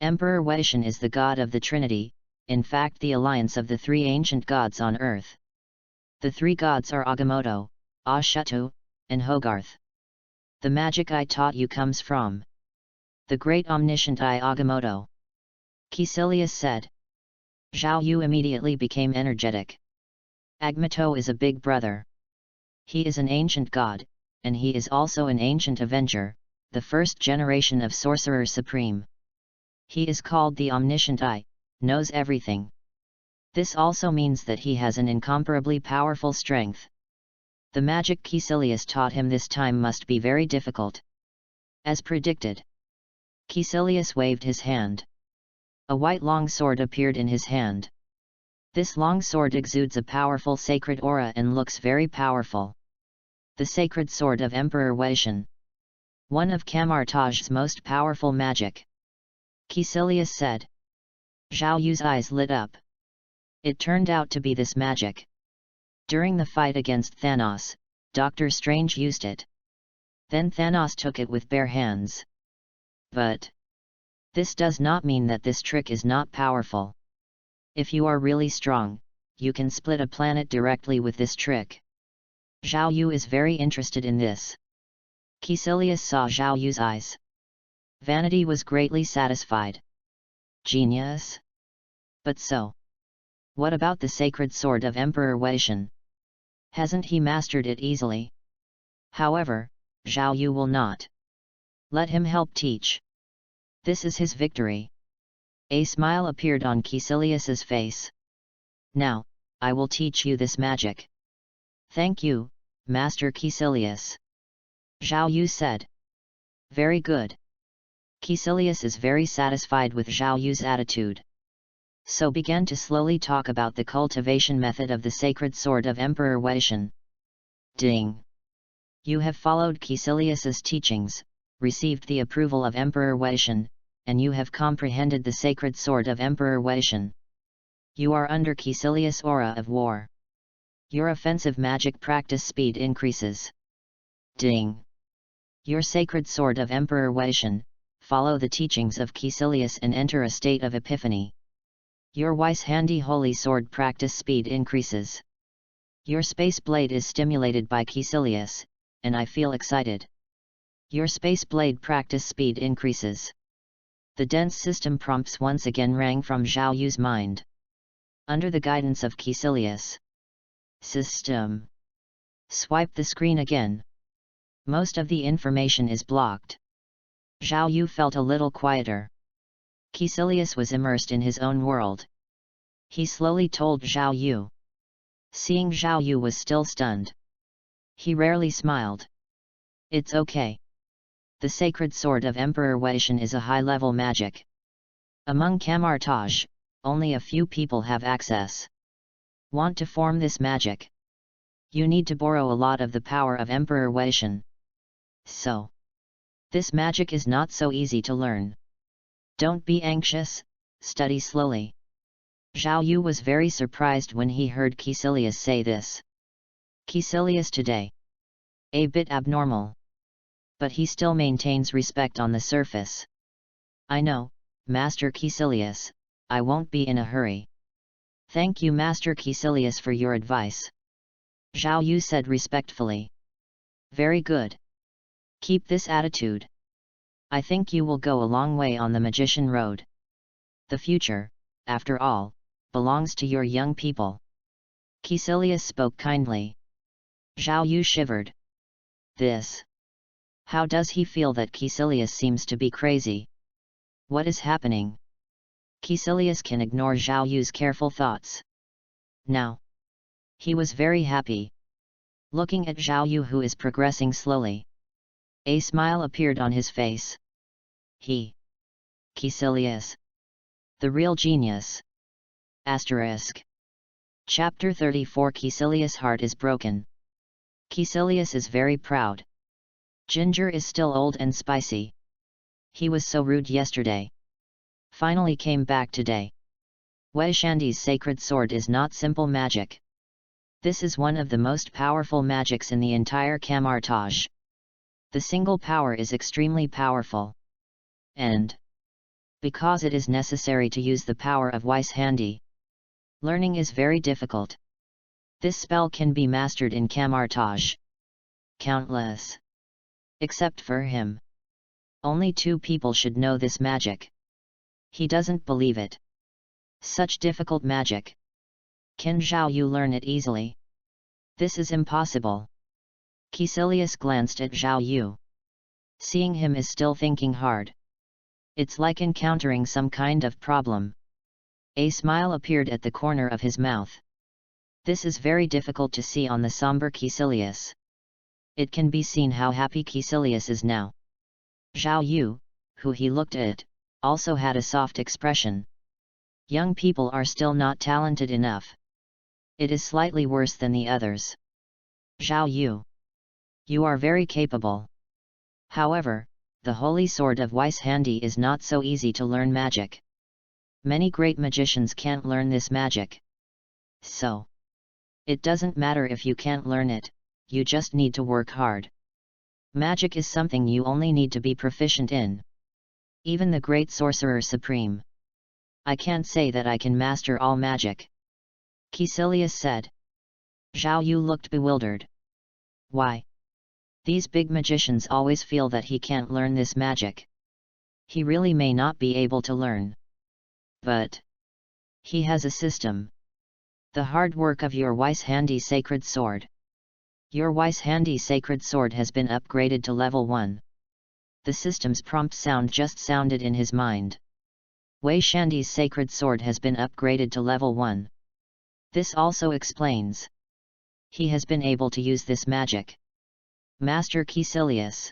Emperor Weishan is the god of the Trinity, in fact the alliance of the three ancient gods on earth. The three gods are Agamotto, Ashuto, and Hogarth. The magic I taught you comes from the great omniscient I Agamotto. Caecilius said. Zhao Yu immediately became energetic. Agamotto is a big brother. He is an ancient god, and he is also an ancient avenger, the first generation of Sorcerer Supreme. He is called the Omniscient I, knows everything. This also means that he has an incomparably powerful strength. The magic Caecilius taught him this time must be very difficult. As predicted. Caecilius waved his hand. A white long sword appeared in his hand. This long sword exudes a powerful sacred aura and looks very powerful. The sacred sword of Emperor Weishan. One of Camartage's most powerful magic. Caecilius said. Zhao Yu's eyes lit up. It turned out to be this magic. During the fight against Thanos, Doctor Strange used it. Then Thanos took it with bare hands. But this does not mean that this trick is not powerful. If you are really strong, you can split a planet directly with this trick. Zhao Yu is very interested in this. Caecilius saw Zhao Yu's eyes. Vanity was greatly satisfied. Genius? But so. What about the sacred sword of Emperor Weishan? Hasn't he mastered it easily? However, Zhao Yu will not. Let him help teach. This is his victory. A smile appeared on Caecilius's face. Now, I will teach you this magic. Thank you, Master Caecilius. Zhao Yu said. Very good. Caecilius is very satisfied with Zhao Yu's attitude. So began to slowly talk about the cultivation method of the sacred sword of Emperor Weishan. Ding! You have followed Caecilius's teachings, received the approval of Emperor Weishan, and you have comprehended the sacred sword of Emperor Weishan. You are under Caecilius' aura of war. Your offensive magic practice speed increases. Ding! Your sacred sword of Emperor Weishan, follow the teachings of Caecilius and enter a state of epiphany. Your Weiss Handy Holy Sword practice speed increases. Your Space Blade is stimulated by Caecilius, and I feel excited. Your Space Blade practice speed increases. The dense system prompts once again rang from Zhao Yu's mind. Under the guidance of Caecilius. System. Swipe the screen again. Most of the information is blocked. Zhao Yu felt a little quieter. Caecilius was immersed in his own world. He slowly told Zhao Yu. Seeing Zhao Yu was still stunned. He rarely smiled. It's okay. The sacred sword of Emperor Weishan is a high-level magic. Among Camartage, only a few people have access. Want to form this magic? You need to borrow a lot of the power of Emperor Weishan. So, this magic is not so easy to learn. Don't be anxious, study slowly. Zhao Yu was very surprised when he heard Caecilius say this. Caecilius today. A bit abnormal. But he still maintains respect on the surface. I know, Master Caecilius, I won't be in a hurry. Thank you Master Caecilius for your advice. Zhao Yu said respectfully. Very good. Keep this attitude. I think you will go a long way on the magician road. The future, after all, belongs to your young people." Caecilius spoke kindly. Zhao Yu shivered. This. How does he feel that Caecilius seems to be crazy? What is happening? Caecilius can ignore Zhao Yu's careful thoughts. Now. He was very happy. Looking at Zhao Yu, who is progressing slowly. A smile appeared on his face. Caecilius. The real genius. Asterisk. Chapter 34. Caecilius' heart is broken. Caecilius is very proud. Ginger is still old and spicy. He was so rude yesterday. Finally came back today. Wei Shandi's sacred sword is not simple magic. This is one of the most powerful magics in the entire Camartage. The single power is extremely powerful. And because it is necessary to use the power of Weiss Handy, learning is very difficult. This spell can be mastered in Camartage. Countless. Except for him. Only 2 people should know this magic. He doesn't believe it. Such difficult magic. Can Zhao Yu learn it easily? This is impossible. Caecilius glanced at Zhao Yu. Seeing him is still thinking hard. It's like encountering some kind of problem. A smile appeared at the corner of his mouth. This is very difficult to see on the somber Caecilius. It can be seen how happy Caecilius is now. Zhao Yu, who he looked at, also had a soft expression. Young people are still not talented enough. It is slightly worse than the others. Zhao Yu. You are very capable. However, the holy sword of Weiss Handy is not so easy to learn magic. Many great magicians can't learn this magic. So. It doesn't matter if you can't learn it, you just need to work hard. Magic is something you only need to be proficient in. Even the great sorcerer supreme. I can't say that I can master all magic. Caecilius said. Zhao Yu looked bewildered. Why? These big magicians always feel that he can't learn this magic. He really may not be able to learn. But he has a system. The hard work of your Weiss Handy sacred sword. Your Weiss Handy sacred sword has been upgraded to level 1. The system's prompt sound just sounded in his mind. Wei Shandi's sacred sword has been upgraded to level 1. This also explains. He has been able to use this magic. Master Caecilius.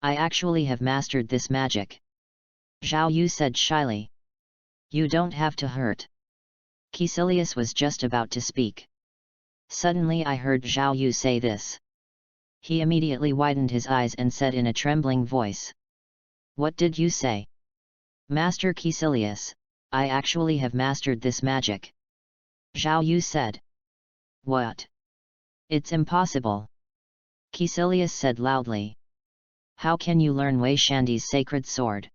I actually have mastered this magic. Zhao Yu said shyly. You don't have to hurt. Caecilius was just about to speak. Suddenly I heard Zhao Yu say this. He immediately widened his eyes and said in a trembling voice. What did you say? Master Caecilius, I actually have mastered this magic. Zhao Yu said. What? It's impossible. Caecilius said loudly. How can you learn Wei Shandi's sacred sword?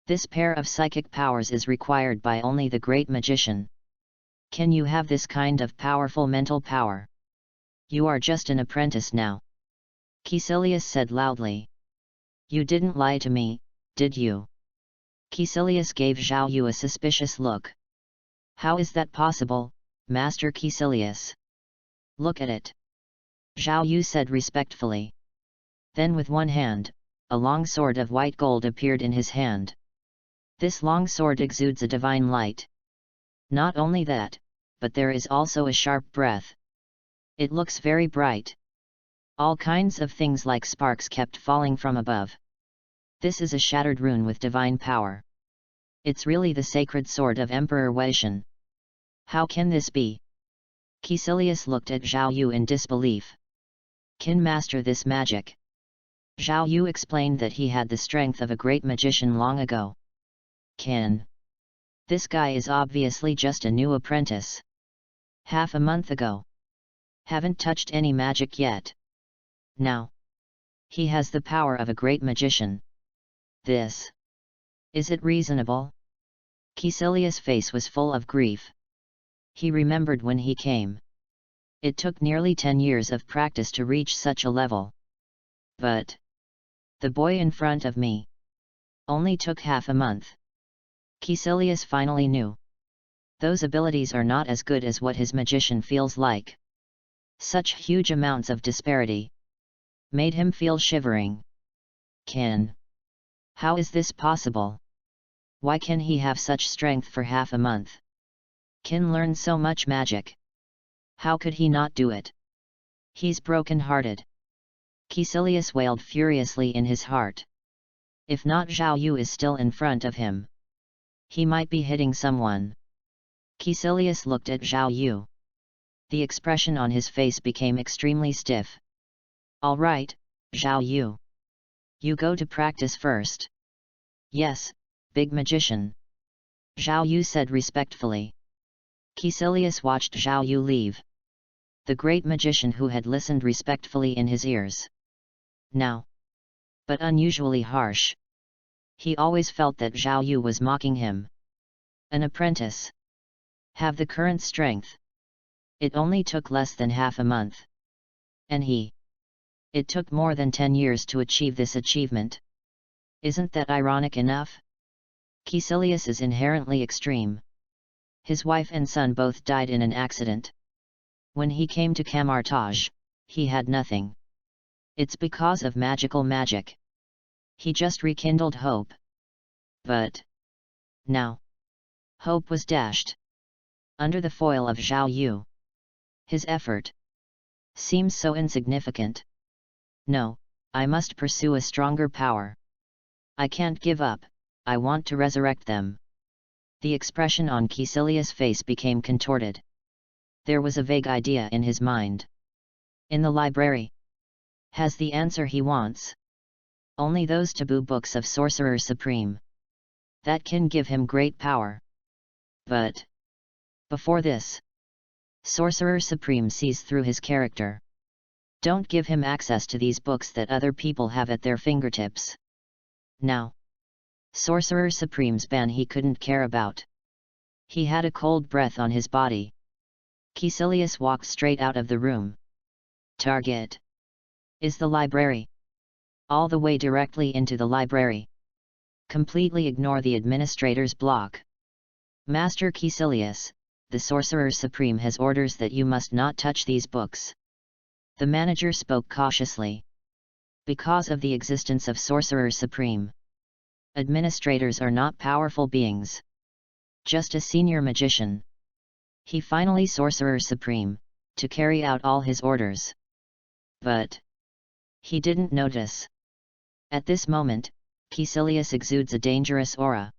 This pair of psychic powers is required by only the great magician. Can you have this kind of powerful mental power? You are just an apprentice now. Caecilius said loudly. You didn't lie to me, did you? Caecilius gave Zhao Yu a suspicious look. How is that possible, Master Caecilius? Look at it. Zhao Yu said respectfully. Then with one hand, a long sword of white gold appeared in his hand. This long sword exudes a divine light. Not only that, but there is also a sharp breath. It looks very bright. All kinds of things like sparks kept falling from above. This is a shattered rune with divine power. It's really the sacred sword of Emperor Weishan. How can this be? Caecilius looked at Zhao Yu in disbelief. Can master this magic? Zhao Yu explained that he had the strength of a great magician long ago. Can. This guy is obviously just a new apprentice. Half a month ago. Haven't touched any magic yet. Now. He has the power of a great magician. This. Is it reasonable? Caecilius' face was full of grief. He remembered when he came. It took nearly 10 years of practice to reach such a level. But the boy in front of me only took half a month. Caecilius finally knew. Those abilities are not as good as what his magician feels like. Such huge amounts of disparity made him feel shivering. How is this possible? Why can he have such strength for half a month? Can learn so much magic. How could he not do it? He's broken-hearted. Caecilius wailed furiously in his heart. If not, Zhao Yu is still in front of him. He might be hitting someone. Caecilius looked at Zhao Yu. The expression on his face became extremely stiff. All right, Zhao Yu. You go to practice first. Yes, big magician. Zhao Yu said respectfully. Caecilius watched Zhao Yu leave. The great magician who had listened respectfully in his ears. Now, but unusually harsh. He always felt that Zhao Yu was mocking him. An apprentice. Have the current strength. It only took less than half a month. And it took more than 10 years to achieve this achievement. Isn't that ironic enough? Caecilius is inherently extreme. His wife and son both died in an accident. When he came to Camartage, he had nothing. It's because of magical magic. He just rekindled hope. But now, hope was dashed. Under the foil of Zhao Yu. His effort seems so insignificant. No, I must pursue a stronger power. I can't give up, I want to resurrect them. The expression on Caecilius' face became contorted. There was a vague idea in his mind. In the library. Has the answer he wants. Only those taboo books of Sorcerer Supreme. That can give him great power. But before this, Sorcerer Supreme sees through his character. Don't give him access to these books that other people have at their fingertips. Now, Sorcerer Supreme's ban he couldn't care about. He had a cold breath on his body. Caecilius walked straight out of the room. Target is the library. All the way directly into the library. Completely ignore the administrator's block. Master Caecilius, the Sorcerer Supreme has orders that you must not touch these books. The manager spoke cautiously. Because of the existence of Sorcerer Supreme, administrators are not powerful beings. Just a senior magician. He finally Sorcerer Supreme, to carry out all his orders. But he didn't notice. At this moment, Caecilius exudes a dangerous aura.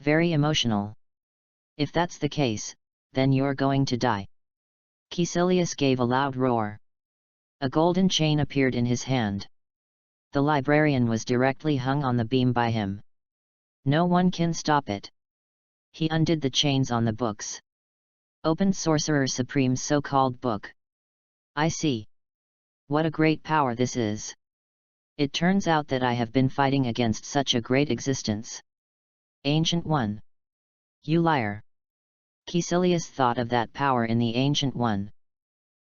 Very emotional. If that's the case, then you're going to die. Caecilius gave a loud roar. A golden chain appeared in his hand. The librarian was directly hung on the beam by him. No one can stop it. He undid the chains on the books. Opened Sorcerer Supreme's so-called book. I see. What a great power this is. It turns out that I have been fighting against such a great existence. Ancient One. You liar. Caecilius thought of that power in the Ancient One.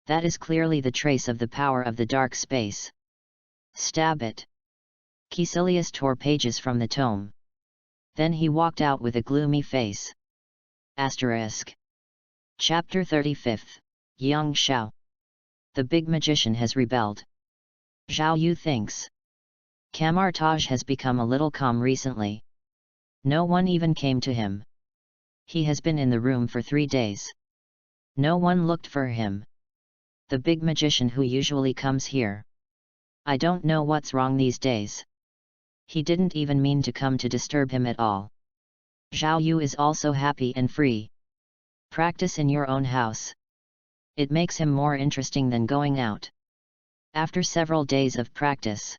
That is clearly the trace of the power of the dark space. Stab it. Caecilius tore pages from the tome. Then he walked out with a gloomy face. Asterisk. Chapter 35, Yang Xiao. The big magician has rebelled. Zhao Yu thinks. Camartage has become a little calm recently. No one even came to him. He has been in the room for 3 days. No one looked for him. The big magician who usually comes here. I don't know what's wrong these days. He didn't even mean to come to disturb him at all. Zhao Yu is also happy and free. Practice in your own house. It makes him more interesting than going out. After several days of practice,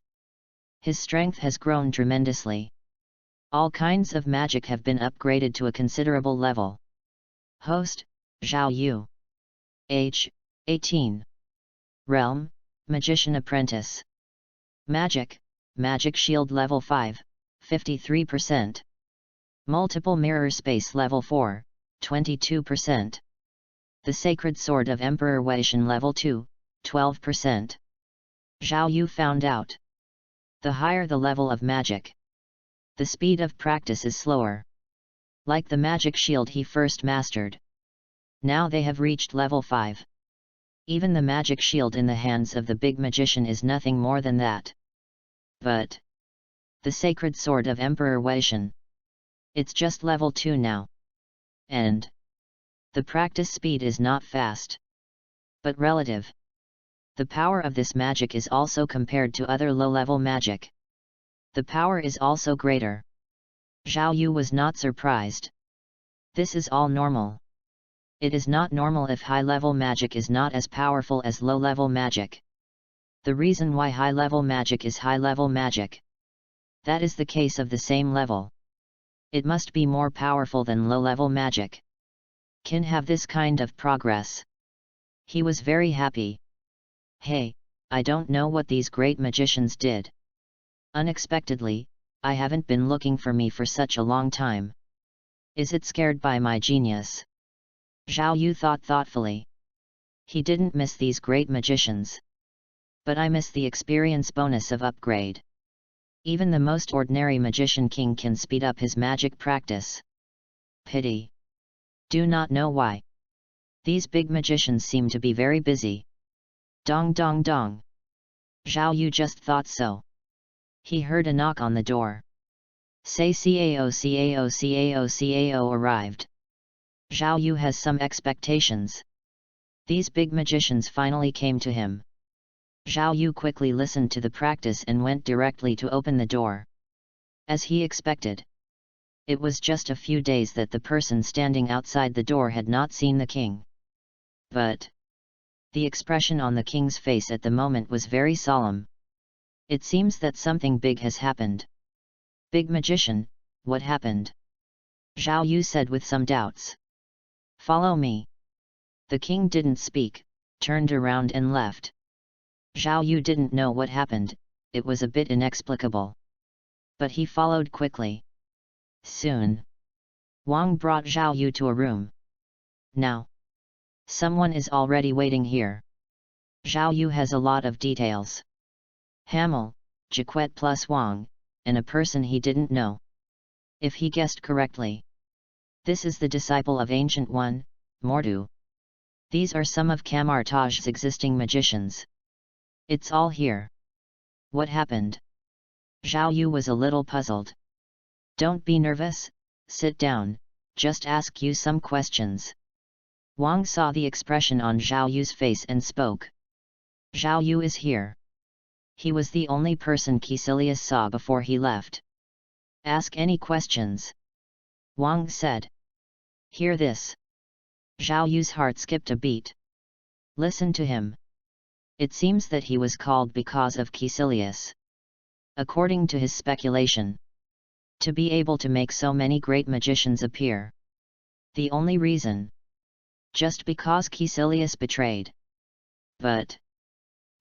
his strength has grown tremendously. All kinds of magic have been upgraded to a considerable level. Host, Zhao Yu. Age, 18. Realm, Magician Apprentice. Magic, Magic Shield Level 5, 53%. Multiple Mirror Space Level 4, 22%. The Sacred Sword of Emperor Weishan Level 2, 12%. Zhao Yu found out. The higher the level of magic, the speed of practice is slower. like the magic shield he first mastered. Now they have reached level 5. Even the magic shield in the hands of the big magician is nothing more than that. But the sacred sword of Emperor Weishan, it's just level 2 now. And the practice speed is not fast, but relative. The power of this magic is also compared to other low-level magic. The power is also greater. Zhao Yu was not surprised. This is all normal. It is not normal if high-level magic is not as powerful as low-level magic. The reason why high-level magic is high-level magic, that is the case of the same level. It must be more powerful than low-level magic. Can have this kind of progress. He was very happy. Hey, I don't know what these great magicians did. Unexpectedly, I haven't been looking for me for such a long time. Is it scared by my genius? Zhao Yu thought thoughtfully. He didn't miss these great magicians. But I miss the experience bonus of upgrade. Even the most ordinary magician king can speed up his magic practice. Pity. Do not know why. These big magicians seem to be very busy. Dong dong dong. Zhao Yu just thought so. He heard a knock on the door. Say CAO arrived. Zhao Yu has some expectations. These big magicians finally came to him. Zhao Yu quickly listened to the practice and went directly to open the door. As he expected. It was just a few days that the person standing outside the door had not seen the king. But the expression on the king's face at the moment was very solemn. It seems that something big has happened. Big magician, what happened? Zhao Yu said with some doubts. Follow me. The king didn't speak, turned around and left. Zhao Yu didn't know what happened, it was a bit inexplicable. But he followed quickly. Soon, Wang brought Zhao Yu to a room. Now, someone is already waiting here. Zhao Yu has a lot of details. Hamel, Jaquette plus Wang, and a person he didn't know. If he guessed correctly. This is the disciple of Ancient One, Mordu. These are some of Kamartaj's existing magicians. It's all here. What happened? Zhao Yu was a little puzzled. Don't be nervous, sit down, just ask you some questions. Wang saw the expression on Zhao Yu's face and spoke. Zhao Yu is here. He was the only person Caecilius saw before he left. Ask any questions. Wang said. Hear this. Zhao Yu's heart skipped a beat. Listen to him. It seems that he was called because of Caecilius. According to his speculation. To be able to make so many great magicians appear. The only reason. Just because Caecilius betrayed. But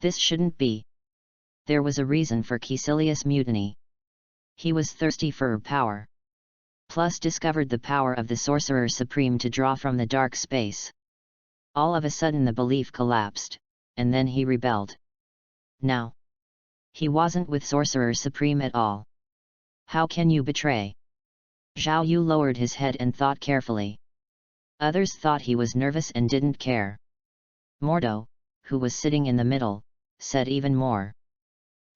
this shouldn't be. There was a reason for Caecilius' mutiny. He was thirsty for power. Plus discovered the power of the Sorcerer Supreme to draw from the dark space. All of a sudden the belief collapsed, and then he rebelled. Now, he wasn't with Sorcerer Supreme at all. How can you betray? Zhao Yu lowered his head and thought carefully. Others thought he was nervous and didn't care. Mordo, who was sitting in the middle, said even more.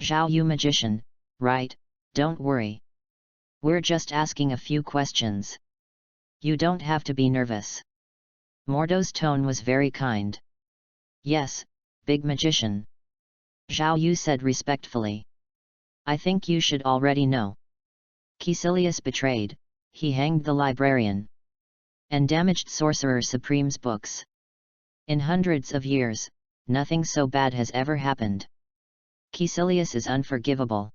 Zhao Yu magician, right, don't worry. We're just asking a few questions. You don't have to be nervous. Mordo's tone was very kind. Yes, big magician. Zhao Yu said respectfully. I think you should already know. Caecilius betrayed, he hanged the librarian. And damaged Sorcerer Supreme's books. In hundreds of years, nothing so bad has ever happened. Caecilius is unforgivable.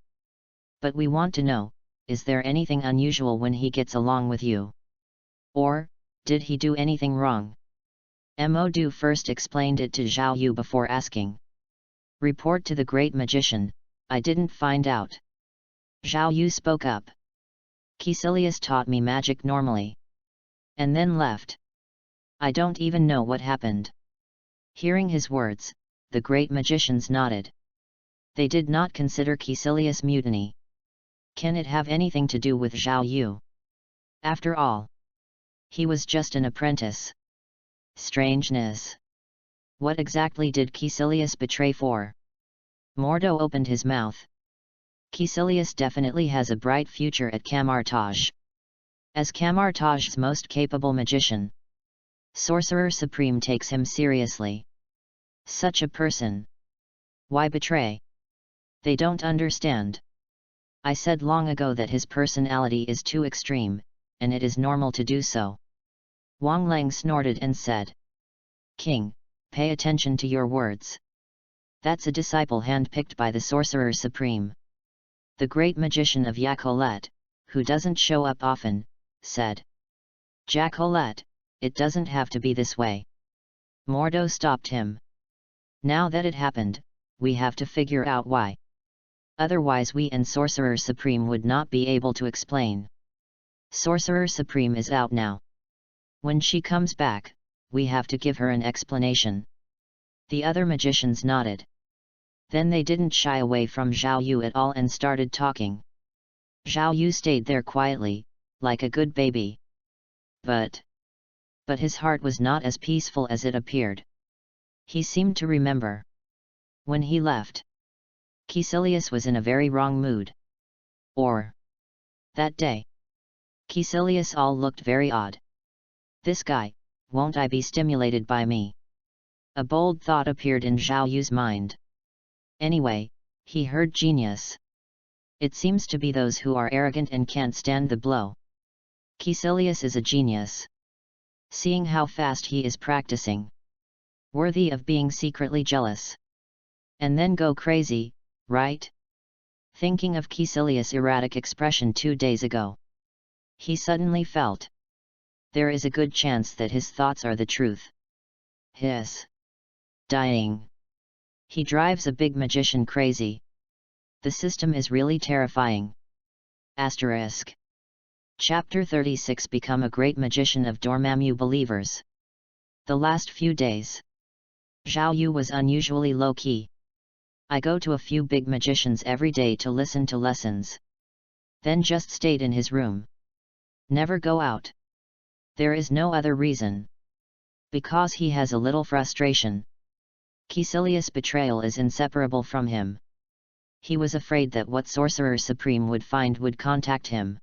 But we want to know, is there anything unusual when he gets along with you? Or, did he do anything wrong? Modu first explained it to Zhao Yu before asking. Report to the great magician, I didn't find out. Zhao Yu spoke up. Caecilius taught me magic normally. And then left. I don't even know what happened. Hearing his words, the great magicians nodded. They did not consider Caecilius' mutiny. Can it have anything to do with Zhao Yu? After all, He was just an apprentice. Strangeness. What exactly did Caecilius betray for? Mordo opened his mouth. Caecilius definitely has a bright future at Camartage. As Camartage's most capable magician, Sorcerer Supreme takes him seriously. Such a person. Why betray? They don't understand. I said long ago that his personality is too extreme, and it is normal to do so. Wang Lang snorted and said, King, pay attention to your words. That's a disciple handpicked by the Sorcerer Supreme. The great magician of Yacolet, who doesn't show up often, said. Jacolet, it doesn't have to be this way. Mordo stopped him. Now that it happened, we have to figure out why. Otherwise we and Sorcerer Supreme would not be able to explain. Sorcerer Supreme is out now. When she comes back, we have to give her an explanation. The other magicians nodded. Then they didn't shy away from Zhao Yu at all and started talking. Zhao Yu stayed there quietly, like a good baby. But his heart was not as peaceful as it appeared. He seemed to remember. When he left, Caecilius was in a very wrong mood. Or that day, Caecilius all looked very odd. This guy, won't I be stimulated by me? A bold thought appeared in Zhao Yu's mind. Anyway, he heard genius. It seems to be those who are arrogant and can't stand the blow. Caecilius is a genius. Seeing how fast he is practicing. Worthy of being secretly jealous. And then go crazy, right? Thinking of Caecilius' erratic expression 2 days ago, he suddenly felt. There is a good chance that his thoughts are the truth. His dying. He drives a big magician crazy. The system is really terrifying. Asterisk. Chapter 36 Become a Great Magician of Dormammu Believers. The last few days, Zhao Yu was unusually low-key. I go to a few big magicians every day to listen to lessons. Then just stayed in his room. Never go out. There is no other reason. Because he has a little frustration. Caecilius' betrayal is inseparable from him. He was afraid that what Sorcerer Supreme would find would contact him.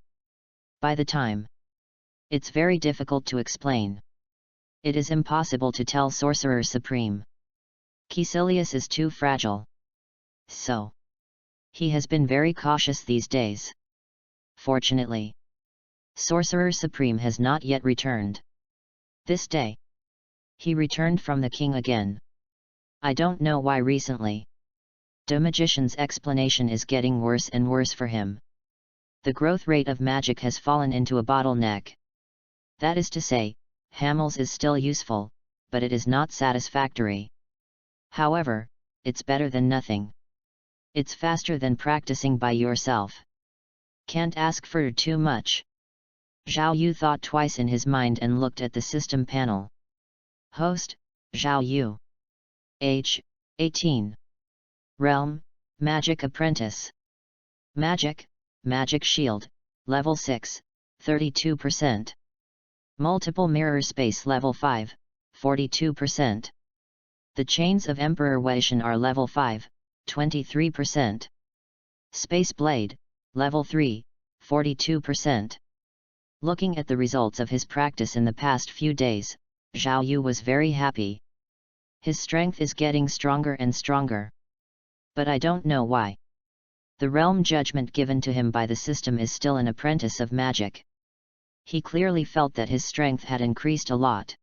By the time, it's very difficult to explain. It is impossible to tell Sorcerer Supreme. Caecilius is too fragile. So, he has been very cautious these days. Fortunately, Sorcerer Supreme has not yet returned. This day, he returned from the king again. I don't know why recently. The magician's explanation is getting worse and worse for him. The growth rate of magic has fallen into a bottleneck. That is to say, Hamels is still useful, but it is not satisfactory. However, it's better than nothing. It's faster than practicing by yourself. Can't ask for too much. Zhao Yu thought twice in his mind and looked at the system panel. Host, Zhao Yu. Age, 18. Realm, Magic Apprentice. Magic, Magic Shield, Level 6, 32%. Multiple Mirror Space Level 5, 42%. The Chains of Emperor Weishan are Level 5, 23%. Space Blade, Level 3, 42%. Looking at the results of his practice in the past few days, Zhao Yu was very happy. His strength is getting stronger and stronger. But I don't know why. The realm judgment given to him by the system is still an apprentice of magic. He clearly felt that his strength had increased a lot.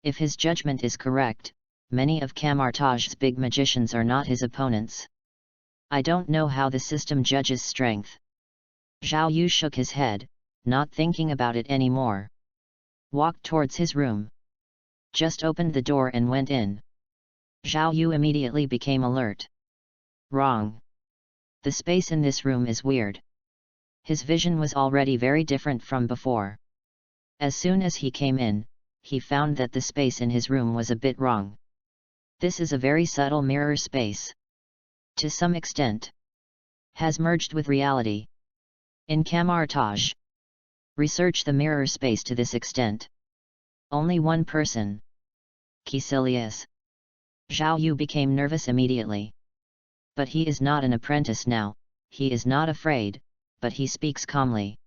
If his judgment is correct, many of Camartage's big magicians are not his opponents. I don't know how the system judges strength. Zhao Yu shook his head, not thinking about it anymore. Walked towards his room. Just opened the door and went in. Zhao Yu immediately became alert. Wrong. The space in this room is weird. His vision was already very different from before. As soon as he came in, he found that the space in his room was a bit wrong. This is a very subtle mirror space. To some extent, has merged with reality. In Camartage, Research the mirror space to this extent. Only one person. Caecilius. Zhao Yu became nervous immediately. But he is not an apprentice now, he is not afraid, but he speaks calmly.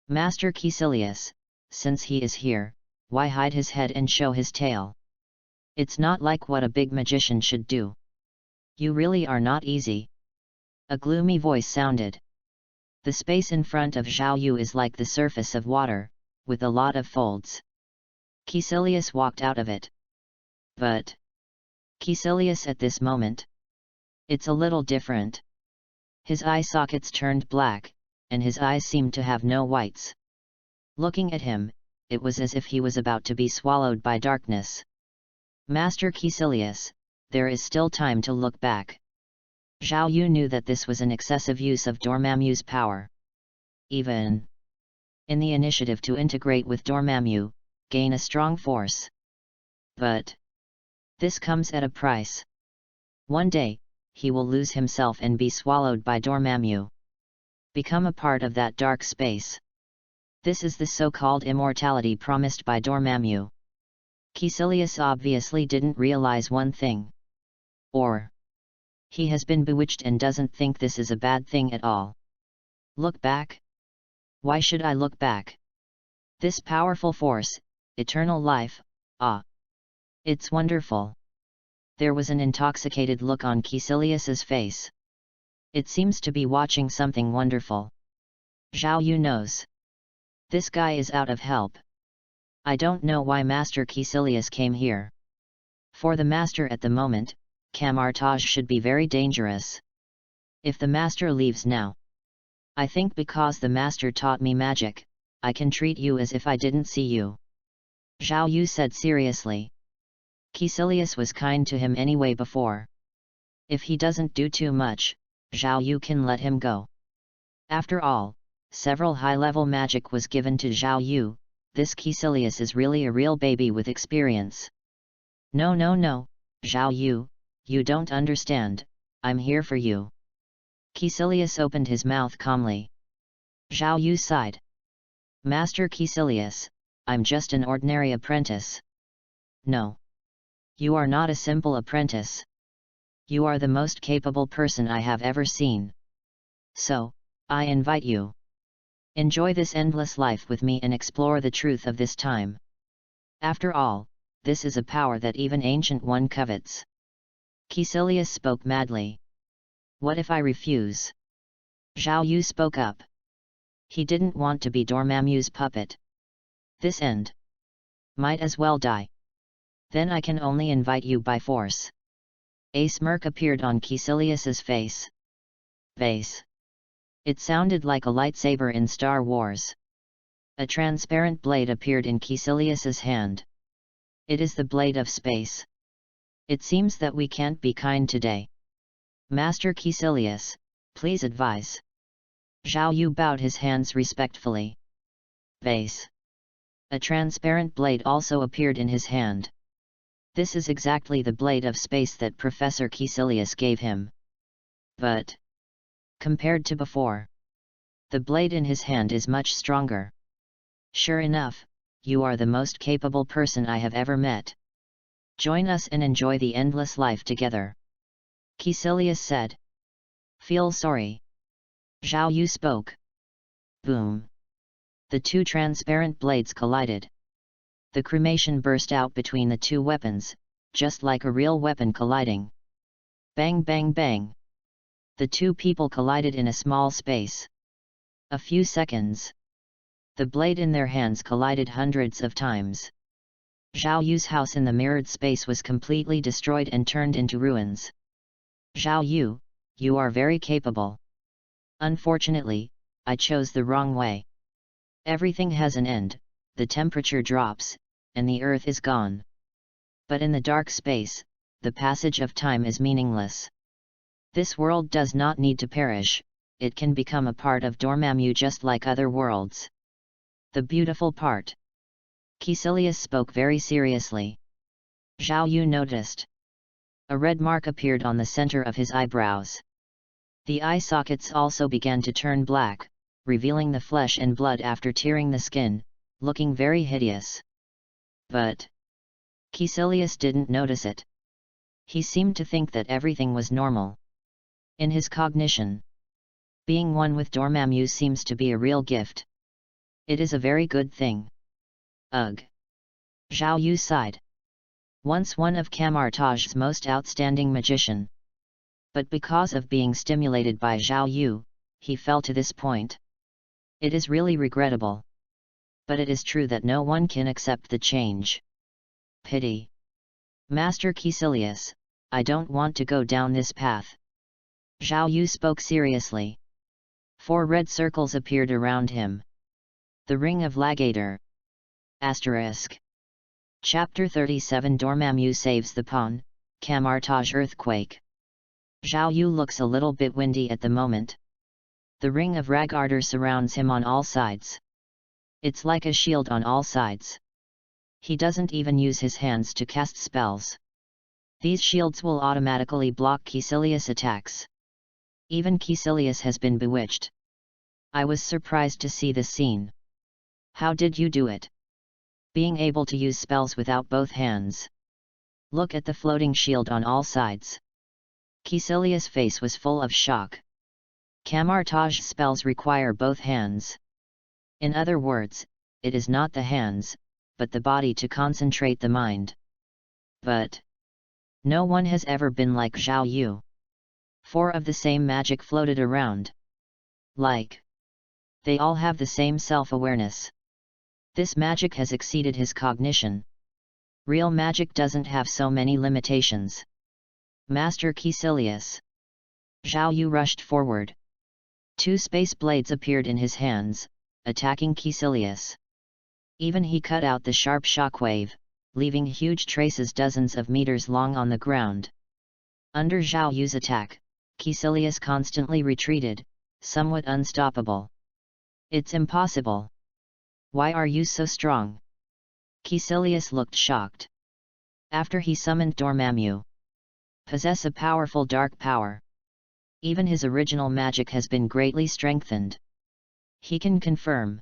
Master Caecilius, since he is here, why hide his head and show his tail? It's not like what a big magician should do. You really are not easy. A gloomy voice sounded. The space in front of Zhao Yu is like the surface of water, with a lot of folds. Caecilius walked out of it. But Caecilius at this moment, it's a little different. His eye sockets turned black, and his eyes seemed to have no whites. Looking at him, it was as if he was about to be swallowed by darkness. Master Caecilius, there is still time to look back. Zhao Yu knew that this was an excessive use of Dormammu's power. Even in the initiative to integrate with Dormammu, gain a strong force. But this comes at a price. One day, he will lose himself and be swallowed by Dormammu. Become a part of that dark space. This is the so-called immortality promised by Dormammu. Caecilius obviously didn't realize one thing. Or he has been bewitched and doesn't think this is a bad thing at all. Look back? Why should I look back? This powerful force, eternal life, it's wonderful. There was an intoxicated look on Caecilius's face. It seems to be watching something wonderful. Zhao Yu knows. This guy is out of help. I don't know why Master Caecilius came here. For the Master at the moment, camartage should be very dangerous. If the Master leaves now, I think because the Master taught me magic, I can treat you as if I didn't see you. Zhao Yu said seriously. Caecilius was kind to him anyway before. If he doesn't do too much, Zhao Yu can let him go. After all, several high-level magic was given to Zhao Yu. This Caecilius is really a real baby with experience. No, Zhao Yu, you don't understand, I'm here for you. Caecilius opened his mouth calmly. Zhao Yu sighed. Master Caecilius, I'm just an ordinary apprentice. No. You are not a simple apprentice. You are the most capable person I have ever seen. So, I invite you. Enjoy this endless life with me and explore the truth of this time. After all, this is a power that even Ancient One covets. Caecilius spoke madly. What if I refuse? Zhao Yu spoke up. He didn't want to be Dormammu's puppet. This end. Might as well die. Then I can only invite you by force. A smirk appeared on Caecilius's face. Base. It sounded like a lightsaber in Star Wars. A transparent blade appeared in Caecilius's hand. It is the blade of space. It seems that we can't be kind today. Master Caecilius, please advise. Zhao Yu bowed his hands respectfully. Base. A transparent blade also appeared in his hand. This is exactly the blade of space that Professor Caecilius gave him. But compared to before, the blade in his hand is much stronger. Sure enough, you are the most capable person I have ever met. Join us and enjoy the endless life together. Caecilius said. Feel sorry. Zhao Yu spoke. Boom. The two transparent blades collided. The cremation burst out between the two weapons, just like a real weapon colliding. Bang bang bang. The two people collided in a small space. A few seconds. The blade in their hands collided hundreds of times. Zhao Yu's house in the mirrored space was completely destroyed and turned into ruins. Zhao Yu, you are very capable. Unfortunately, I chose the wrong way. Everything has an end, the temperature drops, and the earth is gone. But in the dark space, the passage of time is meaningless. This world does not need to perish, it can become a part of Dormammu just like other worlds. The beautiful part. Caecilius spoke very seriously. Zhao Yu noticed. A red mark appeared on the center of his eyebrows. The eye sockets also began to turn black, revealing the flesh and blood after tearing the skin, looking very hideous. But Caecilius didn't notice it. He seemed to think that everything was normal. In his cognition, being one with Dormammu seems to be a real gift. It is a very good thing. Ugh! Zhao Yu sighed. Once one of Camartage's most outstanding magician. But because of being stimulated by Zhao Yu, he fell to this point. It is really regrettable. But it is true that no one can accept the change. Pity. Master Caecilius, I don't want to go down this path. Zhao Yu spoke seriously. 4 red circles appeared around him. The Ring of Lagator. Asterisk. Chapter 37 Dormammu saves the pawn, Camartage earthquake. Zhao Yu looks a little bit windy at the moment. The Ring of Ragarder surrounds him on all sides. It's like a shield on all sides. He doesn't even use his hands to cast spells. These shields will automatically block Caecilius' attacks. Even Caecilius has been bewitched. I was surprised to see this scene. How did you do it? Being able to use spells without both hands. Look at the floating shield on all sides. Caecilius' face was full of shock. Camartage's spells require both hands. In other words, it is not the hands, but the body to concentrate the mind. But no one has ever been like Zhao Yu. 4 of the same magic floated around. Like, they all have the same self-awareness. This magic has exceeded his cognition. Real magic doesn't have so many limitations. Master Caecilius. Zhao Yu rushed forward. 2 space blades appeared in his hands, attacking Caecilius. Even he cut out the sharp shockwave, leaving huge traces dozens of meters long on the ground. Under Zhao Yu's attack, Caecilius constantly retreated, somewhat unstoppable. It's impossible. Why are you so strong? Caecilius looked shocked. After he summoned Dormammu, possess a powerful dark power. Even his original magic has been greatly strengthened. He can confirm.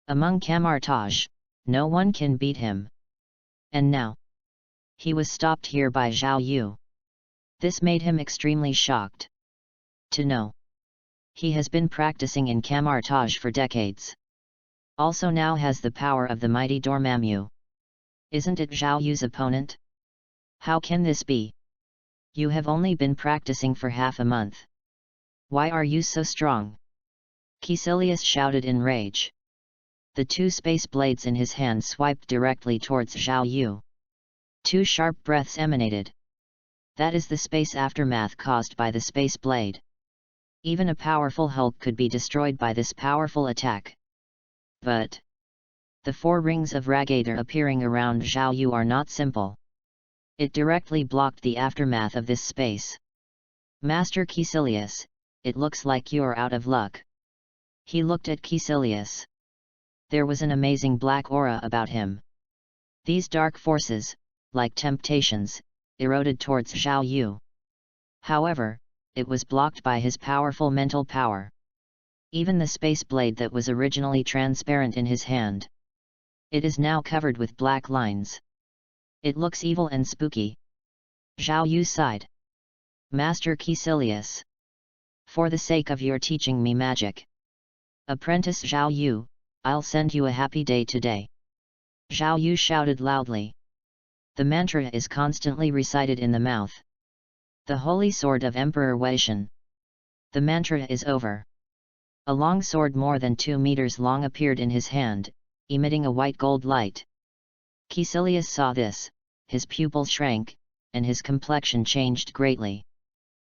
Among Camartage, no one can beat him. And now, he was stopped here by Zhao Yu. This made him extremely shocked. To know, he has been practicing in Camartage for decades. Also now has the power of the mighty Dormammu. Isn't it Zhao Yu's opponent? How can this be? You have only been practicing for half a month. Why are you so strong? Caecilius shouted in rage. The 2 space blades in his hand swiped directly towards Zhao Yu. 2 sharp breaths emanated. That is the space aftermath caused by the space blade. Even a powerful Hulk could be destroyed by this powerful attack. But the 4 rings of Ragator appearing around Zhao Yu are not simple. It directly blocked the aftermath of this space. Master Caecilius, it looks like you're out of luck. He looked at Caecilius. There was an amazing black aura about him. These dark forces, like temptations, eroded towards Zhao Yu. However, it was blocked by his powerful mental power. Even the space blade that was originally transparent in his hand. It is now covered with black lines. It looks evil and spooky. Zhao Yu sighed. Master Caecilius. For the sake of your teaching me magic. Apprentice Zhao Yu, I'll send you a happy day today. Zhao Yu shouted loudly. The mantra is constantly recited in the mouth. The holy sword of Emperor Weishan. The mantra is over. A long sword more than 2 meters long appeared in his hand, emitting a white gold light. Caecilius saw this, his pupils shrank, and his complexion changed greatly.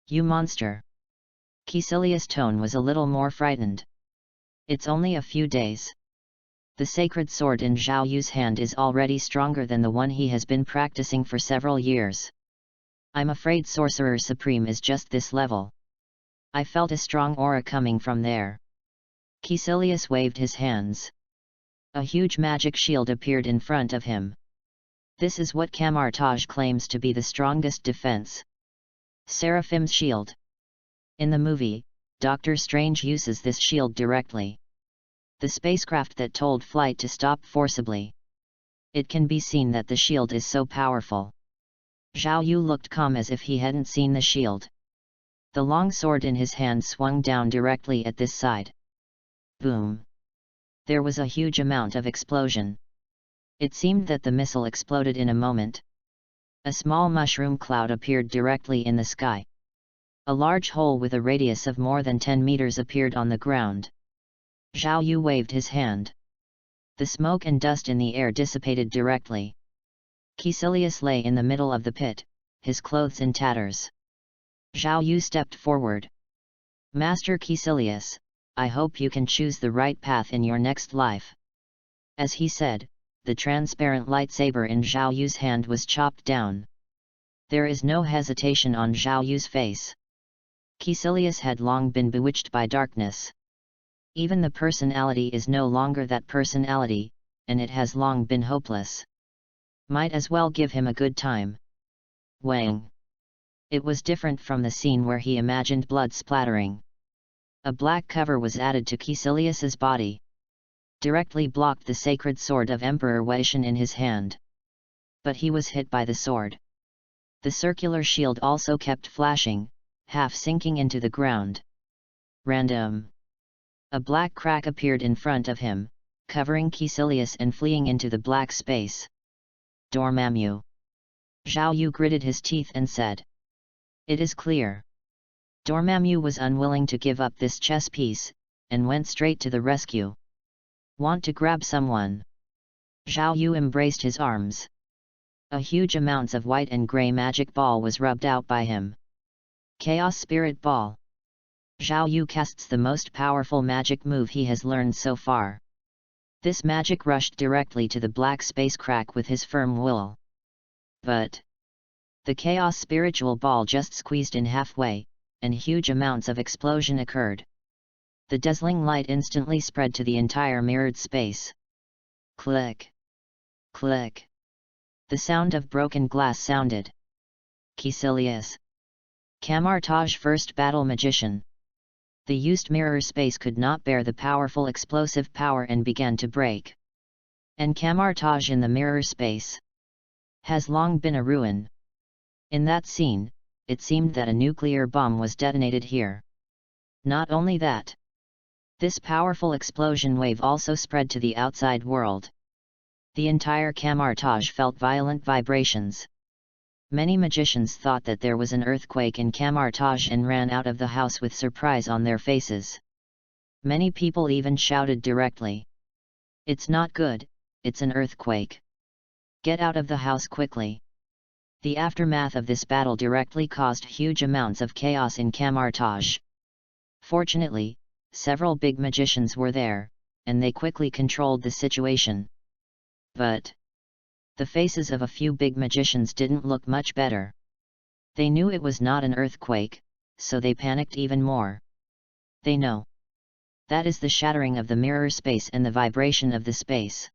You monster! Caecilius' tone was a little more frightened. It's only a few days. The sacred sword in Zhao Yu's hand is already stronger than the one he has been practicing for several years. I'm afraid Sorcerer Supreme is just this level. I felt a strong aura coming from there. Caecilius waved his hands. A huge magic shield appeared in front of him. This is what Camartage claims to be the strongest defense. Seraphim's shield. In the movie, Doctor Strange uses this shield directly. The spacecraft that told flight to stop forcibly. It can be seen that the shield is so powerful. Zhao Yu looked calm as if he hadn't seen the shield. The long sword in his hand swung down directly at this side. Boom! There was a huge amount of explosion. It seemed that the missile exploded in a moment. A small mushroom cloud appeared directly in the sky. A large hole with a radius of more than 10 meters appeared on the ground. Zhao Yu waved his hand. The smoke and dust in the air dissipated directly. Caecilius lay in the middle of the pit, his clothes in tatters. Zhao Yu stepped forward. Master Caecilius, I hope you can choose the right path in your next life. As he said, the transparent lightsaber in Zhao Yu's hand was chopped down. There is no hesitation on Zhao Yu's face. Caecilius had long been bewitched by darkness. Even the personality is no longer that personality, and it has long been hopeless. Might as well give him a good time. Wang! It was different from the scene where he imagined blood splattering. A black cover was added to Caecilius's body. Directly blocked the sacred sword of Emperor Weishan in his hand. But he was hit by the sword. The circular shield also kept flashing, half sinking into the ground. Random! A black crack appeared in front of him, covering Caecilius and fleeing into the black space. Dormammu! Zhao Yu gritted his teeth and said. It is clear. Dormammu was unwilling to give up this chess piece, and went straight to the rescue. Want to grab someone? Zhao Yu embraced his arms. A huge amounts of white and grey magic ball was rubbed out by him. Chaos Spirit Ball. Zhao Yu casts the most powerful magic move he has learned so far. This magic rushed directly to the black space crack with his firm will. But the Chaos Spiritual Ball just squeezed in halfway, and huge amounts of explosion occurred. The dazzling light instantly spread to the entire mirrored space. Click! Click! The sound of broken glass sounded. Caecilius. Camartage First Battle Magician. The used mirror space could not bear the powerful explosive power and began to break. And Camartage in the mirror space has long been a ruin. In that scene, it seemed that a nuclear bomb was detonated here. Not only that, this powerful explosion wave also spread to the outside world. The entire Camartage felt violent vibrations. Many magicians thought that there was an earthquake in Camartage and ran out of the house with surprise on their faces. Many people even shouted directly. It's not good, it's an earthquake. Get out of the house quickly. The aftermath of this battle directly caused huge amounts of chaos in Camartage. Fortunately, several big magicians were there, and they quickly controlled the situation. But the faces of a few big magicians didn't look much better. They knew it was not an earthquake, so they panicked even more. They know. That is the shattering of the mirror space and the vibration of the space.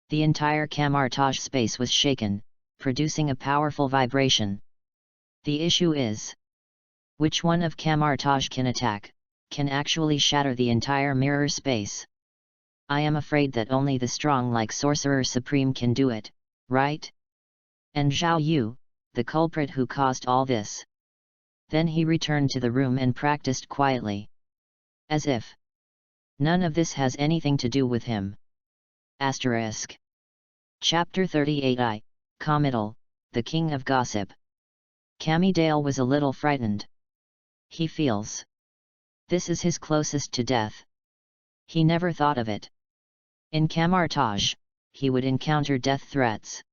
The entire Camartage space was shaken, producing a powerful vibration. The issue is, which one of Camartage can attack, can actually shatter the entire mirror space? I am afraid that only the strong like Sorcerer Supreme can do it, right? And Zhao Yu, the culprit who caused all this. Then he returned to the room and practiced quietly. As if none of this has anything to do with him. Asterisk. Chapter 38 Committal, the King of Gossip. Cammy was a little frightened. He feels this is his closest to death. He never thought of it. In Camartage, he would encounter death threats.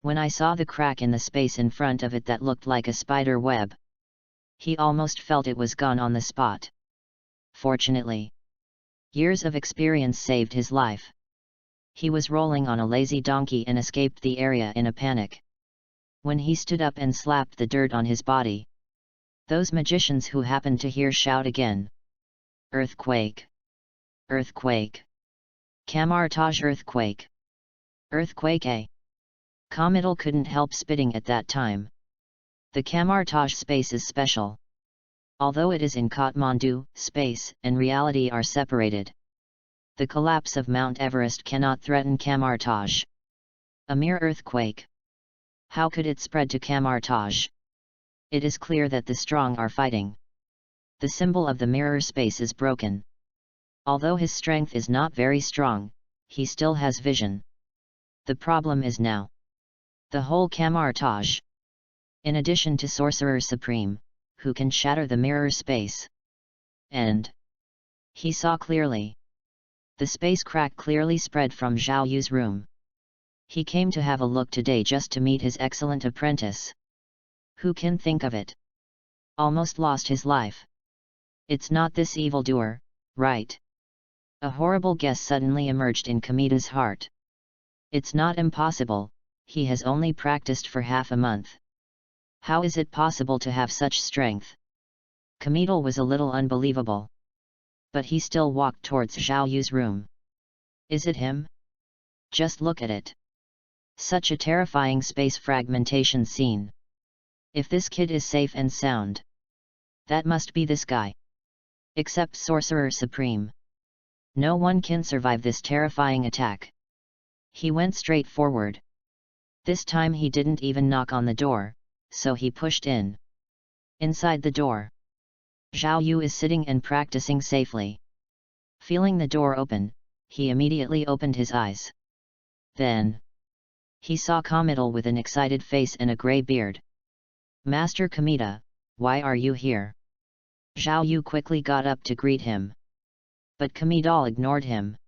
When I saw the crack in the space in front of it that looked like a spider web, he almost felt it was gone on the spot. Fortunately, years of experience saved his life. He was rolling on a lazy donkey and escaped the area in a panic. When he stood up and slapped the dirt on his body, those magicians who happened to hear shout again. Earthquake! Earthquake! Camartage earthquake! Earthquake A! Committal couldn't help spitting at that time. The Camartage space is special. Although it is in Kathmandu, space and reality are separated. The collapse of Mount Everest cannot threaten Kamartaj. A mere earthquake. How could it spread to Kamartaj? It is clear that the strong are fighting. The symbol of the mirror space is broken. Although his strength is not very strong, he still has vision. The problem is now the whole Kamartaj. In addition to Sorcerer Supreme, who can shatter the mirror space. And he saw clearly. The space crack clearly spread from Zhao Yu's room. He came to have a look today just to meet his excellent apprentice. Who can think of it? Almost lost his life. It's not this evildoer, right? A horrible guess suddenly emerged in Kamida's heart. It's not impossible, he has only practiced for half a month. How is it possible to have such strength? Kamita was a little unbelievable. But he still walked towards Zhao Yu's room. Is it him? Just look at it. Such a terrifying space fragmentation scene. If this kid is safe and sound, that must be this guy. Except Sorcerer Supreme. No one can survive this terrifying attack. He went straight forward. This time he didn't even knock on the door, so he pushed in. Inside the door, Zhao Yu is sitting and practicing safely. Feeling the door open, he immediately opened his eyes. Then he saw Kamita with an excited face and a grey beard. Master Kamita, why are you here? Zhao Yu quickly got up to greet him. But Kamita ignored him.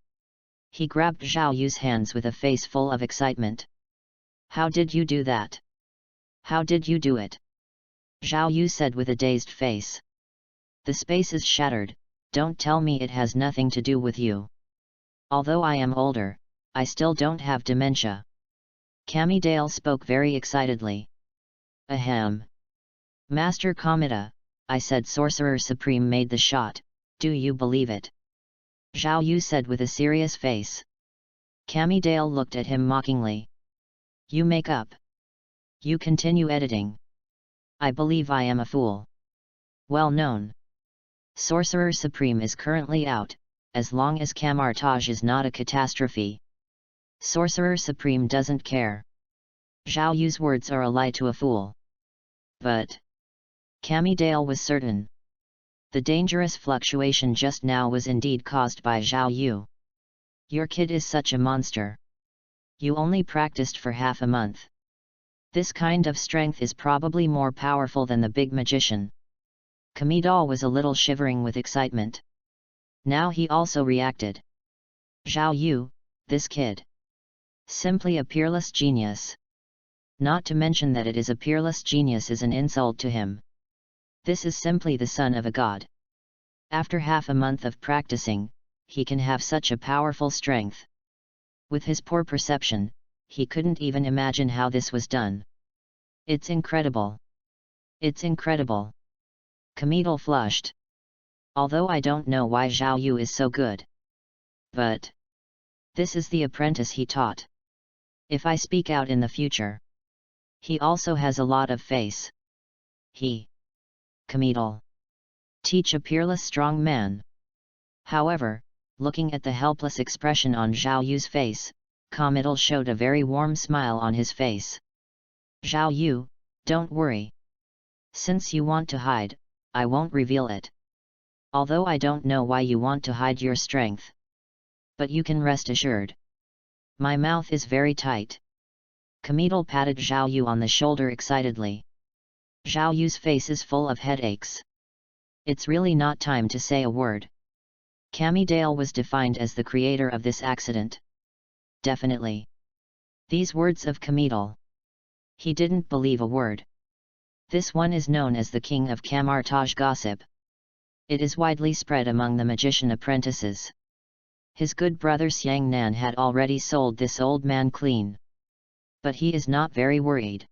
He grabbed Zhao Yu's hands with a face full of excitement. How did you do that? How did you do it? Zhao Yu said with a dazed face. The space is shattered, don't tell me it has nothing to do with you. Although I am older, I still don't have dementia. Kamita spoke very excitedly. Ahem. Master Kamita, I said Sorcerer Supreme made the shot, do you believe it? Zhao Yu said with a serious face. Kamita looked at him mockingly. You make up. You continue editing. I believe I am a fool. Well known. Sorcerer Supreme is currently out, as long as Kamartaj is not a catastrophe. Sorcerer Supreme doesn't care. Zhao Yu's words are a lie to a fool. But Kamita was certain. The dangerous fluctuation just now was indeed caused by Zhao Yu. Your kid is such a monster. You only practiced for half a month. This kind of strength is probably more powerful than the big magician. Kamita was a little shivering with excitement. Now he also reacted. Zhao Yu, this kid. Simply a peerless genius. Not to mention that it is a peerless genius is an insult to him. This is simply the son of a god. After half a month of practicing, he can have such a powerful strength. With his poor perception, he couldn't even imagine how this was done. It's incredible. It's incredible. Kamita flushed. Although I don't know why Zhao Yu is so good. But this is the apprentice he taught. If I speak out in the future, he also has a lot of face. Kamita. Teach a peerless strong man. However, looking at the helpless expression on Zhao Yu's face, Kamita showed a very warm smile on his face. Zhao Yu, don't worry. Since you want to hide, I won't reveal it. Although I don't know why you want to hide your strength. But you can rest assured. My mouth is very tight. Kamita patted Zhao Yu on the shoulder excitedly. Zhao Yu's face is full of headaches. It's really not time to say a word. Kamita was defined as the creator of this accident. Definitely. These words of Kamita. He didn't believe a word. This one is known as the king of Kamartaj gossip. It is widely spread among the magician apprentices. His good brother Xiang Nan had already sold this old man clean. But he is not very worried.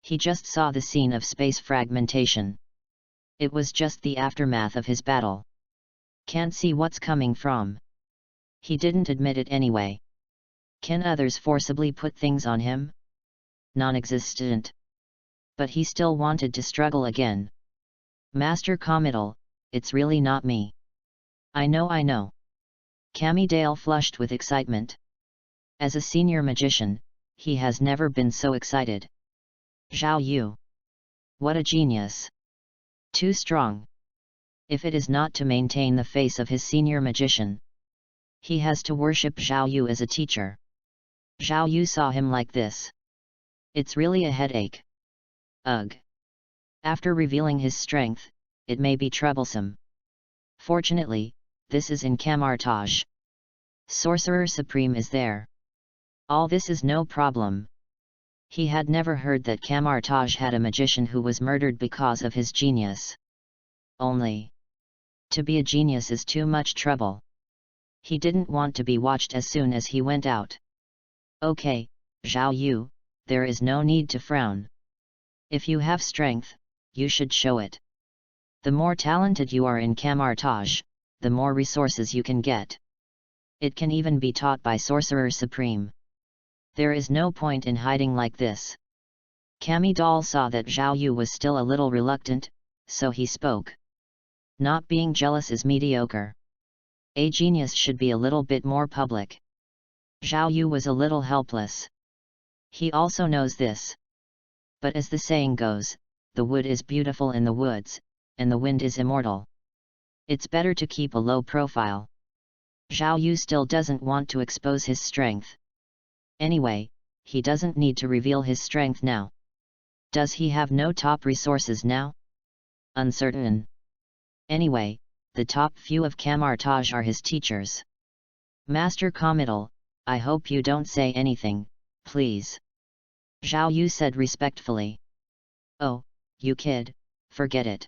He just saw the scene of space fragmentation. It was just the aftermath of his battle. Can't see what's coming from. He didn't admit it anyway. Can others forcibly put things on him? Non-existent. But he still wanted to struggle again. Master Committal, it's really not me. I know. Cammy Dale flushed with excitement. As a senior magician, he has never been so excited. Zhao Yu. What a genius. Too strong. If it is not to maintain the face of his senior magician, he has to worship Zhao Yu as a teacher. Zhao Yu saw him like this. It's really a headache. Ugh. After revealing his strength, it may be troublesome. Fortunately, this is in Camartage. Sorcerer Supreme is there. All this is no problem. He had never heard that Camartage had a magician who was murdered because of his genius. Only. To be a genius is too much trouble. He didn't want to be watched as soon as he went out. Okay, Zhao Yu, there is no need to frown. If you have strength, you should show it. The more talented you are in Camartage, the more resources you can get. It can even be taught by Sorcerer Supreme. There is no point in hiding like this. Cammy Doll saw that Zhao Yu was still a little reluctant, so he spoke. Not being jealous is mediocre. A genius should be a little bit more public. Zhao Yu was a little helpless. He also knows this. But as the saying goes, the wood is beautiful in the woods, and the wind is immortal. It's better to keep a low profile. Zhao Yu still doesn't want to expose his strength. Anyway, he doesn't need to reveal his strength now. Does he have no top resources now? Uncertain. Anyway, the top few of Camartage are his teachers. Master Committal, I hope you don't say anything, please. Zhao Yu said respectfully. Oh, you kid, forget it.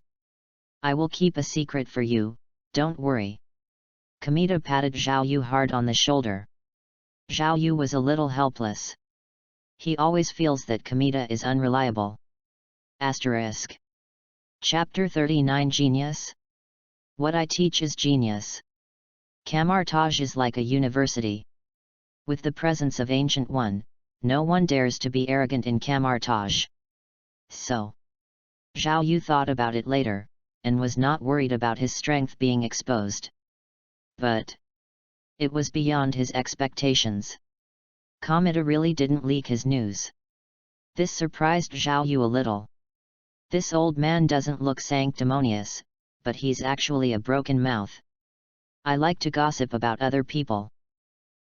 I will keep a secret for you, don't worry. Kamita patted Zhao Yu hard on the shoulder. Zhao Yu was a little helpless. He always feels that Kamita is unreliable. Asterisk. Chapter 39 Genius? What I teach is genius. Camartage is like a university. With the presence of Ancient One, no one dares to be arrogant in Camartage. So. Zhao Yu thought about it later, and was not worried about his strength being exposed. But it was beyond his expectations. Kamita really didn't leak his news. This surprised Zhao Yu a little. This old man doesn't look sanctimonious, but he's actually a broken mouth. I like to gossip about other people.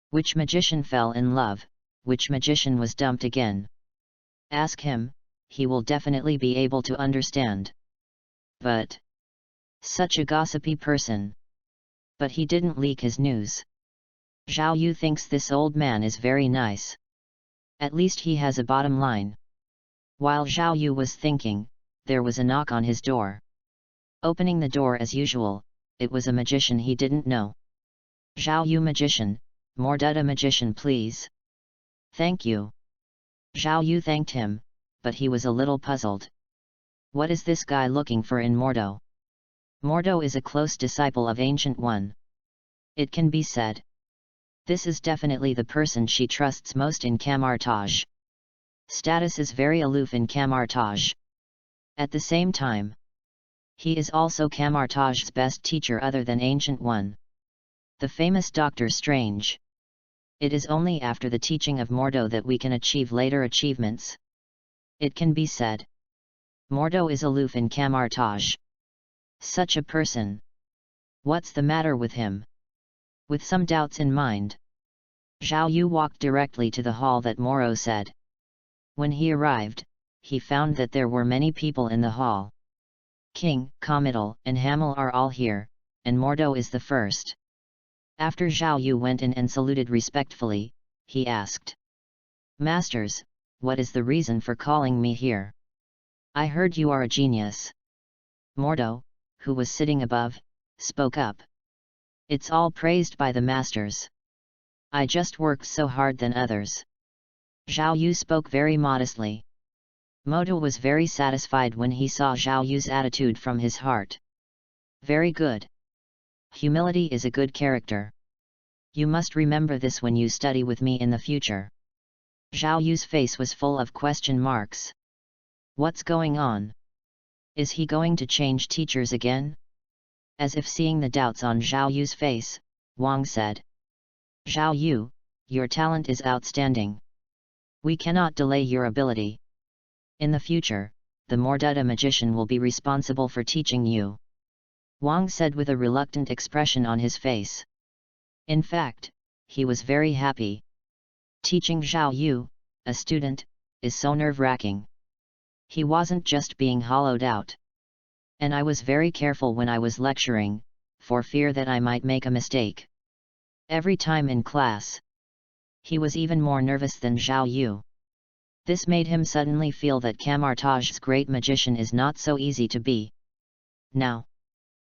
Which magician fell in love, which magician was dumped again? Ask him, he will definitely be able to understand. But such a gossipy person. But he didn't leak his news. Zhao Yu thinks this old man is very nice. At least he has a bottom line. While Zhao Yu was thinking, there was a knock on his door. Opening the door as usual, it was a magician he didn't know. Zhao Yu magician, more Dada magician please. Thank you. Zhao Yu thanked him, but he was a little puzzled. What is this guy looking for in Mordo? Mordo is a close disciple of Ancient One. It can be said. This is definitely the person she trusts most in Camartage. Status is very aloof in Camartage. At the same time, he is also Camartage's best teacher other than Ancient One. The famous Doctor Strange. It is only after the teaching of Mordo that we can achieve later achievements. It can be said. Mordo is aloof in Camartage. Such a person. What's the matter with him? With some doubts in mind, Zhao Yu walked directly to the hall that Moro said. When he arrived, he found that there were many people in the hall. King, Committal, and Hamel are all here, and Mordo is the first. After Zhao Yu went in and saluted respectfully, he asked. Masters, what is the reason for calling me here? I heard you are a genius. Mordo, who was sitting above, spoke up. It's all praised by the masters. I just worked so hard than others. Zhao Yu spoke very modestly. Mordo was very satisfied when he saw Zhao Yu's attitude from his heart. Very good. Humility is a good character. You must remember this when you study with me in the future. Zhao Yu's face was full of question marks. What's going on? Is he going to change teachers again? As if seeing the doubts on Zhao Yu's face, Wang said. Zhao Yu, your talent is outstanding. We cannot delay your ability. In the future, the Morduta magician will be responsible for teaching you. Wang said with a reluctant expression on his face. In fact, he was very happy. Teaching Zhao Yu, a student, is so nerve-wracking. He wasn't just being hollowed out. And I was very careful when I was lecturing, for fear that I might make a mistake. Every time in class. He was even more nervous than Zhao Yu. This made him suddenly feel that Camartage's great magician is not so easy to be. Now,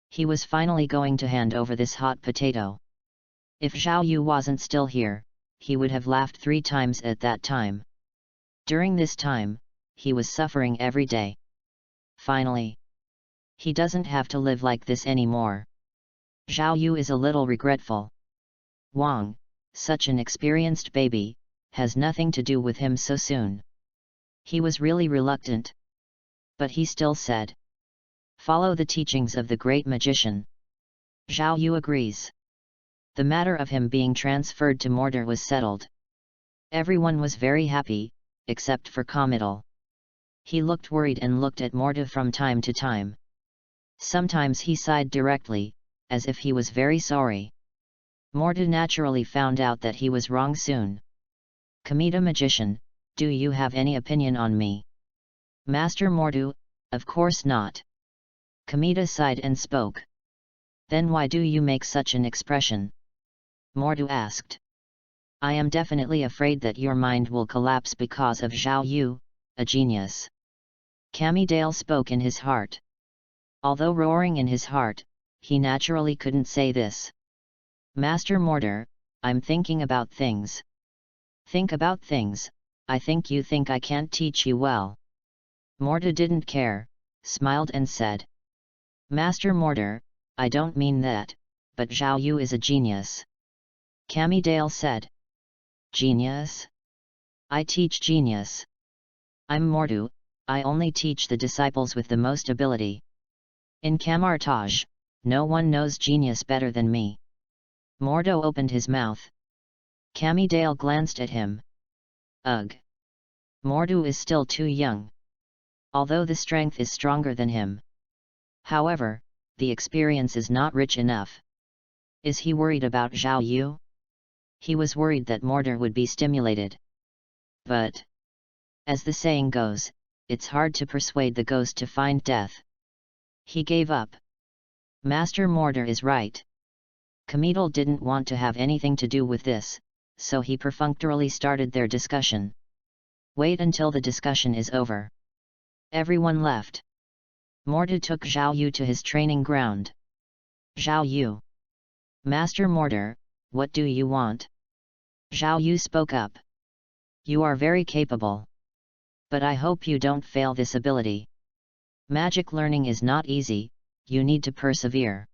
he was finally going to hand over this hot potato. If Zhao Yu wasn't still here, he would have laughed 3 times at that time. During this time, he was suffering every day. Finally, he doesn't have to live like this anymore. Zhao Yu is a little regretful. Wang, such an experienced baby, has nothing to do with him so soon. He was really reluctant. But he still said, "Follow the teachings of the great magician." Zhao Yu agrees. The matter of him being transferred to Mortar was settled. Everyone was very happy, except for Comital. He looked worried and looked at Mortar from time to time. Sometimes he sighed directly, as if he was very sorry. Mortar naturally found out that he was wrong soon. Kamita magician, do you have any opinion on me? Master Mordu, of course not. Kamita sighed and spoke. Then why do you make such an expression? Mordu asked. I am definitely afraid that your mind will collapse because of Zhao Yu, a genius. Kamidale spoke in his heart. Although roaring in his heart, he naturally couldn't say this. Master Mortar, I'm thinking about things. Think about things, I think you think I can't teach you well. Mortar didn't care, smiled and said. Master Mortar, I don't mean that, but Zhao Yu is a genius. Kamidale said. Genius? I teach genius. I'm Mordu, I only teach the disciples with the most ability. In Camartage, no one knows genius better than me. Mordo opened his mouth. Kamidale glanced at him. Ugh! Mordu is still too young. Although the strength is stronger than him. However, the experience is not rich enough. Is he worried about Zhao Yu? He was worried that Mortar would be stimulated. But, as the saying goes, it's hard to persuade the ghost to find death. He gave up. Master Mortar is right. Kamidal didn't want to have anything to do with this, so he perfunctorily started their discussion. Wait until the discussion is over. Everyone left. Mortar took Zhao Yu to his training ground. Zhao Yu. Master Mortar, what do you want? Zhao Yu spoke up. You are very capable. But I hope you don't fail this ability. Magic learning is not easy, you need to persevere.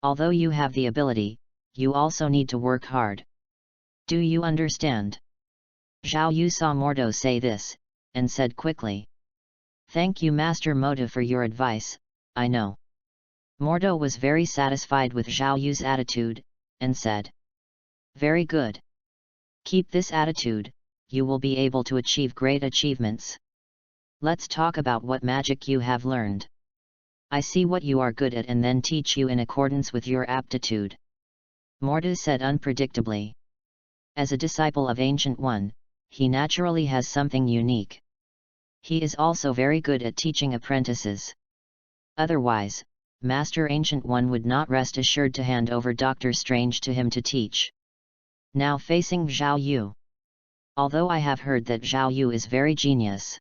Although you have the ability, you also need to work hard. Do you understand? Zhao Yu saw Mordo say this, and said quickly. Thank you Master Moda for your advice, I know. Mordo was very satisfied with Zhao Yu's attitude, and said. Very good. Keep this attitude, you will be able to achieve great achievements. Let's talk about what magic you have learned. I see what you are good at and then teach you in accordance with your aptitude. Morda said unpredictably. As a disciple of Ancient One, he naturally has something unique. He is also very good at teaching apprentices. Otherwise, Master Ancient One would not rest assured to hand over Doctor Strange to him to teach. Now facing Zhao Yu. Although I have heard that Zhao Yu is very genius.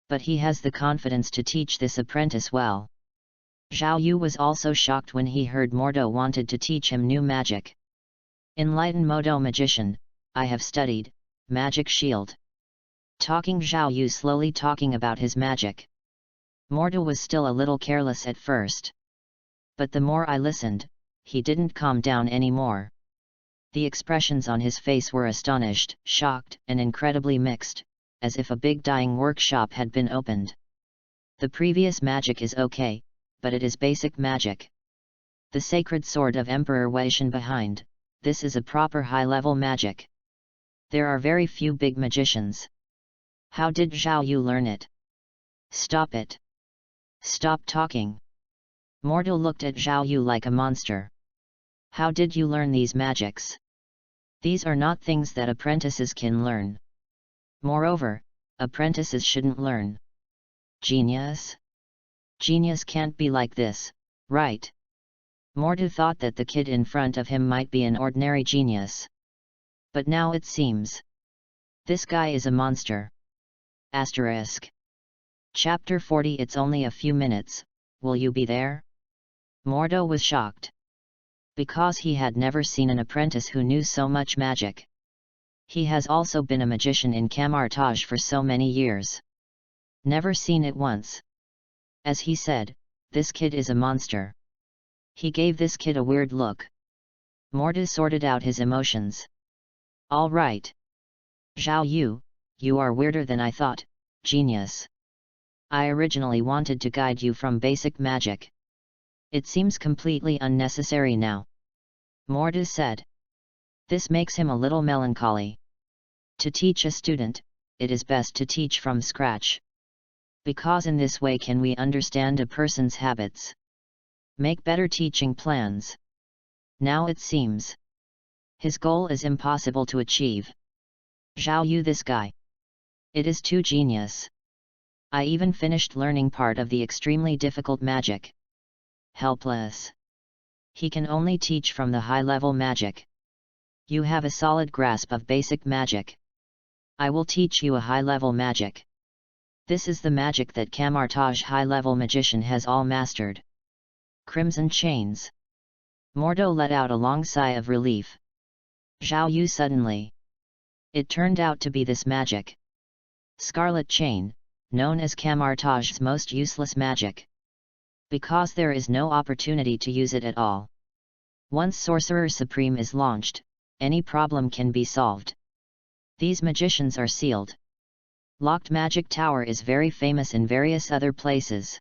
But he has the confidence to teach this apprentice well. Zhao Yu was also shocked when he heard Mordo wanted to teach him new magic. Enlighten Modo Magician, I have studied, Magic Shield. Talking Zhao Yu slowly talking about his magic. Mordo was still a little careless at first. But the more I listened, he didn't calm down anymore. The expressions on his face were astonished, shocked, and incredibly mixed, as if a big dyeing workshop had been opened. The previous magic is okay, but it is basic magic. The sacred sword of Emperor Weishan behind, this is a proper high-level magic. There are very few big magicians. How did Zhao Yu learn it? Stop it. Stop talking. Mortal looked at Zhao Yu like a monster. How did you learn these magics? These are not things that apprentices can learn. Moreover, apprentices shouldn't learn. Genius? Genius can't be like this, right? Mortu thought that the kid in front of him might be an ordinary genius. But now it seems. This guy is a monster. Asterisk. Chapter 40. It's only a few minutes, will you be there? Mordo was shocked. Because he had never seen an apprentice who knew so much magic. He has also been a magician in Kamartaj for so many years. Never seen it once. As he said, this kid is a monster. He gave this kid a weird look. Mordu sorted out his emotions. All right. Zhao Yu, you are weirder than I thought, genius. I originally wanted to guide you from basic magic. It seems completely unnecessary now. Mordu said. This makes him a little melancholy. To teach a student, it is best to teach from scratch. Because in this way can we understand a person's habits. Make better teaching plans. Now it seems. His goal is impossible to achieve. Zhao Yu, this guy. It is too genius. I even finished learning part of the extremely difficult magic. Helpless. He can only teach from the high-level magic. You have a solid grasp of basic magic. I will teach you a high-level magic. This is the magic that Kamartaj high-level magician has all mastered. Crimson chains. Mordo let out a long sigh of relief. Zhao Yu suddenly. It turned out to be this magic. Scarlet chain, known as Kamartaj's most useless magic. Because there is no opportunity to use it at all. Once Sorcerer Supreme is launched, any problem can be solved. These magicians are sealed. Locked Magic Tower is very famous in various other places.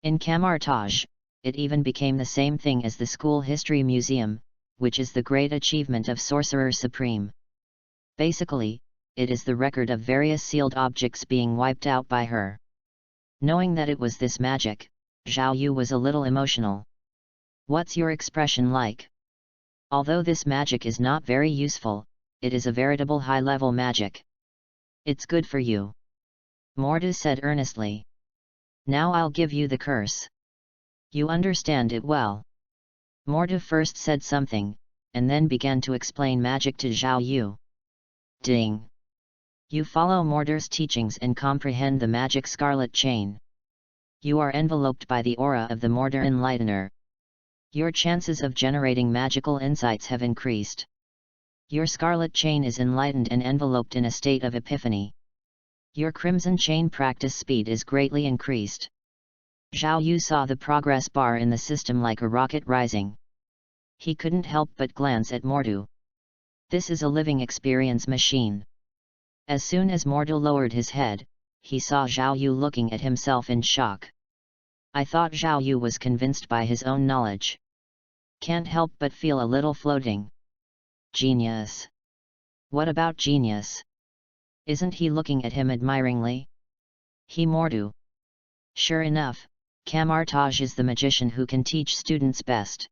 In Kamartaj, it even became the same thing as the School History Museum, which is the great achievement of Sorcerer Supreme. Basically, it is the record of various sealed objects being wiped out by her. Knowing that it was this magic, Zhao Yu was a little emotional. What's your expression like? Although this magic is not very useful, it is a veritable high-level magic. It's good for you. Mordu said earnestly. Now I'll give you the curse. You understand it well. Mordu first said something, and then began to explain magic to Zhao Yu. Ding! You follow Mordu's teachings and comprehend the magic Scarlet Chain. You are enveloped by the aura of the Mordu Enlightener. Your chances of generating magical insights have increased. Your Scarlet Chain is enlightened and enveloped in a state of epiphany. Your Crimson Chain practice speed is greatly increased. Zhao Yu saw the progress bar in the system like a rocket rising. He couldn't help but glance at Mordu. This is a living experience machine. As soon as Mordu lowered his head, he saw Zhao Yu looking at himself in shock. I thought Zhao Yu was convinced by his own knowledge. Can't help but feel a little floating. Genius. What about genius? Isn't he looking at him admiringly? He Mordu. Sure enough, Kamartaj is the magician who can teach students best.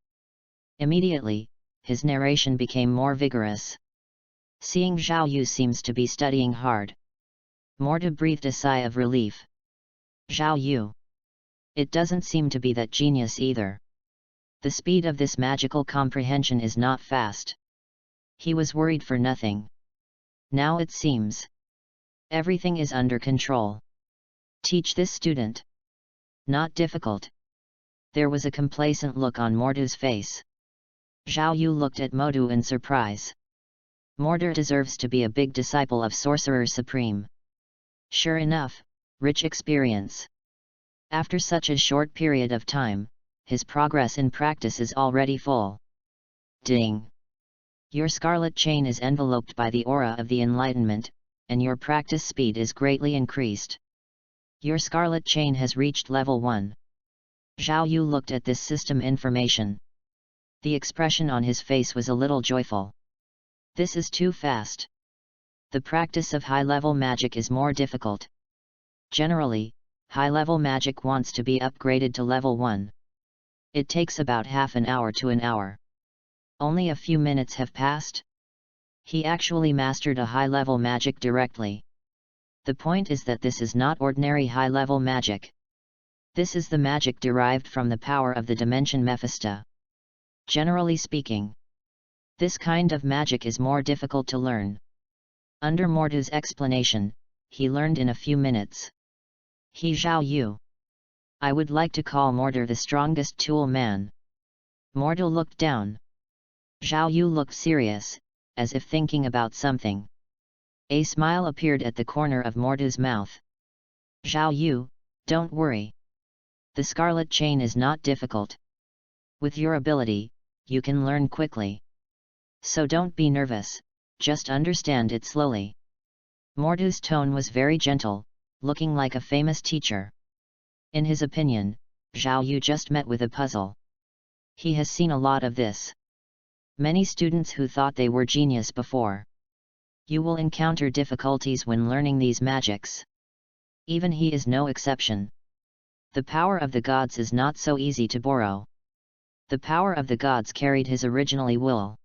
Immediately, his narration became more vigorous. Seeing Zhao Yu seems to be studying hard. Mordu breathed a sigh of relief. Zhao Yu. It doesn't seem to be that genius either. The speed of this magical comprehension is not fast. He was worried for nothing. Now it seems. Everything is under control. Teach this student. Not difficult. There was a complacent look on Mordu's face. Zhao Yu looked at Mordu in surprise. Mordu deserves to be a big disciple of Sorcerer Supreme. Sure enough, rich experience. After such a short period of time, his progress in practice is already full. Ding! Your Scarlet Chain is enveloped by the aura of the enlightenment, and your practice speed is greatly increased. Your scarlet chain has reached level 1. Zhao Yu looked at this system information. The expression on his face was a little joyful. This is too fast. The practice of high-level magic is more difficult. Generally, high-level magic wants to be upgraded to level 1. It takes about half an hour to an hour. Only a few minutes have passed. He actually mastered a high-level magic directly. The point is that this is not ordinary high-level magic. This is the magic derived from the power of the dimension Mephisto. Generally speaking, this kind of magic is more difficult to learn. Under Mordu's explanation, he learned in a few minutes. He Zhao Yu. I would like to call Mordu the strongest tool man. Mordu looked down. Zhao Yu looked serious, as if thinking about something. A smile appeared at the corner of Mordu's mouth. Zhao Yu, don't worry. The scarlet chain is not difficult. With your ability, you can learn quickly. So don't be nervous, just understand it slowly. Mordu's tone was very gentle, looking like a famous teacher. In his opinion, Zhao Yu just met with a puzzle. He has seen a lot of this. Many students who thought they were genius before. You will encounter difficulties when learning these magics. Even he is no exception. The power of the gods is not so easy to borrow. The power of the gods carried his originally will.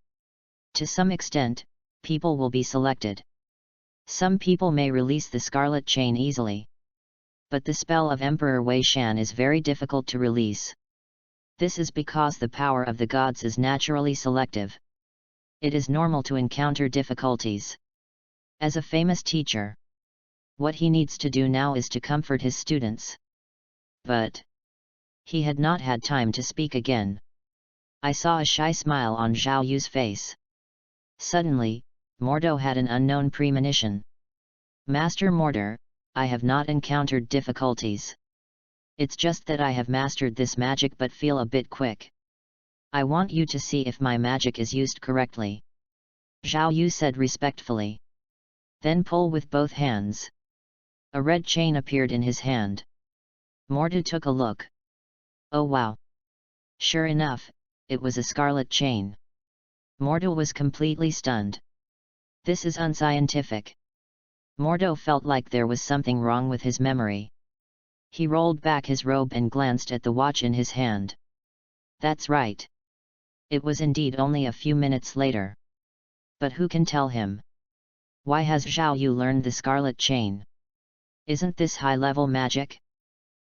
To some extent, people will be selected. Some people may release the scarlet chain easily. But the spell of Emperor Wei Shan is very difficult to release. This is because the power of the gods is naturally selective. It is normal to encounter difficulties. As a famous teacher, what he needs to do now is to comfort his students. But he had not had time to speak again. I saw a shy smile on Zhao Yu's face. Suddenly, Mordu had an unknown premonition. Master Mordu, I have not encountered difficulties. It's just that I have mastered this magic but feel a bit quick. I want you to see if my magic is used correctly. Zhao Yu said respectfully. Then pull with both hands. A red chain appeared in his hand. Mordu took a look. Oh wow! Sure enough, it was a scarlet chain. Mordu was completely stunned. This is unscientific. Mordu felt like there was something wrong with his memory. He rolled back his robe and glanced at the watch in his hand. That's right. It was indeed only a few minutes later. But who can tell him? Why has Zhao Yu learned the scarlet chain? Isn't this high-level magic?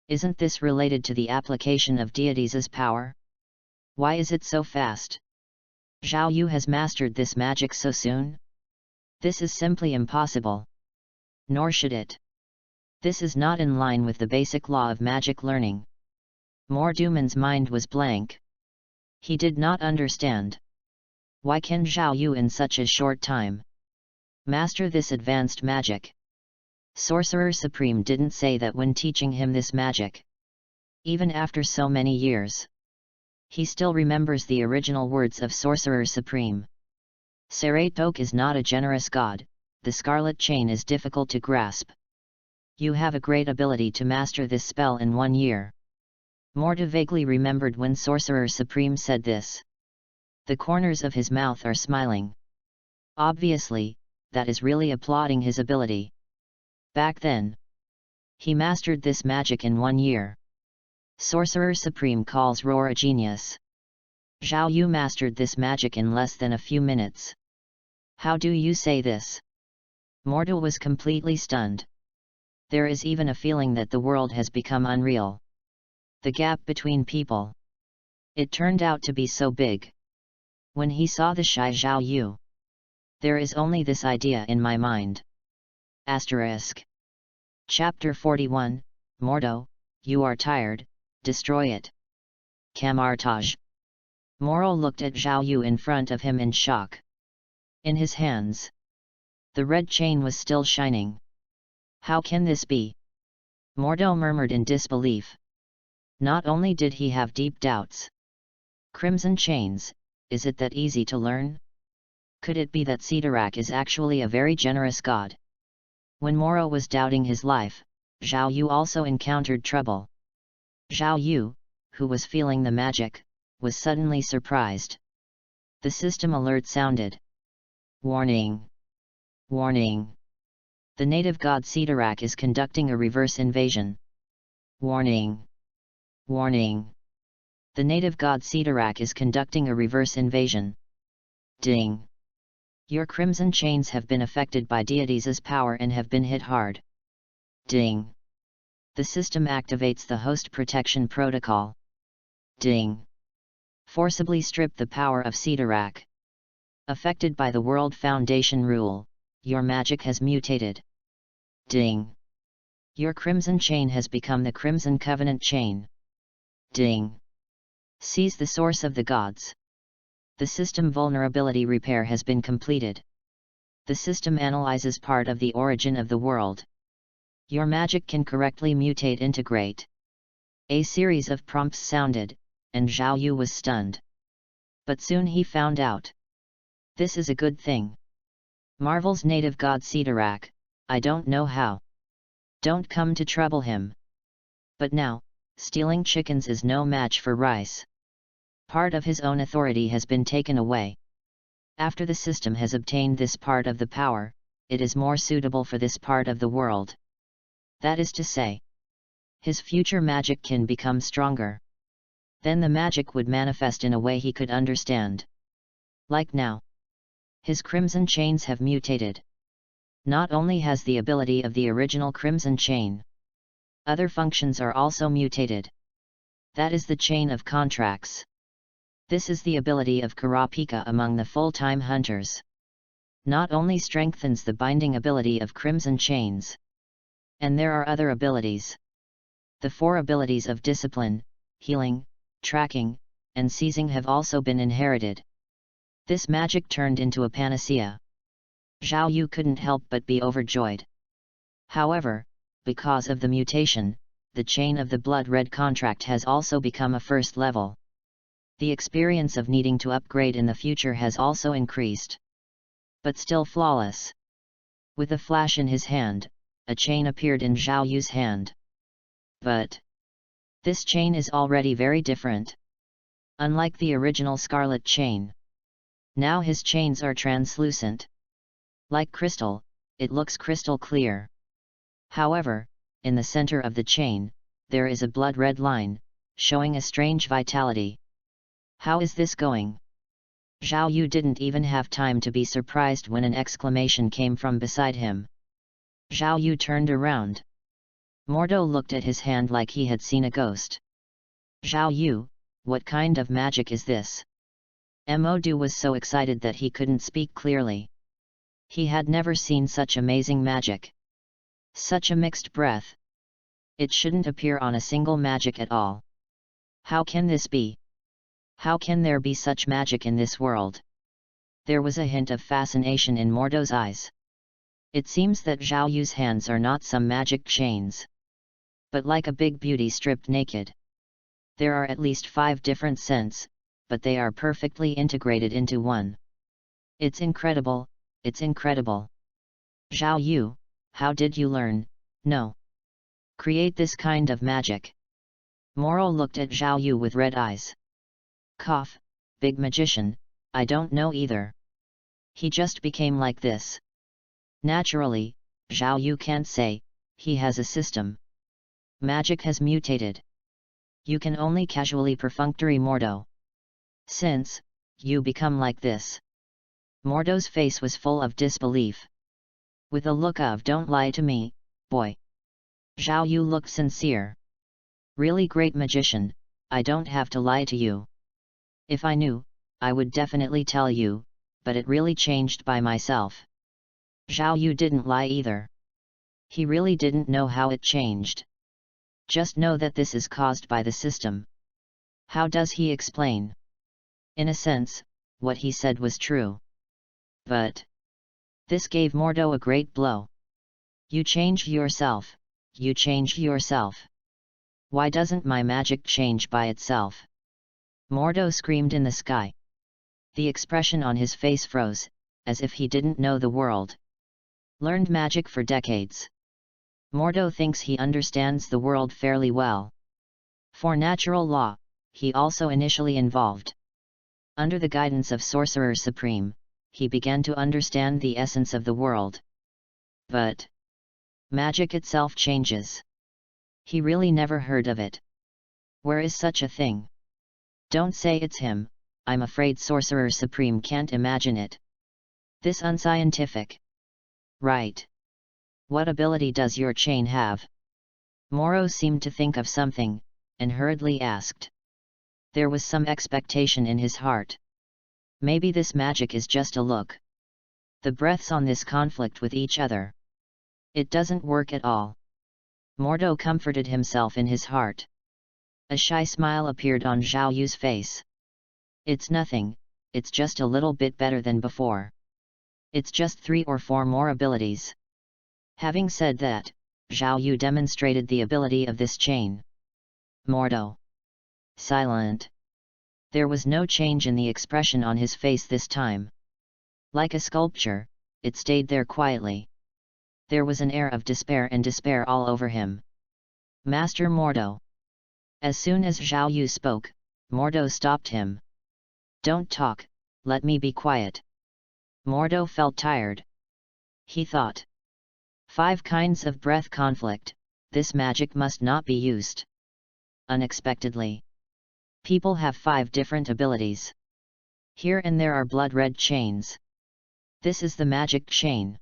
Isn't this related to the application of deities' power? Why is it so fast? Zhao Yu has mastered this magic so soon? This is simply impossible. Nor should it. This is not in line with the basic law of magic learning. Mordu's mind was blank. He did not understand. Why can Zhao Yu in such a short time master this advanced magic? Sorcerer Supreme didn't say that when teaching him this magic. Even after so many years, he still remembers the original words of Sorcerer Supreme. Saratok is not a generous god, the scarlet chain is difficult to grasp. You have a great ability to master this spell in 1 year. Mordu vaguely remembered when Sorcerer Supreme said this. The corners of his mouth are smiling. Obviously, that is really applauding his ability. Back then, he mastered this magic in 1 year. Sorcerer Supreme calls Roar a genius. Zhao Yu mastered this magic in less than a few minutes. How do you say this? Mordu was completely stunned. There is even a feeling that the world has become unreal. The gap between people. It turned out to be so big. When he saw the shy Zhao Yu. There is only this idea in my mind. Asterisk. Chapter 41, Mordu, you are tired, destroy it. Camartage. Moro looked at Zhao Yu in front of him in shock. In his hands, the red chain was still shining. How can this be? Mordu murmured in disbelief. Not only did he have deep doubts. Crimson chains, is it that easy to learn? Could it be that Sidarak is actually a very generous god? When Moro was doubting his life, Zhao Yu also encountered trouble. Zhao Yu, who was feeling the magic, was suddenly surprised. The system alert sounded. Warning! Warning! The native god Sidarak is conducting a reverse invasion. Warning! Warning! The native god Sidarak is conducting a reverse invasion. Ding! Your crimson chains have been affected by deities' power and have been hit hard. Ding! The system activates the host protection protocol. Ding! Forcibly strip the power of Sidarak. Affected by the World Foundation rule, your magic has mutated. Ding! Your crimson chain has become the Crimson Covenant chain. Ding! Seize the source of the gods. The system vulnerability repair has been completed. The system analyzes part of the origin of the world. Your magic can correctly mutate integrate. A series of prompts sounded, and Zhao Yu was stunned. But soon he found out. This is a good thing. Marvel's native god Sidarak, I don't know how. Don't come to trouble him. But now, stealing chickens is no match for rice. Part of his own authority has been taken away. After the system has obtained this part of the power, it is more suitable for this part of the world. That is to say, his future magic can become stronger. Then the magic would manifest in a way he could understand. Like now. His crimson chains have mutated. Not only has the ability of the original crimson chain, other functions are also mutated. That is the chain of contracts. This is the ability of Kurapika among the full-time hunters. Not only strengthens the binding ability of crimson chains. And there are other abilities. The 4 abilities of discipline, healing, tracking, and seizing have also been inherited. This magic turned into a panacea. Zhao Yu couldn't help but be overjoyed. However, because of the mutation, the chain of the blood-red contract has also become a first level. The experience of needing to upgrade in the future has also increased. But still flawless. With a flash in his hand, a chain appeared in Zhao Yu's hand. But this chain is already very different. Unlike the original scarlet chain. Now his chains are translucent. Like crystal, it looks crystal clear. However, in the center of the chain, there is a blood-red line, showing a strange vitality. How is this going? Zhao Yu didn't even have time to be surprised when an exclamation came from beside him. Zhao Yu turned around. Mordo looked at his hand like he had seen a ghost. Zhao Yu, what kind of magic is this? Modu was so excited that he couldn't speak clearly. He had never seen such amazing magic. Such a mixed breath. It shouldn't appear on a single magic at all. How can this be? How can there be such magic in this world? There was a hint of fascination in Mordo's eyes. It seems that Zhao Yu's hands are not some magic chains, but like a big beauty stripped naked. There are at least 5 different scents, but they are perfectly integrated into one. It's incredible, it's incredible. Zhao Yu, how did you learn, create this kind of magic? Moro looked at Zhao Yu with red eyes. Cough, big magician, I don't know either. He just became like this. Naturally, Zhao Yu can't say, he has a system. Magic has mutated. You can only casually perfunctory Mordo. Since, you become like this. Mordo's face was full of disbelief. With a look of don't lie to me, boy. Zhao Yu looked sincere. Really great magician, I don't have to lie to you. If I knew, I would definitely tell you, but it really changed by myself. Zhao Yu didn't lie either. He really didn't know how it changed. Just know that this is caused by the system. How does he explain? In a sense, what he said was true. But this gave Mordo a great blow. You changed yourself, you changed yourself. Why doesn't my magic change by itself? Mordo screamed in the sky. The expression on his face froze, as if he didn't know the world. Learned magic for decades. Mordo thinks he understands the world fairly well. For natural law, he also initially involved. Under the guidance of Sorcerer Supreme, he began to understand the essence of the world. But magic itself changes. He really never heard of it. Where is such a thing? Don't say it's him, I'm afraid Sorcerer Supreme can't imagine it. This unscientific. Right. What ability does your chain have? Moro seemed to think of something, and hurriedly asked. There was some expectation in his heart. Maybe this magic is just a look. The breaths on this conflict with each other. It doesn't work at all. Mordo comforted himself in his heart. A shy smile appeared on Zhao Yu's face. It's nothing, it's just a little bit better than before. It's just 3 or 4 more abilities. Having said that, Zhao Yu demonstrated the ability of this chain. Mordo. Silent. There was no change in the expression on his face this time. Like a sculpture, it stayed there quietly. There was an air of despair and despair all over him. Master Mordo. As soon as Zhao Yu spoke, Mordo stopped him. Don't talk, let me be quiet. Mordo felt tired. He thought. 5 kinds of breath conflict, this magic must not be used. Unexpectedly. People have 5 different abilities. Here and there are blood-red chains. This is the magic chain.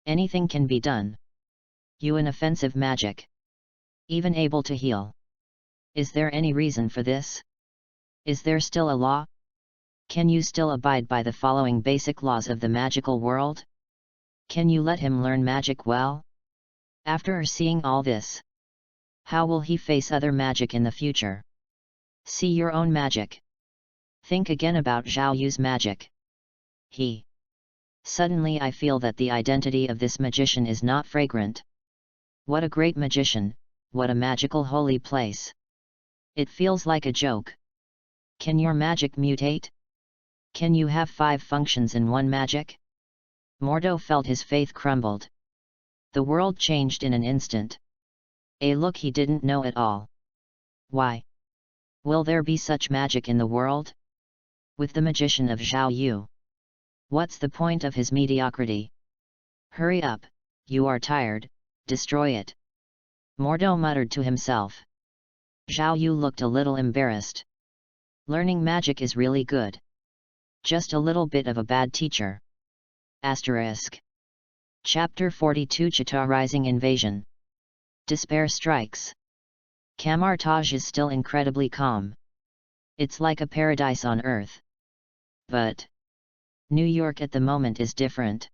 Anything can be done. You an offensive magic. Even able to heal. Is there any reason for this? Is there still a law? Can you still abide by the following basic laws of the magical world? Can you let him learn magic well? After seeing all this, how will he face other magic in the future? See your own magic. Think again about Zhao Yu's magic. Suddenly I feel that the identity of this magician is not fragrant. What a great magician, what a magical holy place. It feels like a joke. Can your magic mutate? Can you have 5 functions in one magic? Mordo felt his faith crumbled. The world changed in an instant. A look he didn't know at all. Why? Will there be such magic in the world? With the magician of Zhao Yu. What's the point of his mediocrity? Hurry up, you are tired, destroy it. Mordo muttered to himself. Zhao Yu looked a little embarrassed. Learning magic is really good. Just a little bit of a bad teacher. Asterisk. Chapter 42 Chita-Rising Invasion. Despair strikes. Kamartaj is still incredibly calm. It's like a paradise on earth. But New York at the moment is different.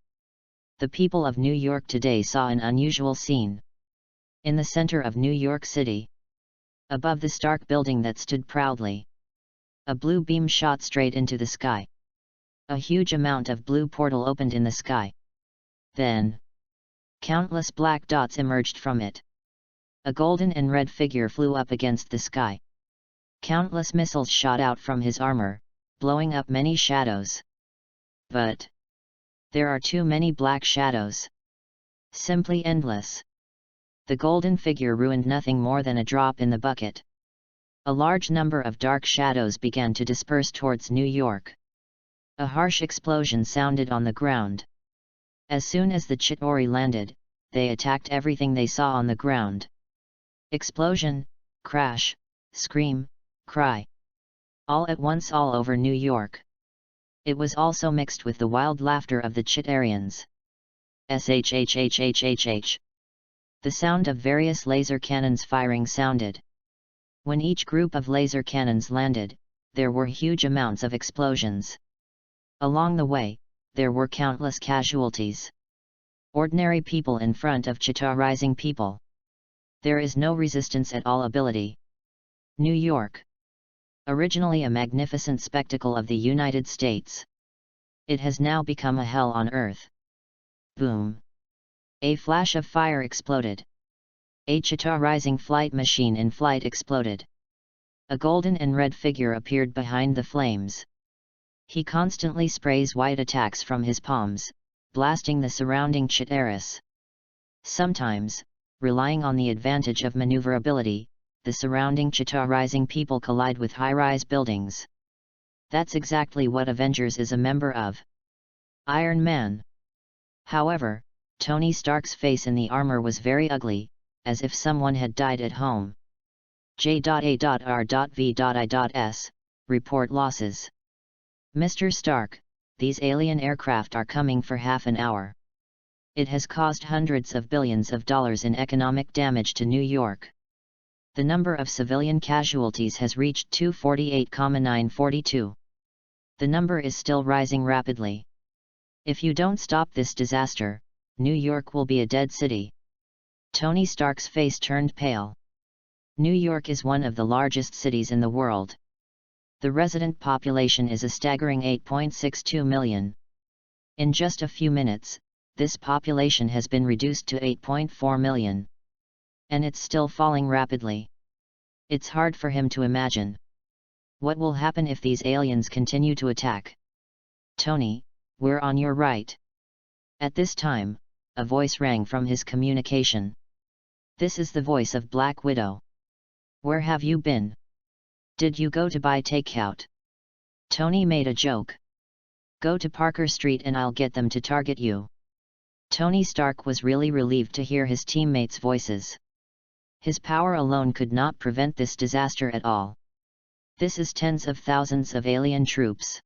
The people of New York today saw an unusual scene. In the center of New York City. Above the stark building that stood proudly. A blue beam shot straight into the sky. A huge amount of blue portal opened in the sky. Then, countless black dots emerged from it. A golden and red figure flew up against the sky. Countless missiles shot out from his armor, blowing up many shadows. But there are too many black shadows. Simply endless. The golden figure ruined nothing more than a drop in the bucket. A large number of dark shadows began to disperse towards New York. A harsh explosion sounded on the ground. As soon as the Chitauri landed, they attacked everything they saw on the ground. Explosion, crash, scream, cry. All at once all over New York. It was also mixed with the wild laughter of the Chitarians. Shhhhhhh. The sound of various laser cannons firing sounded. When each group of laser cannons landed, there were huge amounts of explosions. Along the way, there were countless casualties. Ordinary people in front of Chita-Rising people. There is no resistance at all ability. New York. Originally a magnificent spectacle of the United States. It has now become a hell on earth. Boom. A flash of fire exploded. A Chita-Rising flight machine in flight exploded. A golden and red figure appeared behind the flames. He constantly sprays white attacks from his palms, blasting the surrounding Chitaris. Sometimes, relying on the advantage of maneuverability, the surrounding Chitauri people collide with high-rise buildings. That's exactly what Avengers is a member of. Iron Man. However, Tony Stark's face in the armor was very ugly, as if someone had died at home. J.A.R.V.I.S. Report losses. Mr. Stark, these alien aircraft are coming for half an hour. It has caused hundreds of billions of dollars in economic damage to New York. The number of civilian casualties has reached 248,942. The number is still rising rapidly. If you don't stop this disaster, New York will be a dead city. Tony Stark's face turned pale. New York is one of the largest cities in the world. The resident population is a staggering 8.62 million. In just a few minutes, this population has been reduced to 8.4 million. And it's still falling rapidly. It's hard for him to imagine. What will happen if these aliens continue to attack? Tony, we're on your right. At this time, a voice rang from his communication. This is the voice of Black Widow. Where have you been? Did you go to buy takeout? Tony made a joke. Go to Parker Street and I'll get them to target you. Tony Stark was really relieved to hear his teammates' voices. His power alone could not prevent this disaster at all. This is tens of thousands of alien troops.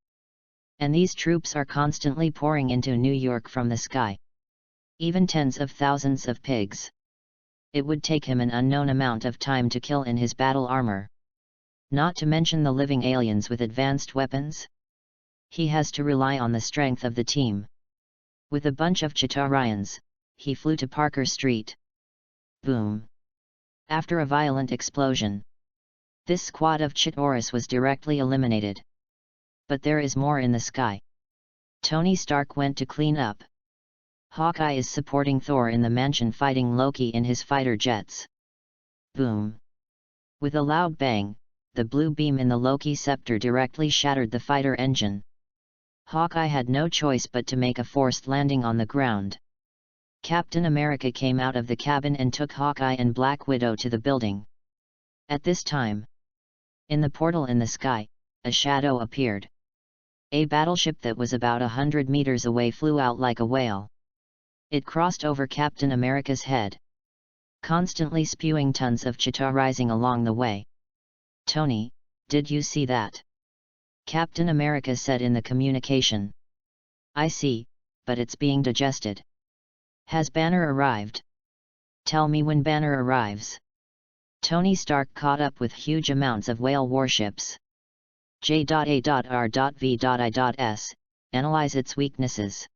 And these troops are constantly pouring into New York from the sky. Even tens of thousands of pigs. It would take him an unknown amount of time to kill in his battle armor. Not to mention the living aliens with advanced weapons. He has to rely on the strength of the team. With a bunch of Chitaurians, he flew to Parker Street. Boom! After a violent explosion, this squad of Chitauris was directly eliminated. But there is more in the sky. Tony Stark went to clean up. Hawkeye is supporting Thor in the mansion fighting Loki in his fighter jets. Boom! With a loud bang, the blue beam in the Loki scepter directly shattered the fighter engine. Hawkeye had no choice but to make a forced landing on the ground. Captain America came out of the cabin and took Hawkeye and Black Widow to the building. At this time, in the portal in the sky, a shadow appeared. A battleship that was about 100 meters away flew out like a whale. It crossed over Captain America's head, constantly spewing tons of Chitauri rising along the way. Tony, did you see that? Captain America said in the communication. I see, but it's being digested. Has Banner arrived? Tell me when Banner arrives. Tony Stark caught up with huge amounts of whale warships. J.A.R.V.I.S. Analyze its weaknesses.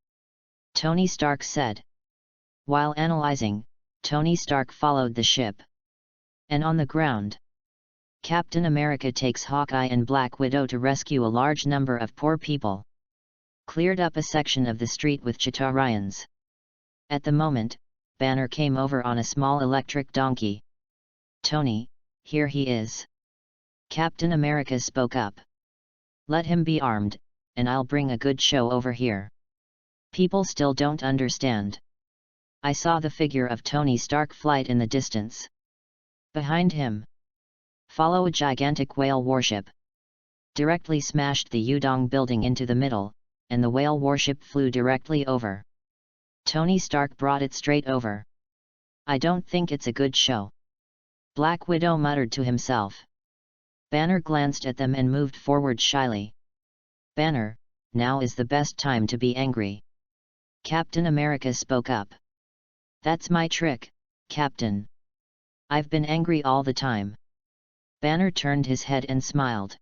Tony Stark said. While analyzing, Tony Stark followed the ship. And on the ground, Captain America takes Hawkeye and Black Widow to rescue a large number of poor people. Cleared up a section of the street with Chitaurians. At the moment, Banner came over on a small electric donkey. Tony, here he is. Captain America spoke up. Let him be armed, and I'll bring a good show over here. People still don't understand. I saw the figure of Tony Stark flight in the distance. Behind him, follow a gigantic whale warship. Directly smashed the Yudong building into the middle, and the whale warship flew directly over. Tony Stark brought it straight over. I don't think it's a good show. Black Widow muttered to himself. Banner glanced at them and moved forward shyly. Banner, now is the best time to be angry. Captain America spoke up. That's my trick, Captain. I've been angry all the time. Banner turned his head and smiled.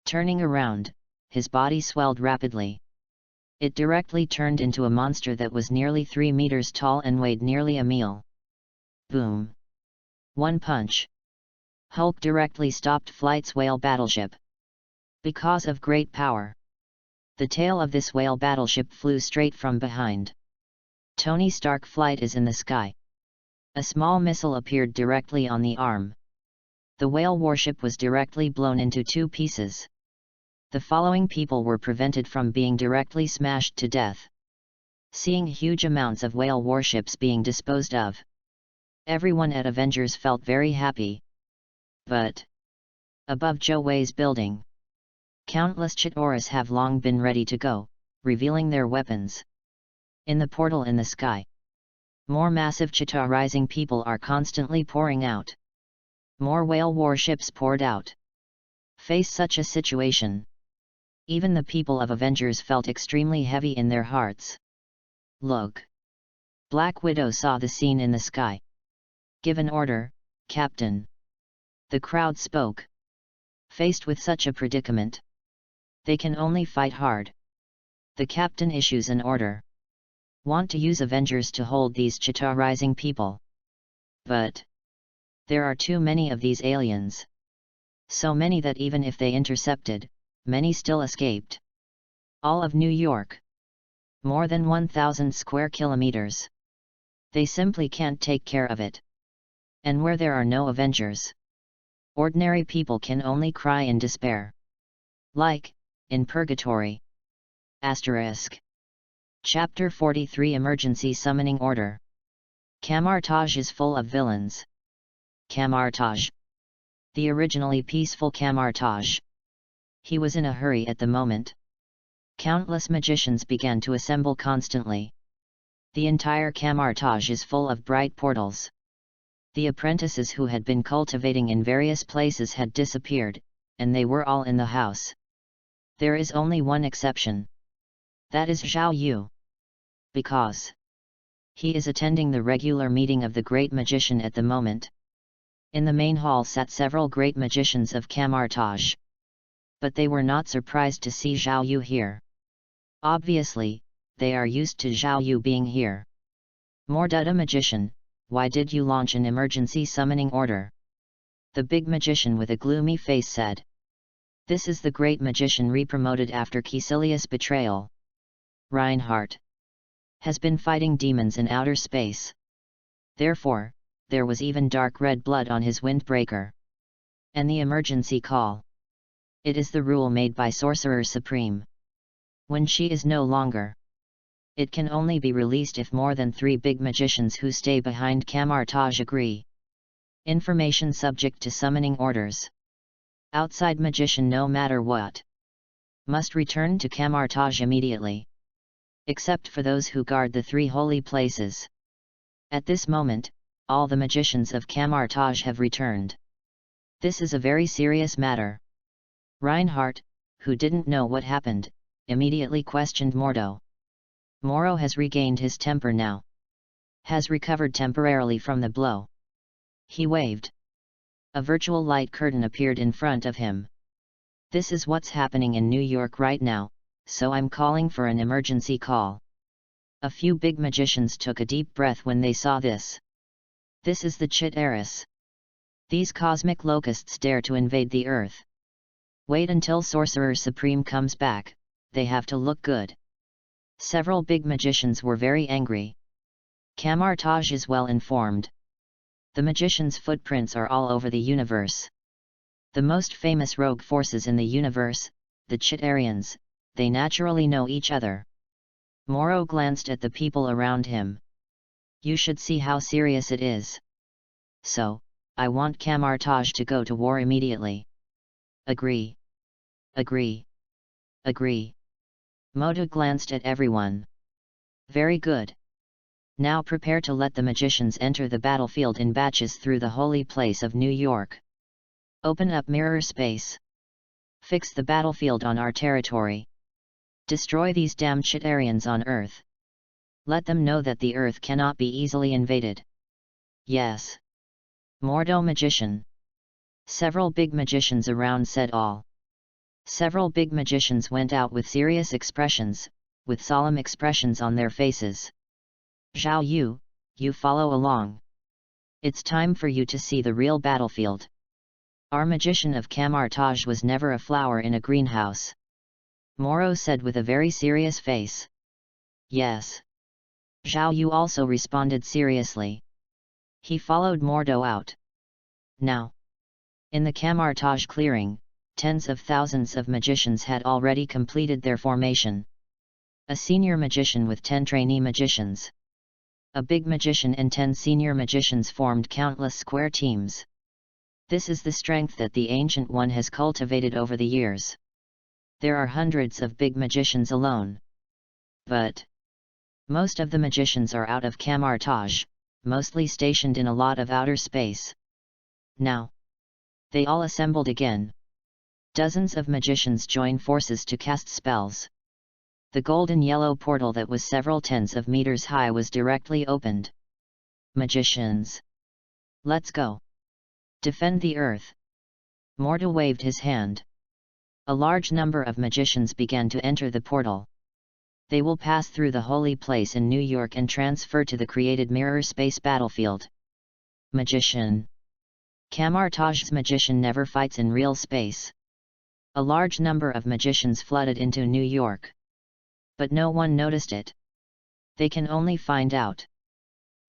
Turning around, his body swelled rapidly. It directly turned into a monster that was nearly 3 meters tall and weighed nearly a meal. Boom! One punch. Hulk directly stopped Flight's whale battleship. Because of great power, the tail of this whale battleship flew straight from behind. Tony Stark Flight is in the sky. A small missile appeared directly on the arm. The whale warship was directly blown into 2 pieces. The following people were prevented from being directly smashed to death. Seeing huge amounts of whale warships being disposed of, Everyone at Avengers felt very happy. But above Zhou Wei's building, countless Chitauri have long been ready to go, revealing their weapons. In the portal in the sky, more massive Chitauri people are constantly pouring out. More whale warships poured out. Face such a situation, even the people of Avengers felt extremely heavy in their hearts. Look! Black Widow saw the scene in the sky. Give an order, Captain. The crowd spoke. Faced with such a predicament, they can only fight hard. The captain issues an order. Want to use Avengers to hold these Chitauri people. But there are too many of these aliens. So many that even if they intercepted, many still escaped. All of New York. More than 1,000 square kilometers. They simply can't take care of it. And where there are no Avengers, ordinary people can only cry in despair. Like, in Purgatory. Asterisk. Chapter 43 Emergency Summoning Order. Kamar-Taj is full of villains. Kamar-Taj. The originally peaceful Kamar-Taj. He was in a hurry at the moment. Countless magicians began to assemble constantly. The entire Kamar-Taj is full of bright portals. The apprentices who had been cultivating in various places had disappeared, and they were all in the house. There is only one exception. That is Zhao Yu. Because he is attending the regular meeting of the great magician at the moment. In the main hall sat several great magicians of Kamar-Taj. But they were not surprised to see Zhao Yu here. Obviously, they are used to Zhao Yu being here. Morduda magician, why did you launch an emergency summoning order? The big magician with a gloomy face said. This is the great magician re-promoted after Caecilius' betrayal. Reinhardt has been fighting demons in outer space. Therefore, there was even dark red blood on his windbreaker. And the emergency call. It is the rule made by Sorcerer Supreme. When she is no longer, it can only be released if more than 3 big magicians who stay behind Kamar-Taj agree. Information subject to summoning orders. Outside magician no matter what must return to Kamar-Taj immediately. Except for those who guard the 3 holy places. At this moment, all the magicians of Kamar-Taj have returned. This is a very serious matter. Reinhardt, who didn't know what happened, immediately questioned Mordo. Moro has regained his temper now. Has recovered temporarily from the blow. He waved. A virtual light curtain appeared in front of him. This is what's happening in New York right now, so I'm calling for an emergency call. A few big magicians took a deep breath when they saw this. This is the Chitauri. These cosmic locusts dare to invade the Earth. Wait until Sorcerer Supreme comes back, they have to look good. Several big magicians were very angry. Kamar-Taj is well informed. The magicians' footprints are all over the universe. The most famous rogue forces in the universe, the Chitaurians, they naturally know each other. Moro glanced at the people around him. You should see how serious it is. So, I want Kamar-Taj to go to war immediately. Agree. Agree. Agree. Moda glanced at everyone. Very good. Now prepare to let the magicians enter the battlefield in batches through the holy place of New York. Open up mirror space. Fix the battlefield on our territory. Destroy these damn Chitaurians on Earth. Let them know that the Earth cannot be easily invaded. Yes. Mordo magician. Several big magicians around said all. Several big magicians went out with serious expressions, with solemn expressions on their faces. Zhao Yu, you follow along. It's time for you to see the real battlefield. Our magician of Kamar-Taj was never a flower in a greenhouse. Moro said with a very serious face. Yes. Zhao Yu also responded seriously. He followed Mordo out. Now, in the Kamar-Taj clearing, tens of thousands of magicians had already completed their formation. A senior magician with 10 trainee magicians. A big magician and 10 senior magicians formed countless square teams. This is the strength that the Ancient One has cultivated over the years. There are hundreds of big magicians alone. But most of the magicians are out of camouflage, mostly stationed in a lot of outer space. Now they all assembled again. Dozens of magicians join forces to cast spells. The golden yellow portal that was several tens of meters high was directly opened. Magicians, let's go. Defend the earth. Morta waved his hand. A large number of magicians began to enter the portal. They will pass through the holy place in New York and transfer to the created mirror space battlefield. Magician. Camouflage's magician never fights in real space. A large number of magicians flooded into New York. But no one noticed it. They can only find out.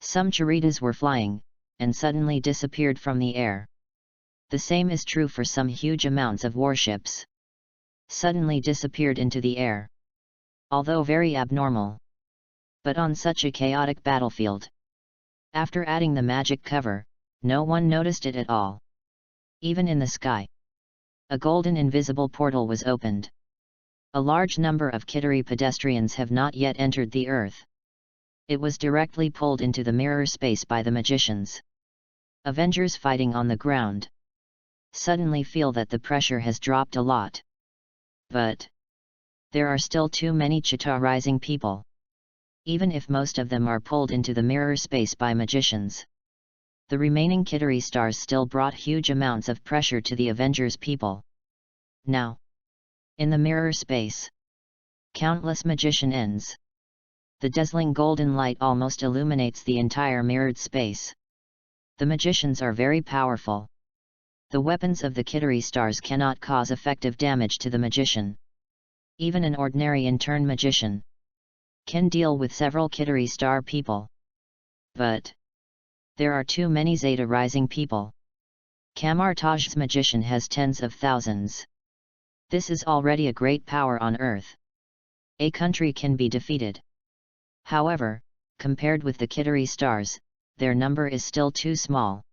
Some charitas were flying, and suddenly disappeared from the air. The same is true for some huge amounts of warships. Suddenly disappeared into the air. Although very abnormal. But on such a chaotic battlefield. After adding the magic cover, no one noticed it at all. Even in the sky. A golden invisible portal was opened. A large number of Kittery pedestrians have not yet entered the earth. It was directly pulled into the mirror space by the magicians. Avengers fighting on the ground. Suddenly feel that the pressure has dropped a lot. But there are still too many Chita-rising people. Even if most of them are pulled into the mirror space by magicians. The remaining Kittery stars still brought huge amounts of pressure to the Avengers people. Now, in the mirror space, countless magician ends. The dazzling golden light almost illuminates the entire mirrored space. The magicians are very powerful. The weapons of the Kittery stars cannot cause effective damage to the magician. Even an ordinary in-turn magician can deal with several Kittery star people. But there are too many Zeta rising people. Camouflage's magician has tens of thousands. This is already a great power on Earth. A country can be defeated. However, compared with the Kittery stars, their number is still too small.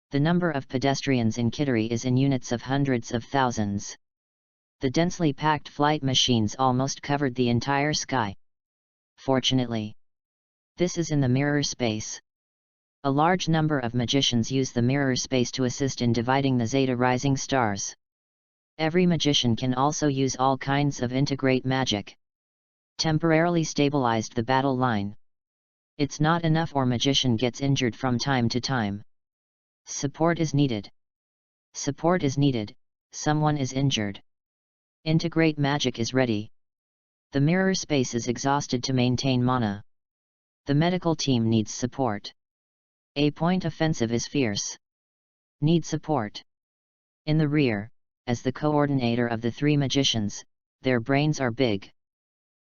The number of pedestrians in Kittery is in units of hundreds of thousands. The densely packed flight machines almost covered the entire sky. Fortunately, this is in the mirror space. A large number of magicians use the mirror space to assist in dividing the Zeta rising stars. Every magician can also use all kinds of integrate magic. Temporarily stabilized the battle line. It's not enough or magician gets injured from time to time. Support is needed. Support is needed, someone is injured. Integrate magic is ready. The mirror space is exhausted to maintain mana. The medical team needs support. A point offensive is fierce. Need support. In the rear, as the coordinator of the three magicians, their brains are big.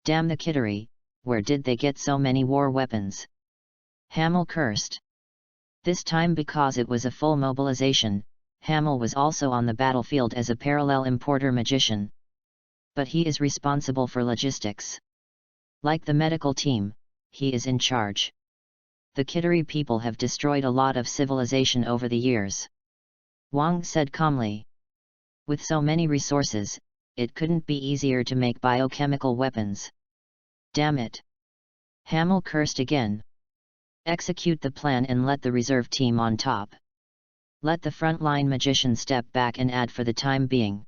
Damn the Kittery, where did they get so many war weapons? Hamel cursed. This time because it was a full mobilization, Hamel was also on the battlefield as a parallel importer magician. But he is responsible for logistics. Like the medical team, he is in charge. The Kittery people have destroyed a lot of civilization over the years. Wang said calmly. With so many resources, it couldn't be easier to make biochemical weapons. Damn it! Hamel cursed again. Execute the plan and let the reserve team on top. Let the frontline magician step back and add for the time being.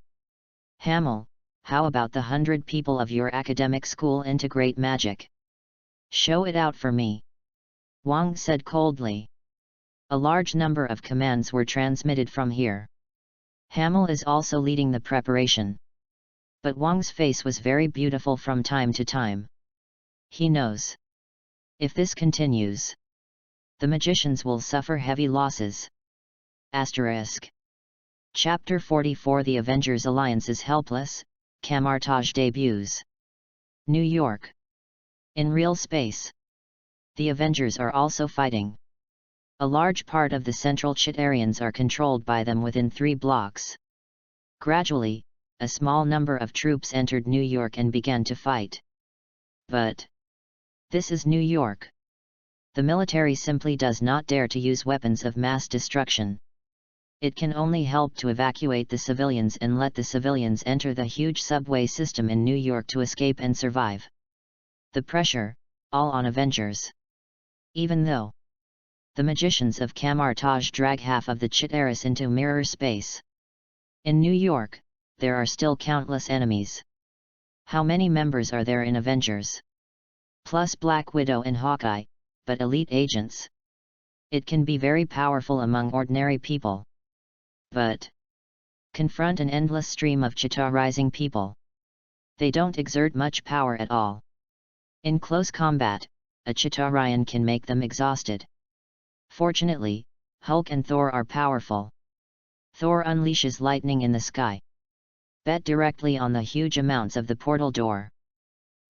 Hamel, how about the 100 people of your academic school integrate magic? Show it out for me. Wang said coldly. A large number of commands were transmitted from here. Hamel is also leading the preparation. But Wang's face was very beautiful from time to time. He knows. If this continues, the magicians will suffer heavy losses. Asterisk. Chapter 44 The Avengers Alliance is helpless, Camouflage debuts. New York. In real space. The Avengers are also fighting. A large part of the central Chitarians are controlled by them within 3 blocks. Gradually, a small number of troops entered New York and began to fight. But this is New York. The military simply does not dare to use weapons of mass destruction. It can only help to evacuate the civilians and let the civilians enter the huge subway system in New York to escape and survive. The pressure, all on Avengers. Even though the magicians of Camartage drag half of the Chitaris into mirror space. In New York, there are still countless enemies. How many members are there in Avengers? Plus Black Widow and Hawkeye, but elite agents. It can be very powerful among ordinary people. But confront an endless stream of Chitarizing people. They don't exert much power at all. In close combat, a Chitarian can make them exhausted. Fortunately, Hulk and Thor are powerful. Thor unleashes lightning in the sky. Bet directly on the huge amounts of the portal door.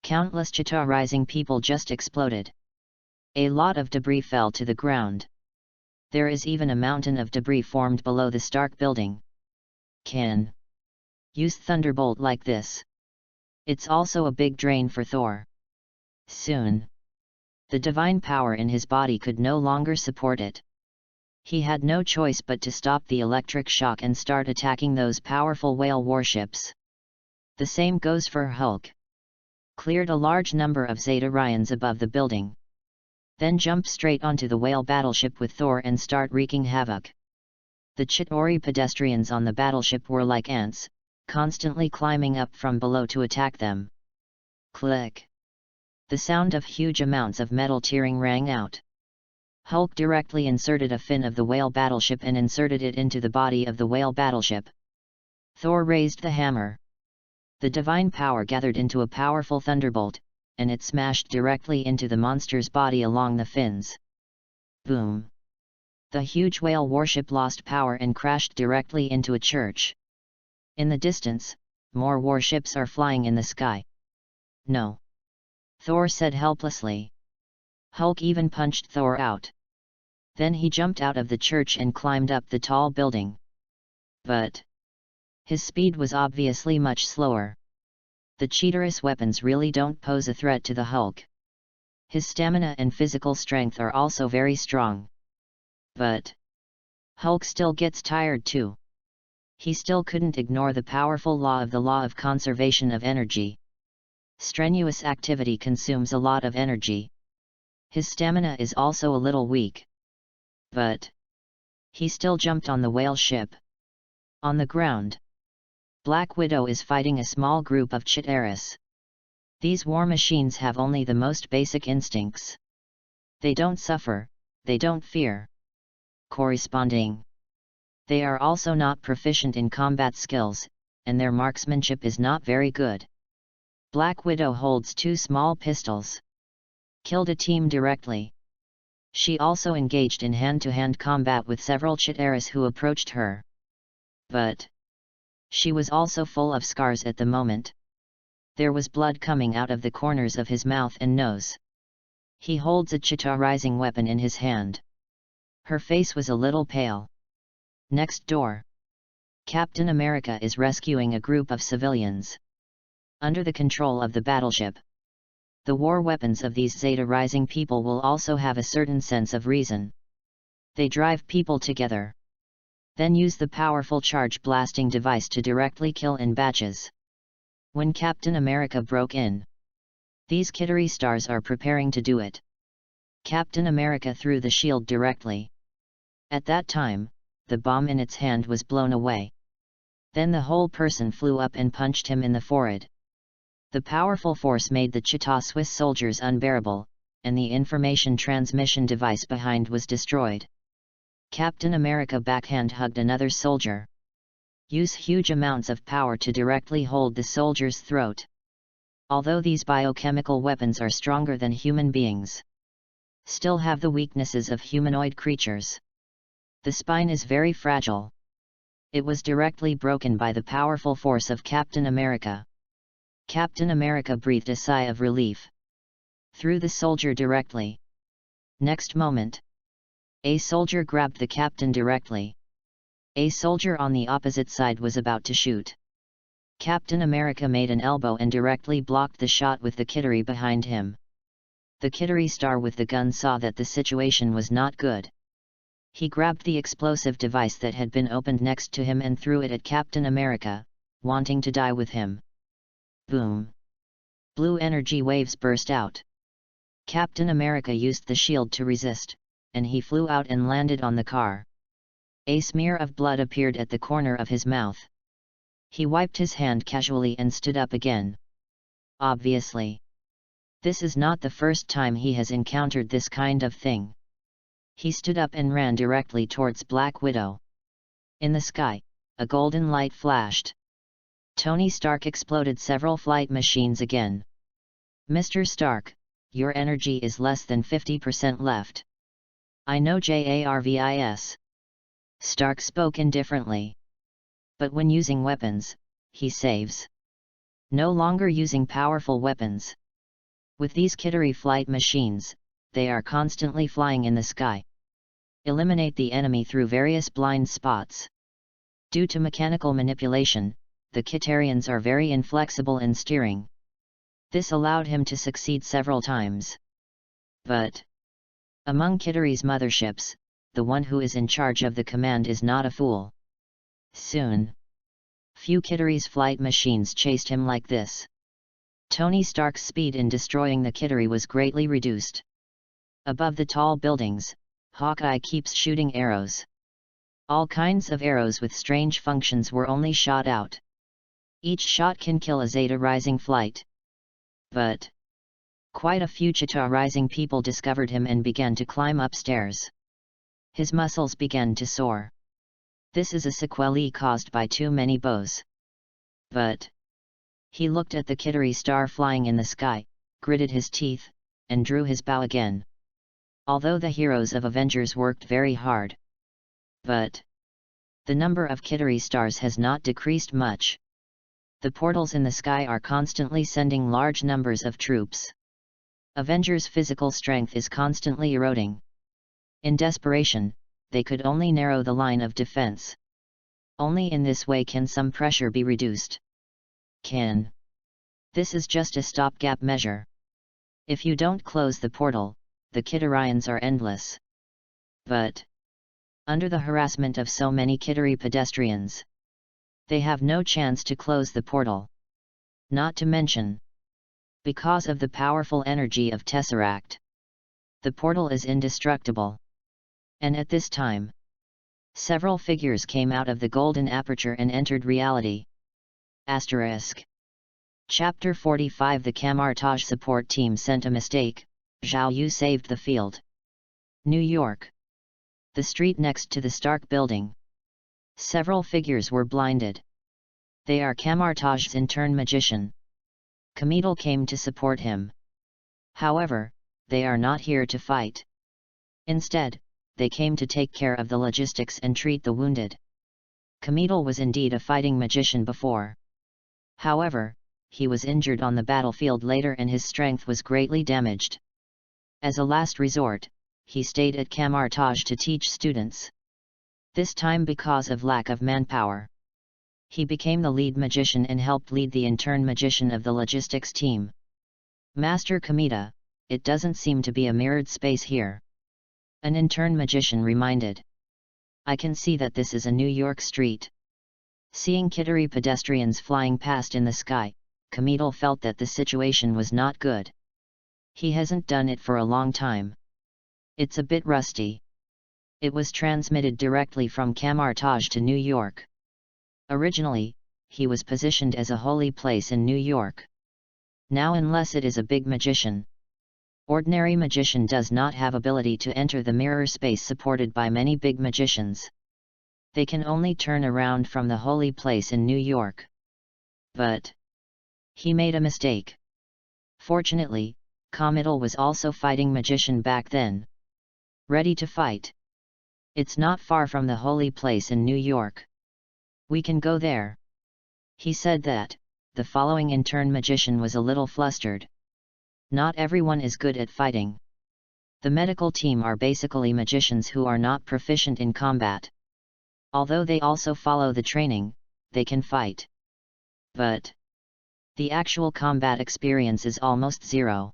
Countless Chitarizing people just exploded. A lot of debris fell to the ground. There is even a mountain of debris formed below the Stark building. Can use Thunderbolt like this. It's also a big drain for Thor. Soon, the divine power in his body could no longer support it. He had no choice but to stop the electric shock and start attacking those powerful whale warships. The same goes for Hulk. Cleared a large number of Zetarians above the building. Then jump straight onto the whale battleship with Thor and start wreaking havoc. The Chitauri pedestrians on the battleship were like ants, constantly climbing up from below to attack them. Click! The sound of huge amounts of metal tearing rang out. Hulk directly inserted a fin of the whale battleship and inserted it into the body of the whale battleship. Thor raised the hammer. The divine power gathered into a powerful thunderbolt, and it smashed directly into the monster's body along the fins. Boom! The huge whale warship lost power and crashed directly into a church. In the distance, more warships are flying in the sky. No! Thor said helplessly. Hulk even punched Thor out. Then he jumped out of the church and climbed up the tall building. But his speed was obviously much slower. The Chitaris weapons really don't pose a threat to the Hulk. His stamina and physical strength are also very strong. But Hulk still gets tired too. He still couldn't ignore the powerful law of conservation of energy. Strenuous activity consumes a lot of energy. His stamina is also a little weak. But he still jumped on the whale ship. On the ground, Black Widow is fighting a small group of Chitaris. These war machines have only the most basic instincts. They don't suffer, they don't fear. Corresponding. They are also not proficient in combat skills, and their marksmanship is not very good. Black Widow holds 2 small pistols. Killed a team directly. She also engaged in hand-to-hand combat with several Chitaris who approached her. But she was also full of scars at the moment. There was blood coming out of the corners of his mouth and nose. He holds a Chitarizing weapon in his hand. Her face was a little pale. Next door, Captain America is rescuing a group of civilians. Under the control of the battleship. The war weapons of these Zeta-rising people will also have a certain sense of reason. They drive people together. Then use the powerful charge blasting device to directly kill in batches. When Captain America broke in, these Kittery stars are preparing to do it. Captain America threw the shield directly. At that time, the bomb in its hand was blown away. Then the whole person flew up and punched him in the forehead. The powerful force made the Chita Swiss soldiers unbearable, and the information transmission device behind was destroyed. Captain America backhand hugged another soldier. Use huge amounts of power to directly hold the soldier's throat. Although these biochemical weapons are stronger than human beings, still have the weaknesses of humanoid creatures. The spine is very fragile. It was directly broken by the powerful force of Captain America. Captain America breathed a sigh of relief. Threw the soldier directly. Next moment, a soldier grabbed the captain directly. A soldier on the opposite side was about to shoot. Captain America made an elbow and directly blocked the shot with the Kittery behind him. The Kittery star with the gun saw that the situation was not good. He grabbed the explosive device that had been opened next to him and threw it at Captain America, wanting to die with him. Boom! Blue energy waves burst out. Captain America used the shield to resist, and he flew out and landed on the car. A smear of blood appeared at the corner of his mouth. He wiped his hand casually and stood up again. Obviously, this is not the first time he has encountered this kind of thing. He stood up and ran directly towards Black Widow. In the sky, a golden light flashed. Tony Stark exploded several flight machines again. Mr. Stark, your energy is less than 50% left. I know Jarvis. Stark spoke indifferently. But when using weapons, he saves. No longer using powerful weapons. With these Kittery flight machines, they are constantly flying in the sky. Eliminate the enemy through various blind spots. Due to mechanical manipulation, the Kitterians are very inflexible in steering. This allowed him to succeed several times. But among Kittery's motherships, the one who is in charge of the command is not a fool. Soon, few Kittery's flight machines chased him like this. Tony Stark's speed in destroying the Kittery was greatly reduced. Above the tall buildings, Hawkeye keeps shooting arrows. All kinds of arrows with strange functions were only shot out. Each shot can kill a Zeta Rising flight. But quite a few Chita Rising people discovered him and began to climb upstairs. His muscles began to soar. This is a sequelae caused by too many bows. But he looked at the Kittery star flying in the sky, gritted his teeth, and drew his bow again. Although the heroes of Avengers worked very hard. But the number of Kittery stars has not decreased much. The portals in the sky are constantly sending large numbers of troops. Avengers' physical strength is constantly eroding. In desperation, they could only narrow the line of defense. Only in this way can some pressure be reduced. This is just a stopgap measure. If you don't close the portal, the Kitterians are endless. But under the harassment of so many Kittery pedestrians, they have no chance to close the portal. Not to mention, because of the powerful energy of Tesseract, the portal is indestructible. And at this time, several figures came out of the golden aperture and entered reality. Asterisk. Chapter 45 The Camartage support team sent a mistake, Zhao Yu saved the field. New York. The street next to the Stark building. Several figures were blinded. They are Camartage's intern magician. Comedal came to support him. However, they are not here to fight. Instead, they came to take care of the logistics and treat the wounded. Comedal was indeed a fighting magician before. However, he was injured on the battlefield later and his strength was greatly damaged. As a last resort, he stayed at Camartage to teach students. This time because of lack of manpower. He became the lead magician and helped lead the intern magician of the logistics team. Master Kamita, it doesn't seem to be a mirrored space here. An intern magician reminded. I can see that this is a New York street. Seeing Kittery pedestrians flying past in the sky, Kamita felt that the situation was not good. He hasn't done it for a long time. It's a bit rusty. It was transmitted directly from Camartage to New York. Originally, he was positioned as a holy place in New York. Now unless it is a big magician. Ordinary magician does not have ability to enter the mirror space supported by many big magicians. They can only turn around from the holy place in New York. But he made a mistake. Fortunately, Comedal was also fighting magician back then. Ready to fight. It's not far from the holy place in New York. We can go there. He said that. The following intern magician was a little flustered. Not everyone is good at fighting. The medical team are basically magicians who are not proficient in combat. Although they also follow the training, they can fight. But the actual combat experience is almost zero.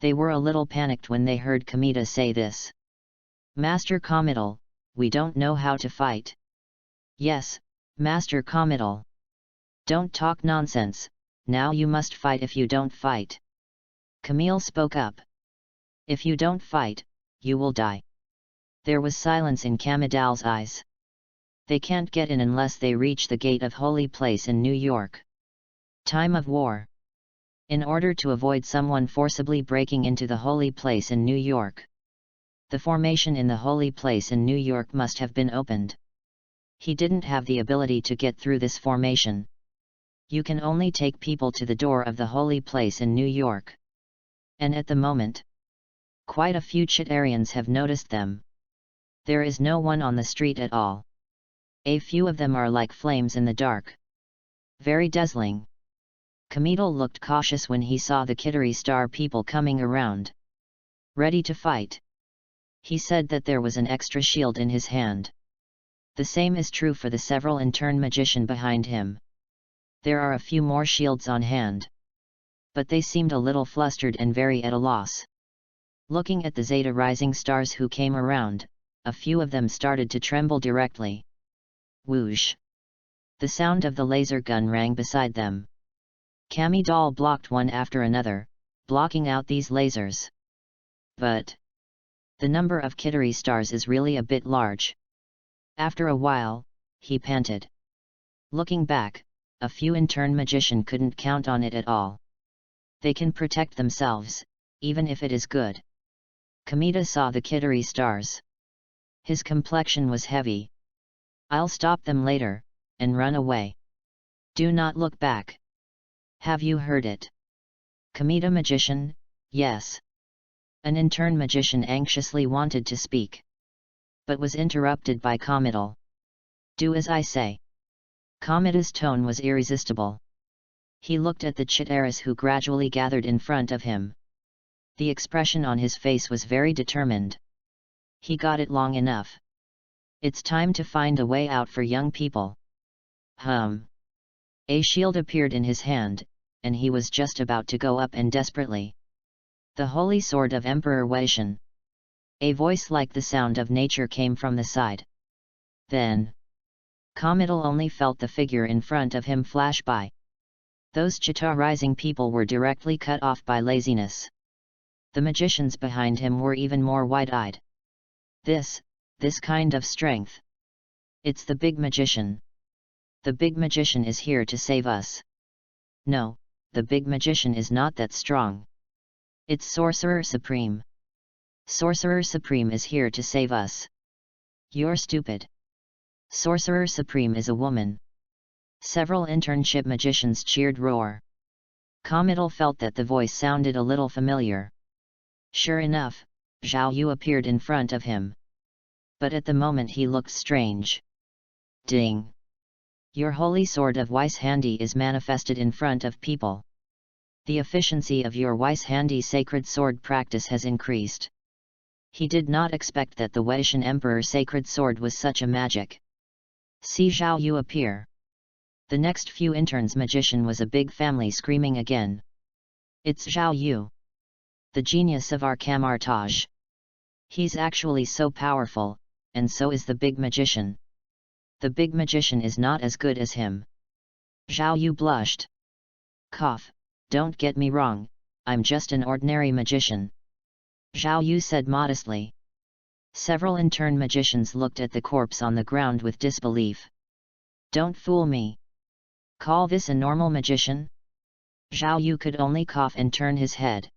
They were a little panicked when they heard Kamita say this. Master Comital, we don't know how to fight. Yes, Master Comital. Don't talk nonsense, now you must fight if you don't fight. Camille spoke up. If you don't fight, you will die. There was silence in Kamidal's eyes. They can't get in unless they reach the gate of Holy Place in New York. Time of war. In order to avoid someone forcibly breaking into the Holy Place in New York, the formation in the Holy Place in New York must have been opened. He didn't have the ability to get through this formation. You can only take people to the door of the Holy Place in New York. And at the moment, quite a few Chitarians have noticed them. There is no one on the street at all. A few of them are like flames in the dark. Very dazzling. Kamidal looked cautious when he saw the Kittery Star people coming around. Ready to fight. He said that there was an extra shield in his hand. The same is true for the several intern magician behind him. There are a few more shields on hand. But they seemed a little flustered and very at a loss. Looking at the Zeta Rising Stars who came around, a few of them started to tremble directly. Whoosh! The sound of the laser gun rang beside them. Kamidal blocked one after another, blocking out these lasers. But the number of Kittery Stars is really a bit large. After a while, he panted. Looking back, a few intern magician couldn't count on it at all. They can protect themselves, even if it is good. Kamita saw the Kittery Stars. His complexion was heavy. I'll stop them later, and run away. Do not look back. Have you heard it? Kamita magician, yes. An intern magician anxiously wanted to speak, but was interrupted by Kamidal. Do as I say. Kamita's tone was irresistible. He looked at the Chitaris who gradually gathered in front of him. The expression on his face was very determined. He got it long enough. It's time to find a way out for young people. A shield appeared in his hand, and he was just about to go up and desperately. The holy sword of Emperor Weishan. A voice like the sound of nature came from the side. Then Kamidal only felt the figure in front of him flash by. Those Chita Rising people were directly cut off by laziness. The magicians behind him were even more wide-eyed. This kind of strength. It's the big magician. The big magician is here to save us. No, the big magician is not that strong. It's Sorcerer Supreme. Sorcerer Supreme is here to save us. You're stupid. Sorcerer Supreme is a woman. Several internship magicians cheered roar. Kamidal felt that the voice sounded a little familiar. Sure enough, Zhao Yu appeared in front of him. But at the moment he looked strange. Ding! Your holy sword of Weiss Handy is manifested in front of people. The efficiency of your Weiss Handy sacred sword practice has increased. He did not expect that the Weishan Emperor sacred sword was such a magic. See Zhao Yu appear. The next few interns magician was a big family screaming again. It's Zhao Yu. The genius of our camouflage. He's actually so powerful, and so is the big magician. The big magician is not as good as him. Zhao Yu blushed. Cough, don't get me wrong, I'm just an ordinary magician. Zhao Yu said modestly. Several intern magicians looked at the corpse on the ground with disbelief. Don't fool me. Call this a normal magician? Zhao Yu could only cough and turn his head.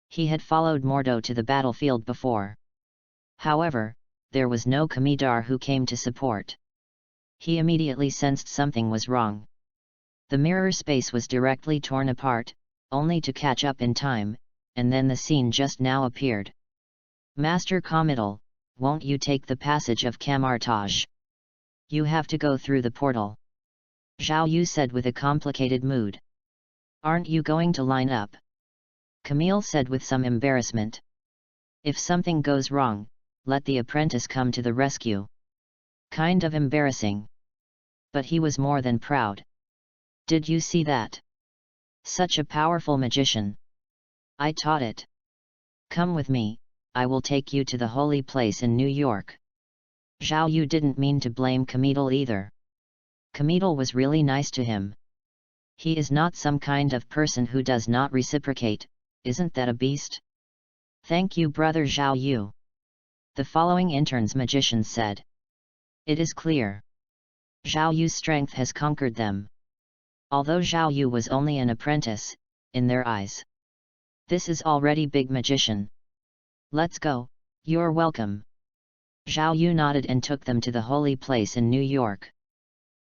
He had followed Mordo to the battlefield before. However, there was no Kamidar who came to support. He immediately sensed something was wrong. The mirror space was directly torn apart, only to catch up in time, and then the scene just now appeared. Master Kamidal, won't you take the passage of Camartage? You have to go through the portal. Zhao Yu said with a complicated mood. Aren't you going to line up? Camille said with some embarrassment. If something goes wrong, let the apprentice come to the rescue. Kind of embarrassing. But he was more than proud. Did you see that? Such a powerful magician. I taught it. Come with me, I will take you to the holy place in New York. Zhao Yu didn't mean to blame Comedal either. Comedal was really nice to him. He is not some kind of person who does not reciprocate, isn't that a beast? Thank you, brother Zhao Yu. The following intern's magician said. It is clear. Zhao Yu's strength has conquered them. Although Zhao Yu was only an apprentice, in their eyes, this is already big magician. Let's go, you're welcome. Zhao Yu nodded and took them to the holy place in New York.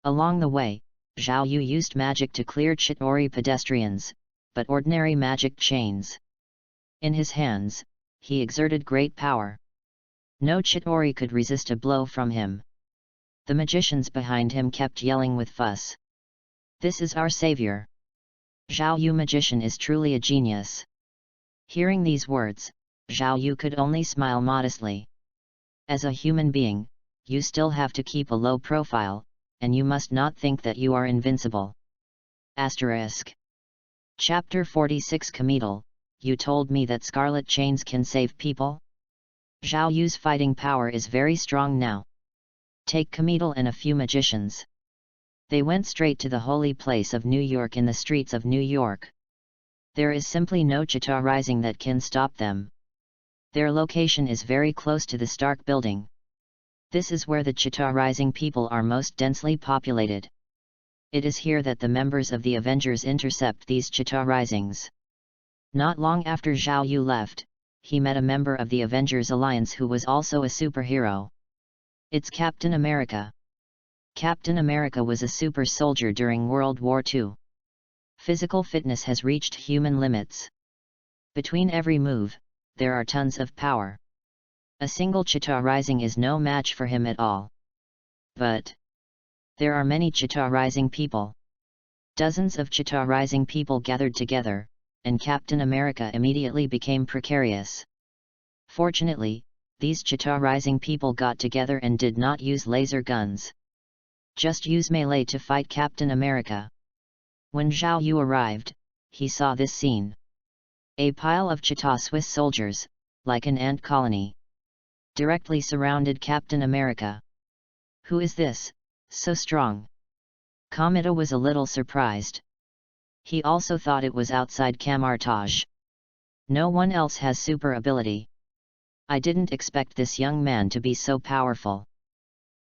Along the way, Zhao Yu used magic to clear Chitori pedestrians, but ordinary magic chains. In his hands, he exerted great power. No Chitori could resist a blow from him. The magicians behind him kept yelling with fuss. This is our savior. Zhao Yu magician is truly a genius. Hearing these words, Zhao Yu could only smile modestly. As a human being, you still have to keep a low profile, and you must not think that you are invincible. Asterisk. Chapter 46 Comedal, you told me that scarlet chains can save people? Zhao Yu's fighting power is very strong now. Take Comedal and a few magicians. They went straight to the holy place of New York in the streets of New York. There is simply no Chita rising that can stop them. Their location is very close to the Stark building. This is where the Chita rising people are most densely populated. It is here that the members of the Avengers intercept these Chita risings. Not long after Zhao Yu left, he met a member of the Avengers Alliance who was also a superhero. It's Captain America. Captain America was a super soldier during World War II. Physical fitness has reached human limits. Between every move, there are tons of power. A single Chita rising is no match for him at all. But there are many Chita rising people. Dozens of Chita rising people gathered together, and Captain America immediately became precarious. Fortunately, these Chita rising people got together and did not use laser guns. Just use melee to fight Captain America. When Zhao Yu arrived, he saw this scene. A pile of Chita Swiss soldiers, like an ant colony, directly surrounded Captain America. Who is this, so strong? Kamita was a little surprised. He also thought it was outside Camartage. No one else has super ability. I didn't expect this young man to be so powerful.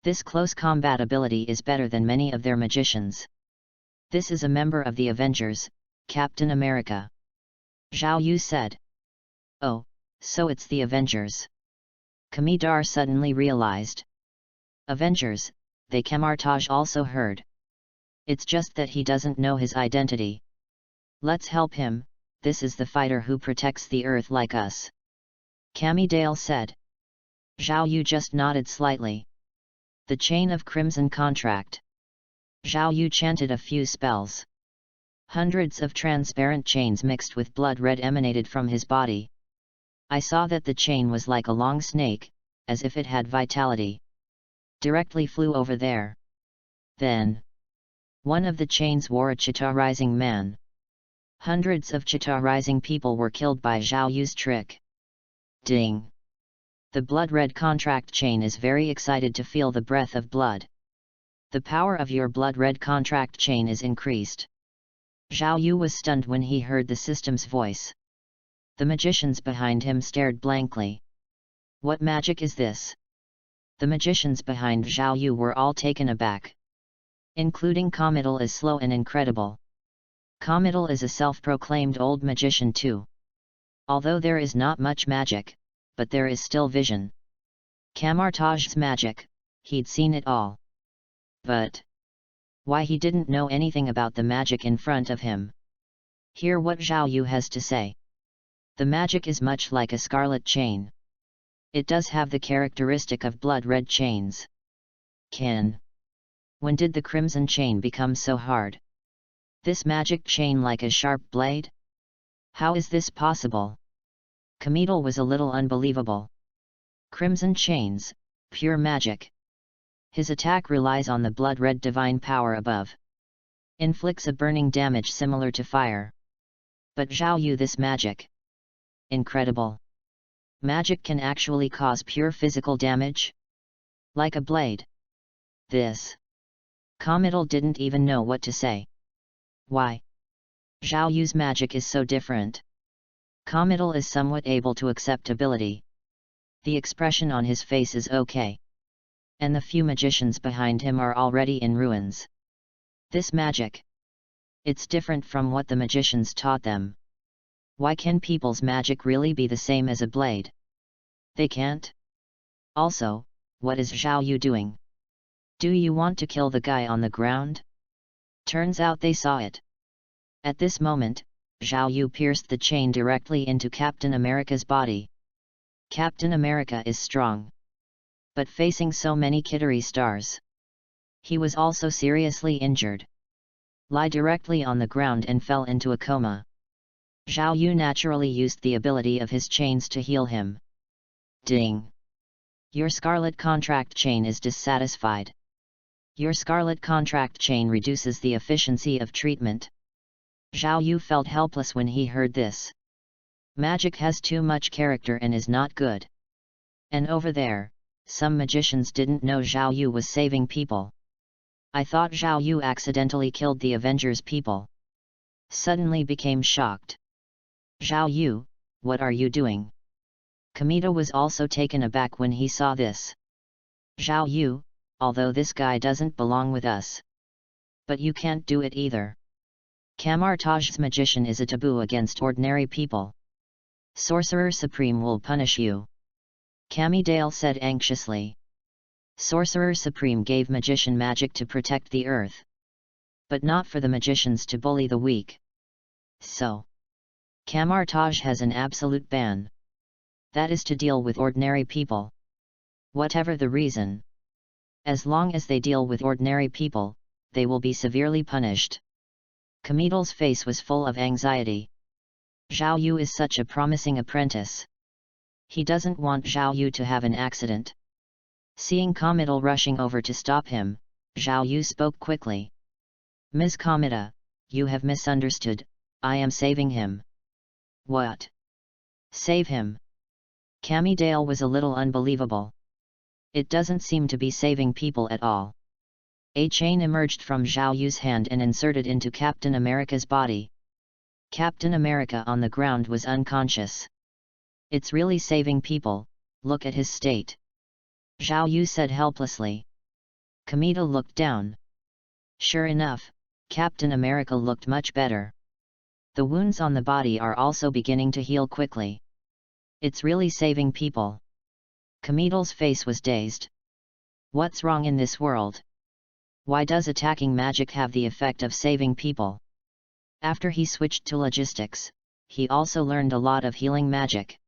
This close combat ability is better than many of their magicians. This is a member of the Avengers, Captain America. Zhao Yu said. Oh, so it's the Avengers. Kamidar suddenly realized. Avengers, they Camartage also heard. It's just that he doesn't know his identity. Let's help him, this is the fighter who protects the earth like us. Kamidale said. Zhao Yu just nodded slightly. The chain of crimson contract. Zhao Yu chanted a few spells. Hundreds of transparent chains mixed with blood red emanated from his body. I saw that the chain was like a long snake, as if it had vitality. Directly flew over there. Then one of the chains wore a Chita rising man. Hundreds of Chita rising people were killed by Zhao Yu's trick. Ding! The blood-red contract chain is very excited to feel the breath of blood. The power of your blood-red contract chain is increased. Zhao Yu was stunned when he heard the system's voice. The magicians behind him stared blankly. What magic is this? The magicians behind Zhao Yu were all taken aback. Including Kamidal is slow and incredible. Kamidal is a self-proclaimed old magician too. Although there is not much magic, but there is still vision. Camartage's magic, he'd seen it all. But why he didn't know anything about the magic in front of him? Hear what Zhao Yu has to say. The magic is much like a scarlet chain. It does have the characteristic of blood-red chains. When did the crimson chain become so hard? This magic chain like a sharp blade? How is this possible? Kamidal was a little unbelievable. Crimson chains, pure magic. His attack relies on the blood-red divine power above. Inflicts a burning damage similar to fire. But Zhao Yu this magic. Incredible. Magic can actually cause pure physical damage? Like a blade. This. Committal didn't even know what to say. Why? Zhao Yu's magic is so different. Committal is somewhat able to accept ability. The expression on his face is okay. And the few magicians behind him are already in ruins. This magic. It's different from what the magicians taught them. Why can people's magic really be the same as a blade? They can't. Also, what is Zhao Yu doing? Do you want to kill the guy on the ground? Turns out they saw it. At this moment, Zhao Yu pierced the chain directly into Captain America's body. Captain America is strong. But facing so many Kittery stars. He was also seriously injured. Lie directly on the ground and fell into a coma. Zhao Yu naturally used the ability of his chains to heal him. Ding! Your Scarlet Contract chain is dissatisfied. Your Scarlet Contract chain reduces the efficiency of treatment. Zhao Yu felt helpless when he heard this. Magic has too much character and is not good. And over there, some magicians didn't know Zhao Yu was saving people. I thought Zhao Yu accidentally killed the Avengers people. Suddenly became shocked. Zhao Yu, what are you doing? Kamita was also taken aback when he saw this. Zhao Yu, although this guy doesn't belong with us. But you can't do it either. Kamartaj's magician is a taboo against ordinary people. Sorcerer Supreme will punish you. Kami Dale said anxiously. Sorcerer Supreme gave magician magic to protect the earth. But not for the magicians to bully the weak. So, Kamartaj has an absolute ban. That is to deal with ordinary people. Whatever the reason. As long as they deal with ordinary people, they will be severely punished. Kamitel's face was full of anxiety. Zhao Yu is such a promising apprentice. He doesn't want Zhao Yu to have an accident. Seeing Kamitel rushing over to stop him, Zhao Yu spoke quickly. Ms. Kamita, you have misunderstood, I am saving him. What? Save him? Kami Dale was a little unbelievable. It doesn't seem to be saving people at all. A chain emerged from Zhao Yu's hand and inserted into Captain America's body. Captain America on the ground was unconscious. It's really saving people, look at his state. Zhao Yu said helplessly. Kamita looked down. Sure enough, Captain America looked much better. The wounds on the body are also beginning to heal quickly. It's really saving people. Kamitel's face was dazed. What's wrong in this world? Why does attacking magic have the effect of saving people? After he switched to logistics, he also learned a lot of healing magic.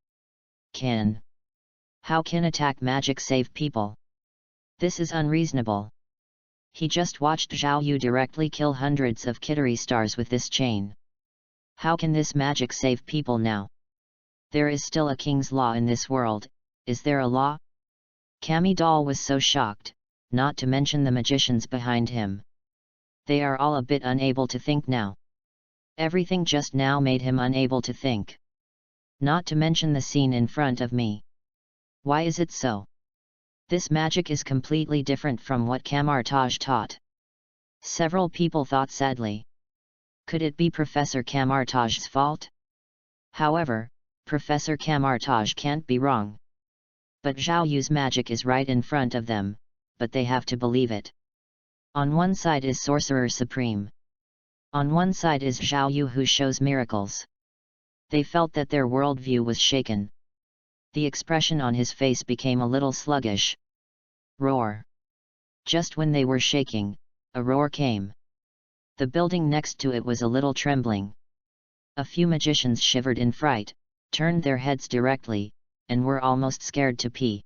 How can attack magic save people? This is unreasonable. He just watched Zhao Yu directly kill hundreds of Kittery stars with this chain. How can this magic save people now? There is still a king's law in this world, is there a law? Kami Doll was so shocked, not to mention the magicians behind him. They are all a bit unable to think now. Everything just now made him unable to think. Not to mention the scene in front of me. Why is it so? This magic is completely different from what Kamartaj taught. Several people thought sadly. Could it be Professor Kamartaj's fault? However, Professor Kamartaj can't be wrong. But Zhao Yu's magic is right in front of them, but they have to believe it. On one side is Sorcerer Supreme. On one side is Zhao Yu who shows miracles. They felt that their worldview was shaken. The expression on his face became a little sluggish. Roar. Just when they were shaking, a roar came. The building next to it was a little trembling. A few magicians shivered in fright, turned their heads directly, and were almost scared to pee.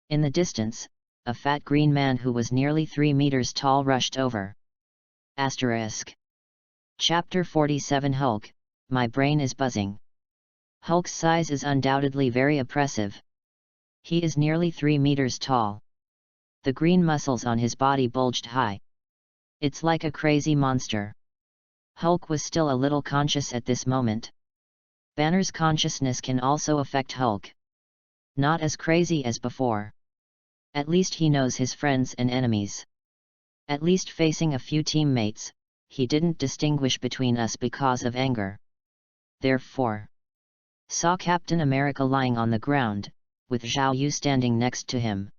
In the distance, a fat green man who was nearly 3 meters tall rushed over. Asterisk. Chapter 47 Hulk, my brain is buzzing. Hulk's size is undoubtedly very oppressive. He is nearly 3 meters tall. The green muscles on his body bulged high. It's like a crazy monster. Hulk was still a little conscious at this moment. Banner's consciousness can also affect Hulk. Not as crazy as before. At least he knows his friends and enemies. At least facing a few teammates, he didn't distinguish between us because of anger. Therefore, saw Captain America lying on the ground, with Zhao Yu standing next to him.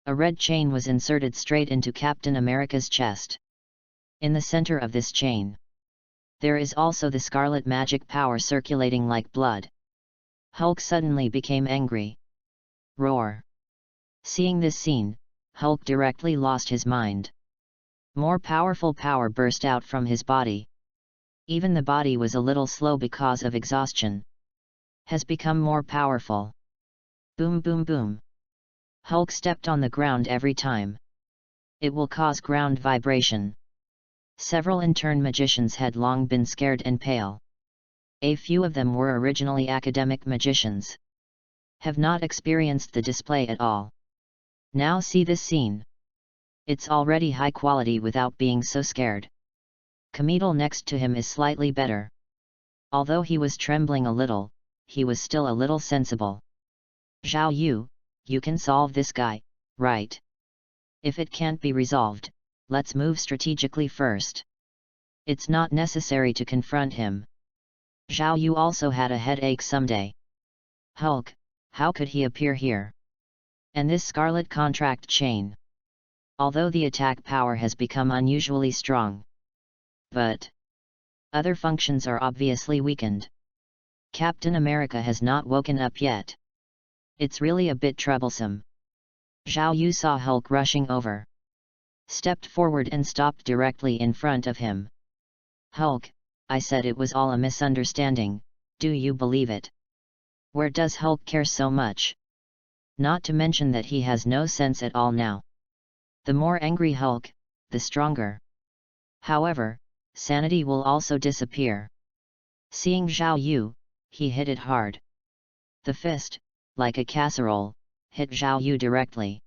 A red chain was inserted straight into Captain America's chest. In the center of this chain, there is also the scarlet magic power circulating like blood. Hulk suddenly became angry. Roar! Seeing this scene, Hulk directly lost his mind. More powerful power burst out from his body. Even the body was a little slow because of exhaustion. Has become more powerful. Boom boom boom. Hulk stepped on the ground every time. It will cause ground vibration. Several intern magicians had long been scared and pale. A few of them were originally academic magicians. Have not experienced the display at all. Now see this scene. It's already high quality without being so scared. Comedal next to him is slightly better. Although he was trembling a little, he was still a little sensible. Zhao Yu, you can solve this guy, right? If it can't be resolved, let's move strategically first. It's not necessary to confront him. Zhao Yu also had a headache someday. Hulk, how could he appear here? And this scarlet contract chain. Although the attack power has become unusually strong. But other functions are obviously weakened. Captain America has not woken up yet. It's really a bit troublesome. Zhao Yu saw Hulk rushing over. Stepped forward and stopped directly in front of him. Hulk, I said it was all a misunderstanding, do you believe it? Where does Hulk care so much? Not to mention that he has no sense at all now. The more angry Hulk, the stronger. However, sanity will also disappear. Seeing Zhao Yu, he hit it hard. The fist, like a casserole, hit Zhao Yu directly.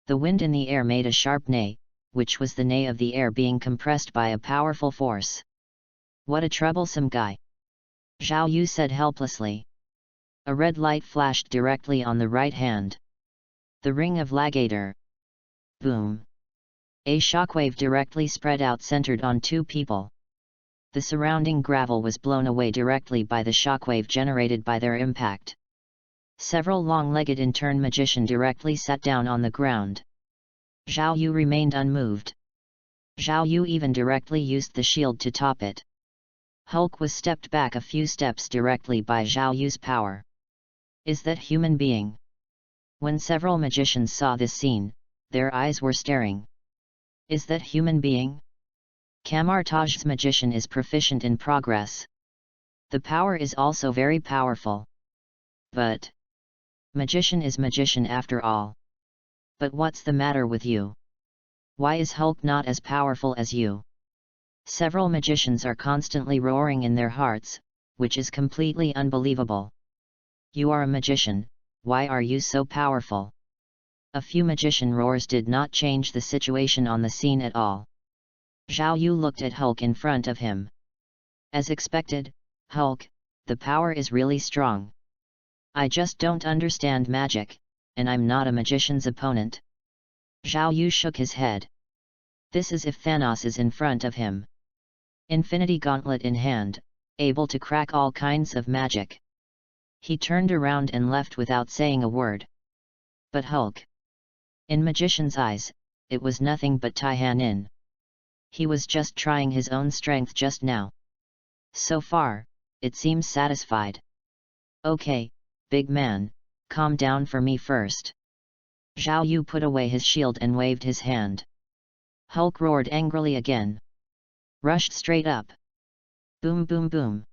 The wind in the air made a sharp neigh, which was the neigh of the air being compressed by a powerful force. What a troublesome guy! Zhao Yu said helplessly. A red light flashed directly on the right hand. The ring of Lagator. Boom! A shockwave directly spread out centered on two people. The surrounding gravel was blown away directly by the shockwave generated by their impact. Several long-legged intern magicians directly sat down on the ground. Zhao Yu remained unmoved. Zhao Yu even directly used the shield to top it. Hulk was stepped back a few steps directly by Zhao Yu's power. Is that human being? When several magicians saw this scene, their eyes were staring. Is that human being? Kamartaj's magician is proficient in progress. The power is also very powerful. But magician is magician after all. But what's the matter with you? Why is Hulk not as powerful as you? Several magicians are constantly roaring in their hearts, which is completely unbelievable. You are a magician, why are you so powerful? A few magician roars did not change the situation on the scene at all. Zhao Yu looked at Hulk in front of him. As expected, Hulk, the power is really strong. I just don't understand magic, and I'm not a magician's opponent. Zhao Yu shook his head. This is if Thanos is in front of him. Infinity Gauntlet in hand, able to crack all kinds of magic. He turned around and left without saying a word. But Hulk. In magician's eyes, it was nothing but Taihanin. He was just trying his own strength just now. So far, it seems satisfied. Okay, big man, calm down for me first. Zhao Yu put away his shield and waved his hand. Hulk roared angrily again. Rushed straight up. Boom boom boom.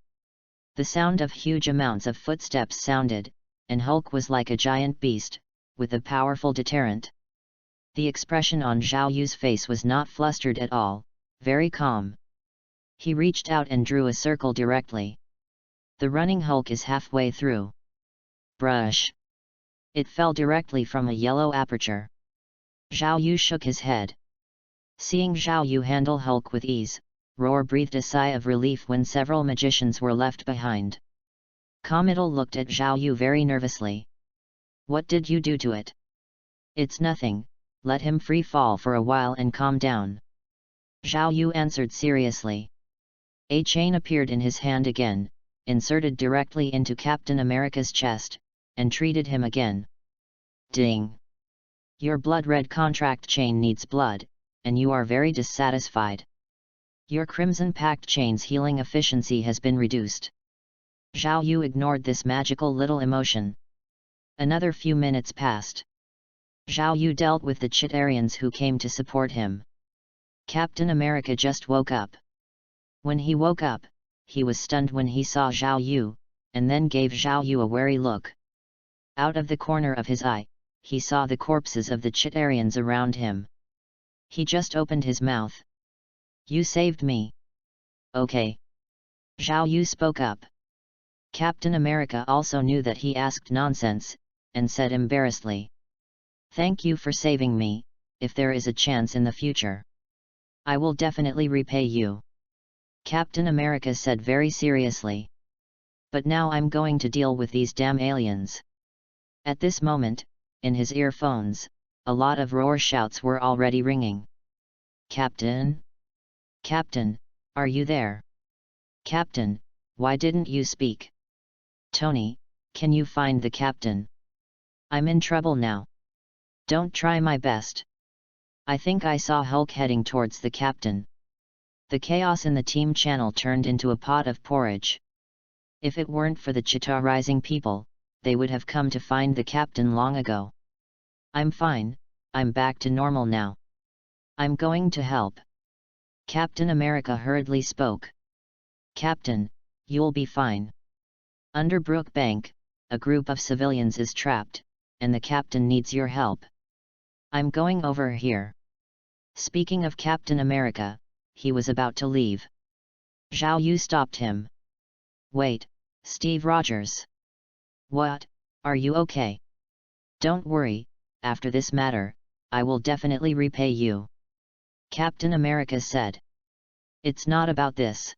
The sound of huge amounts of footsteps sounded, and Hulk was like a giant beast, with a powerful deterrent. The expression on Zhao Yu's face was not flustered at all, very calm. He reached out and drew a circle directly. The running Hulk is halfway through. Brush! It fell directly from a yellow aperture. Zhao Yu shook his head. Seeing Zhao Yu handle Hulk with ease, Roar breathed a sigh of relief when several magicians were left behind. Comedal looked at Zhao Yu very nervously. What did you do to it? It's nothing, let him free fall for a while and calm down. Zhao Yu answered seriously. A chain appeared in his hand again, inserted directly into Captain America's chest, and treated him again. Ding! Your blood-red contract chain needs blood, and you are very dissatisfied. Your Crimson Pact chain's healing efficiency has been reduced. Zhao Yu ignored this magical little emotion. Another few minutes passed. Zhao Yu dealt with the Chitarians who came to support him. Captain America just woke up. When he woke up, he was stunned when he saw Zhao Yu, and then gave Zhao Yu a wary look. Out of the corner of his eye, he saw the corpses of the Chitarians around him. He just opened his mouth. You saved me. Okay. Zhao Yu spoke up. Captain America also knew that he asked nonsense, and said embarrassedly. Thank you for saving me, if there is a chance in the future. I will definitely repay you. Captain America said very seriously. But now I'm going to deal with these damn aliens. At this moment, in his earphones, a lot of roar shouts were already ringing. Captain? Captain, are you there? Captain, why didn't you speak? Tony, can you find the captain? I'm in trouble now. Don't try my best. I think I saw Hulk heading towards the captain. The chaos in the team channel turned into a pot of porridge. If it weren't for the Chita Rising people, they would have come to find the captain long ago. I'm fine, I'm back to normal now. I'm going to help. Captain America hurriedly spoke. Captain, you'll be fine. Under Brook Bank, a group of civilians is trapped, and the captain needs your help. I'm going over here. Speaking of Captain America, he was about to leave. Zhao Yu stopped him. Wait, Steve Rogers. What, are you okay? Don't worry, after this matter, I will definitely repay you. Captain America said. It's not about this.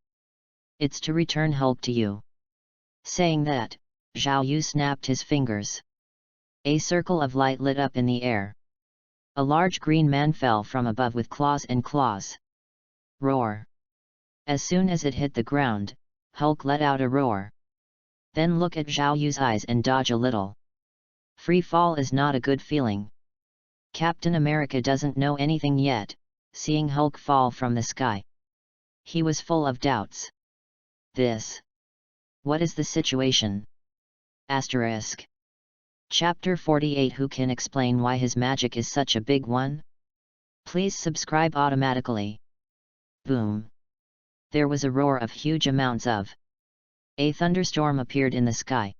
It's to return Hulk to you. Saying that, Zhao Yu snapped his fingers. A circle of light lit up in the air. A large green man fell from above with claws and claws. Roar! As soon as it hit the ground, Hulk let out a roar. Then look at Zhao Yu's eyes and dodge a little. Free fall is not a good feeling. Captain America doesn't know anything yet, seeing Hulk fall from the sky. He was full of doubts. What is the situation? Asterisk. Chapter 48. Who can explain why his magic is such a big one? Please subscribe automatically. Boom. There was a roar of huge amounts of. A thunderstorm appeared in the sky.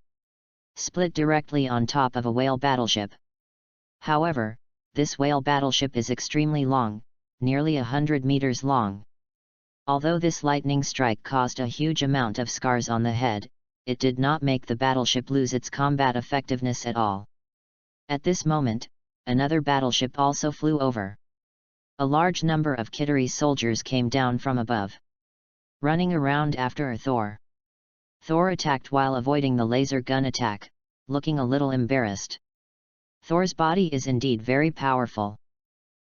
Split directly on top of a whale battleship. However, this whale battleship is extremely long, nearly 100 meters long. Although this lightning strike caused a huge amount of scars on the head, it did not make the battleship lose its combat effectiveness at all. At this moment, another battleship also flew over. A large number of Kittery soldiers came down from above, running around after Thor. Thor attacked while avoiding the laser gun attack, looking a little embarrassed. Thor's body is indeed very powerful.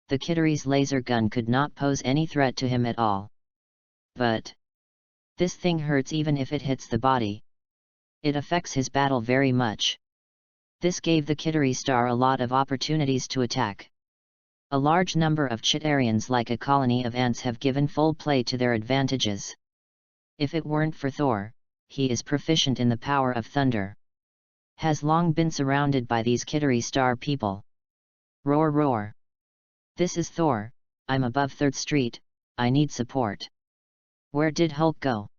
The Kittery's laser gun could not pose any threat to him at all. But this thing hurts even if it hits the body. It affects his battle very much. This gave the Kittery star a lot of opportunities to attack. A large number of Chitarians like a colony of ants have given full play to their advantages. If it weren't for Thor, he is proficient in the power of thunder. Has long been surrounded by these Kittery star people. Roar roar. This is Thor, I'm above 3rd Street, I need support. Where did Hulk go?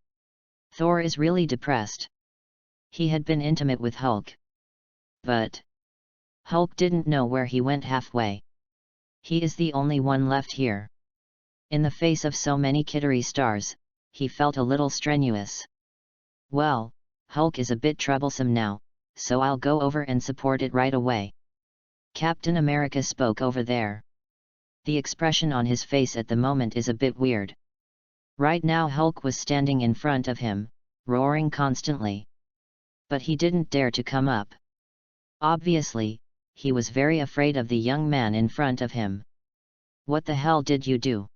Thor is really depressed. He had been intimate with Hulk. But Hulk didn't know where he went halfway. He is the only one left here. In the face of so many Kittery stars, he felt a little strenuous. Well, Hulk is a bit troublesome now, so I'll go over and support it right away. Captain America spoke over there. The expression on his face at the moment is a bit weird. Right now Hulk was standing in front of him, roaring constantly. But he didn't dare to come up. Obviously, he was very afraid of the young man in front of him. "What the hell did you do?"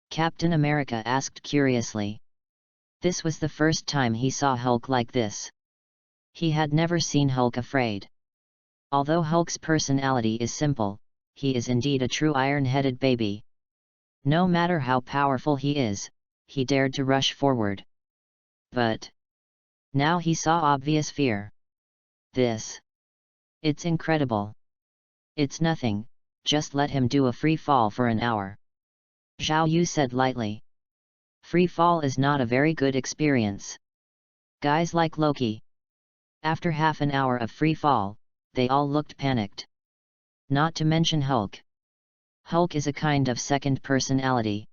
Captain America asked curiously. This was the first time he saw Hulk like this. He had never seen Hulk afraid. Although Hulk's personality is simple, he is indeed a true iron-headed baby. No matter how powerful he is, he dared to rush forward. But now he saw obvious fear. It's incredible. It's nothing, just let him do a free fall for an hour. Zhao Yu said lightly. Free fall is not a very good experience. Guys like Loki. After half an hour of free fall, they all looked panicked. Not to mention Hulk. Hulk is a kind of second personality.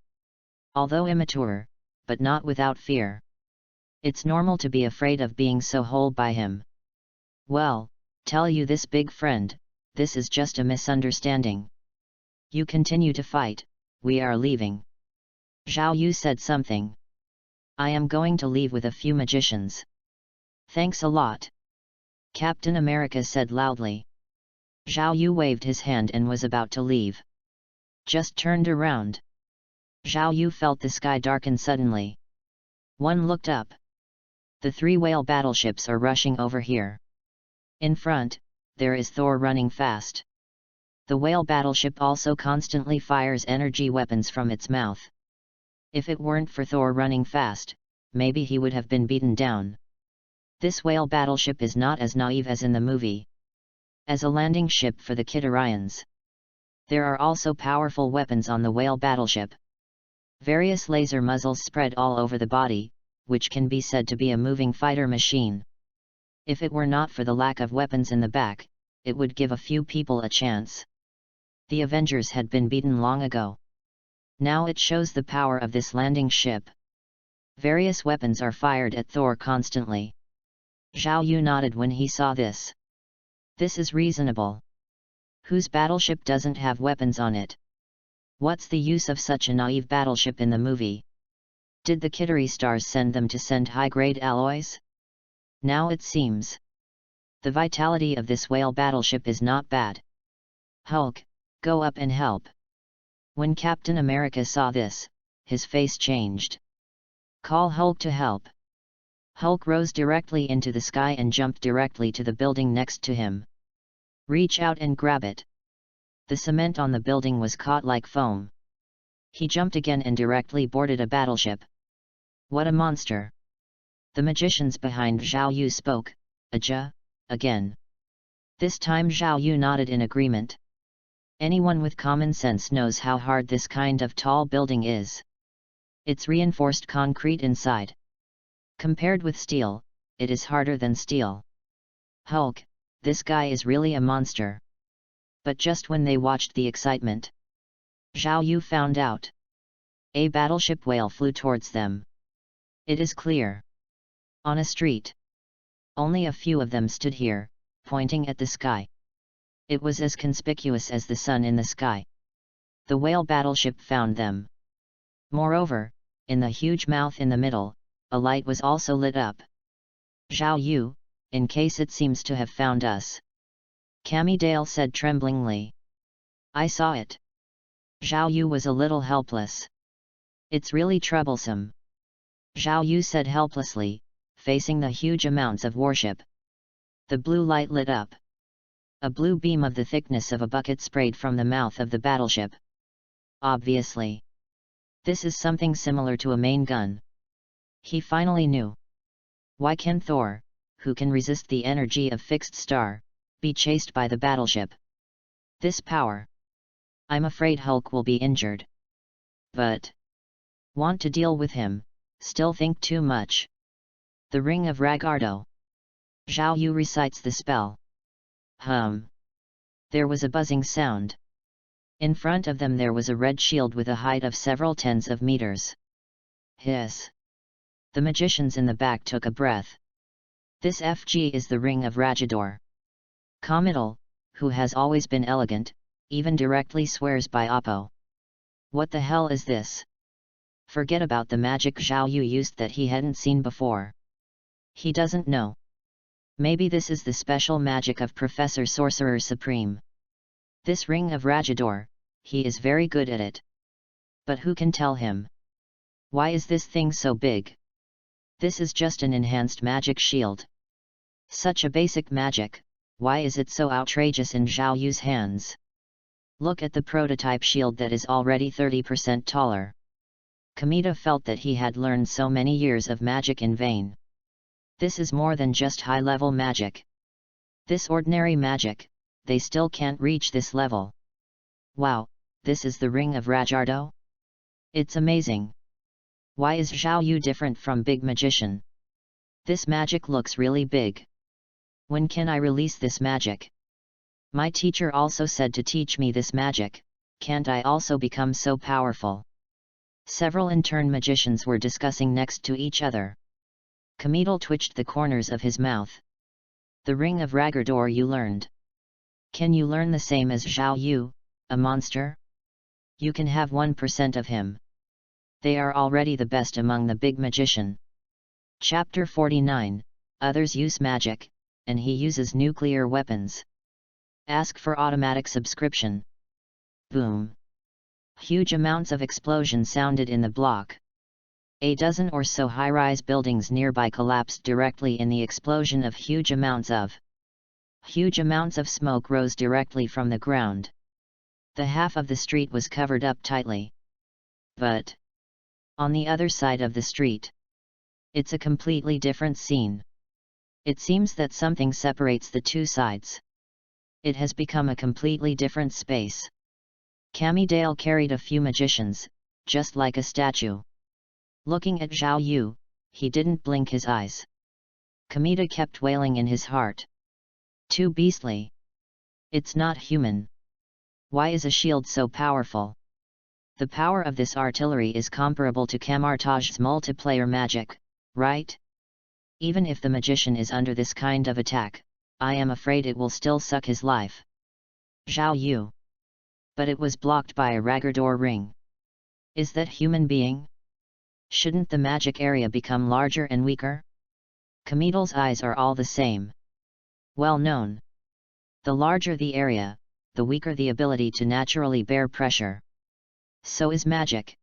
Although immature, but not without fear. It's normal to be afraid of being so whole by him. Well, tell you this, big friend, this is just a misunderstanding. You continue to fight, we are leaving. Zhao Yu said something. I am going to leave with a few magicians. Thanks a lot. Captain America said loudly. Zhao Yu waved his hand and was about to leave. Just turned around. Zhao Yu felt the sky darken suddenly. One looked up. The 3 whale battleships are rushing over here. In front, there is Thor running fast. The whale battleship also constantly fires energy weapons from its mouth. If it weren't for Thor running fast, maybe he would have been beaten down. This whale battleship is not as naive as in the movie. As a landing ship for the Kitarians. There are also powerful weapons on the whale battleship. Various laser muzzles spread all over the body, which can be said to be a moving fighter machine. If it were not for the lack of weapons in the back, it would give a few people a chance. The Avengers had been beaten long ago. Now it shows the power of this landing ship. Various weapons are fired at Thor constantly. Zhao Yu nodded when he saw this. This is reasonable. Whose battleship doesn't have weapons on it? What's the use of such a naive battleship in the movie? Did the Kitari stars send them to send high-grade alloys? Now it seems. The vitality of this whale battleship is not bad. Hulk, go up and help. When Captain America saw this, his face changed. Call Hulk to help. Hulk rose directly into the sky and jumped directly to the building next to him. Reach out and grab it. The cement on the building was caught like foam. He jumped again and directly boarded a battleship. What a monster! The magicians behind Zhao Yu spoke, Aja, again. This time Zhao Yu nodded in agreement. Anyone with common sense knows how hard this kind of tall building is. It's reinforced concrete inside. Compared with steel, it is harder than steel. Hulk, this guy is really a monster. But just when they watched the excitement, Zhao Yu found out. A battleship whale flew towards them. It is clear. On a street. Only a few of them stood here, pointing at the sky. It was as conspicuous as the sun in the sky. The whale battleship found them. Moreover, in the huge mouth in the middle, a light was also lit up. Zhao Yu, in case it seems to have found us. Cammy Dale said tremblingly. I saw it. Zhao Yu was a little helpless. It's really troublesome. Zhao Yu said helplessly, facing the huge amounts of warship. The blue light lit up. A blue beam of the thickness of a bucket sprayed from the mouth of the battleship. Obviously. This is something similar to a main gun. He finally knew. Why can Thor, who can resist the energy of fixed star, be chased by the battleship? This power. I'm afraid Hulk will be injured. But want to deal with him, still think too much. The Ring of Ragardo. Zhao Yu recites the spell. There was a buzzing sound. In front of them there was a red shield with a height of several tens of meters. Hiss. The magicians in the back took a breath. This FG is the Ring of Rajador. Comital, who has always been elegant, even directly swears by Oppo. What the hell is this? Forget about the magic Zhao Yu used that he hadn't seen before. He doesn't know. Maybe this is the special magic of Professor Sorcerer Supreme. This ring of Rajador, he is very good at it. But who can tell him? Why is this thing so big? This is just an enhanced magic shield. Such a basic magic, why is it so outrageous in Zhao Yu's hands? Look at the prototype shield that is already 30% taller. Kamita felt that he had learned so many years of magic in vain. This is more than just high-level magic. This ordinary magic, they still can't reach this level. Wow, this is the ring of Rajardo? It's amazing. Why is Zhao Yu different from Big Magician? This magic looks really big. When can I release this magic? My teacher also said to teach me this magic, can't I also become so powerful? Several intern magicians were discussing next to each other. Kamita twitched the corners of his mouth. The ring of Rajardor you learned. Can you learn the same as Zhao Yu, a monster? You can have 1% of him. They are already the best among the big magician. Chapter 49, Others use magic, and he uses nuclear weapons. Ask for automatic subscription. Boom. Huge amounts of explosion sounded in the block. A dozen or so high-rise buildings nearby collapsed directly in the explosion of huge amounts of smoke rose directly from the ground. The half of the street was covered up tightly. But on the other side of the street, it's a completely different scene. It seems that something separates the two sides. It has become a completely different space. Cammy Dale carried a few magicians, just like a statue. Looking at Zhao Yu, he didn't blink his eyes. Kamita kept wailing in his heart. Too beastly. It's not human. Why is a shield so powerful? The power of this artillery is comparable to Kamartaj's multiplayer magic, right? Even if the magician is under this kind of attack, I am afraid it will still suck his life. Zhao Yu. But it was blocked by a Rajardor ring. Is that human being? Shouldn't the magic area become larger and weaker? Kamita's eyes are all the same. Well known. The larger the area, the weaker the ability to naturally bear pressure. So is magic.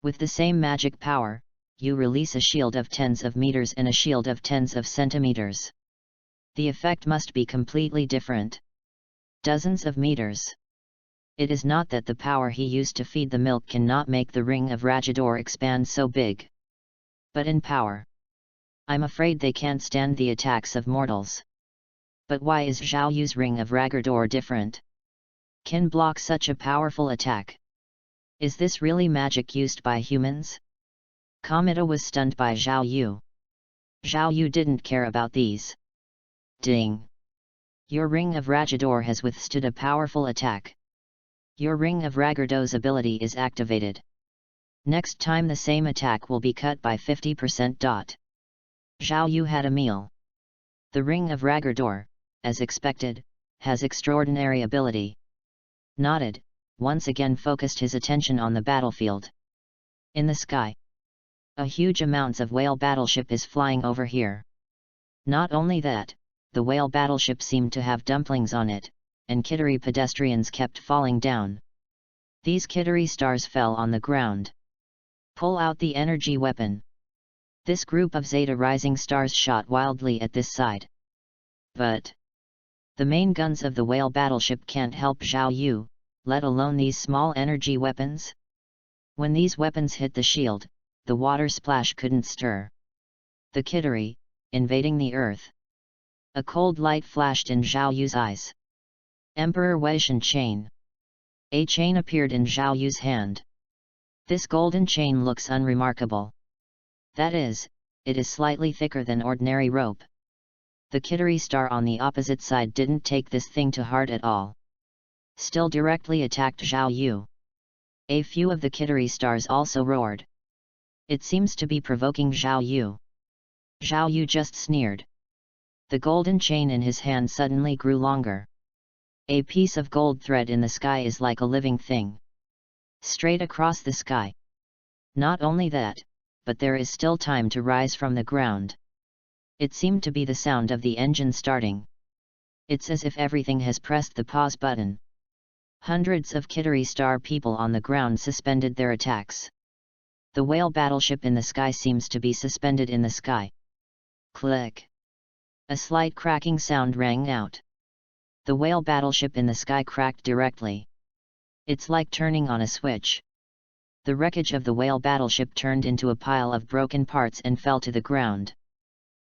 With the same magic power, you release a shield of tens of meters and a shield of tens of centimeters. The effect must be completely different. Dozens of meters. It is not that the power he used to feed the milk cannot make the ring of Rajador expand so big. But in power. I'm afraid they can't stand the attacks of mortals. But why is Zhao Yu's ring of Rajardor different? Can block such a powerful attack? Is this really magic used by humans? Kamita was stunned by Zhao Yu. Zhao Yu didn't care about these. Ding! Your ring of Rajador has withstood a powerful attack. Your ring of Rajardor's ability is activated. Next time the same attack will be cut by 50%. Zhao Yu had a meal. The ring of Rajardor, as expected, has extraordinary ability. Nodded, once again focused his attention on the battlefield. In the sky, a huge amounts of whale battleship is flying over here. Not only that, the whale battleship seemed to have dumplings on it, and Kittery pedestrians kept falling down. These Kittery stars fell on the ground. Pull out the energy weapon. This group of Zeta rising stars shot wildly at this side. But the main guns of the whale battleship can't help Zhao Yu, let alone these small energy weapons. When these weapons hit the shield, the water splash couldn't stir the Kittery, invading the earth. A cold light flashed in Zhao Yu's eyes. Emperor Weishan chain. A chain appeared in Zhao Yu's hand. This golden chain looks unremarkable. That is, it is slightly thicker than ordinary rope. The Kittery star on the opposite side didn't take this thing to heart at all. Still directly attacked Zhao Yu. A few of the Kittery stars also roared. It seems to be provoking Zhao Yu. Zhao Yu just sneered. The golden chain in his hand suddenly grew longer. A piece of gold thread in the sky is like a living thing. Straight across the sky. Not only that, but there is still time to rise from the ground. It seemed to be the sound of the engine starting. It's as if everything has pressed the pause button. Hundreds of Kittery Star people on the ground suspended their attacks. The whale battleship in the sky seems to be suspended in the sky. Click. A slight cracking sound rang out. The whale battleship in the sky cracked directly. It's like turning on a switch. The wreckage of the whale battleship turned into a pile of broken parts and fell to the ground.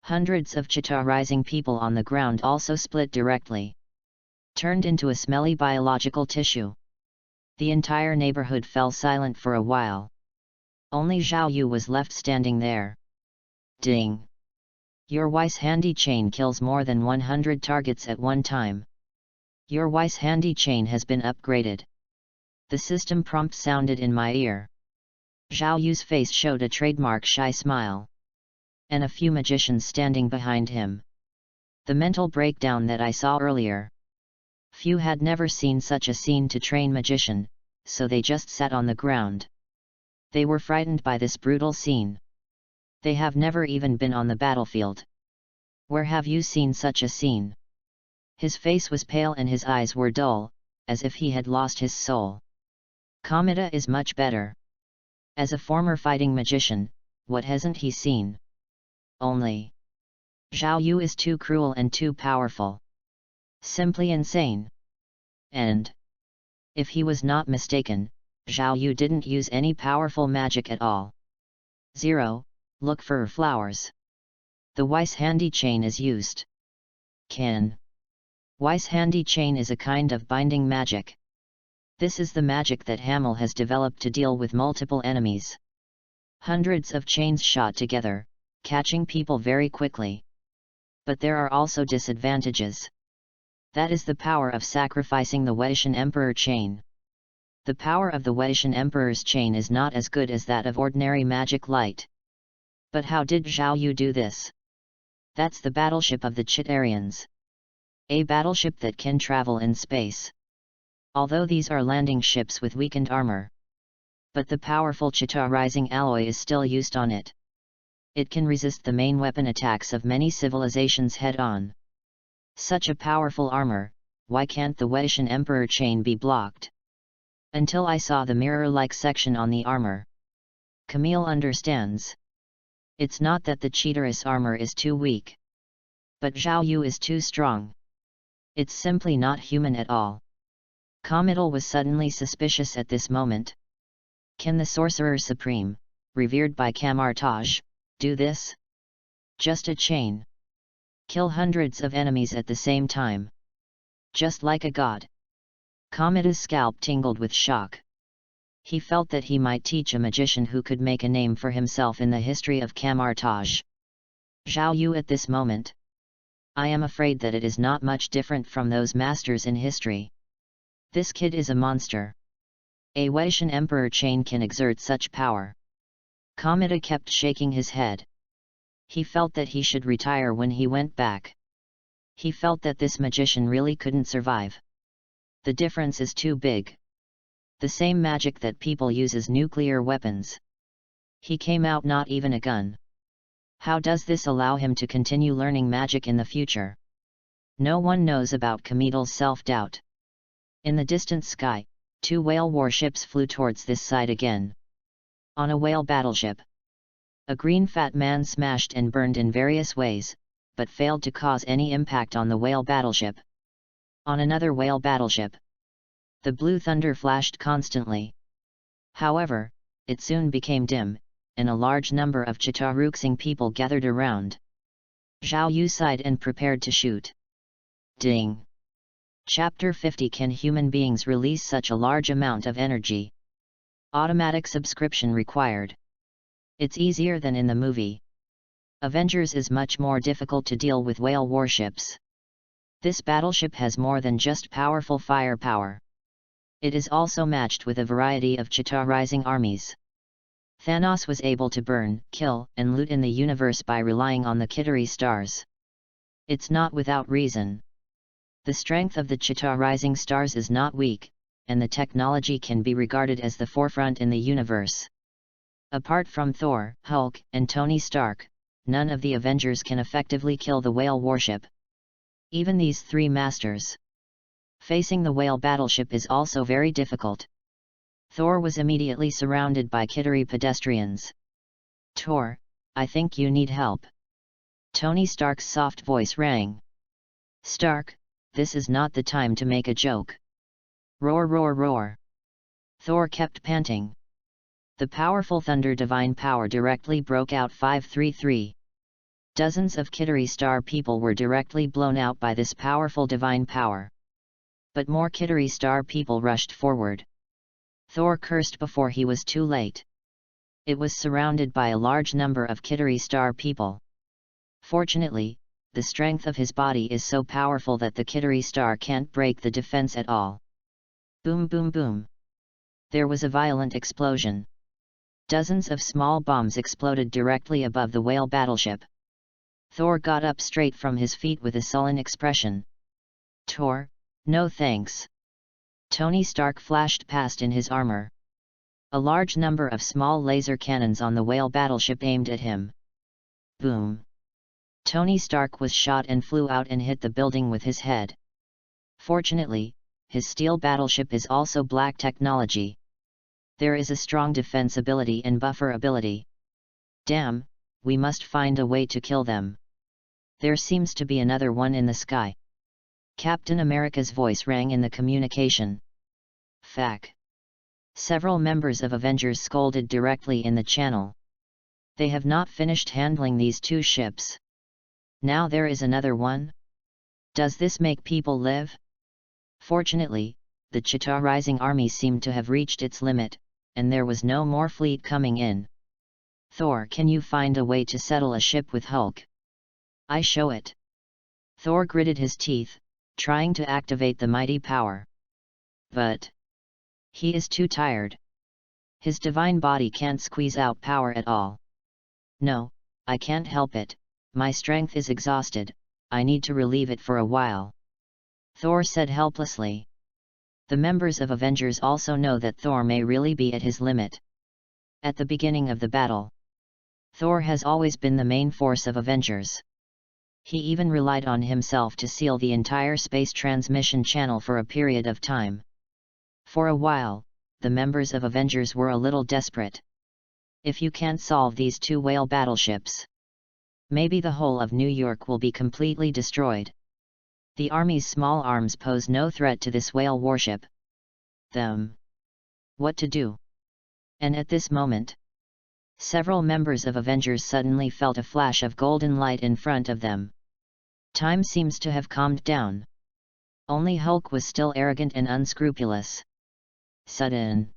Hundreds of Chita-rising people on the ground also split directly. Turned into a smelly biological tissue. The entire neighborhood fell silent for a while. Only Zhao Yu was left standing there. Ding! Your Weiss handy chain kills more than 100 targets at one time. Your Weiss handy chain has been upgraded. The system prompt sounded in my ear. Zhao Yu's face showed a trademark shy smile. And a few magicians standing behind him. The mental breakdown that I saw earlier. Few had never seen such a scene to train magician, so they just sat on the ground. They were frightened by this brutal scene. They have never even been on the battlefield. Where have you seen such a scene? His face was pale and his eyes were dull, as if he had lost his soul. Kamita is much better. As a former fighting magician, what hasn't he seen? Only Zhao Yu is too cruel and too powerful. Simply insane. And if he was not mistaken, Zhao Yu didn't use any powerful magic at all. 0. Look for flowers. The Weiss handy chain is used. Weiss handy chain is a kind of binding magic. This is the magic that Hamel has developed to deal with multiple enemies. Hundreds of chains shot together, catching people very quickly. But there are also disadvantages. That is the power of sacrificing the Weixin Emperor chain. The power of the Weixin Emperor's chain is not as good as that of ordinary magic light. But how did Zhao Yu do this? That's the battleship of the Chitarians. A battleship that can travel in space. Although these are landing ships with weakened armor. But the powerful Chita-rising alloy is still used on it. It can resist the main weapon attacks of many civilizations head-on. Such a powerful armor, why can't the Weixin Emperor chain be blocked? Until I saw the mirror-like section on the armor. Camille understands. It's not that the Chitaris armor is too weak. But Zhao Yu is too strong. It's simply not human at all. Comital was suddenly suspicious at this moment. Can the Sorcerer Supreme, revered by Kamartaj, do this? Just a chain. Kill hundreds of enemies at the same time. Just like a god. Kamita's scalp tingled with shock. He felt that he might teach a magician who could make a name for himself in the history of Kamartaj. Zhao Yu at this moment. I am afraid that it is not much different from those masters in history. This kid is a monster. A Weixin Emperor chain can exert such power. Kamita kept shaking his head. He felt that he should retire when he went back. He felt that this magician really couldn't survive. The difference is too big. The same magic that people use as nuclear weapons. He came out not even a gun. How does this allow him to continue learning magic in the future? No one knows about Kamital's self-doubt. In the distant sky, 2 whale warships flew towards this side again. On a whale battleship. A green fat man smashed and burned in various ways, but failed to cause any impact on the whale battleship. On another whale battleship. The blue thunder flashed constantly. However, it soon became dim, and a large number of Chitaruxing people gathered around. Zhao Yu sighed and prepared to shoot. Ding! Chapter 50. Can human beings release such a large amount of energy? Automatic subscription required. It's easier than in the movie. Avengers is much more difficult to deal with whale warships. This battleship has more than just powerful firepower. It is also matched with a variety of Chita-rising armies. Thanos was able to burn, kill, and loot in the universe by relying on the Kittery stars. It's not without reason. The strength of the Chita-rising stars is not weak, and the technology can be regarded as the forefront in the universe. Apart from Thor, Hulk, and Tony Stark, none of the Avengers can effectively kill the whale warship. Even these three masters. Facing the whale battleship is also very difficult. Thor was immediately surrounded by Kittery pedestrians. Thor, I think you need help. Tony Stark's soft voice rang. Stark, this is not the time to make a joke. Roar, roar, roar. Thor kept panting. The powerful thunder divine power directly broke out 533. Dozens of Kittery Star people were directly blown out by this powerful divine power. But more Kittery Star people rushed forward. Thor cursed before he was too late. It was surrounded by a large number of Kittery Star people. Fortunately, the strength of his body is so powerful that the Kittery Star can't break the defense at all. Boom, boom, boom. There was a violent explosion. Dozens of small bombs exploded directly above the whale battleship. Thor got up straight from his feet with a sullen expression. Thor, no thanks. Tony Stark flashed past in his armor. A large number of small laser cannons on the whale battleship aimed at him. Boom. Tony Stark was shot and flew out and hit the building with his head. Fortunately, his steel battleship is also black technology. There is a strong defense ability and buffer ability. Damn, we must find a way to kill them. There seems to be another one in the sky. Captain America's voice rang in the communication. Fack. Several members of Avengers scolded directly in the channel. They have not finished handling these two ships. Now there is another one? Does this make people live? Fortunately, the Chitauri Rising army seemed to have reached its limit, and there was no more fleet coming in. Thor, can you find a way to settle a ship with Hulk? I show it. Thor gritted his teeth, trying to activate the mighty power. But he is too tired. His divine body can't squeeze out power at all. No, I can't help it, my strength is exhausted, I need to relieve it for a while. Thor said helplessly. The members of Avengers also know that Thor may really be at his limit. At the beginning of the battle, Thor has always been the main force of Avengers. He even relied on himself to seal the entire space transmission channel for a period of time. For a while, the members of Avengers were a little desperate. If you can't solve these two whale battleships, maybe the whole of New York will be completely destroyed. The army's small arms pose no threat to this whale warship. What to do? And at this moment, several members of Avengers suddenly felt a flash of golden light in front of them. Time seems to have calmed down. Only Hulk was still arrogant and unscrupulous. Sudden.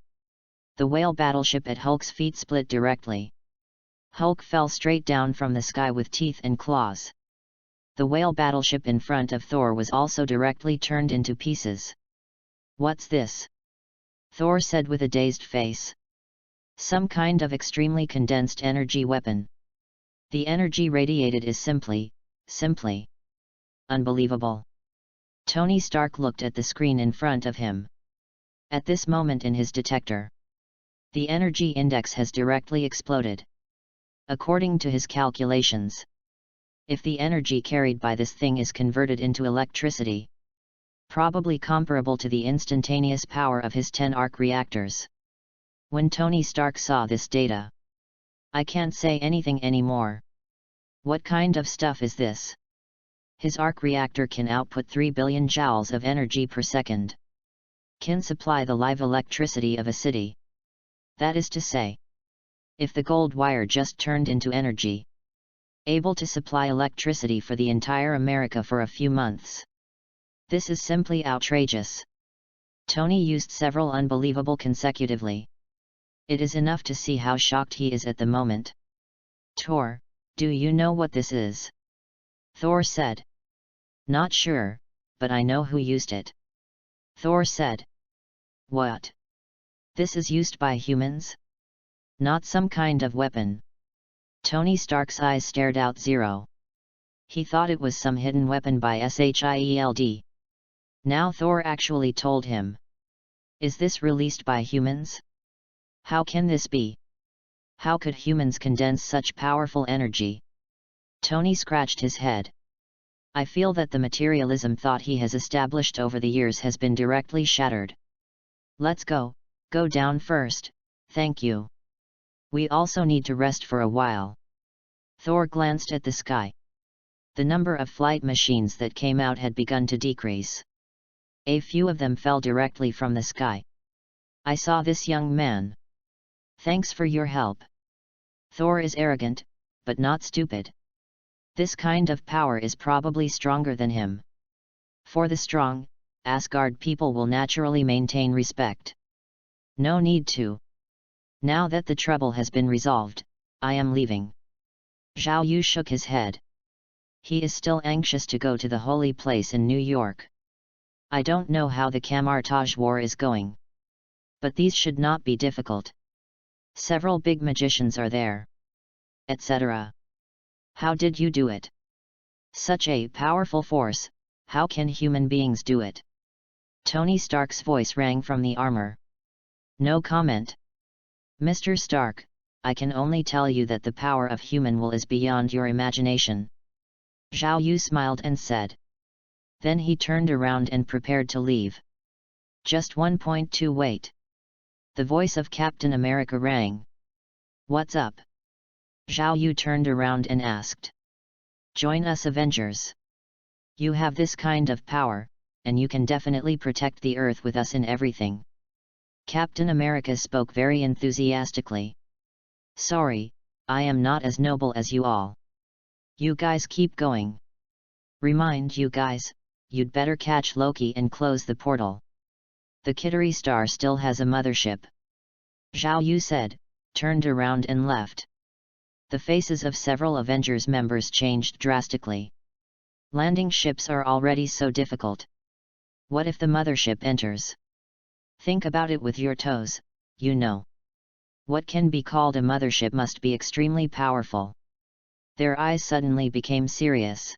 The whale battleship at Hulk's feet split directly. Hulk fell straight down from the sky with teeth and claws. The whale battleship in front of Thor was also directly turned into pieces. What's this? Thor said with a dazed face. Some kind of extremely condensed energy weapon. The energy radiated is simply unbelievable. Tony Stark looked at the screen in front of him. At this moment in his detector, the energy index has directly exploded. According to his calculations, if the energy carried by this thing is converted into electricity, probably comparable to the instantaneous power of his 10 arc reactors. When Tony Stark saw this data, I can't say anything anymore. What kind of stuff is this? His arc reactor can output 3 billion joules of energy per second. Can supply the live electricity of a city. That is to say, if the gold wire just turned into energy, able to supply electricity for the entire America for a few months. This is simply outrageous. Tony used several unbelievable consecutively. It is enough to see how shocked he is at the moment. Thor, do you know what this is? Thor said. Not sure, but I know who used it. Thor said. What? This is used by humans? Not some kind of weapon. Tony Stark's eyes stared out zero. He thought it was some hidden weapon by SHIELD. Now Thor actually told him. Is this released by humans? How can this be? How could humans condense such powerful energy? Tony scratched his head. I feel that the materialism thought he has established over the years has been directly shattered. Let's go down first, thank you. We also need to rest for a while. Thor glanced at the sky. The number of flight machines that came out had begun to decrease. A few of them fell directly from the sky. I saw this young man. Thanks for your help. Thor is arrogant, but not stupid. This kind of power is probably stronger than him. For the strong, Asgard people will naturally maintain respect. No need to. Now that the trouble has been resolved, I am leaving. Zhao Yu shook his head. He is still anxious to go to the holy place in New York. I don't know how the Kamar-Taj war is going. But these should not be difficult. Several big magicians are there. Etc. How did you do it? Such a powerful force, how can human beings do it? Tony Stark's voice rang from the armor. No comment. Mr. Stark, I can only tell you that the power of human will is beyond your imagination. Zhao Yu smiled and said. Then he turned around and prepared to leave. Just 1.2 wait. The voice of Captain America rang. What's up? Zhao Yu turned around and asked. Join us Avengers. You have this kind of power, and you can definitely protect the Earth with us in everything. Captain America spoke very enthusiastically. Sorry, I am not as noble as you all. You guys keep going. Remind you guys, you'd better catch Loki and close the portal. The Kittery Star still has a mothership. Zhao Yu said, turned around and left. The faces of several Avengers members changed drastically. Landing ships are already so difficult. What if the mothership enters? Think about it with your toes, you know. What can be called a mothership must be extremely powerful. Their eyes suddenly became serious.